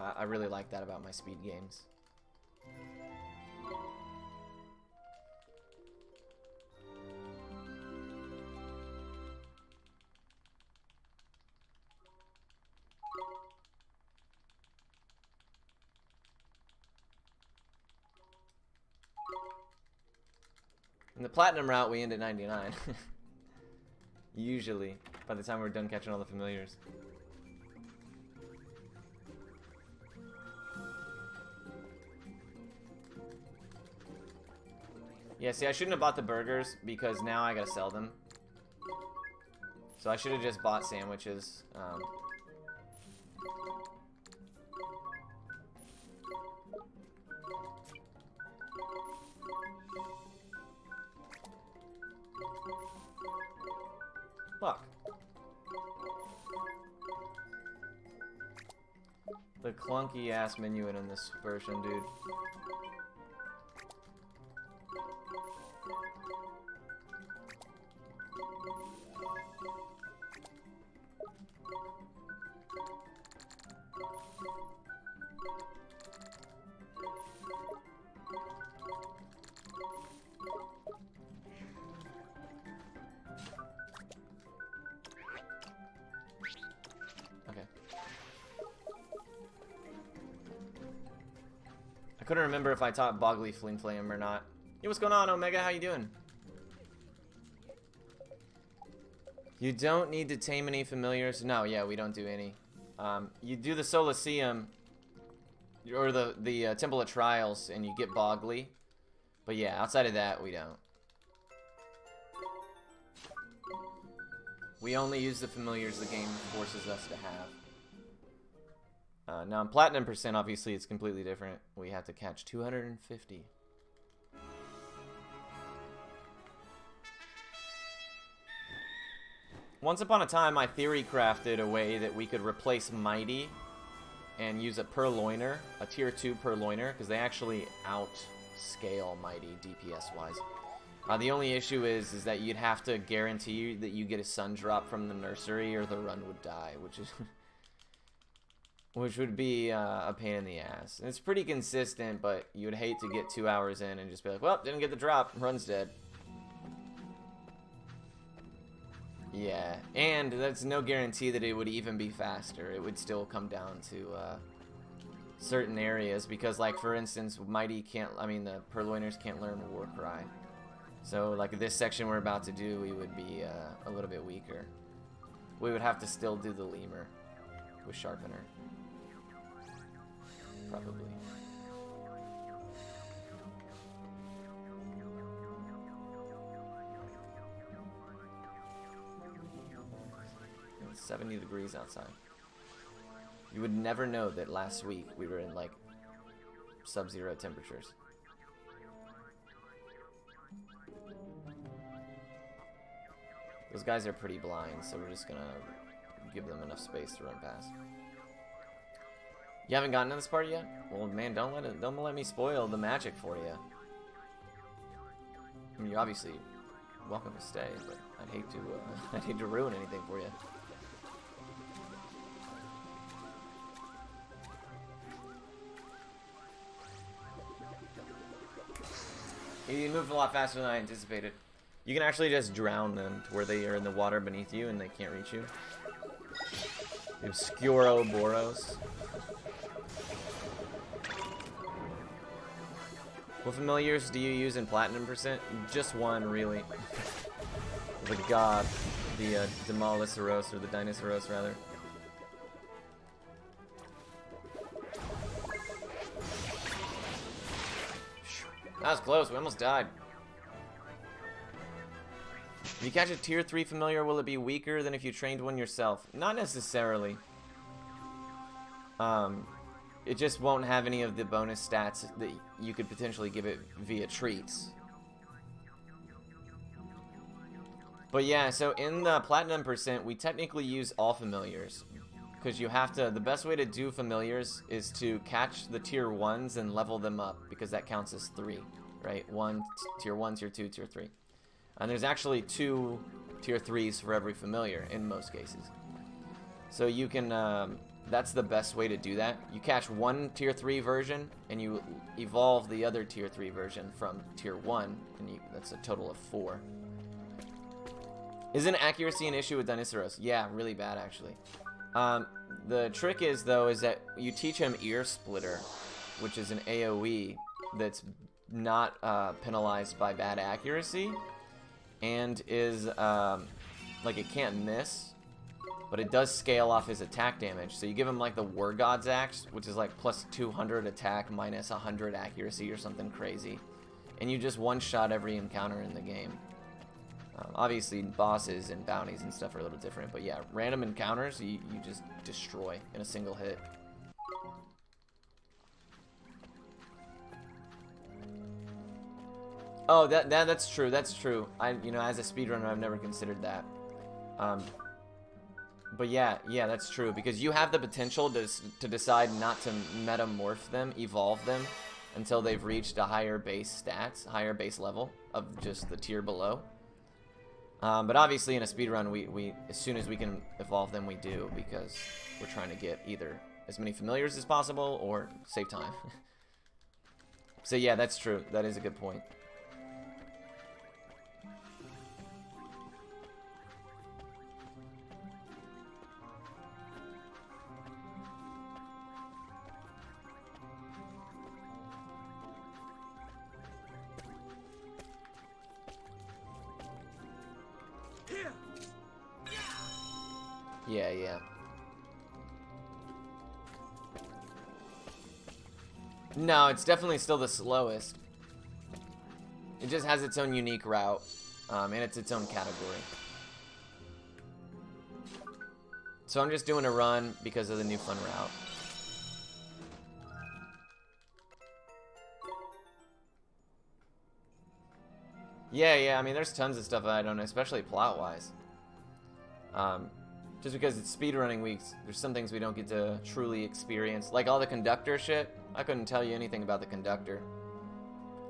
I really like that about my speed games. In the Platinum route, we end at 99. Usually, by the time we're done catching all the familiars. Yeah, see, I shouldn't have bought the burgers because now I gotta sell them. So I should have just bought sandwiches. Fuck. The clunky ass menu in this version, dude. Couldn't remember if I taught Boggly Fling Flame or not. Hey, what's going on, Omega? How you doing? You don't need to tame any familiars. No, yeah, we don't do any. You do the Solaceum or the Temple of Trials, and you get Boggly. But yeah, outside of that, we don't. We only use the familiars the game forces us to have. Now in Platinum percent, obviously it's completely different. We have to catch 250. Once upon a time, I theory crafted a way that we could replace Mighty and use a Purloiner, a tier 2 Purloiner, because they actually outscale Mighty DPS-wise. The only issue is that you'd have to guarantee that you get a sun drop from the nursery or the run would die, which would be a pain in the ass. And it's pretty consistent, but you would hate to get 2 hours in and just be like, well, didn't get the drop, run's dead. Yeah, and that's no guarantee that it would even be faster. It would still come down to certain areas, because, like, for instance, Mighty can't, the Purloiners can't learn Warcry. So, like, this section we're about to do, we would be a little bit weaker. We would have to still do the Lemur with Sharpener. probably. It's 70 degrees outside. You would never know that last week we were in like sub-zero temperatures. Those guys are pretty blind, so we're just gonna give them enough space to run past. You haven't gotten to this part yet? Well, man, don't let me spoil the magic for you. I mean, you're obviously welcome to stay, but I'd hate to ruin anything for you. You move a lot faster than I anticipated. You can actually just drown them to where they are in the water beneath you and they can't reach you. Obscuroboros. What familiars do you use in Platinum percent? Just one, really. The god. The Demoliceros, or the Dinosaurus, rather. That was close. We almost died. If you catch a tier 3 familiar, will it be weaker than if you trained one yourself? Not necessarily. It just won't have any of the bonus stats that you could potentially give it via treats. But yeah, so in the Platinum percent, we technically use all familiars. Because you have to, the best way to do familiars is to catch the tier 1s and level them up, because that counts as 3, right? Tier 1, tier 2, tier 3. And there's actually 2 tier 3s for every familiar in most cases. So you can, that's the best way to do that. You catch one tier 3 version, and you evolve the other tier 3 version from tier 1, and that's a total of 4. Isn't accuracy an issue with Dinosaurus? Yeah, really bad, actually. The trick is, though, is that you teach him Ear Splitter, which is an AoE that's not penalized by bad accuracy, and is, like, it can't miss, but it does scale off his attack damage. So you give him, like, the War God's Axe, which is, like, plus 200 attack, minus 100 accuracy or something crazy, and you just one-shot every encounter in the game. Obviously, bosses and bounties and stuff are a little different, but yeah, random encounters you just destroy in a single hit. Oh, that's true. That's true. As a speedrunner, I've never considered that. But yeah, that's true, because you have the potential to decide not to metamorph them, evolve them, until they've reached a higher base stats, higher base level of just the tier below. But obviously in a speedrun, we as soon as we can evolve them, we do, because we're trying to get either as many familiars as possible or save time. So yeah, that's true. That is a good point. Yeah. No, it's definitely still the slowest. It just has its own unique route, and it's its own category. So I'm just doing a run because of the new fun route. Yeah, I mean, there's tons of stuff that I don't know, especially plot-wise. Just because it's speedrunning weeks, there's some things we don't get to truly experience. Like all the conductor shit, I couldn't tell you anything about the conductor.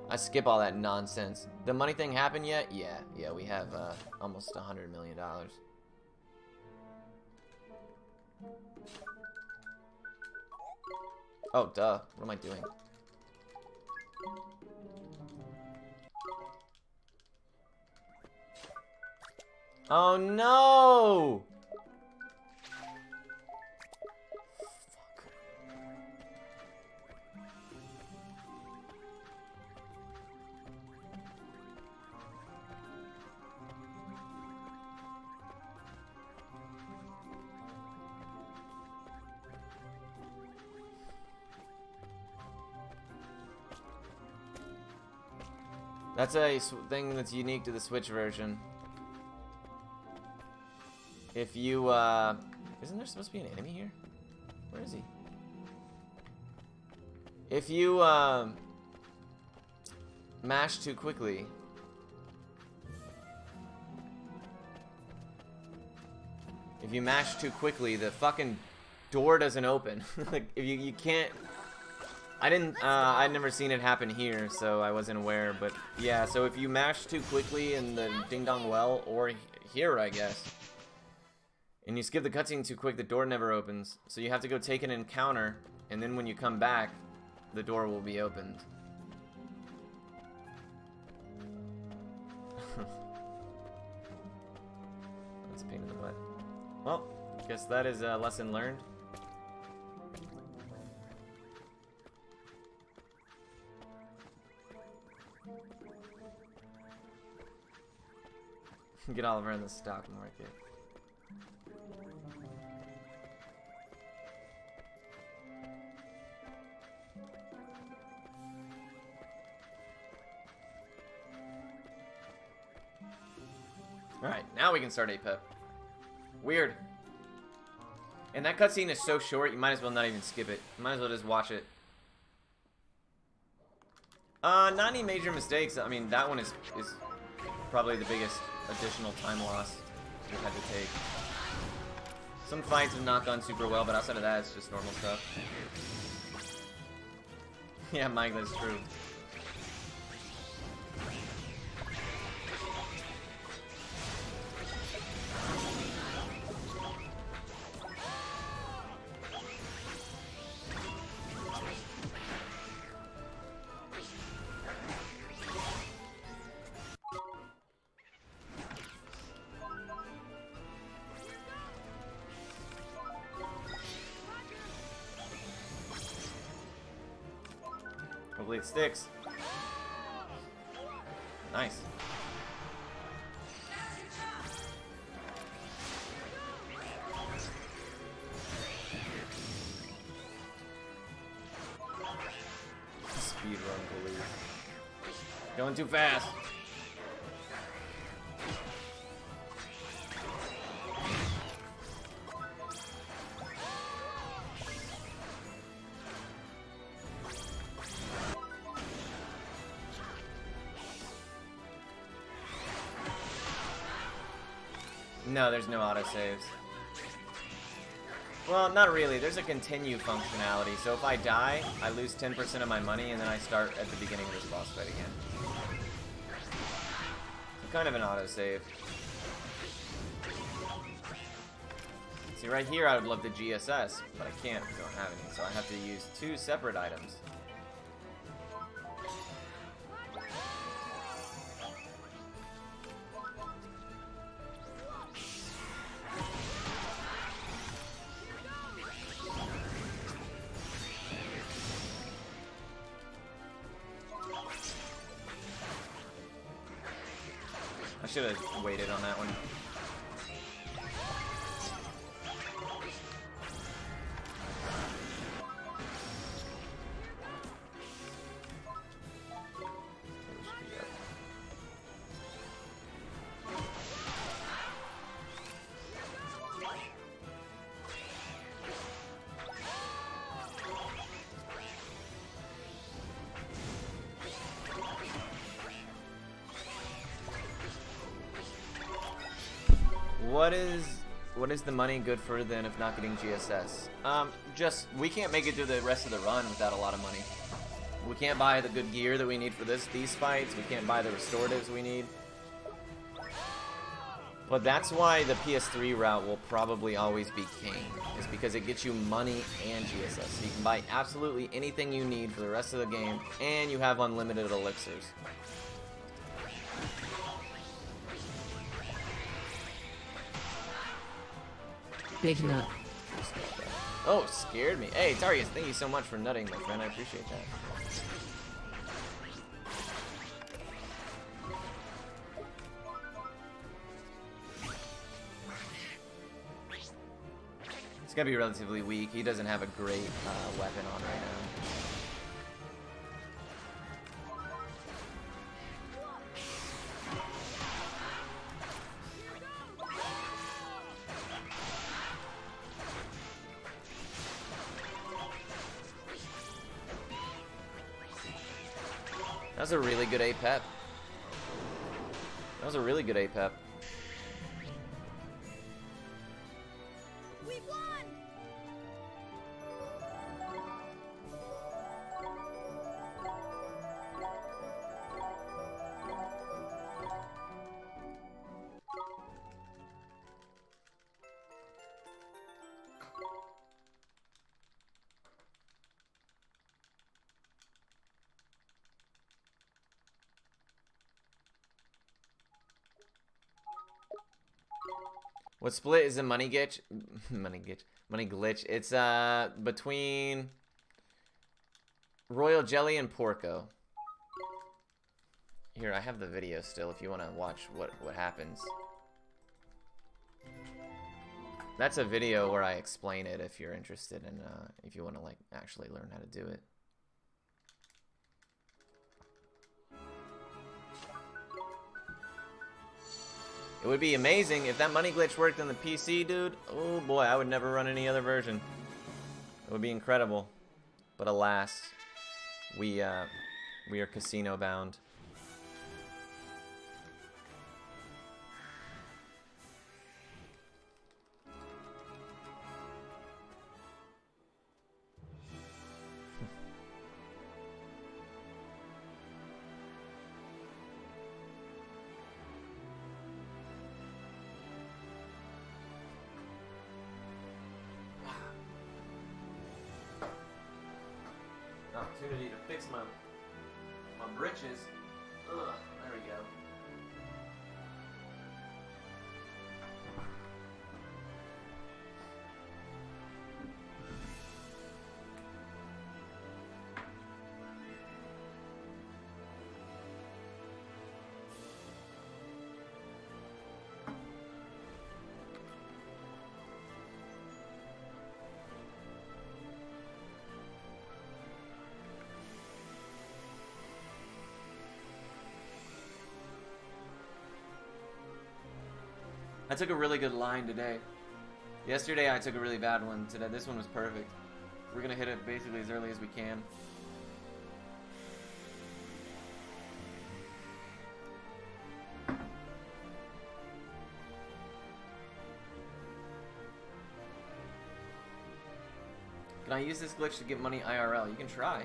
I skip all that nonsense. The money thing happened yet? Yeah, we have almost $100 million. Oh, duh. What am I doing? Oh, no! That's a thing that's unique to the Switch version. If you, isn't there supposed to be an enemy here? Where is he? If you, mash too quickly. If you mash too quickly, the fucking door doesn't open. Like, if you can't... I'd never seen it happen here, so I wasn't aware, but yeah, so if you mash too quickly in the Ding Dong Well, or here, I guess, and you skip the cutscene too quick, the door never opens, so you have to go take an encounter, and then when you come back, the door will be opened. That's a pain in the butt. Well, guess that is a lesson learned. Get Oliver in the stock market. Alright, now we can start APEP. Weird. And that cutscene is so short, you might as well not even skip it. You might as well just watch it. Not any major mistakes. I mean, that one is probably the biggest additional time loss we had to take. Some fights have not gone super well, but outside of that, it's just normal stuff. Yeah, Mike, that's true. Hopefully it sticks. Nice. Speed run, police. Going too fast. No, there's no autosaves. Well, not really. There's a continue functionality, so if I die, I lose 10% of my money, and then I start at the beginning of this boss fight again. So kind of an autosave. See, right here I would love the GSS, but I can't because I don't have any, so I have to use two separate items. I should have waited on that one. What is the money good for then if not getting GSS? Just we can't make it through the rest of the run without a lot of money. We can't buy the good gear that we need for these fights. We can't buy the restoratives we need. But that's why the PS3 route will probably always be king, is because it gets you money and GSS. So you can buy absolutely anything you need for the rest of the game, and you have unlimited elixirs. Big nut. Oh, scared me. Hey, Tarius, thank you so much for nutting, my friend. I appreciate that. He's gonna be relatively weak. He doesn't have a great weapon on right now. That was a really good APEP. That was a really good APEP. We won! What split is a money glitch? Money glitch. It's between Royal Jelly and Porco. Here, I have the video still if you want to watch what happens. That's a video where I explain it if you're interested in if you want to like actually learn how to do it. It would be amazing if that money glitch worked on the PC, dude. Oh boy, I would never run any other version. It would be incredible. But alas, we are casino bound. Opportunity to fix my britches. Ugh, there we go. I took a really good line today. Yesterday I took a really bad one. Today this one was perfect. We're gonna hit it basically as early as we can. Can I use this glitch to get money IRL? You can try.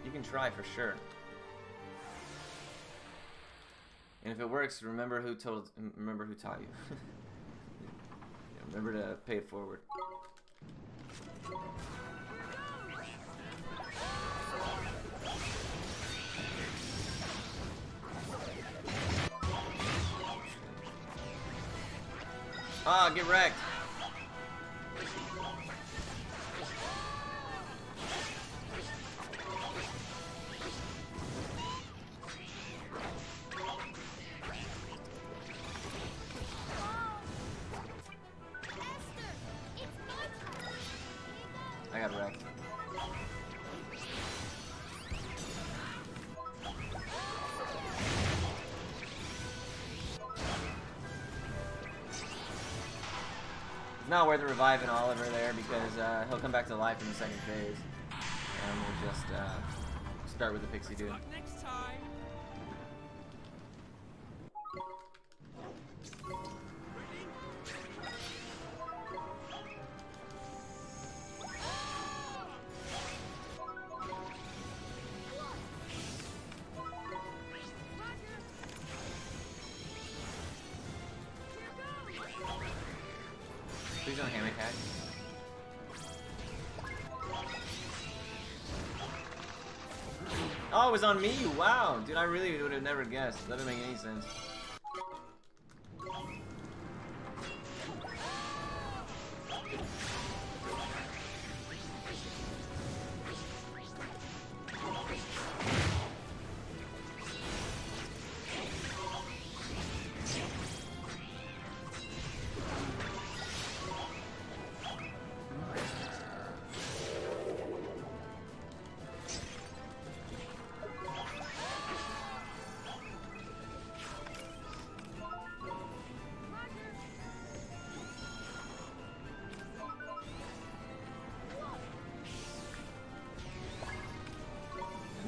You can try for sure. And if it works, remember who taught you. Yeah, remember to pay it forward. Ah, get wrecked. I got wrecked. It's not worth reviving Oliver there because he'll come back to life in the second phase. And we'll just start with the pixie dude. Luck next time. Please don't hammock hack. Oh, it was on me! Wow! Dude, I really would have never guessed. That doesn't make any sense.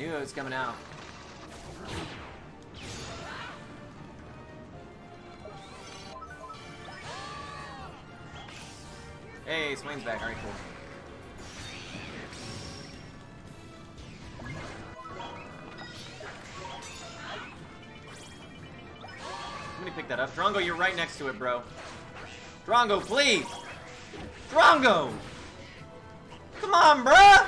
Knew it was coming out. Hey, Swain's back. Alright, cool. Somebody pick that up. Drongo, you're right next to it, bro. Drongo, please! Drongo! Come on, bruh!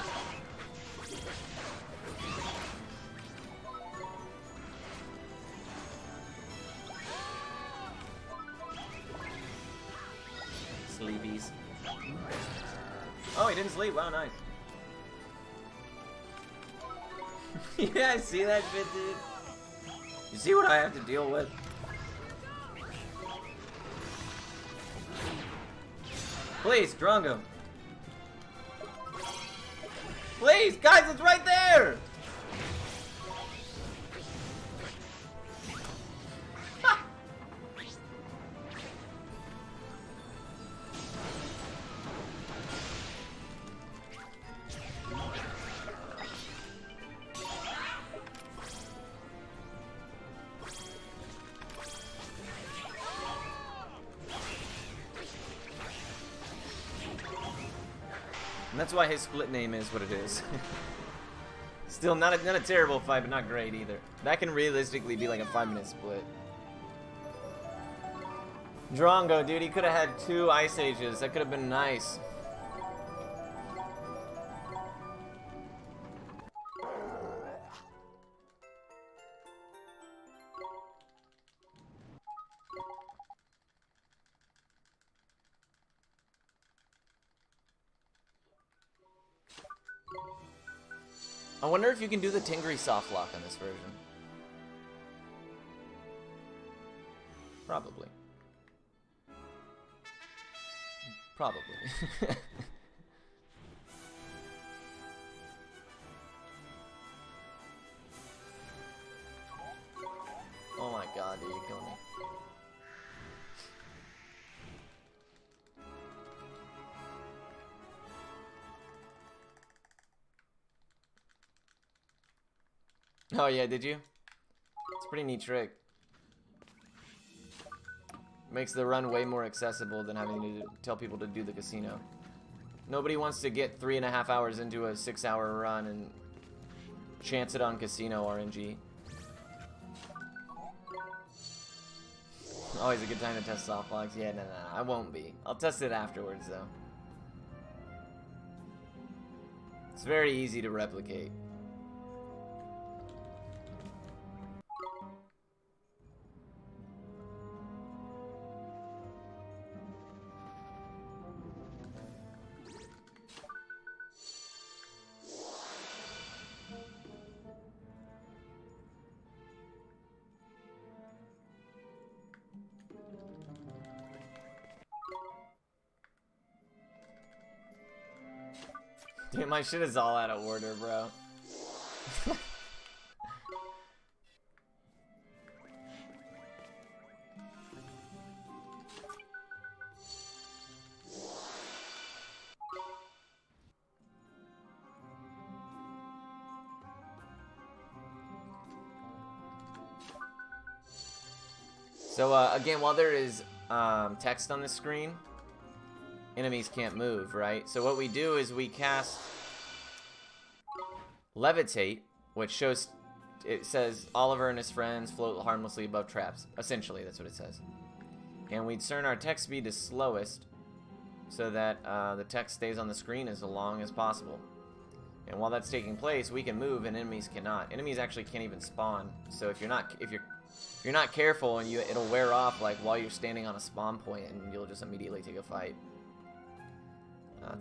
Sleepies. Oh, he didn't sleep. Wow, nice. Yeah, I see that shit, dude. You see what I have to deal with? Please, Drongo. Please, guys, it's right there! And that's why his split name is what it is. Still not a terrible fight, but not great either. That can realistically be like a 5-minute split. Drongo, dude, he could have had 2 Ice Ages. That could have been nice. I wonder if you can do the Tingri soft lock on this version. Probably. Probably. Oh my god, dude, you're killing me. Oh yeah, did you? It's a pretty neat trick. Makes the run way more accessible than having to tell people to do the casino. Nobody wants to get 3.5 hours into a 6-hour run and chance it on casino RNG. Always a good time to test soft locks. Yeah, no, I won't be. I'll test it afterwards though. It's very easy to replicate. Dude, my shit is all out of order, bro. So, again, while there is text on the screen, enemies can't move, right? So what we do is we cast Levitate, which shows, it says Oliver and his friends float harmlessly above traps. Essentially, that's what it says. And we turn our text speed to slowest so that the text stays on the screen as long as possible. And while that's taking place, we can move and enemies cannot. Enemies actually can't even spawn. So if you're not careful, and it'll wear off like while you're standing on a spawn point, and you'll just immediately take a fight.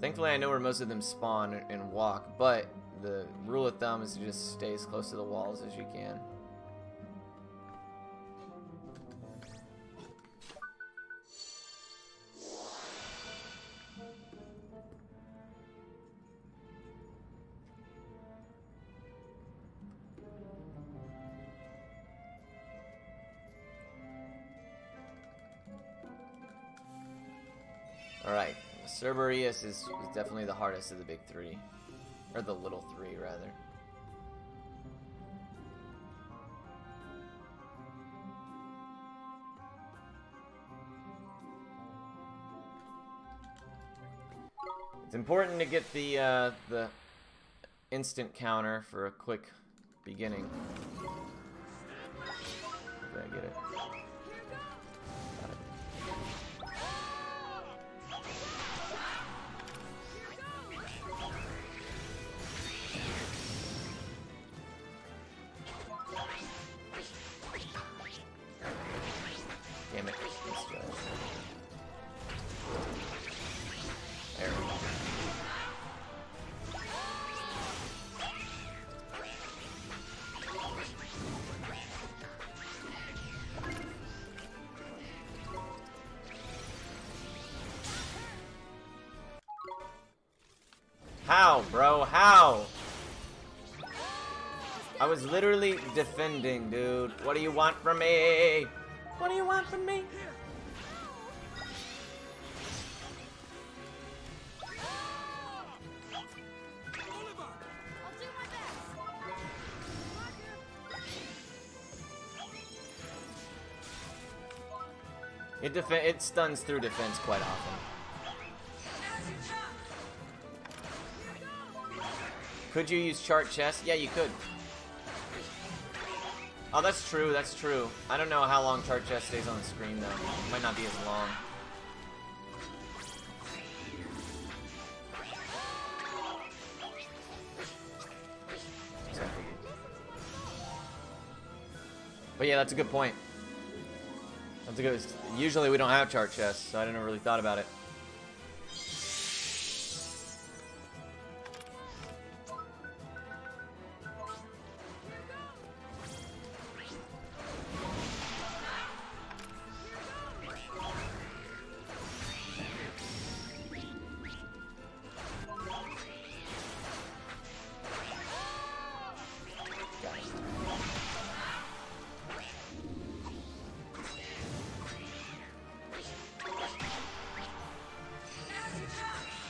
Thankfully, I know where most of them spawn and walk, but the rule of thumb is to just stay as close to the walls as you can. Alright, Cerberus is definitely the hardest of the big 3. Or the little 3, rather. It's important to get the instant counter for a quick beginning. Did I get it? Got it. Damn it. There we go. How, bro? How? I was literally defending, dude. What do you want from me? What do you want from me? I'll do my best. It stuns through defense quite often. Could you use chart chest? Yeah, you could. Oh, that's true, that's true. I don't know how long chart chest stays on the screen, though. It might not be as long. But yeah, that's a good point. That's a good. Usually we don't have chart chests, so I didn't really thought about it.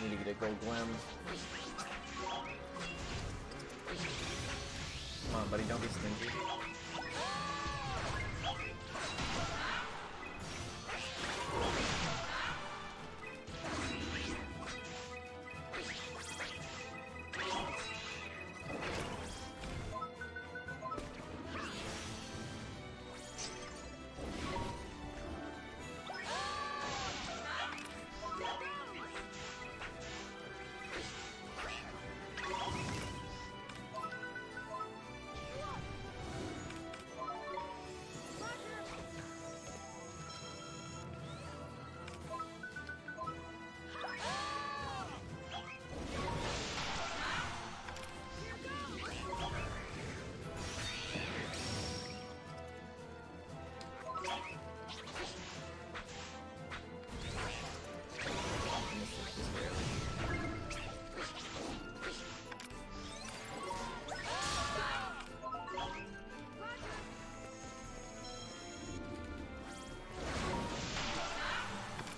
Need to get a gold glim. Come on, buddy, don't be stingy.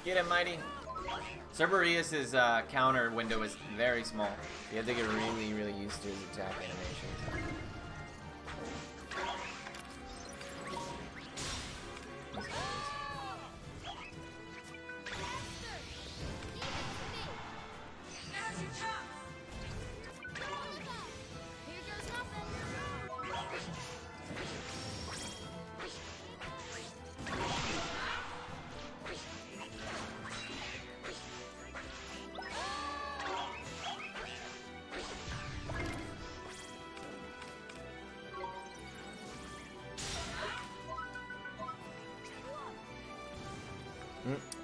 Get him, Mighty. Cerberus's counter window is very small. You have to get really, really used to his attack animations. Here goes nothing.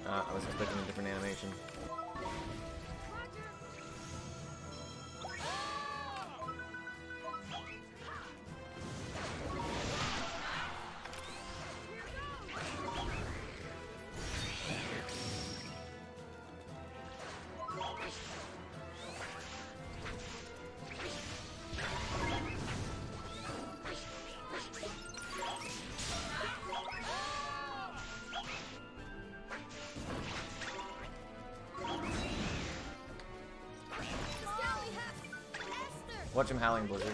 I was expecting a different animation. Watch him howling, Blizzard.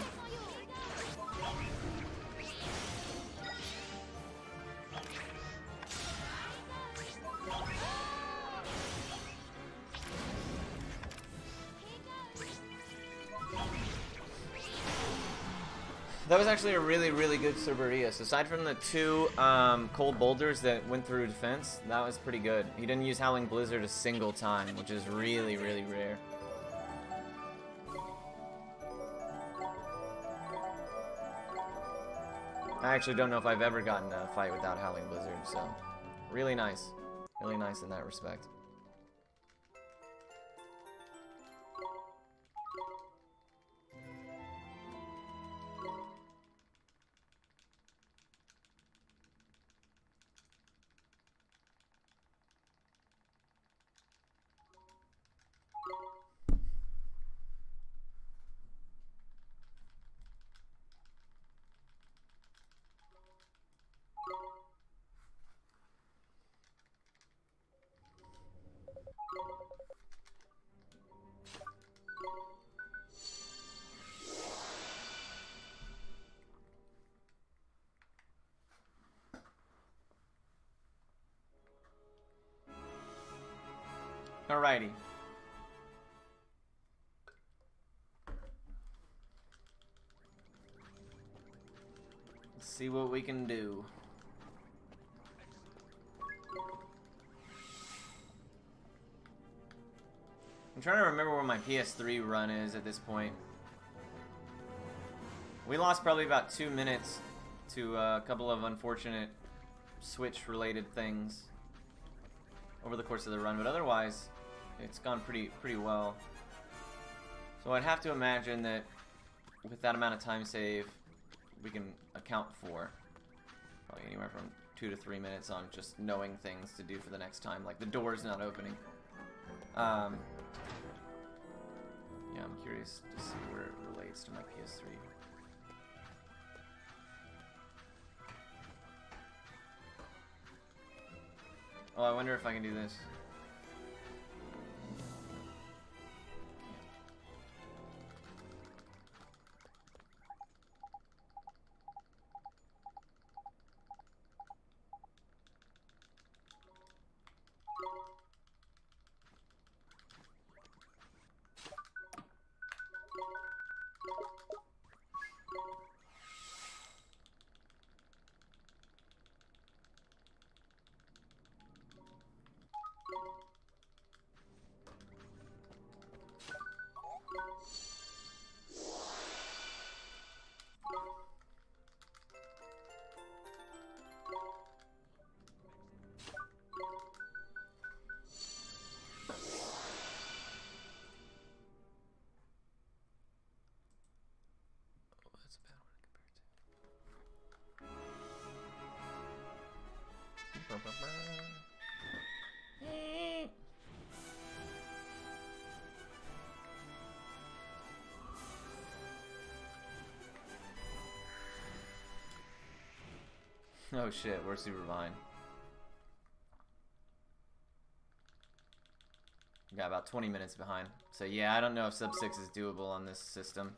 That was actually a really, really good Cerberus. Aside from the two cold boulders that went through defense, that was pretty good. He didn't use Howling Blizzard a single time, which is really, really rare. I actually don't know if I've ever gotten a fight without Howling Blizzard, so really nice. Really nice in that respect. Alrighty. Let's see what we can do. I'm trying to remember where my PS3 run is at this point. We lost probably about 2 minutes to a couple of unfortunate Switch-related things over the course of the run, but otherwise, it's gone pretty well. So I'd have to imagine that with that amount of time save, we can account for probably anywhere from 2 to 3 minutes on just knowing things to do for the next time, like the door's not opening. Yeah, I'm curious to see where it relates to my PS3. Oh, I wonder if I can do this. Oh shit, we're super behind. Got about 20 minutes behind. So yeah, I don't know if sub 6 is doable on this system.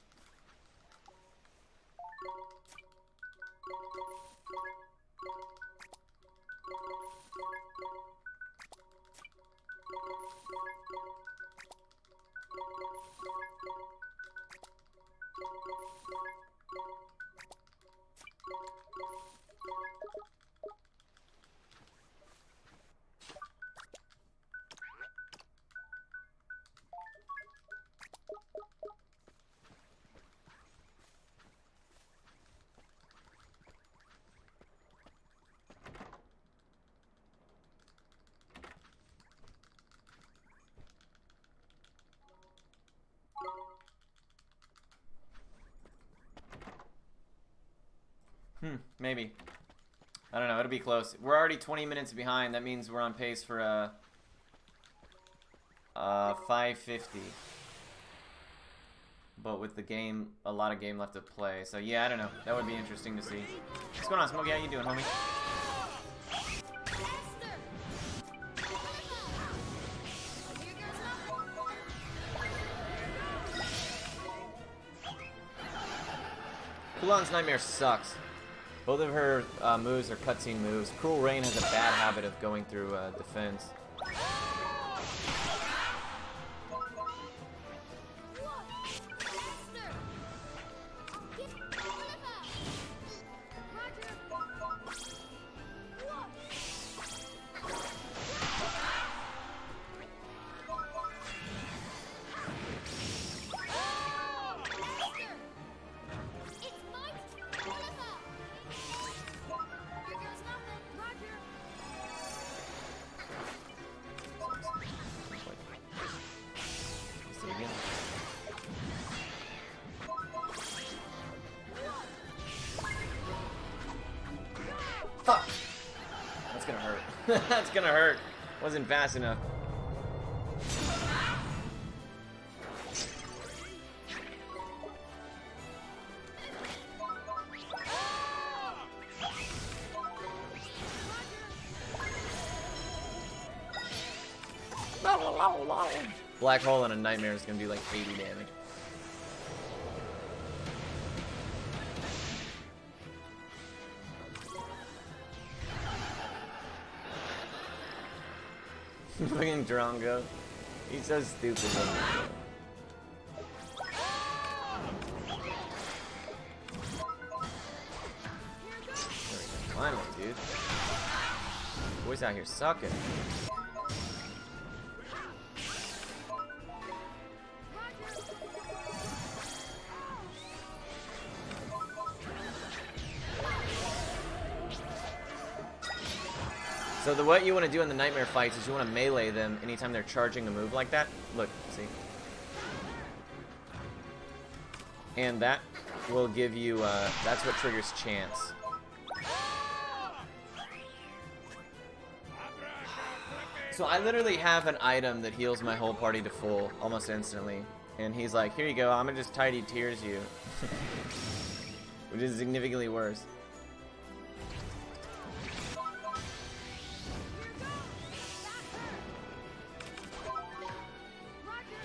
Maybe. I don't know, it'll be close. We're already 20 minutes behind. That means we're on pace for a 550. But with the game, a lot of game left to play. So yeah, I don't know. That would be interesting to see. What's going on, Smokey? How you doing, homie? Kulan's Nightmare sucks. Both of her moves are cutscene moves. Cruel Rain has a bad habit of going through defense. That's gonna hurt. Wasn't fast enough. Black hole and a nightmare is gonna do like 80 damage. Fucking Drongo. He's so stupid. Finally, dude. Boys out here sucking. So what you want to do in the nightmare fights is you want to melee them anytime they're charging a move like that. Look, see? And that will give you, that's what triggers chance. So I literally have an item that heals my whole party to full almost instantly. And he's like, here you go, I'm gonna just tidy tears you. Which is significantly worse.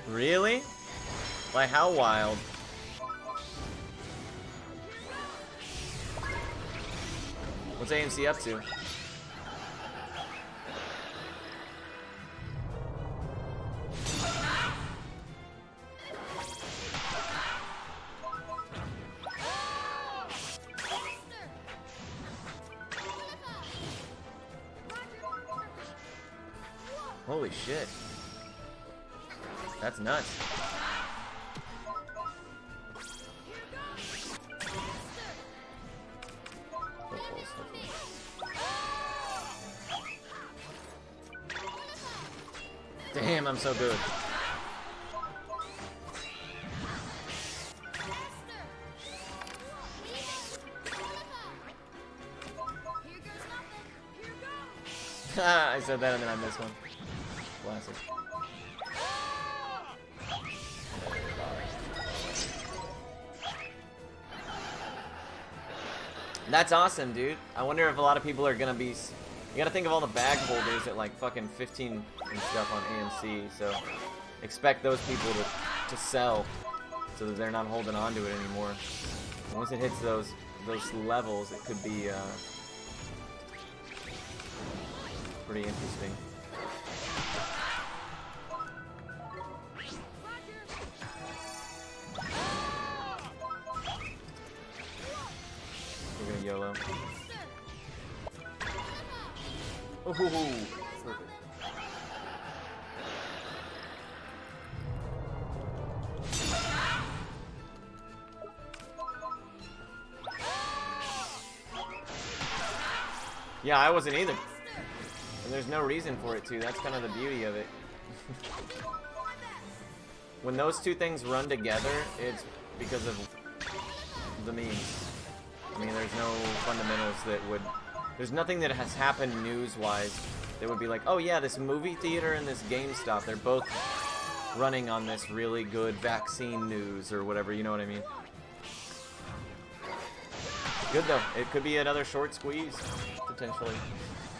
Really? Like, how wild? What's AMC up to? Holy shit. That's nuts. Damn, I'm so good. I said that and then I missed one. Classic. That's awesome, dude. I wonder if a lot of people are gonna be... You gotta think of all the bag holders at like fucking 15 and stuff on AMC, so expect those people to sell so that they're not holding on to it anymore. And once it hits those levels, it could be pretty interesting. We're gonna YOLO. Ooh, perfect. Yeah, I wasn't either. And there's no reason for it to. That's kind of the beauty of it. When those two things run together, it's because of the memes. I mean, there's no fundamentals that would... There's nothing that has happened news-wise that would be like, oh yeah, this movie theater and this GameStop, they're both running on this really good vaccine news or whatever, you know what I mean? Good though. It could be another short squeeze, potentially.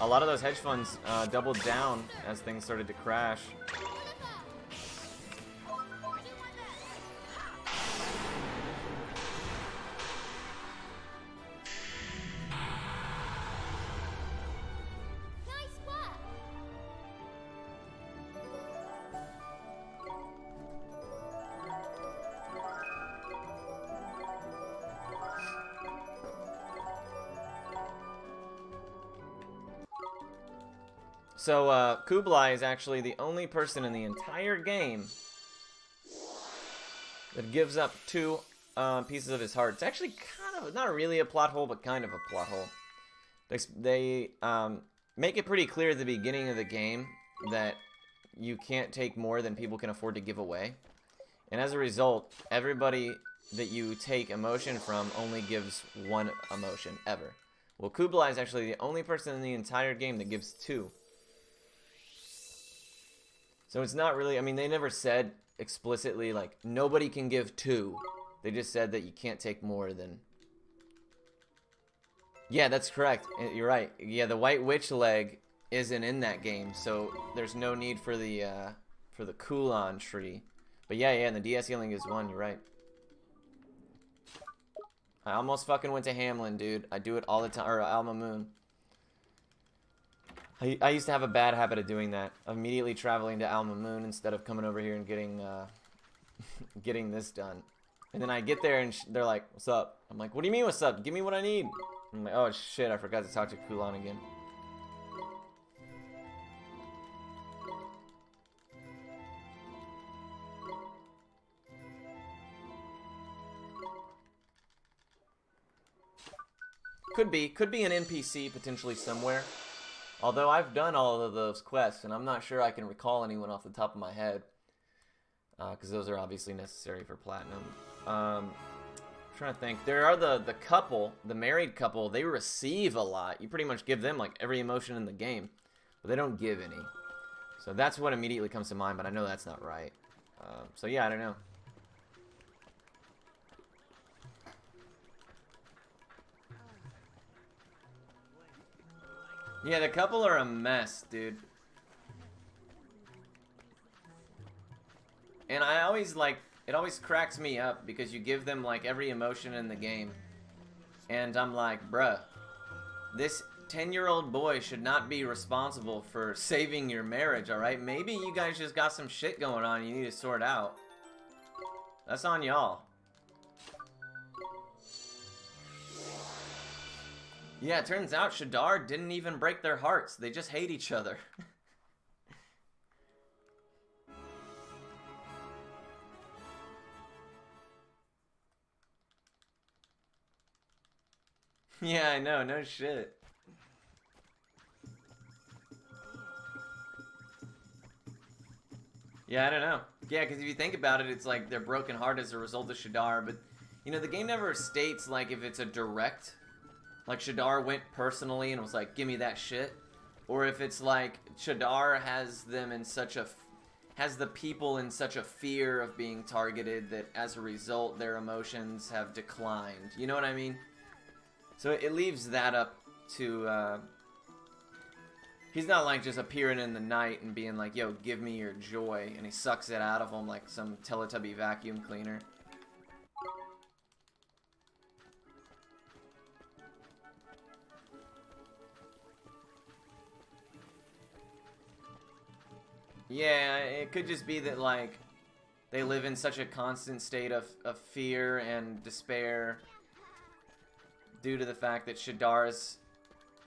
A lot of those hedge funds doubled down as things started to crash. So, Kublai is actually the only person in the entire game that gives up 2 pieces of his heart. It's actually kind of, not really a plot hole, but kind of a plot hole. They make it pretty clear at the beginning of the game that you can't take more than people can afford to give away. And as a result, everybody that you take emotion from only gives 1 emotion, ever. Well, Kublai is actually the only person in the entire game that gives 2. So it's not really, I mean, they never said explicitly, like, nobody can give 2. They just said that you can't take more than... Yeah, that's correct. You're right. Yeah, the White Witch leg isn't in that game, so there's no need for the Kulon tree. But yeah, and the DS healing is 1, you're right. I almost fucking went to Hamlin, dude. I do it all the time, or Alma Moon. I used to have a bad habit of doing that. Immediately traveling to Alma Moon instead of coming over here and getting getting this done. And then I get there and they're like, what's up? I'm like, what do you mean what's up? Give me what I need. I'm like, oh shit, I forgot to talk to Kulon again. Could be an NPC potentially somewhere. Although I've done all of those quests, and I'm not sure I can recall anyone off the top of my head. Because those are obviously necessary for Platinum. I'm trying to think. There are the couple, the married couple, they receive a lot. You pretty much give them like every emotion in the game. But they don't give any. So that's what immediately comes to mind, but I know that's not right. So yeah, I don't know. Yeah, the couple are a mess, dude. And I always like, it always cracks me up because you give them like every emotion in the game. And I'm like, bruh, this 10-year-old boy should not be responsible for saving your marriage, alright? Maybe you guys just got some shit going on you need to sort out. That's on y'all. Yeah, it turns out Shadar didn't even break their hearts. They just hate each other. Yeah, I know. No shit. Yeah, I don't know. Yeah, because if you think about it, it's like they're broken heart as a result of Shadar. But, you know, the game never states, like, if it's a direct... Like, Shadar went personally and was like, give me that shit. Or if it's like, Shadar has them in such a... has the people in such a fear of being targeted that as a result, their emotions have declined. You know what I mean? So it leaves that up to, he's not like just appearing in the night and being like, yo, give me your joy. And he sucks it out of them like some Teletubby vacuum cleaner. Yeah, it could just be that, like, they live in such a constant state of fear and despair due to the fact that Shadar's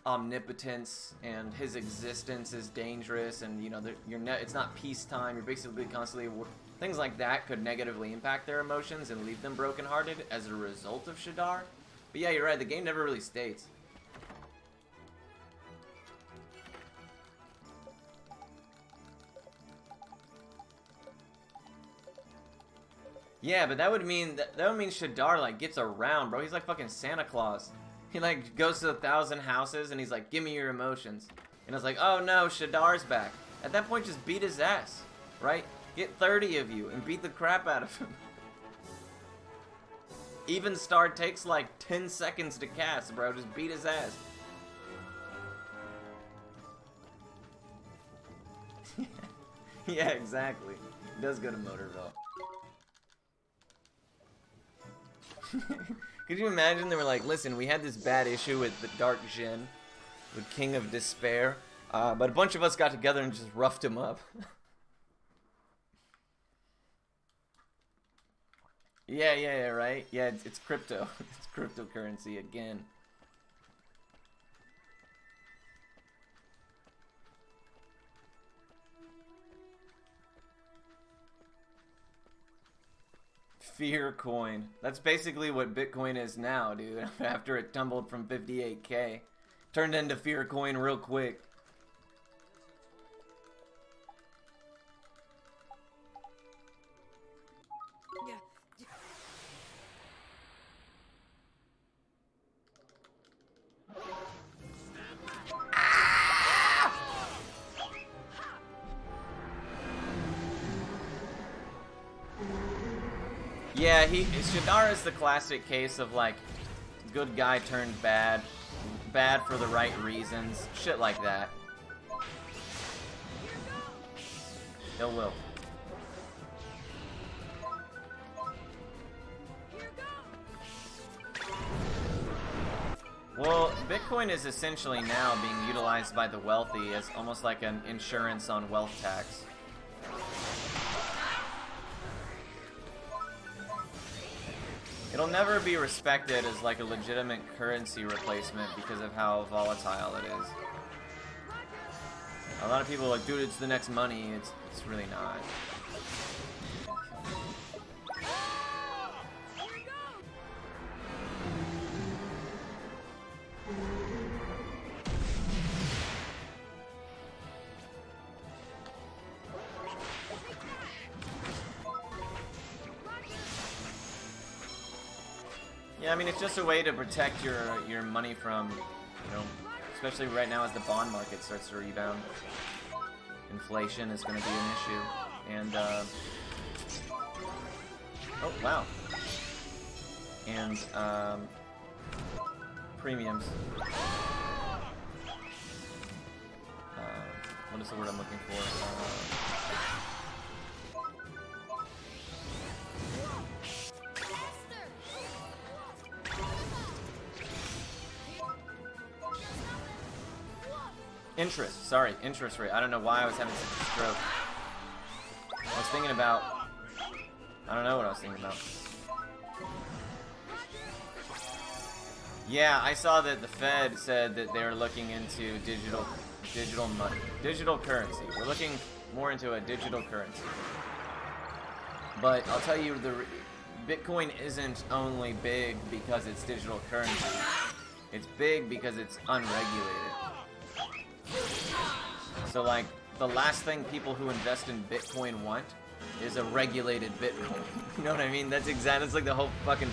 omnipotence and his existence is dangerous, and, you know, it's not peacetime, you're basically constantly... Things like that could negatively impact their emotions and leave them brokenhearted as a result of Shadar. But yeah, you're right, the game never really states. Yeah, but that would mean Shadar like gets around, bro. He's like fucking Santa Claus. He like goes to 1,000 houses and he's like, "Give me your emotions." And it's like, "Oh no, Shadar's back." At that point, just beat his ass, right? Get 30 of you and beat the crap out of him. Even Star takes like 10 seconds to cast, bro. Just beat his ass. Yeah, exactly. He does go to Motorville. Could you imagine they were like, listen, we had this bad issue with the Dark Jin, the King of Despair, but a bunch of us got together and just roughed him up. Yeah, right? Yeah, it's crypto. It's cryptocurrency again. Fear coin. That's basically what Bitcoin is now, dude. After it tumbled from 58K. Turned into fear coin real quick. Yeah, Shadar is the classic case of like good guy turned bad, bad for the right reasons, shit like that. Ill will. Well, Bitcoin is essentially now being utilized by the wealthy as almost like an insurance on wealth tax. It'll never be respected as like a legitimate currency replacement because of how volatile it is. A lot of people are like, dude, it's the next money. It's really not. Yeah, I mean, it's just a way to protect your money from, you know, especially right now as the bond market starts to rebound. Inflation is going to be an issue. And, oh, wow. And, premiums. What is the word I'm looking for? Interest, sorry, interest rate. I don't know why I was having such a stroke. I was thinking about... I don't know what I was thinking about. Yeah, I saw that the Fed said that they were looking into digital money, digital currency. We're looking more into a digital currency. But I'll tell you, Bitcoin isn't only big because it's digital currency. It's big because it's unregulated. So, like, the last thing people who invest in Bitcoin want is a regulated Bitcoin. You know what I mean? That's like the whole point.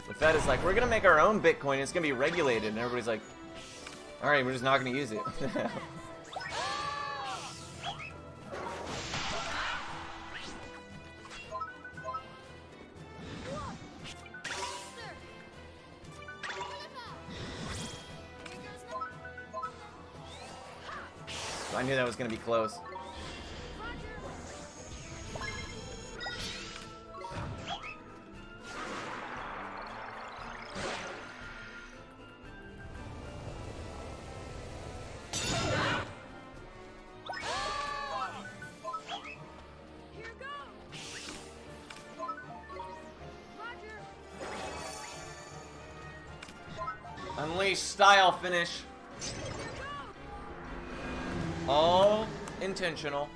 The Fed is like, we're gonna make our own Bitcoin, it's gonna be regulated, and everybody's like, alright, we're just not gonna use it. I knew that was gonna be close. Unleash style finish. All intentional.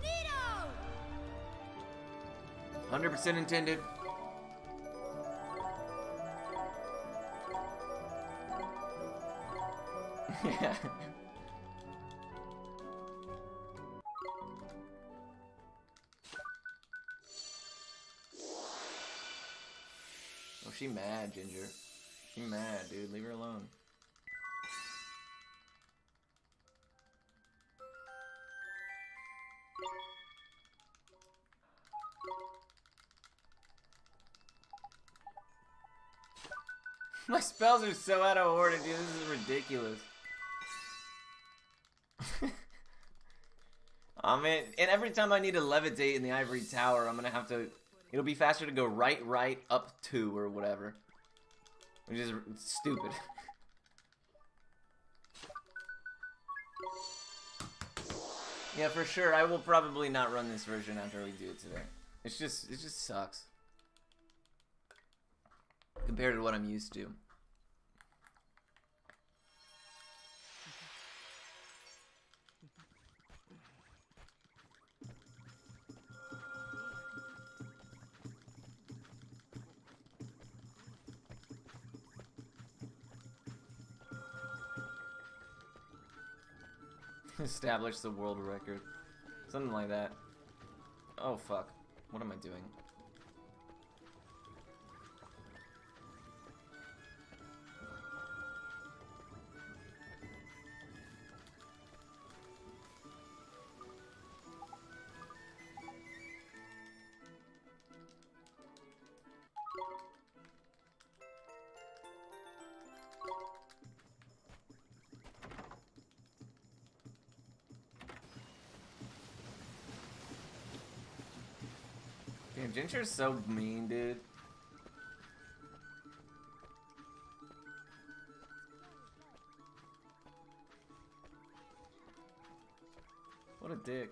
Neato! 100% intended. Yeah. Oh, she mad, Ginger. She mad, dude. Leave her alone. My spells are so out of order, dude. This is ridiculous. Oh man, and every time I need to levitate in the ivory tower, I'm gonna have to... It'll be faster to go right, up 2 or whatever. Which is stupid. Yeah, for sure. I will probably not run this version after we do it today. It just sucks. Compared to what I'm used to. Establish the world record. Something like that. Oh fuck. What am I doing? Damn, Ginger's so mean, dude. What a dick.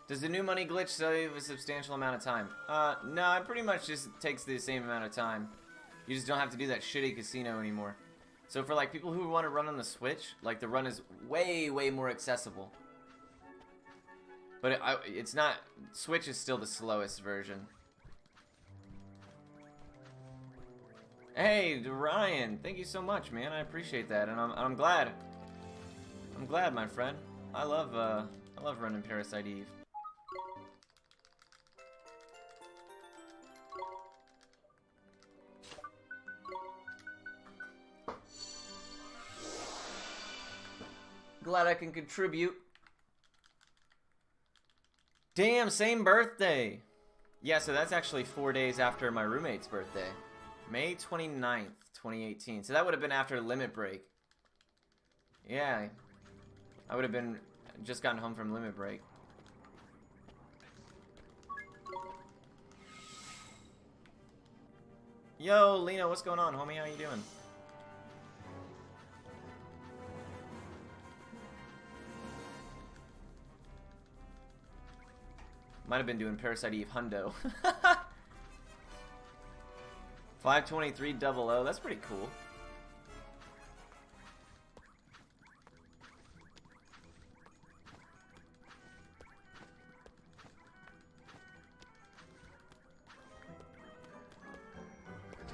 Does the new money glitch save a substantial amount of time? No, it pretty much just takes the same amount of time. You just don't have to do that shitty casino anymore. So for like people who want to run on the Switch, like the run is way, way more accessible. But it's not. Switch is still the slowest version. Hey, Ryan, thank you so much, man. I appreciate that, and I'm glad. I'm glad, my friend. I love running Parasite Eve. Glad I can contribute. Damn, same birthday. Yeah, so that's actually 4 days after my roommate's birthday. May 29th, 2018. So that would have been after Limit Break. Yeah. I would have been just gotten home from Limit Break. Yo, Lena, what's going on, homie? How you doing? Might have been doing Parasite Eve Hundo. 52300. That's pretty cool.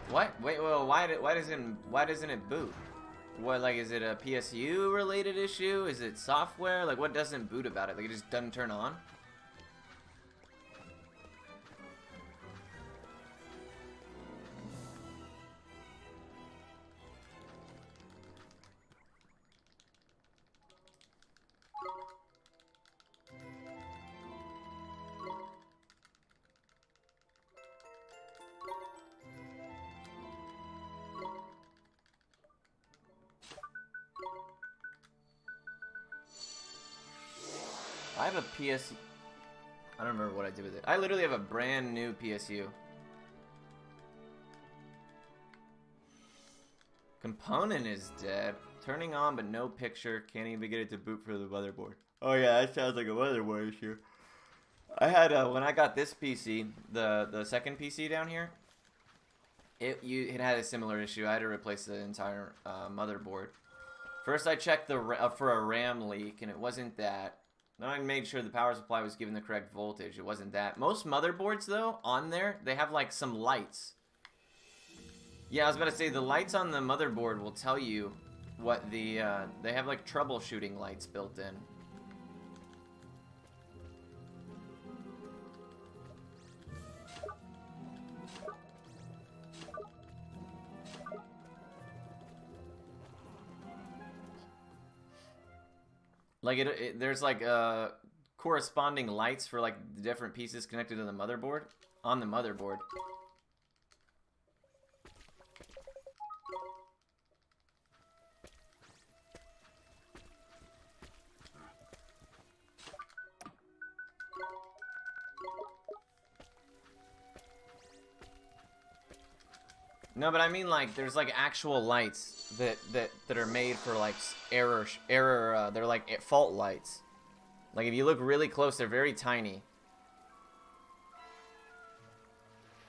What? Wait, well, why doesn't it boot? What, like, is it a PSU related issue? Is it software? Like, what doesn't boot about it? Like, it just doesn't turn on? I have a PSU. I don't remember what I did with it. I literally have a brand new PSU. Component is dead. Turning on but no picture. Can't even get it to boot for the motherboard. Oh yeah, that sounds like a motherboard issue. I had when I got this PC, the second PC down here, it had a similar issue. I had to replace the entire motherboard. First I checked for a RAM leak and it wasn't that. Then I made sure the power supply was given the correct voltage. It wasn't that. Most motherboards, though, on there, they have, like, some lights. Yeah, I was about to say, the lights on the motherboard will tell you what the, they have, like, troubleshooting lights built in. Like there's like corresponding lights for like the different pieces connected to the motherboard on the motherboard. No, but I mean like there's like actual lights that are made for like error. They're like fault lights. Like if you look really close, they're very tiny.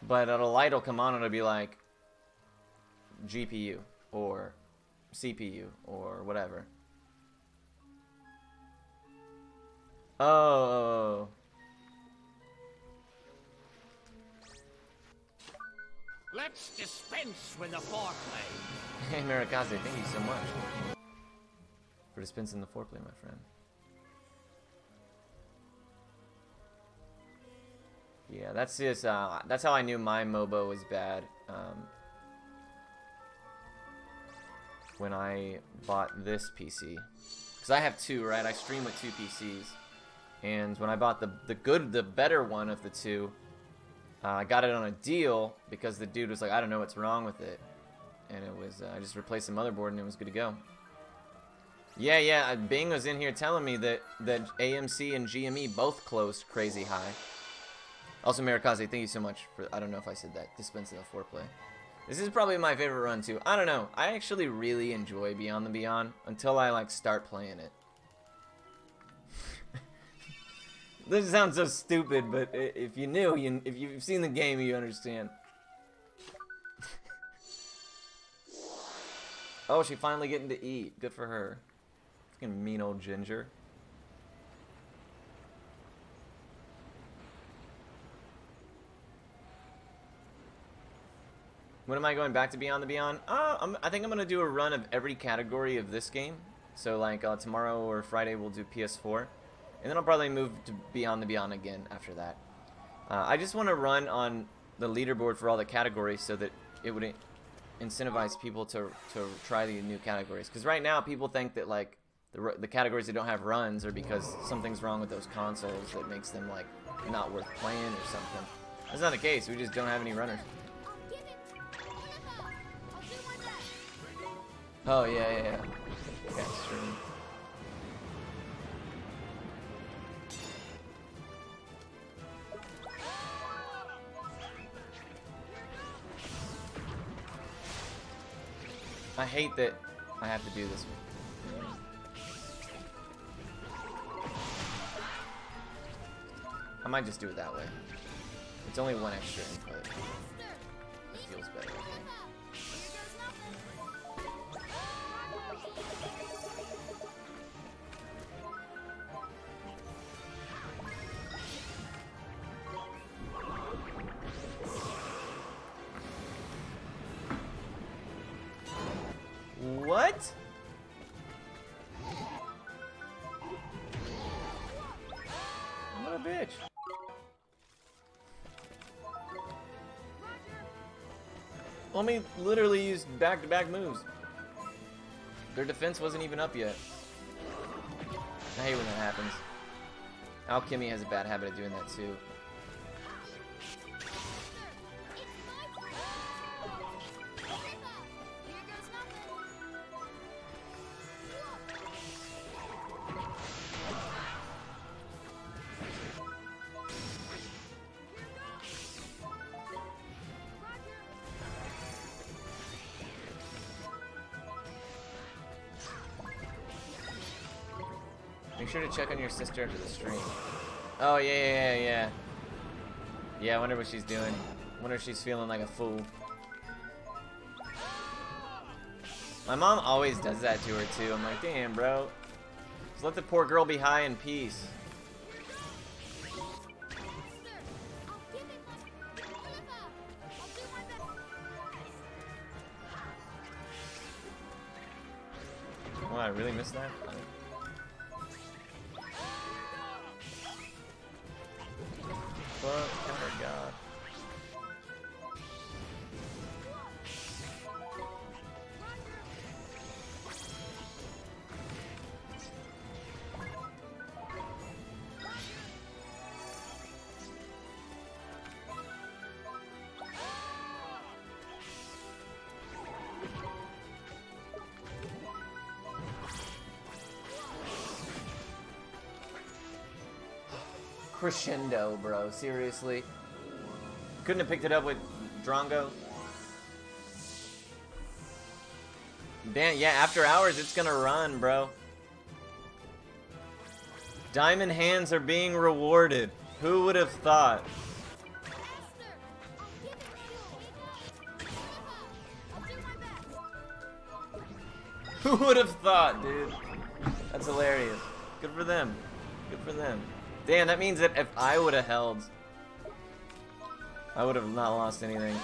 But a light will come on and it'll be like GPU or CPU or whatever. Oh. Let's dispense with the foreplay. Hey, Marikaze, thank you so much for dispensing the foreplay, my friend. Yeah, that's just, that's how I knew my MOBA was bad. When I bought this PC. Because I have two, right? I stream with two PCs. And when I bought the better one of the two, I got it on a deal because the dude was like, I don't know what's wrong with it. And it was, I just replaced the motherboard and it was good to go. Yeah, Bing was in here telling me that AMC and GME both closed crazy high. Also, Marikaze, thank you so much for, I don't know if I said that, dispensing the foreplay. This is probably my favorite run too. I don't know, I actually really enjoy Beyond the Beyond until I like start playing it. This sounds so stupid, but if you knew, if you've seen the game, you understand. Oh, she finally getting to eat. Good for her. Fucking mean old ginger. When am I going back to Beyond the Beyond? I think I'm gonna do a run of every category of this game. So like tomorrow or Friday we'll do PS4, and then I'll probably move to Beyond the Beyond again after that. I just want to run on the leaderboard for all the categories so that it would incentivize people to try the new categories. Because right now people think that like the categories that don't have runs are because something's wrong with those consoles that makes them like not worth playing or something. That's not the case. We just don't have any runners. Oh, yeah. Okay, stream. I hate that I have to do this. I might just do it that way. It's only one extra input. It feels better, I think. What? What a bitch. Let me literally use back-to-back moves. Their defense wasn't even up yet. I hate when that happens. Alchemy has a bad habit of doing that too. Make sure to check on your sister after the stream. Oh, yeah. Yeah, I wonder what she's doing. Wonder if she's feeling like a fool. My mom always does that to her, too. I'm like, damn, bro. Just let the poor girl be high in peace. Oh, I really missed that? Fuck, oh my god. Crescendo, bro. Seriously. Couldn't have picked it up with Drongo. Damn, yeah, after hours, it's gonna run, bro. Diamond hands are being rewarded. Who would have thought? Who would have thought, dude? That's hilarious. Good for them. Good for them. Damn, that means that if I would have held, I would have not lost anything.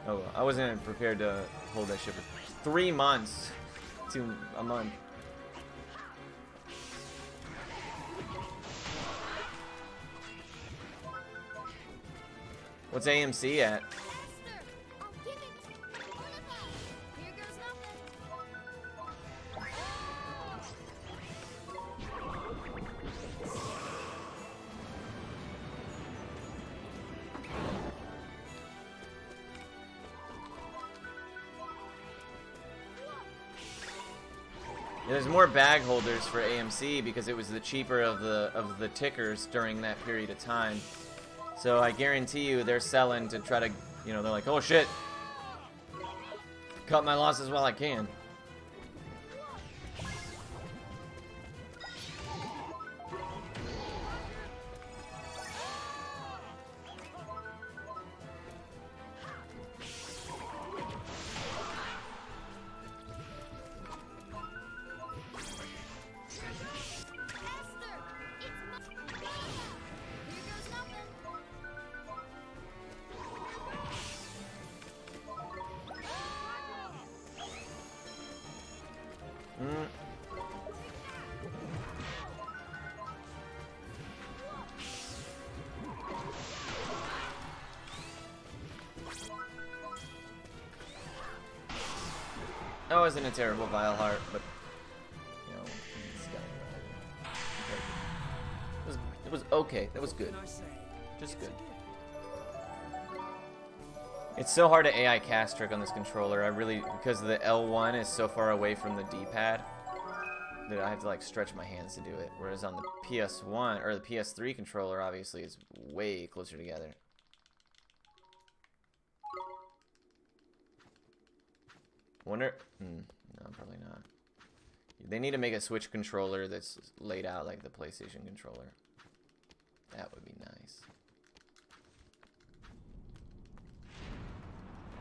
Oh, I wasn't prepared to hold that shit for 3 months to a month. What's AMC at? Faster! I'll give it. Wonderful. Here goes nothing. There's more bag holders for AMC because it was the cheaper of the tickers during that period of time. So I guarantee you they're selling to try to, you know, they're like, oh shit, cut my losses while I can. Faster! It's my. Here goes nothing. Mm. That wasn't a terrible Vile Heart, but you know, it was okay. That was good. What can I say? Just It's good. a gift. It's so hard to AI cast trick on this controller. I really, because the L1 is so far away from the D-pad that I have to like stretch my hands to do it. Whereas on the PS1 or the PS3 controller, obviously, it's way closer together. Wonder, no, probably not. They need to make a Switch controller that's laid out like the PlayStation controller. That would be nice.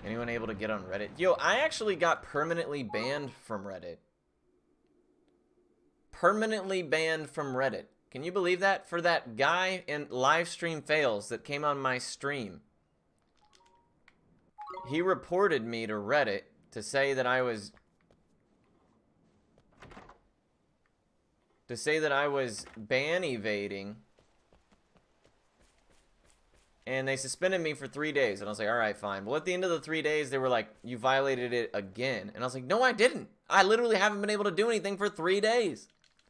Anyone able to get on Reddit? Yo, I actually got permanently banned from Reddit. Permanently banned from Reddit. Can you believe that? For that guy in live stream fails that came on my stream. He reported me to Reddit to say that I was... ban evading. And they suspended me for 3 days. And I was like, alright, fine. Well, at the end of the 3 days, they were like, you violated it again. And I was like, no, I didn't. I literally haven't been able to do anything for 3 days.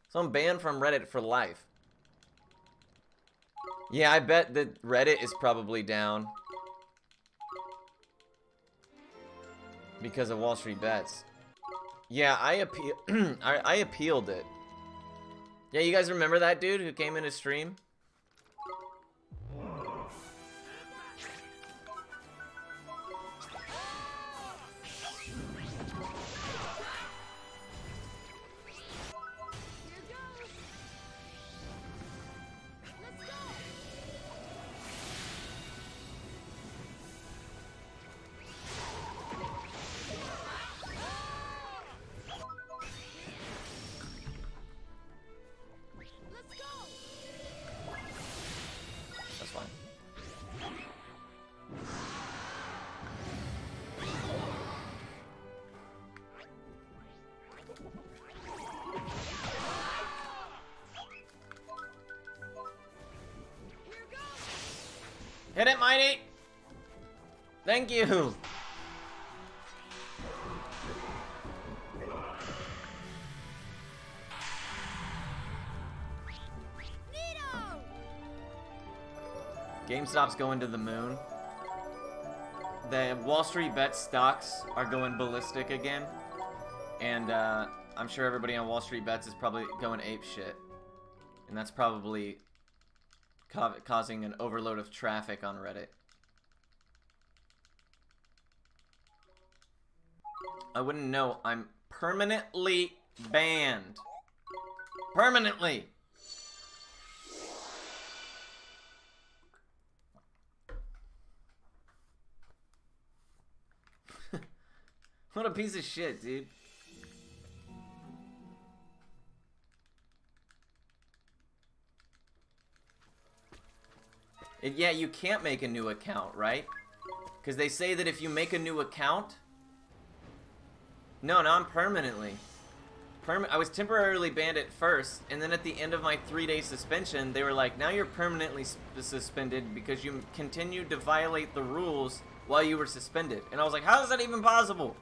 So I'm banned from Reddit for life. Yeah, I bet that Reddit is probably down. Because of Wall Street Bets. Yeah, I appealed it. Yeah, you guys remember that dude who came in his stream? Here goes. Let's go. Let's go. That's fine. Here goes. Hit it, Mighty! Thank you! Neato. GameStop's going to the moon. The Wall Street Bet stocks are going ballistic again. And I'm sure everybody on Wall Street Bets is probably going ape shit. And that's probably causing an overload of traffic on Reddit. I wouldn't know. I'm permanently banned. Permanently! What a piece of shit, dude. Yeah, you can't make a new account, right? Because they say that if you make a new account... No, I'm permanently. I was temporarily banned at first, and then at the end of my 3-day suspension, they were like, now you're permanently suspended because you continued to violate the rules while you were suspended. And I was like, how is that even possible?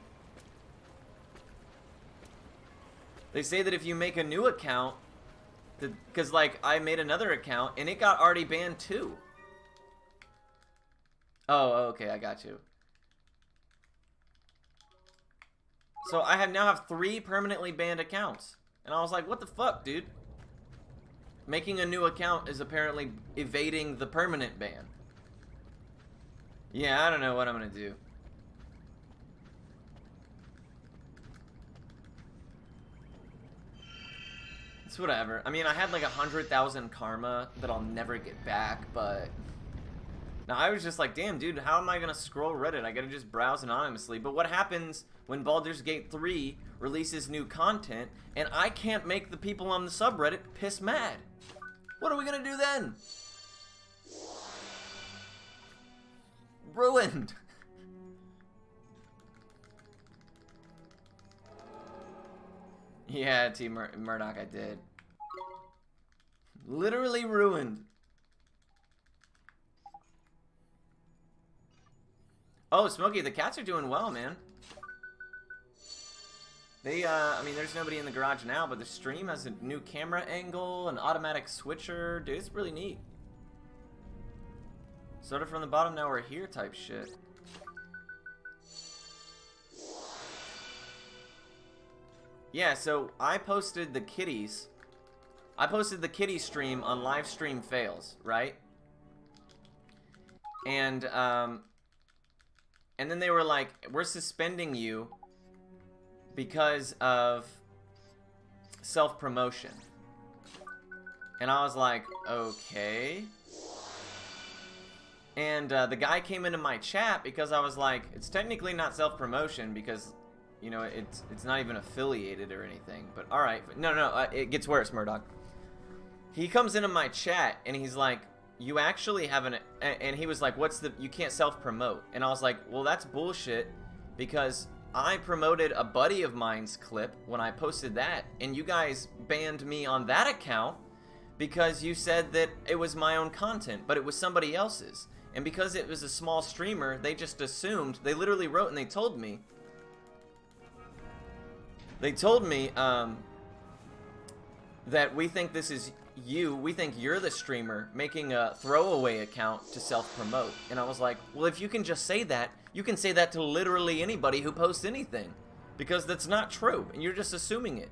They say that if you make a new account, because like I made another account and it got already banned too. Oh, okay, I got you. So I now have 3 permanently banned accounts. And I was like, what the fuck, dude? Making a new account is apparently evading the permanent ban. Yeah, I don't know what I'm gonna do. It's whatever. I mean, I had like 100,000 karma that I'll never get back, but... Now, I was just like, damn, dude, how am I gonna scroll Reddit? I gotta just browse anonymously. But what happens when Baldur's Gate 3 releases new content, and I can't make the people on the subreddit piss mad? What are we gonna do then? Ruined! Yeah, T. Murdoch, I did. Literally ruined. Oh, Smokey, the cats are doing well, man. They, I mean, there's nobody in the garage now, but the stream has a new camera angle, an automatic switcher. Dude, it's really neat. Started from the bottom, now we're here type shit. Yeah, so I posted the kitties. I posted the kitty stream on live stream fails, right? And then they were like, we're suspending you because of self-promotion. And I was like, okay. And the guy came into my chat because I was like, it's technically not self-promotion because, you know, it's not even affiliated or anything. But alright, no, it gets worse, Murdoch. He comes into my chat and he's like, you actually have an... And he was like, you can't self-promote. And I was like, well, that's bullshit because I promoted a buddy of mine's clip when I posted that. And you guys banned me on that account because you said that it was my own content, but it was somebody else's. And because it was a small streamer, they just assumed, they literally wrote and they told me, that we think this is you, we think you're the streamer making a throwaway account to self-promote. And I was like, well, if you can just say that, you can say that to literally anybody who posts anything. Because that's not true, and you're just assuming it.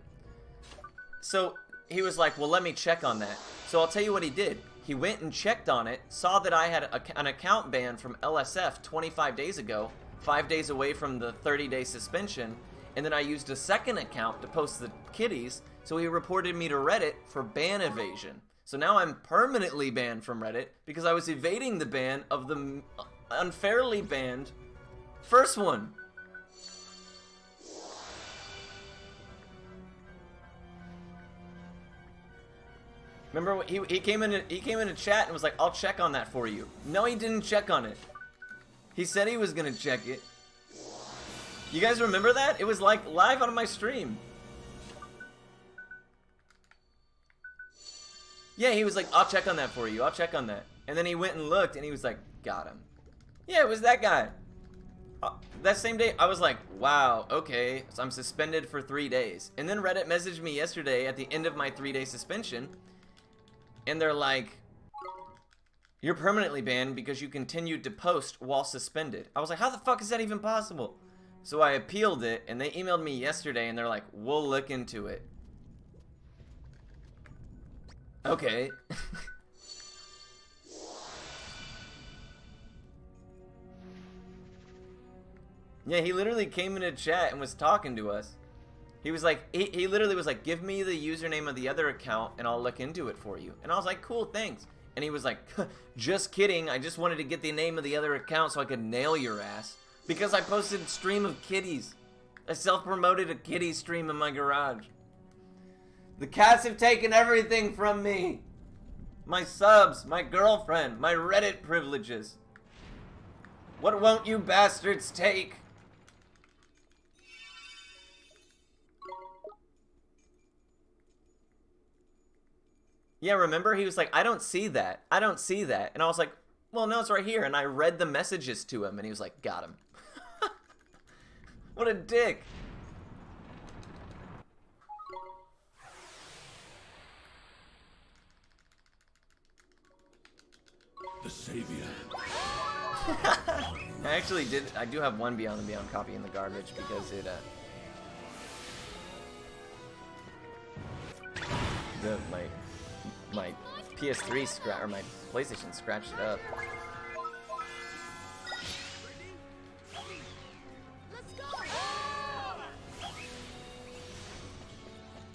So he was like, well, let me check on that. So I'll tell you what he did. He went and checked on it, saw that I had an account ban from LSF 25 days ago, 5 days away from the 30-day suspension, and then I used a second account to post the kitties, so he reported me to Reddit for ban evasion. So now I'm permanently banned from Reddit because I was evading the ban of the unfairly banned first one. Remember, he came into chat and was like, I'll check on that for you. No, he didn't check on it. He said he was gonna check it. You guys remember that? It was like live on my stream. Yeah, he was like, I'll check on that for you. I'll check on that. And then he went and looked and he was like, got him. Yeah, it was that guy. That same day, I was like, wow, okay, so I'm suspended for 3 days. And then Reddit messaged me yesterday at the end of my 3-day suspension. And they're like, you're permanently banned because you continued to post while suspended. I was like, how the fuck is that even possible? So I appealed it, and they emailed me yesterday, and they're like, we'll look into it. Okay. Yeah, he literally came into chat and was talking to us. He was like, he literally was like, give me the username of the other account and I'll look into it for you. And I was like, cool, thanks. And he was like, just kidding, I just wanted to get the name of the other account so I could nail your ass. Because I posted stream of kitties. I self-promoted a kitty stream in my garage. The cats have taken everything from me. My subs, my girlfriend, my Reddit privileges. What won't you bastards take? Yeah, remember? He was like, I don't see that. I don't see that. And I was like, well, no, it's right here. And I read the messages to him, and he was like, got him. What a dick. The Savior. I do have one Beyond the Beyond copy in the garbage because it, my PS3 or my PlayStation scratched it up. Let's go.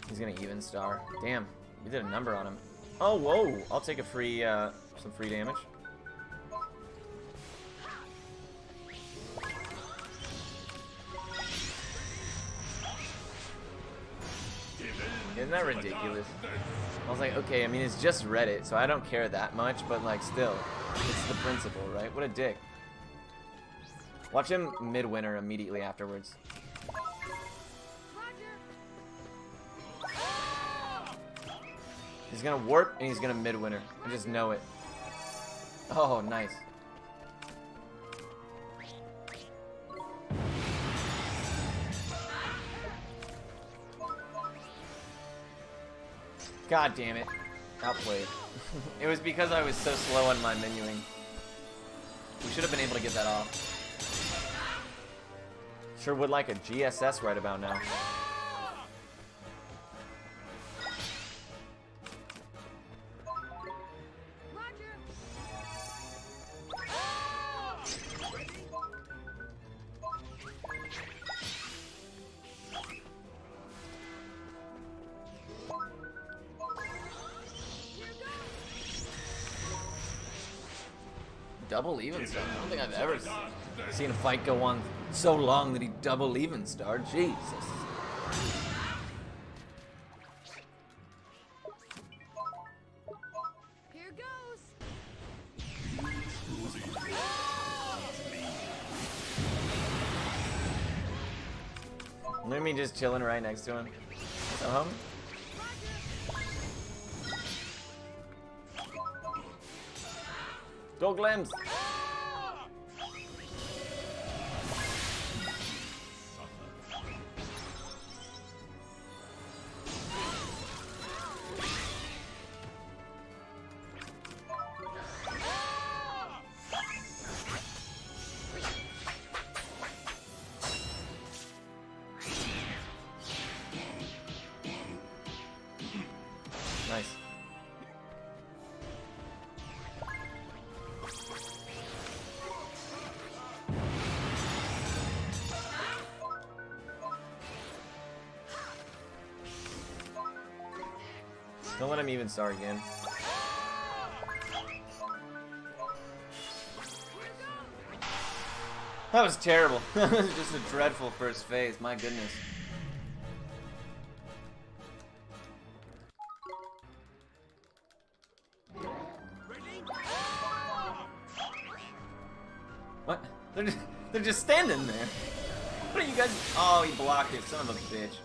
He's gonna even star. Damn, we did a number on him. Oh, whoa! I'll take a free, some free damage. Isn't that ridiculous? I was like, okay, I mean, it's just Reddit, so I don't care that much, but, like, still, it's the principle, right? What a dick. Watch him mid-winter immediately afterwards. He's gonna warp, and he's gonna mid-winter. I just know it. Oh, nice. God damn it. Outplayed. It was because I was so slow on my menuing. We should have been able to get that off. Sure would like a GSS right about now. Double even star. I don't think I've ever seen a fight go on so long that he double even star. Jesus. Here goes. Look at me just chilling right next to him. So home. Dog limbs. Nice. Don't let him even start again. That was terrible. That was just a dreadful first phase. My goodness. What? They're just standing there. What are you guys? Oh, he blocked it. Son of a bitch.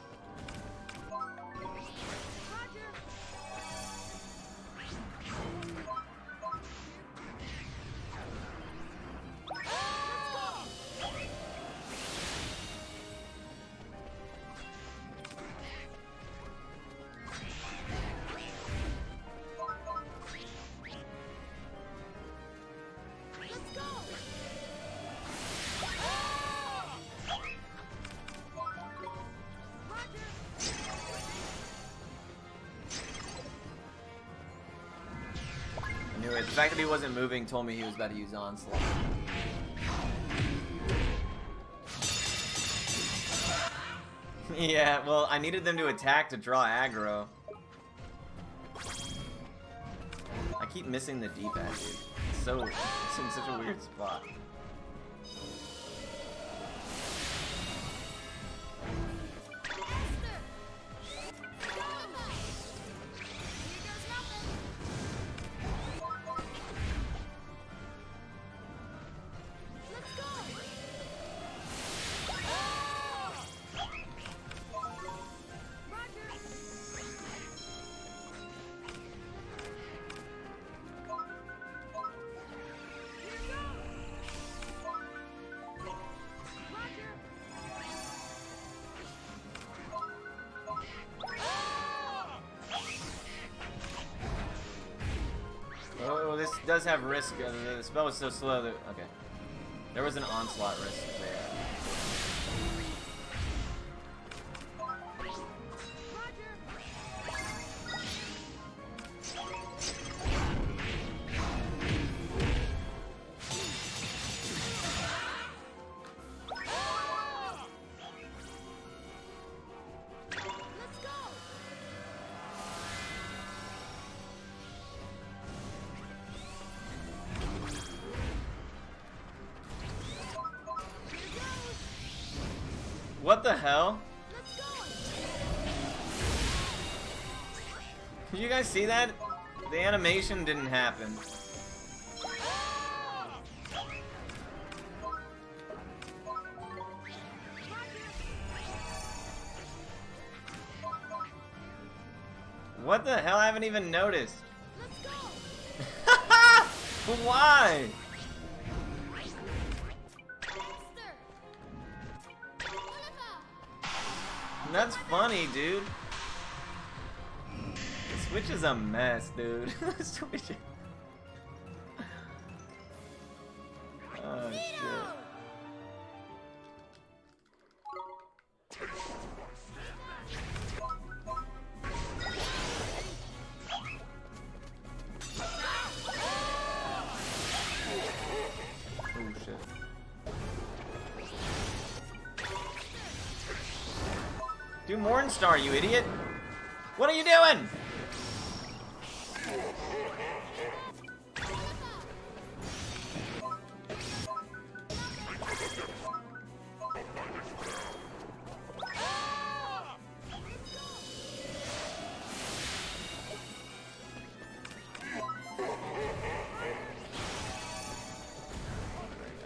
Anyway, the fact that he wasn't moving told me he was about to use Onslaught. Yeah, well, I needed them to attack to draw aggro. I keep missing the D-pad, dude. It's in such a weird spot. Let's does have risk. The spell was so slow that okay. There was an onslaught risk there. What the hell? Did you guys see that? The animation didn't happen. What the hell? I haven't even noticed. But why? That's funny, dude. The Switch is a mess, dude. The Switch. Oh shit. Oh shit. Do Mornstar, you idiot! What are you doing?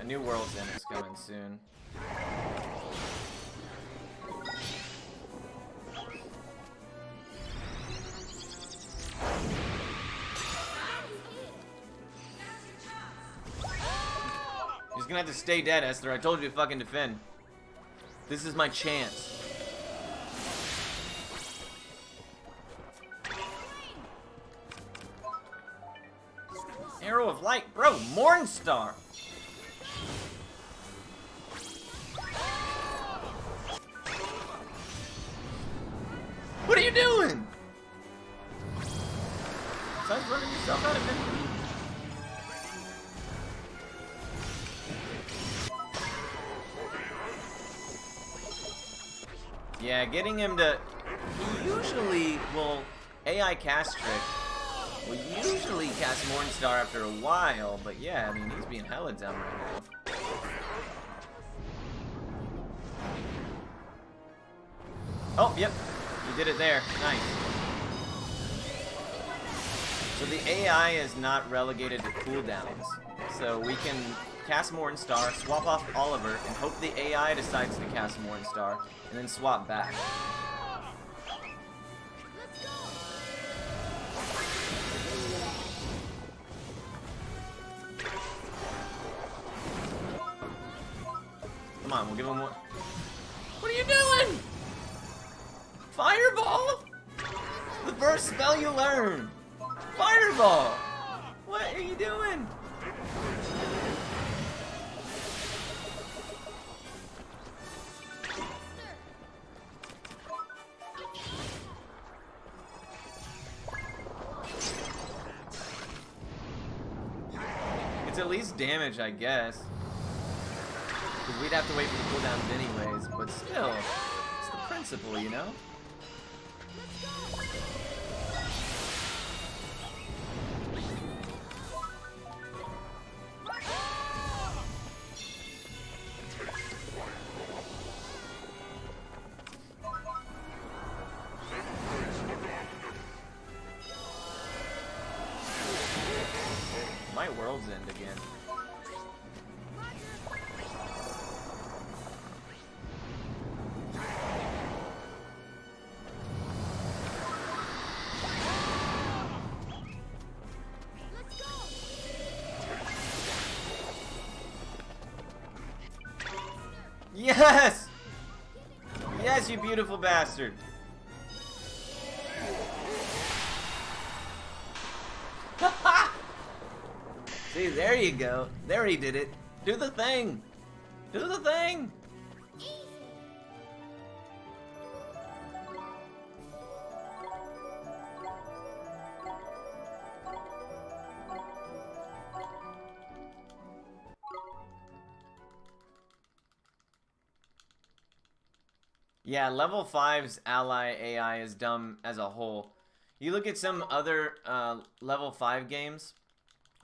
A new World's End is coming soon. He's gonna have to stay dead, Esther. I told you to fucking defend. This is my chance. Arrow of Light, bro, Mornstar. What are you doing? Besides running yourself out of it. Yeah, getting him to... He usually will... AI cast trick will usually cast Mornstar after a while, but yeah, I mean, he's being hella dumb right now. Oh, yep. You did it there. Nice. So the AI is not relegated to cooldowns. So we can cast Mornstar, swap off Oliver, and hope the AI decides to cast Mornstar, and then swap back. Come on, we'll give him one. What are you doing? Fireball? The first spell you learn. Fireball. What are you doing? It's at least damage, I guess. Because we'd have to wait for the cooldowns anyways, but still, it's the principle, you know? My world's end again. Yes! Yes, you beautiful bastard. See, there you go. There he did it. Do the thing. Do the thing. Easy. Yeah, level 5's ally AI is dumb as a whole. You look at some other level 5 games,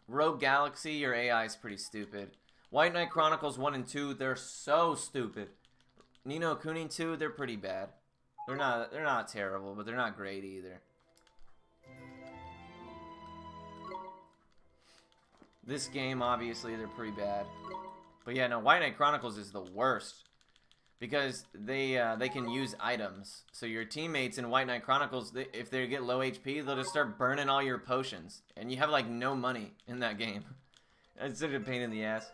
Rogue Galaxy, your AI is pretty stupid. White Knight Chronicles 1 and 2, they're so stupid. Nino Kuni 2, they're pretty bad. They're not terrible, but they're not great either. This game, obviously, they're pretty bad. But yeah, no, White Knight Chronicles is the worst. Because they can use items. So your teammates in White Knight Chronicles, if they get low HP, they'll just start burning all your potions. And you have, like, no money in that game. It's such a pain in the ass.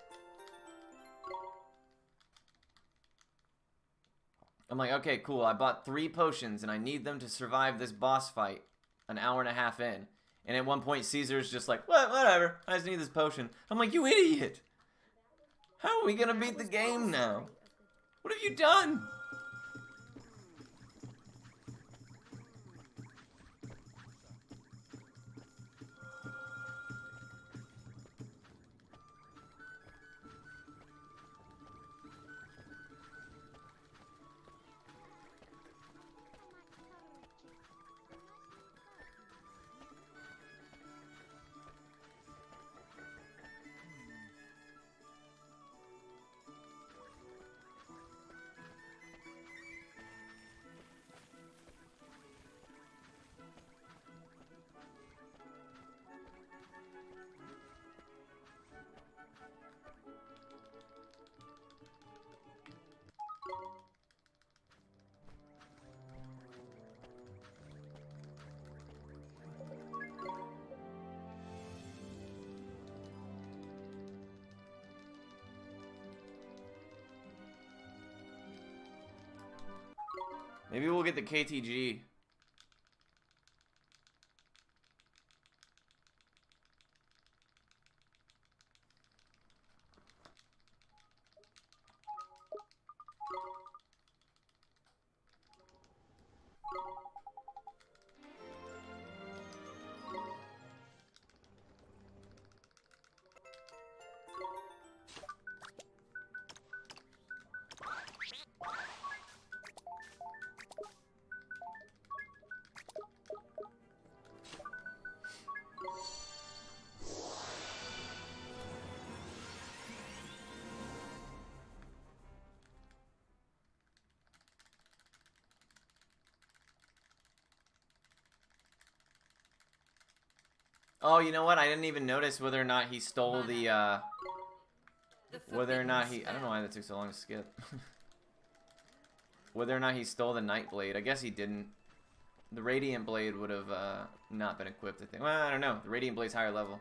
I'm like, okay, cool. I bought 3 potions, and I need them to survive this boss fight an hour and a half in. And at one point, Caesar's just like, whatever. I just need this potion. I'm like, you idiot. How are we going to beat the game now? What have you done? Maybe we'll get the KTG. Oh, you know what? I didn't even notice whether or not he stole the, whether or not he... I don't know why that took so long to skip. Whether or not he stole the Night Blade. I guess he didn't. The Radiant Blade would have not been equipped, I think. Well, I don't know. The Radiant Blade's higher level.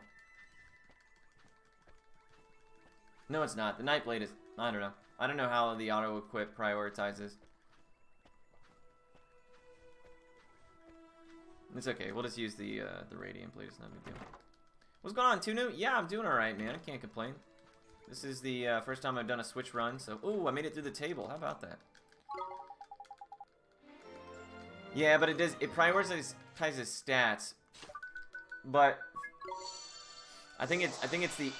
No, it's not. The Night Blade is... I don't know. I don't know how the auto-equip prioritizes. It's okay. We'll just use the Radiant Blade. It's not a big deal. What's going on, Tunu? Yeah, I'm doing alright, man. I can't complain. This is the first time I've done a Switch run, so... Ooh, I made it through the table. How about that? Yeah, but it prioritizes stats. But I think it's the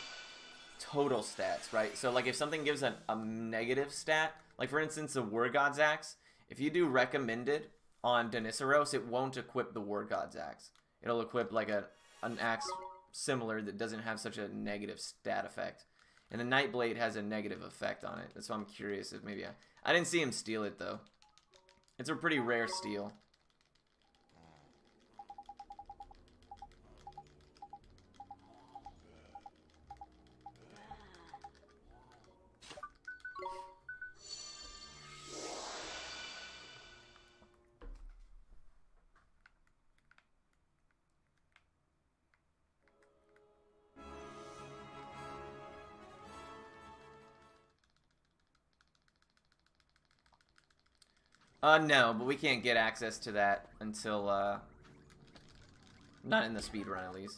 total stats, right? So like if something gives a negative stat, like for instance the War God's Axe, if you do recommended on Deniseros, it won't equip the War God's Axe. It'll equip like an axe similar that doesn't have such a negative stat effect. And the Nightblade has a negative effect on it. That's why I'm curious if maybe I didn't see him steal it though. It's a pretty rare steal. No, but we can't get access to that until, not in the speedrun at least.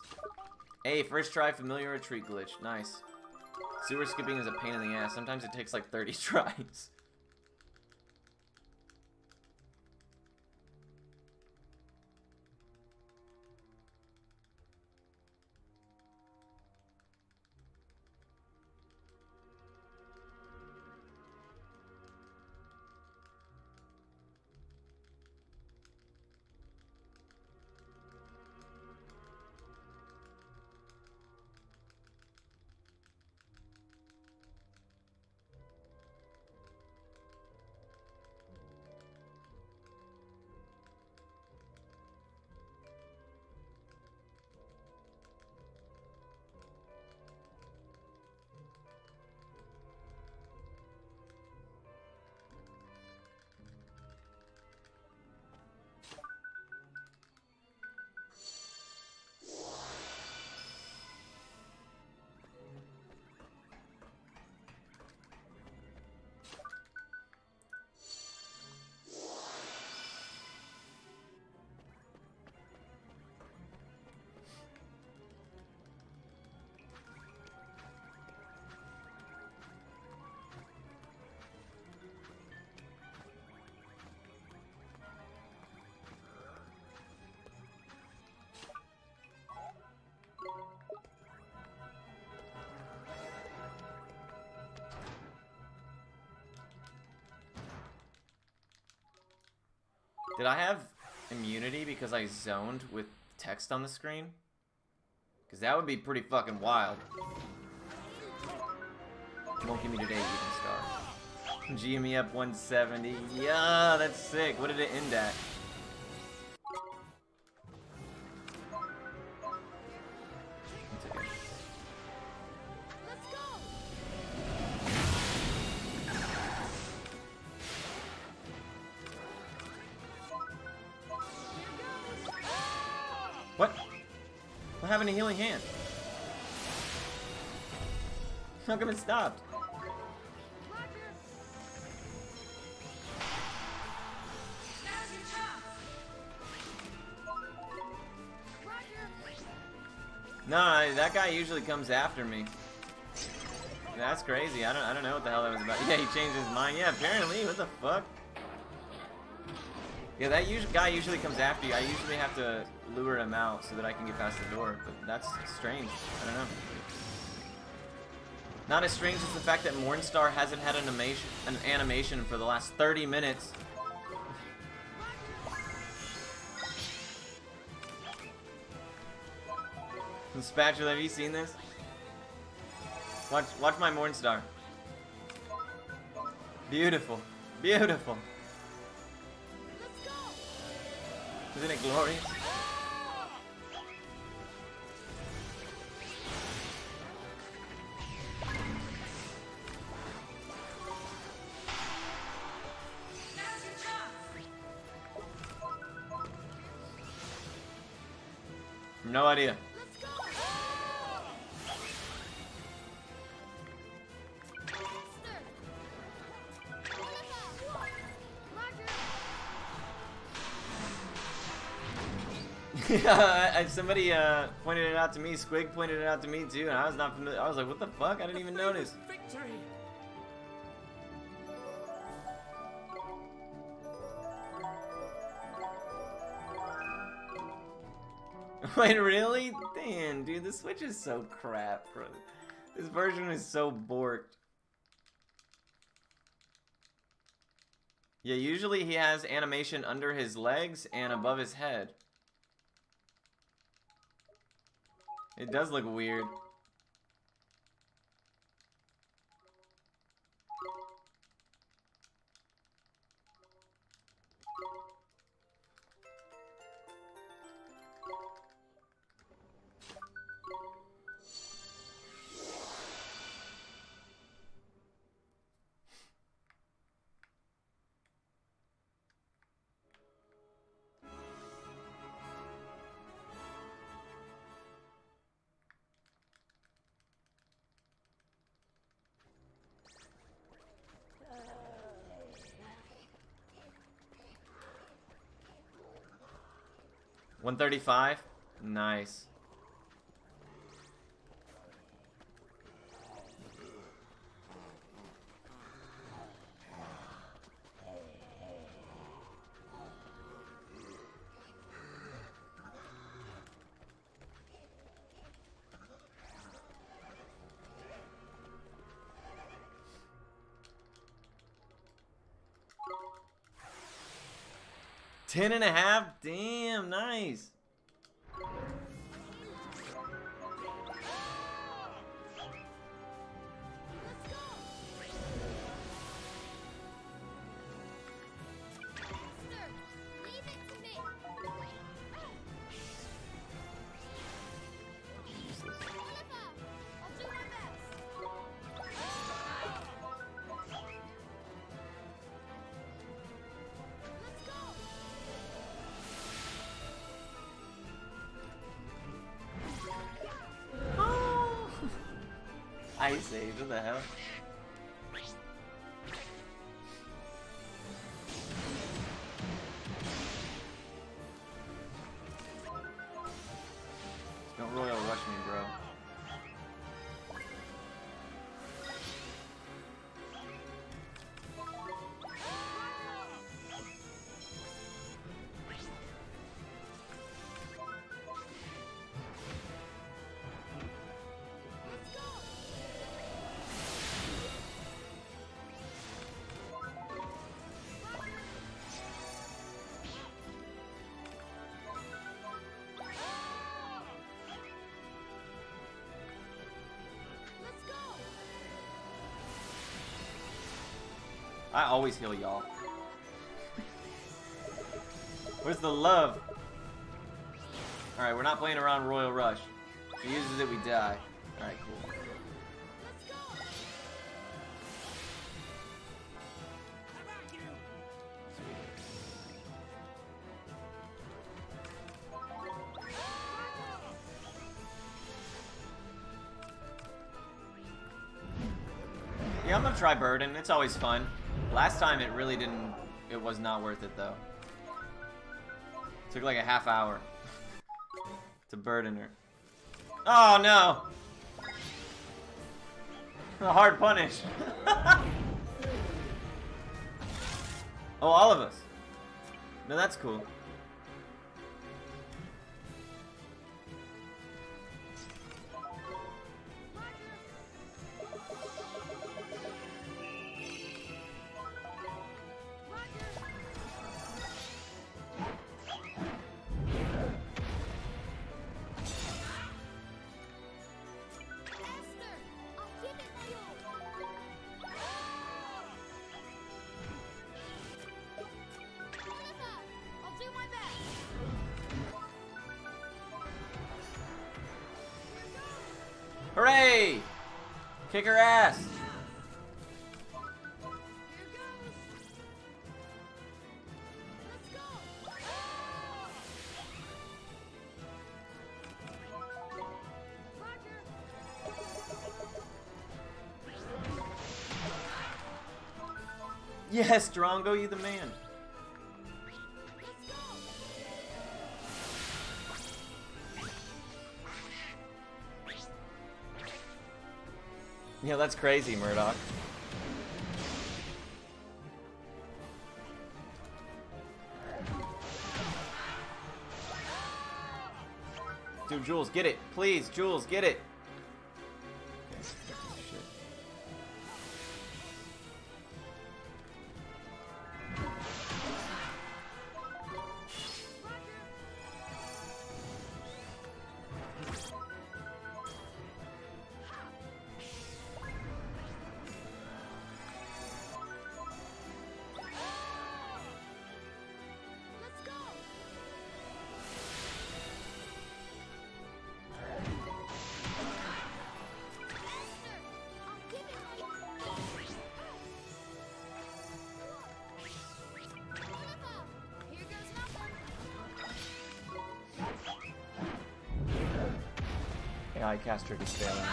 Hey, first try familiar retreat glitch. Nice. Sewer skipping is a pain in the ass. Sometimes it takes like 30 tries. Did I have immunity because I zoned with text on the screen? Because that would be pretty fucking wild. Won't give me today, even star. GME up 170. Yeah, that's sick. What did it end at? That's okay. Let's go. What? What happened to healing hand? How come it stopped? No, that guy usually comes after me. That's crazy. I don't know what the hell that was about. Yeah, he changed his mind. Yeah, apparently. What the fuck? Yeah, that guy usually comes after you. I usually have to lure him out so that I can get past the door. But that's strange. I don't know. Not as strange as the fact that Mornstar hasn't had an animation for the last 30 minutes. Spatula, have you seen this? Watch my Mornstar. Beautiful. Beautiful. Let's go. Isn't it glorious? No idea. Let's go. Somebody pointed it out to me. Squig pointed it out to me too, and I was not familiar. I was like, "What the fuck?" I didn't even notice. Victory! Wait, really? Damn, dude, the Switch is so crap, bro. This version is so borked. Yeah, usually he has animation under his legs and above his head. It does look weird. $135? Nice. 10.5? Damn, nice. Leave it to me. Oliver, I'll do my best. Let's go. Oh. Ice Age, what the hell? Don't royal rush me, bro. Let's go. I always heal y'all. Where's the love? Alright, we're not playing around Royal Rush. If he uses it, we die. Alright, cool. Let's go. How about you? Yeah, I'm gonna try Burden. It's always fun. Last time it really didn't... It was not worth it, though. Took like a half hour to burden her. Oh, no! A hard punish. Oh, all of us. No, that's cool. Esther, I'll give it to you. Oliver, I'll do my best. Hooray! Kick her ass! Here goes. Let's go. Roger. Yes, Drongo, you the man. Let's go. Yeah, that's crazy, Murdoch. Dude, Jules, get it. Please, Jules, get it. Okay, shit. Let's go. Esther, I'll give it to you. Oliver, here goes nothing. AI caster just failing.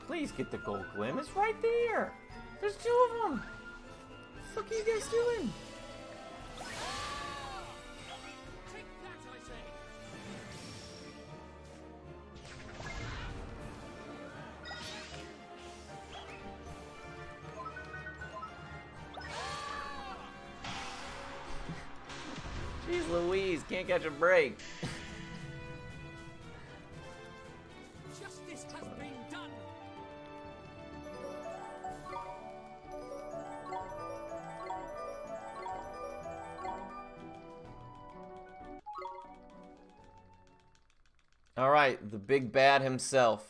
Please get the gold glim. It's right there. There's two of them. What the fuck are you guys doing? Take that, I say. Jeez Louise, can't catch a break. Alright, the big bad himself.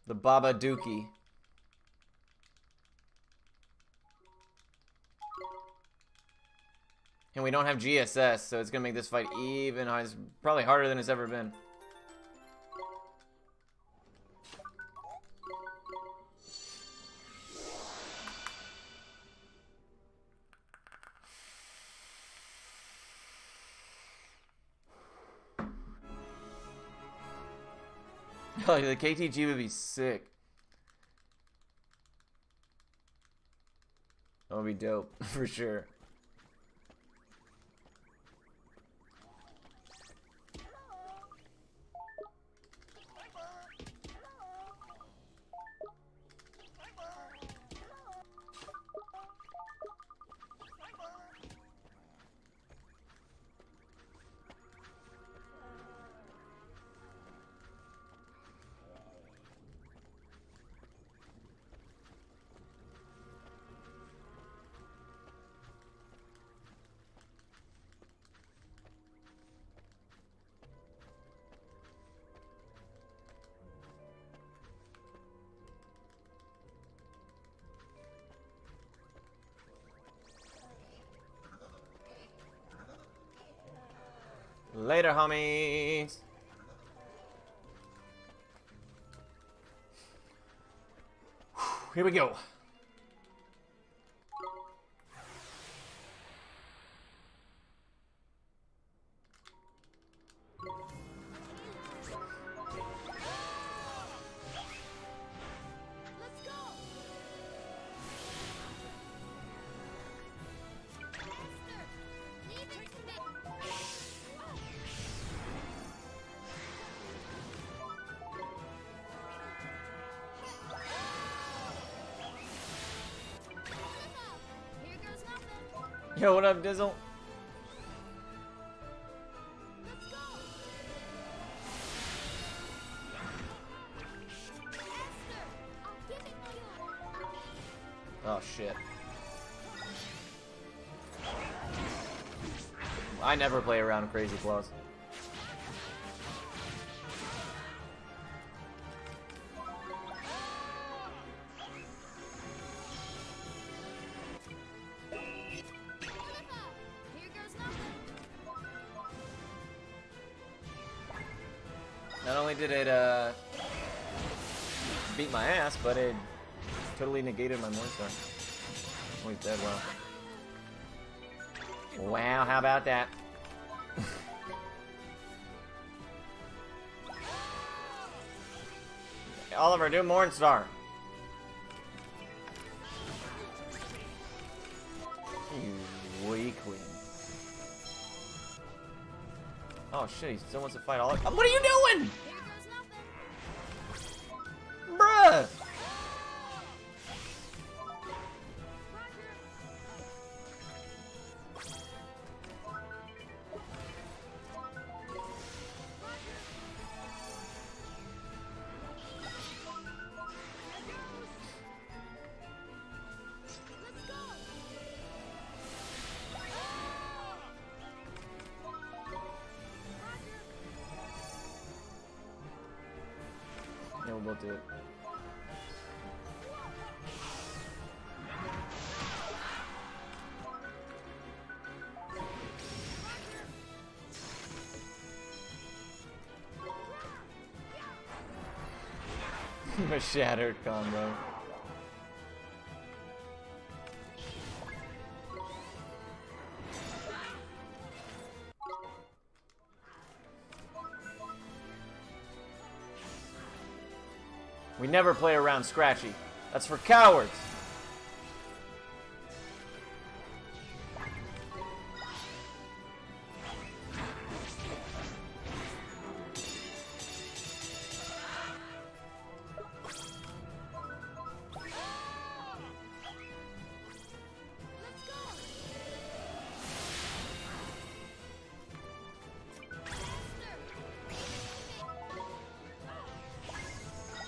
The Baba Dookie. And we don't have GSS, so it's gonna make this fight even hard. It's probably harder than it's ever been. Oh, the KTG would be sick. That would be dope, for sure. Later, homies. Here we go. Let's go. Faster. Leave it to me. Here goes nothing. Yo, what up, Dizzle? Let's go. Faster. I'll give it to you. Oh, shit. I never play around Crazy Claws. Here goes nothing. Not only did it, beat my ass, but it totally negated my Morningstar. Oh, he's dead, wow. Wow, how about that? Oliver, do Morningstar. You weakling. Oh shit, he still wants to fight Oliver. What are you doing? Here goes nothing. Bruh! Let's go. Yeah, we'll both do it. A shattered combo. We never play around Scratchy. That's for cowards.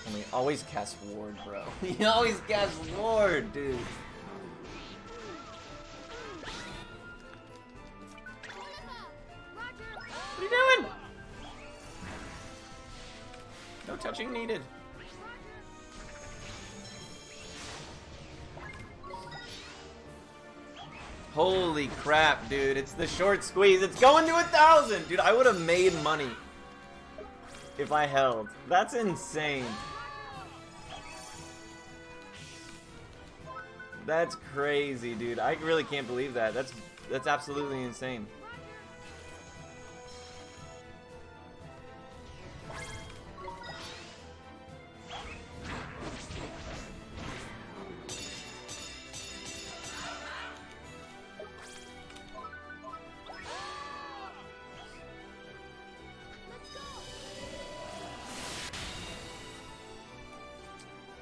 And we always cast Ward, bro. We always cast Ward, dude. Touching needed. Holy crap, dude. It's the short squeeze. It's going to 1,000. Dude, I would have made money if I held. That's insane. That's crazy, dude. I really can't believe that. That's absolutely insane.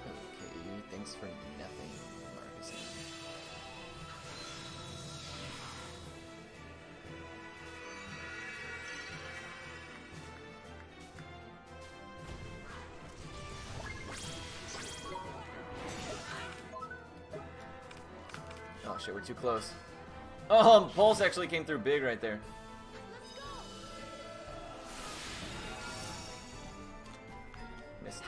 Okay, thanks for nothing, Marcus. Oh shit, we're too close. Oh, Pulse actually came through big right there. Missed.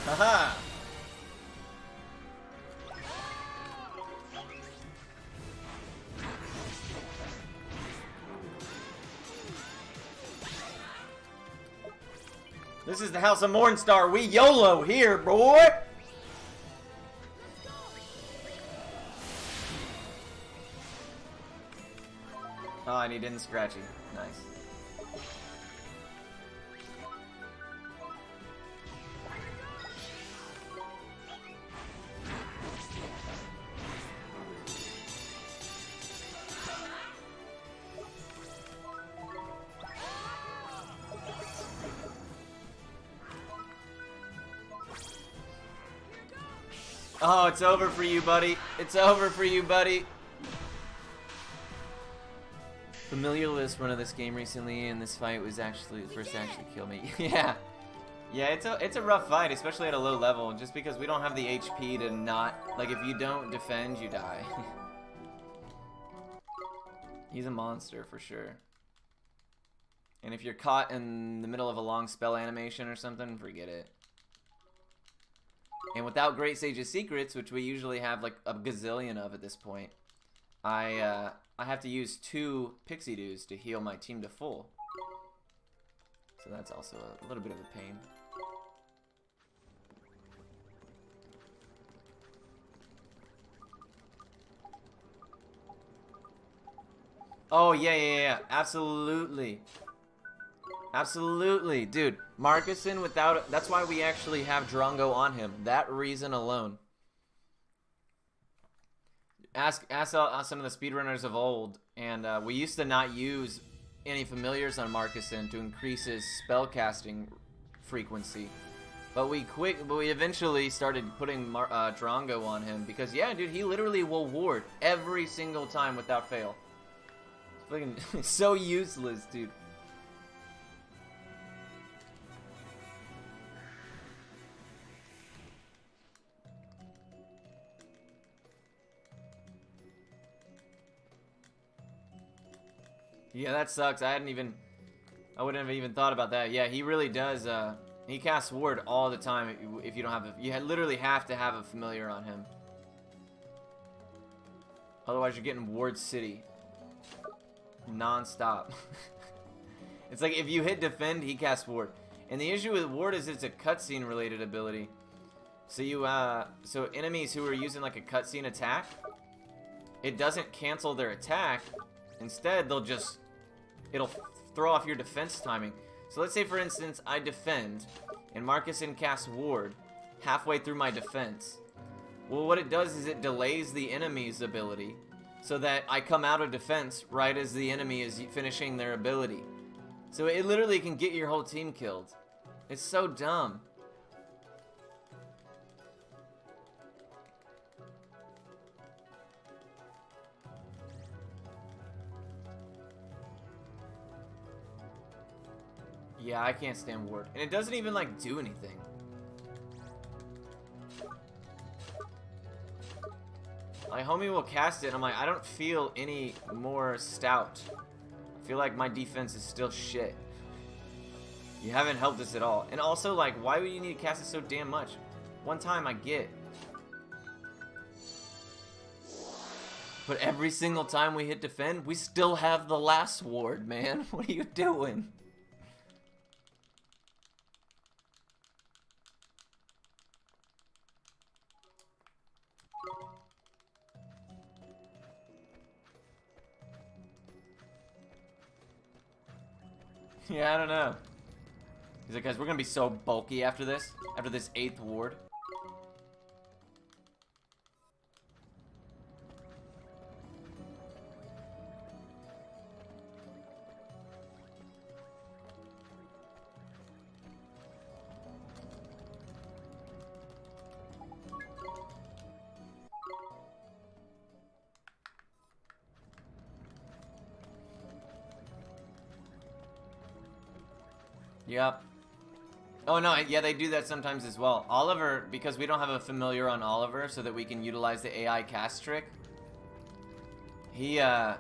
Haha! This is the House of Mornstar. We YOLO here, boy! Oh, and he didn't scratchy. Nice. Oh, it's over for you, buddy. It's over for you, buddy. Familiar list run of this game recently, and this fight was actually the first to actually kill me. Yeah. Yeah, it's a rough fight, especially at a low level, just because we don't have the HP to not... Like, if you don't defend, you die. He's a monster, for sure. And if you're caught in the middle of a long spell animation or something, forget it. And without Great Sage's Secrets, which we usually have like a gazillion of at this point, I have to use 2 Pixie Dews to heal my team to full. So that's also a little bit of a pain. Oh, yeah. Absolutely. Absolutely. Dude, Marcuson without... That's why we actually have Drongo on him. That reason alone. Ask some of the speedrunners of old, and we used to not use any familiars on Marcuson to increase his spellcasting frequency. But we eventually started putting Drongo on him because, yeah, dude, he literally will ward every single time without fail. It's fucking so useless, dude. Yeah, that sucks. I wouldn't have even thought about that. Yeah, he really does. He casts ward all the time. If you don't have, you literally have to have a familiar on him. Otherwise, you're getting Ward City non-stop. It's like if you hit defend, he casts ward. And the issue with ward is it's a cutscene related ability. So so enemies who are using like a cutscene attack, it doesn't cancel their attack. Instead, it'll throw off your defense timing. So let's say, for instance, I defend, and Marcuson casts ward halfway through my defense. Well, what it does is it delays the enemy's ability, so that I come out of defense right as the enemy is finishing their ability. So it literally can get your whole team killed. It's so dumb. Yeah, I can't stand ward. And it doesn't even, like, do anything. My homie will cast it. I'm like, I don't feel any more stout. I feel like my defense is still shit. You haven't helped us at all. And also, like, why would you need to cast it so damn much? One time I get. But every single time we hit defend, we still have the last ward, man. What are you doing? Yeah, I don't know. He's like, guys, we're gonna be so bulky after this 8th ward. Yep. Oh no, yeah, they do that sometimes as well. Oliver, because we don't have a familiar on Oliver so that we can utilize the AI cast trick, he does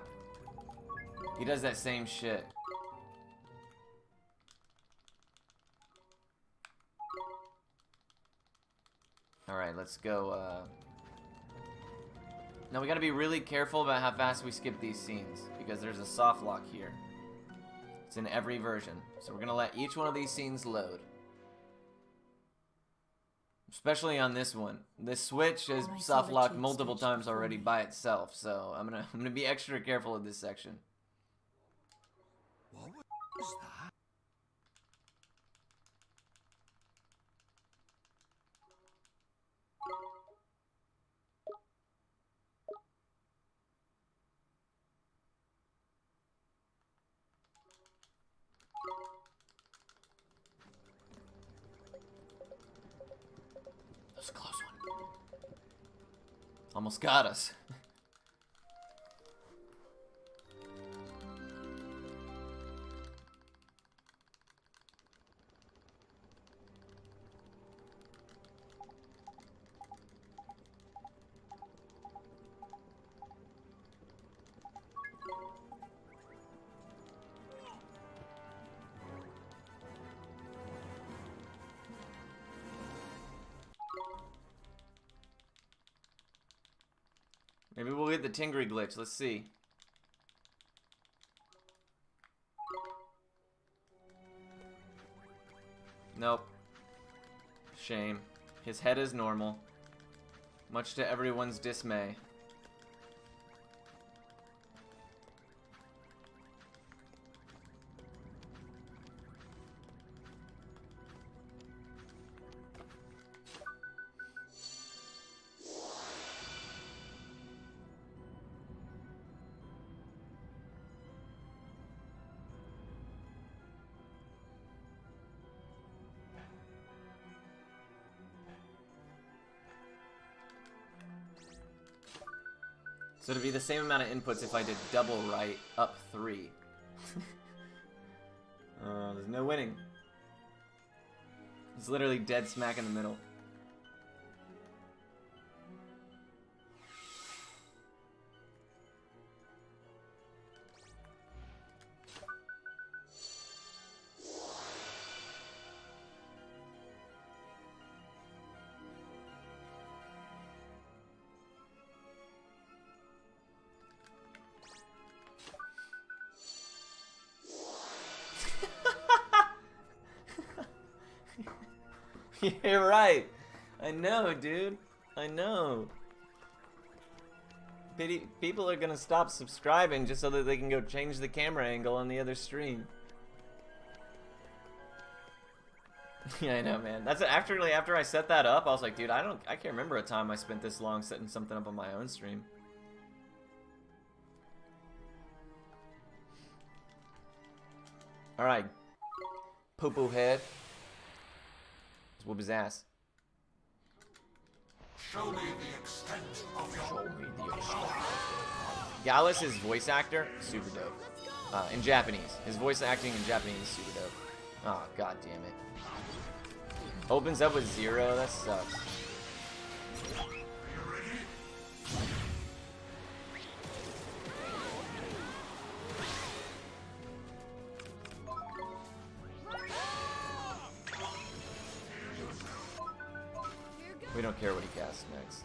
that same shit. Alright, let's go, Now we gotta be really careful about how fast we skip these scenes, because there's a soft lock here. It's in every version. So we're gonna let each one of these scenes load. Especially on this one. This switch is soft locked multiple times already by itself, so I'm gonna be extra careful in this section. What was that? That was a close one. Almost got us. Maybe we'll get the Tingry glitch. Let's see. Nope. Shame. His head is normal. Much to everyone's dismay. So it'd be the same amount of inputs if I did double right, up 3. There's no winning. It's literally dead smack in the middle. You're right. I know, dude. I know. People are gonna stop subscribing just so that they can go change the camera angle on the other stream. Yeah, I know, man. That's after I set that up, I was like, dude, I can't remember a time I spent this long setting something up on my own stream. All right, poo-poo head. Let's whoop his ass. Show me the extent of your Gallus' voice actor, super dope. In Japanese. His voice acting in Japanese is super dope. Oh, god damn it. Opens up with 0, that sucks. We don't care what he casts next.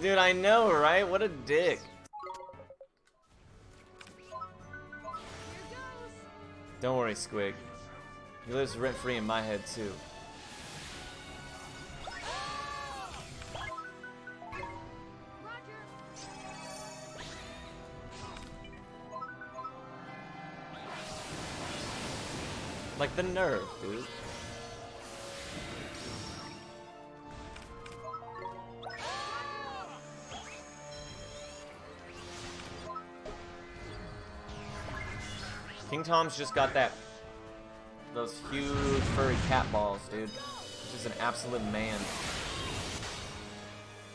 Dude, I know, right? What a dick. Don't worry, Squig. He lives rent-free in my head, too. Like the nerve, dude. King Tom's just got those huge furry cat balls, dude. Just an absolute man.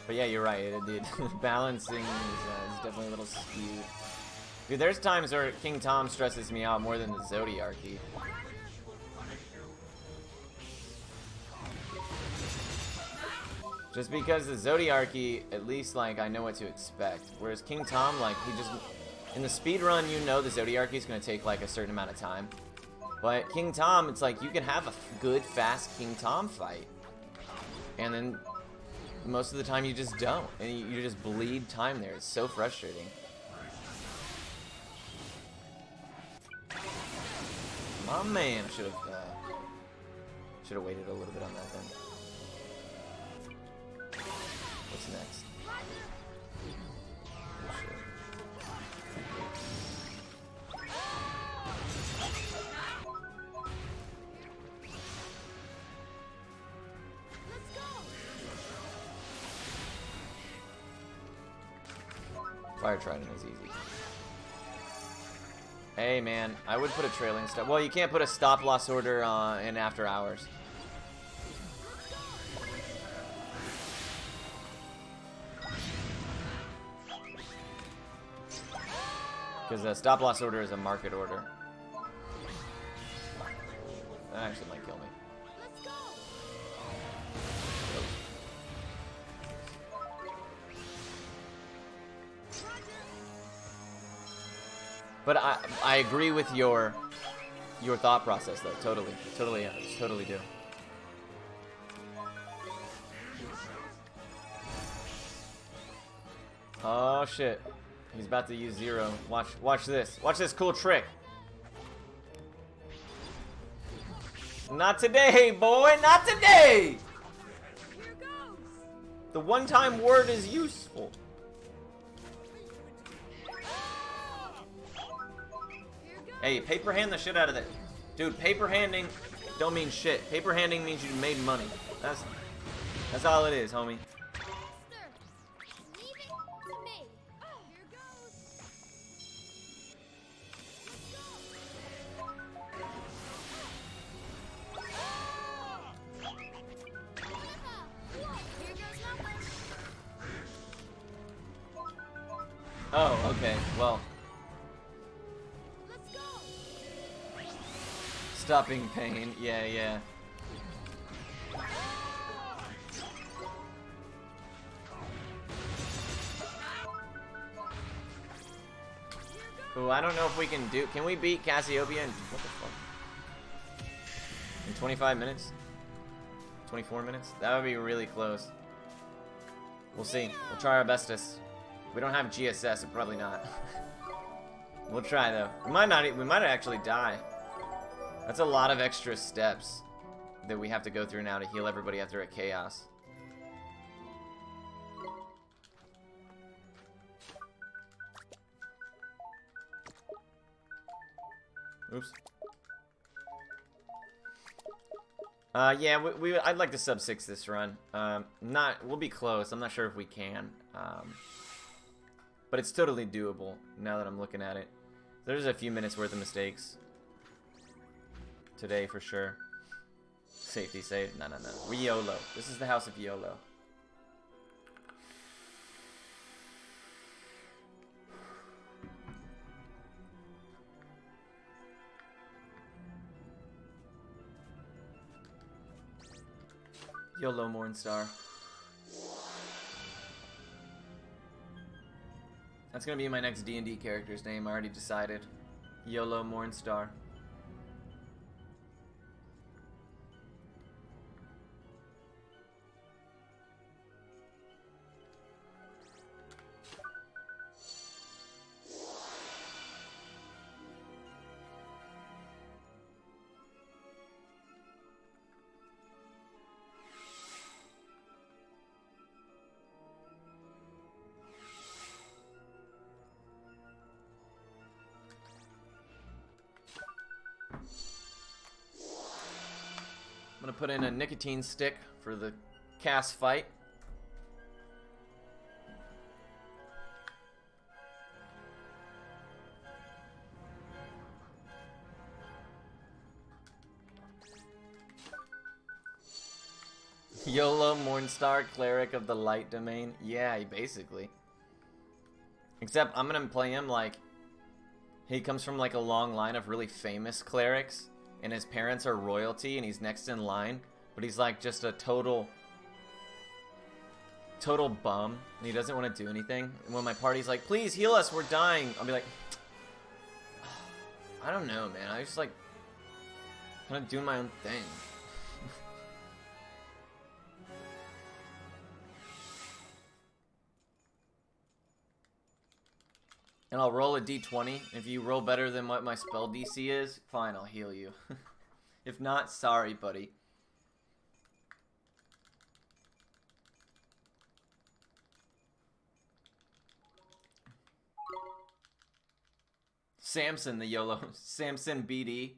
But yeah, you're right. It did. Balancing is definitely a little skewed. Dude, there's times where King Tom stresses me out more than the Zodiarchy. Just because the Zodiarchy, at least, like, I know what to expect. Whereas King Tom, like, he just... In the speed run, you know the Zodiarchy is going to take, like, a certain amount of time. But King Tom, it's like, you can have a good, fast King Tom fight. And then, most of the time, you just don't. And you just bleed time there. It's so frustrating. My man should have waited a little bit on that then. What's next? Oh, shit. Fire Trident is easy. Hey man, I would put a trailing stop. Well, you can't put a stop loss order in after hours. Because a stop loss order is a market order. That actually might kill me. But I agree with your thought process though. Totally do. Oh shit. He's about to use zero. Watch this. Watch this cool trick. Not today, boy. Not today. The one-time word is useful. Hey, paper hand the shit out of that. Dude, paper handing don't mean shit. Paper handing means you made money. That's all it is, homie. Leave it to me. Here goes. Here goes nothing. Oh, okay. Well, Let's go. stopping pain. Yeah. Ooh, I don't know if we can do... Can we beat Cassiopeia in... What the fuck? In 25 minutes? 24 minutes? That would be really close. We'll see. We'll try our bestest. We don't have GSS, so probably not. We'll try, though. We might actually die. That's a lot of extra steps that we have to go through now to heal everybody after a chaos. Oops. Yeah, I'd like to sub 6 this run. We'll be close. I'm not sure if we can. But it's totally doable now that I'm looking at it. There's a few minutes worth of mistakes today for sure. Safety save. No. We're YOLO. This is the house of YOLO. YOLO Mornstar. That's gonna be my next D&D character's name. I already decided. YOLO Mornstar. I'm gonna put in a nicotine stick for the Cass fight. YOLO Mornstar, Cleric of the Light Domain. Yeah, basically. Except I'm gonna play him like he comes from like a long line of really famous clerics, and his parents are royalty, and he's next in line, but he's like just a total bum, and he doesn't want to do anything. And when my party's like, please heal us, we're dying, I'll be like, I don't know, man. I just like kind of doing my own thing. And I'll roll a d20. If you roll better than what my spell DC is, fine, I'll heal you. If not, sorry, buddy. Samson, the YOLO. Samson BD.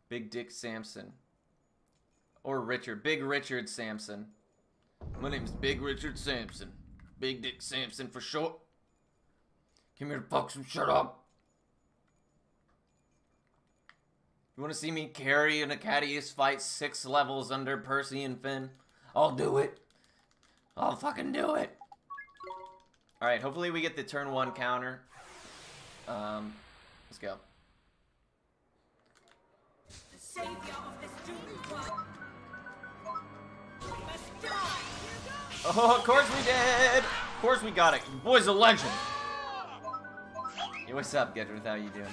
Big Dick Samson. Or Richard. Big Richard Samson. My name's Big Richard Samson. Big Dick Samson for short. Come here to fuck some shit up. You want to see me carry an Acadius fight 6 levels under Percy and Finn? I'll do it. I'll fucking do it. Alright, hopefully we get the turn 1 counter. Let's go. The savior of this doomed world must die. Oh, of course we did. Of course we got it. Your boy's a legend. Hey, what's up, Gedrith? How you doing?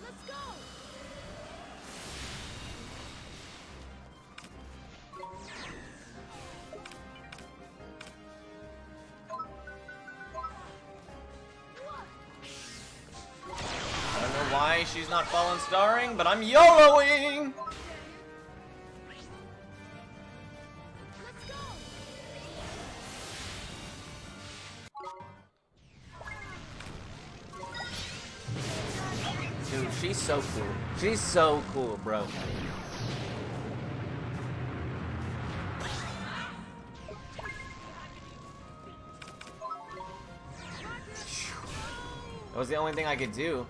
Let's go. I don't know why she's not fallen starring, but I'm YOLOing! Let's go. Dude, she's so cool. She's so cool, bro. That was the only thing I could do.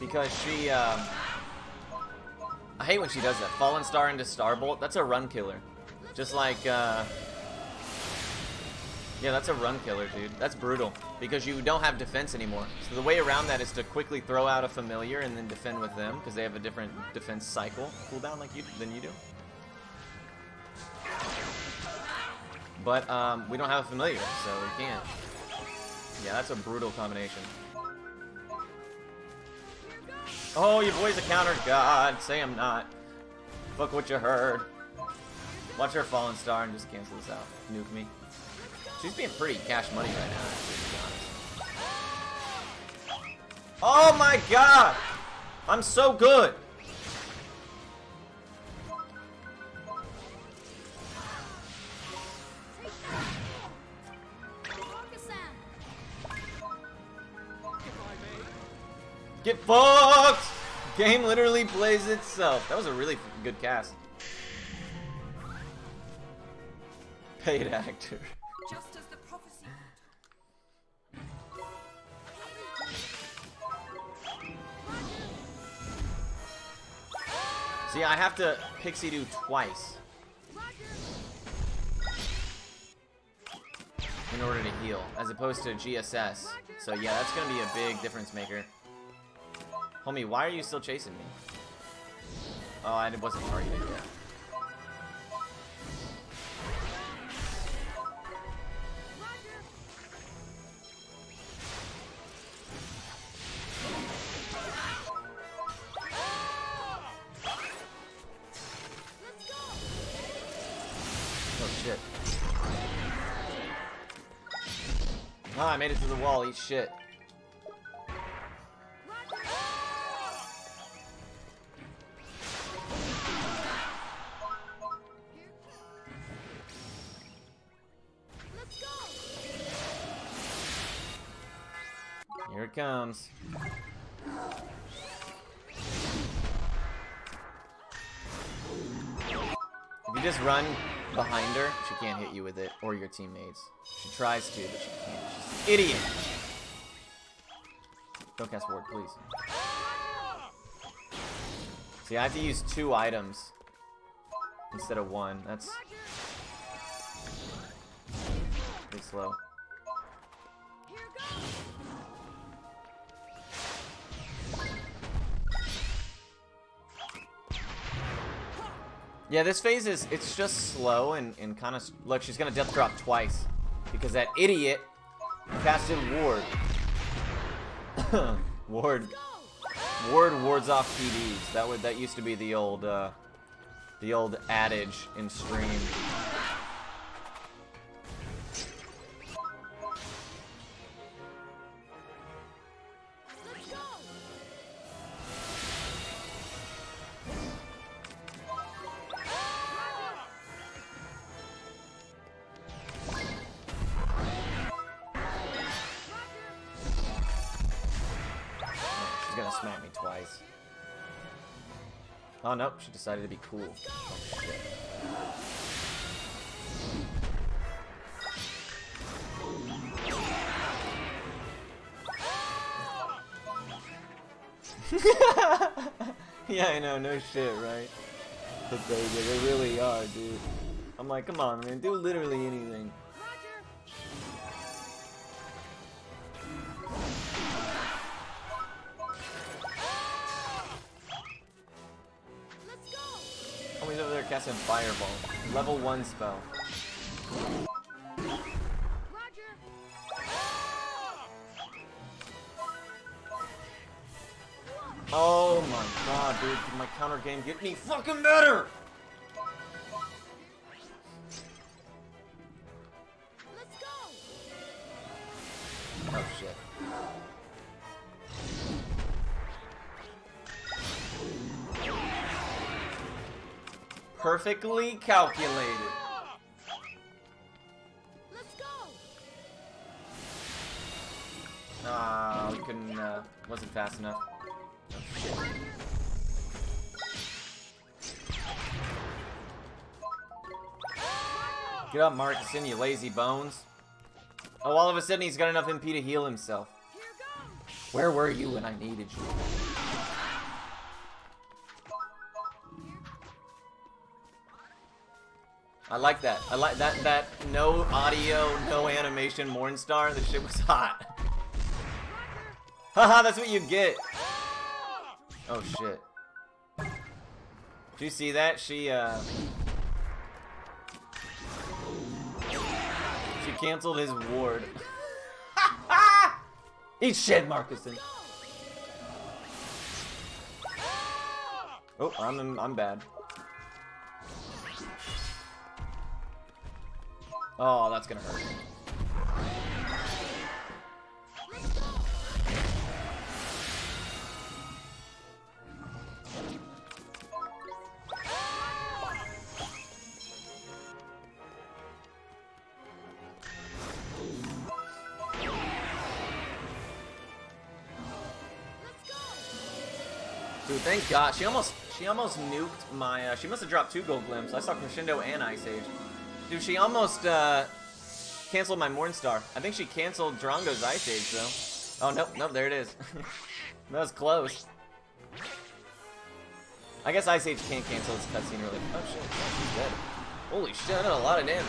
Because she, I hate when she does that. Fallen Star into Starbolt. That's a run killer. Just like, yeah, that's a run killer, dude. That's brutal. Because you don't have defense anymore. So the way around that is to quickly throw out a familiar and then defend with them. Because they have a different defense cycle cooldown like than you do. But, we don't have a familiar, so we can't. Yeah, that's a brutal combination. Oh, your boy's a counter god. Say I'm not. Fuck what you heard. Watch her Fallen Star and just cancel this out. Nuke me. She's being pretty cash money right now, actually, to be honest. Oh my god! I'm so good! Get fucked! Game literally plays itself. That was a really good cast. Paid actor. Just as the prophecy. See, I have to pixie do twice in order to heal, as opposed to GSS. So yeah, that's gonna be a big difference maker. Homie, why are you still chasing me? Oh, I wasn't targeted yet. shit. Oh, I made it through the wall. Eat shit. Let's go. Here it comes. If you just run behind her, she can't hit you with it, or your teammates. She tries to, but she can't. She's an idiot! Don't cast ward, please. See, I have to use 2 items instead of 1. That's pretty slow. Here goes. Yeah, this phase is, it's just slow and kind of, look, she's gonna death drop twice. Because that idiot casted ward. Ward wards off PDs. That used to be the old adage in stream. Let's go. She's gonna smack me twice. Oh nope, she decided to be cool. Oh shit. Yeah, I know, no shit, right? But they really are, dude. I'm like, come on, man, do literally anything. Let's go. Oh, he's over there casting Fireball. Level 1 spell. Roger. Oh my god, dude, did my counter game get any fucking better? Let's go. Oh shit. Perfectly calculated. Let's go. Ah, we couldn't, wasn't fast enough. Oh, shit. Get up, Marcuson, you lazy bones. Oh, all of a sudden he's got enough MP to heal himself. Here goes. Where were you when I needed you? I like that. I like that no audio, no animation Mornstar. This shit was hot. Haha, that's what you get. Oh shit. Did you see that? She canceled his ward. Eat shit, Marcuson. Oh, I'm bad. Oh, that's gonna hurt. Dude, thank God. She almost nuked my, she must have dropped 2 gold glimpses. I saw Crescendo and Ice Age. Dude, she almost, canceled my Mornstar. I think she canceled Drongo's Ice Age, though. Oh, nope, there it is. That was close. I guess Ice Age can't cancel this cutscene really. Oh, shit. Oh, she's dead. Holy shit, I did a lot of damage.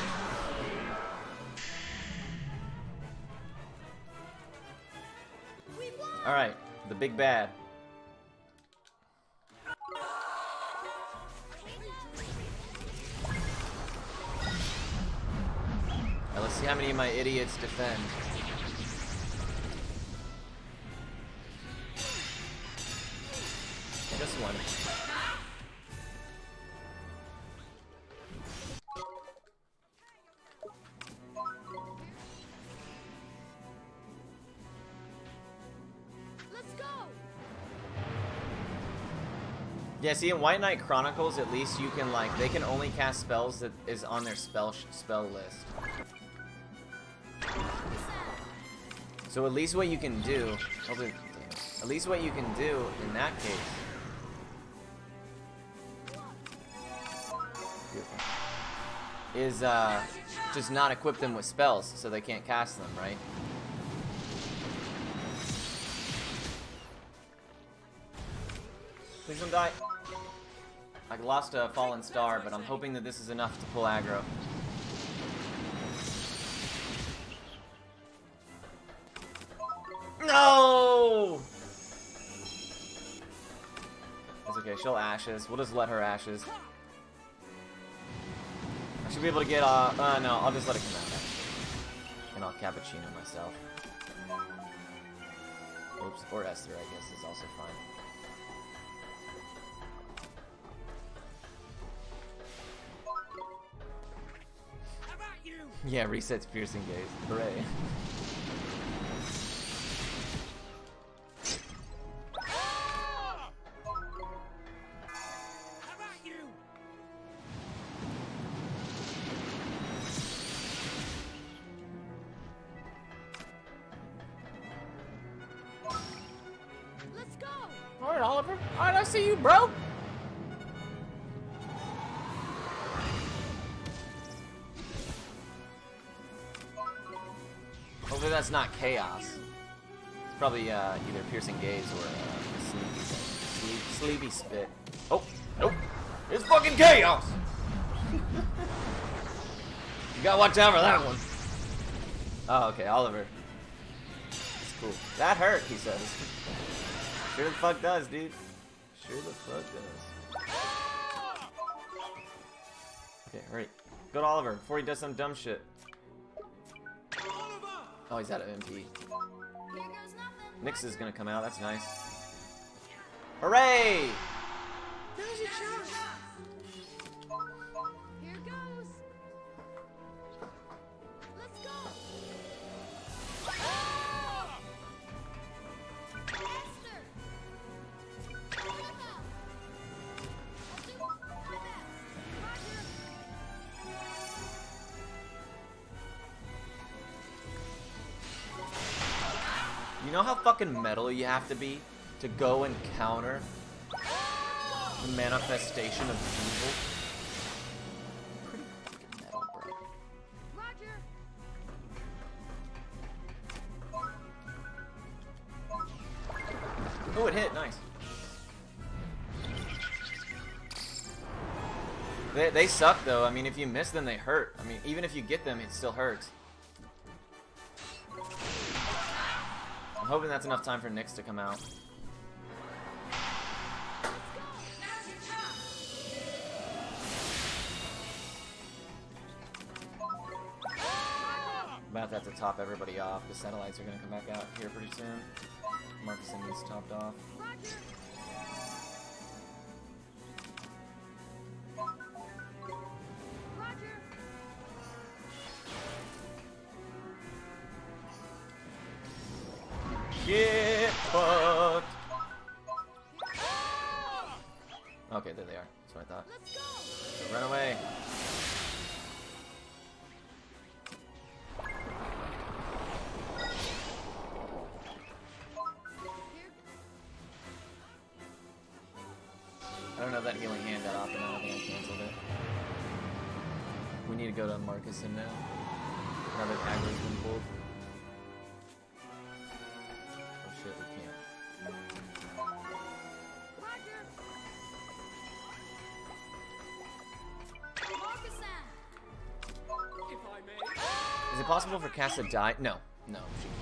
Alright, the big bad. Now let's see how many of my idiots defend. Just one. Yeah, see, in White Knight Chronicles, at least you can, like, they can only cast spells that is on their spell list. So at least what you can do, hopefully, at least what you can do in that case, beautiful, is just not equip them with spells so they can't cast them, right? Please don't die. I lost a fallen star, but I'm hoping that this is enough to pull aggro. No! It's okay, she'll ashes. We'll just let her ashes. I should be able to get, no, I'll just let it come out, actually. And I'll cappuccino myself. Oops, or Esther, I guess, is also fine. Yeah, resets piercing gaze. Hooray. Let's go. Alright, Oliver. Alright, I see you, bro. Hopefully that's not chaos. It's probably either piercing gaze or sleepy spit. Oh, nope. It's fucking chaos. You gotta watch out for that one. Oh, okay, Oliver. That's cool. That hurt, he says. Sure the fuck does, dude. Sure the fuck does. Okay, alright. Go to Oliver before he does some dumb shit. Oh, he's out of MP. Here goes nothing. Nyx is gonna come out, that's nice. Hooray! Here goes. Let's go. Esther. Look out. I'll do my best. Roger. You know how fucking metal you have to be to go and counter the manifestation of evil? Pretty fucking metal, bro. Roger. Oh, it hit, nice. They suck though. I mean, if you miss them, they hurt. I mean, even if you get them, it still hurts. I'm hoping that's enough time for Nyx to come out. About to have to top everybody off. The satellites are going to come back out here pretty soon. Marcus needs topped off. Get fucked! Okay, there they are. That's what I thought. So run away. I don't know if that healing hand got off or not. I think I canceled it. We need to go to Marcus now. Now that aggro's been pulled. Oh shit, we can't. Is it possible for Cass to die? No. No, she can't.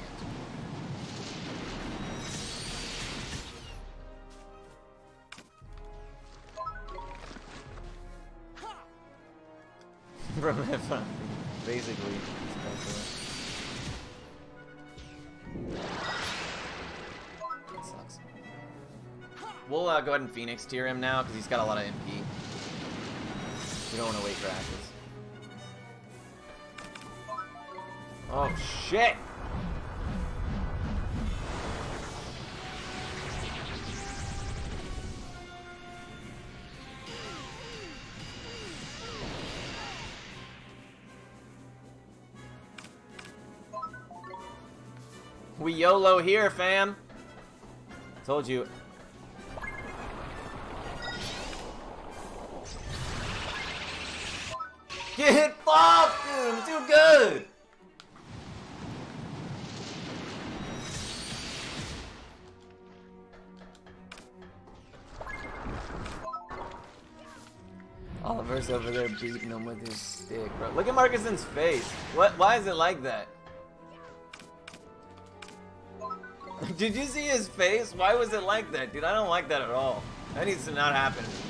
From F1, basically. That sucks. We'll go ahead and Phoenix tier him now because he's got a lot of MP. We don't want to wait for Ashes. Oh shit! We YOLO here, fam. Told you. Get fucked, dude. I'm too good. Oliver's over there beating him with his stick, bro. Look at Marcuson's face. What? Why is it like that? Did you see his face? Why was it like that, dude? I don't like that at all. That needs to not happen anymore.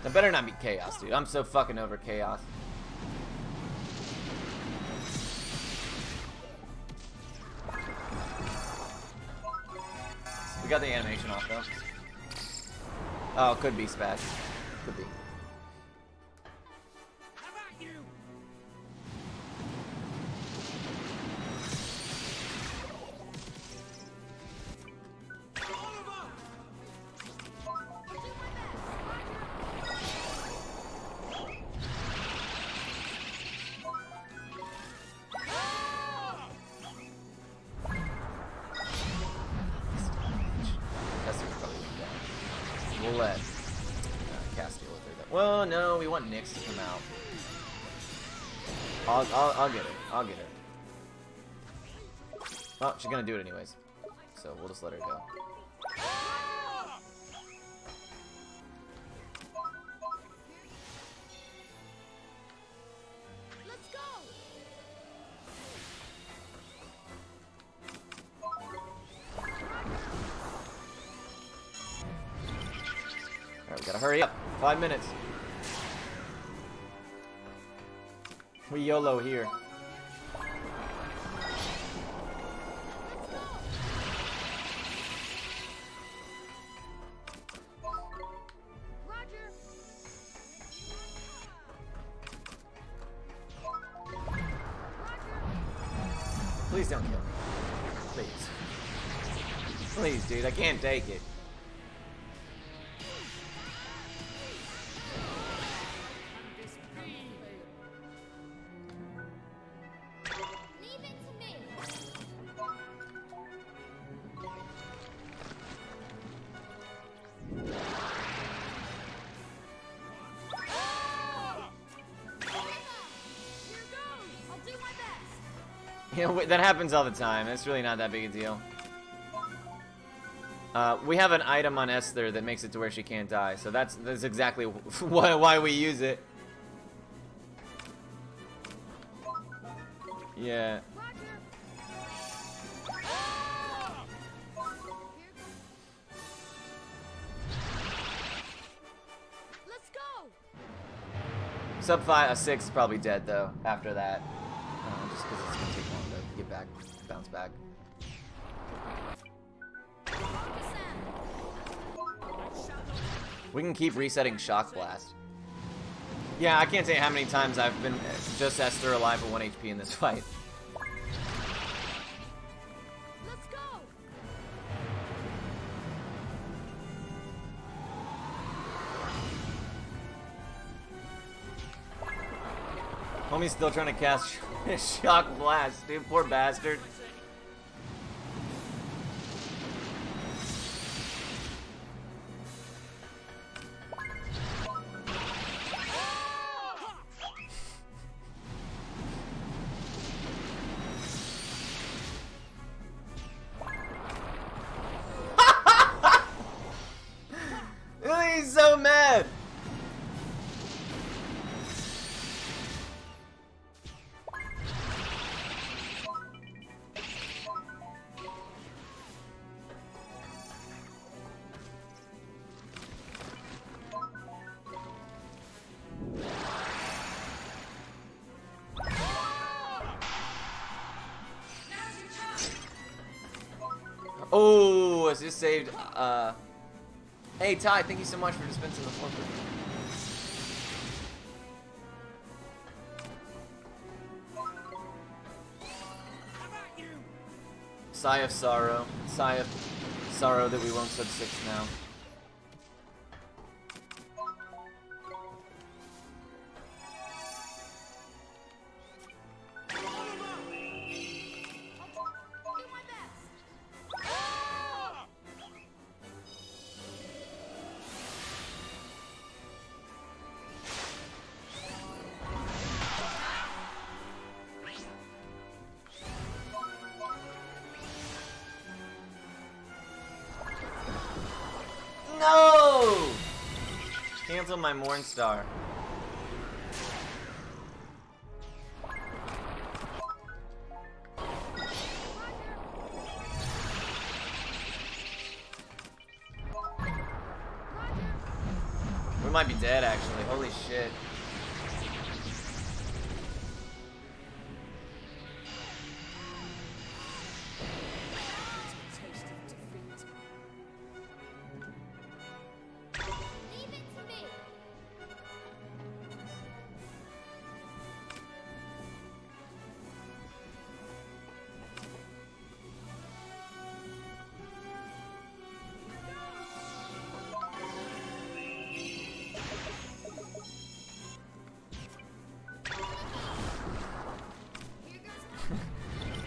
That better not be chaos, dude. I'm so fucking over chaos. We got the animation off though. Oh, could be Spaz. Could be. How about you? We'll let Cass deal with her. Well, no, we want Nyx to come out. I'll get it. I'll get it. Oh, she's gonna do it anyways. So we'll just let her go. Let's go. Alright, we gotta hurry up. 5 minutes. We YOLO here. Roger. Please don't kill me. Please. Please, dude, I can't take it. Leave it to me. Here goes. I'll do my best. You know, that happens all the time. It's really not that big a deal. We have an item on Esther that makes it to where she can't die, so that's exactly why we use it. Yeah. Roger. Let's go. Sub 5, a 6 is probably dead though. After that, just because it's gonna take long to get back, bounce back. We can keep resetting Shock Blast. Yeah, I can't tell you how many times I've been just Esther alive with 1 HP in this fight. Let's go. Homie's still trying to cast Shock Blast, dude. Poor bastard. He's so mad. Oh, it's just saved. Hey Ty, thank you so much for dispensing the 4. Sigh of sorrow. Sigh of sorrow that we won't sub 6 now. Do my best. No! Cancel my Mornstar. We might be dead actually. Holy shit. Leave it to me. Here goes nothing.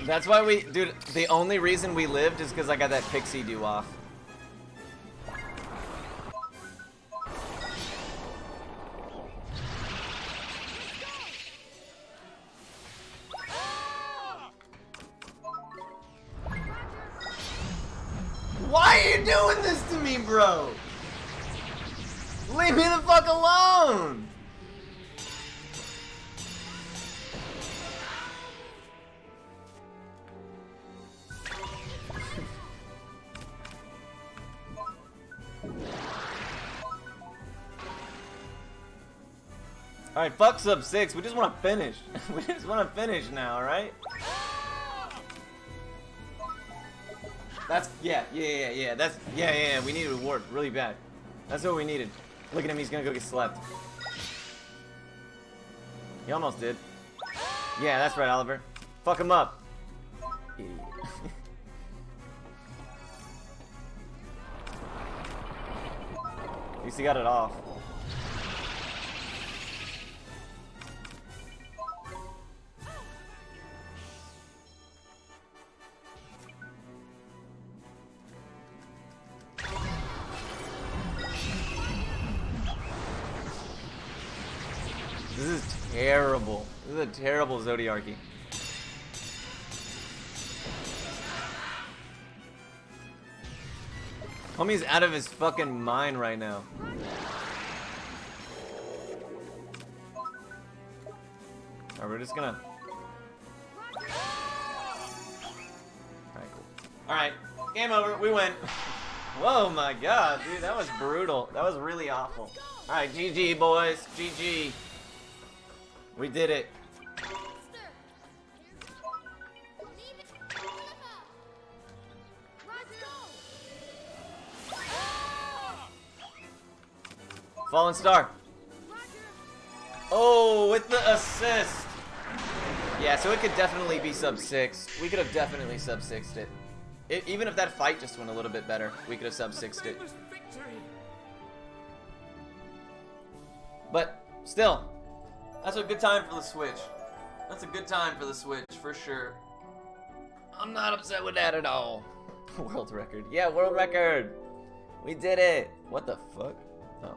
That's why we, dude, the only reason we lived is because I got that pixie do off. Why are you doing this to me, bro? Leave me the fuck alone! Alright, fuck sub 6. We just want to finish. We just want to finish now, alright? That's, yeah. That's, yeah. We need a reward really bad. That's what we needed. Look at him, he's gonna go get slept. He almost did. Yeah, that's right, Oliver. Fuck him up. Idiot. At least he got it off. This is terrible. This is a terrible Zodiarchy. Homie's out of his fucking mind right now. Alright, we're just gonna... Alright, cool. Alright, game over. We win. Whoa, my god, dude, that was brutal. That was really awful. Alright, GG, boys. GG. We did it. Monster. Here goes. Leave it. Oliver. Roger. Fallen Star. Roger. Oh, with the assist. Yeah, so it could definitely be sub 6. We could have definitely sub 6'd it. Even if that fight just went a little bit better, we could have sub 6'd it. But still, that's a good time for the Switch. That's a good time for the Switch, for sure. I'm not upset with that at all. World record. Yeah, world record. We did it. What the fuck? Oh.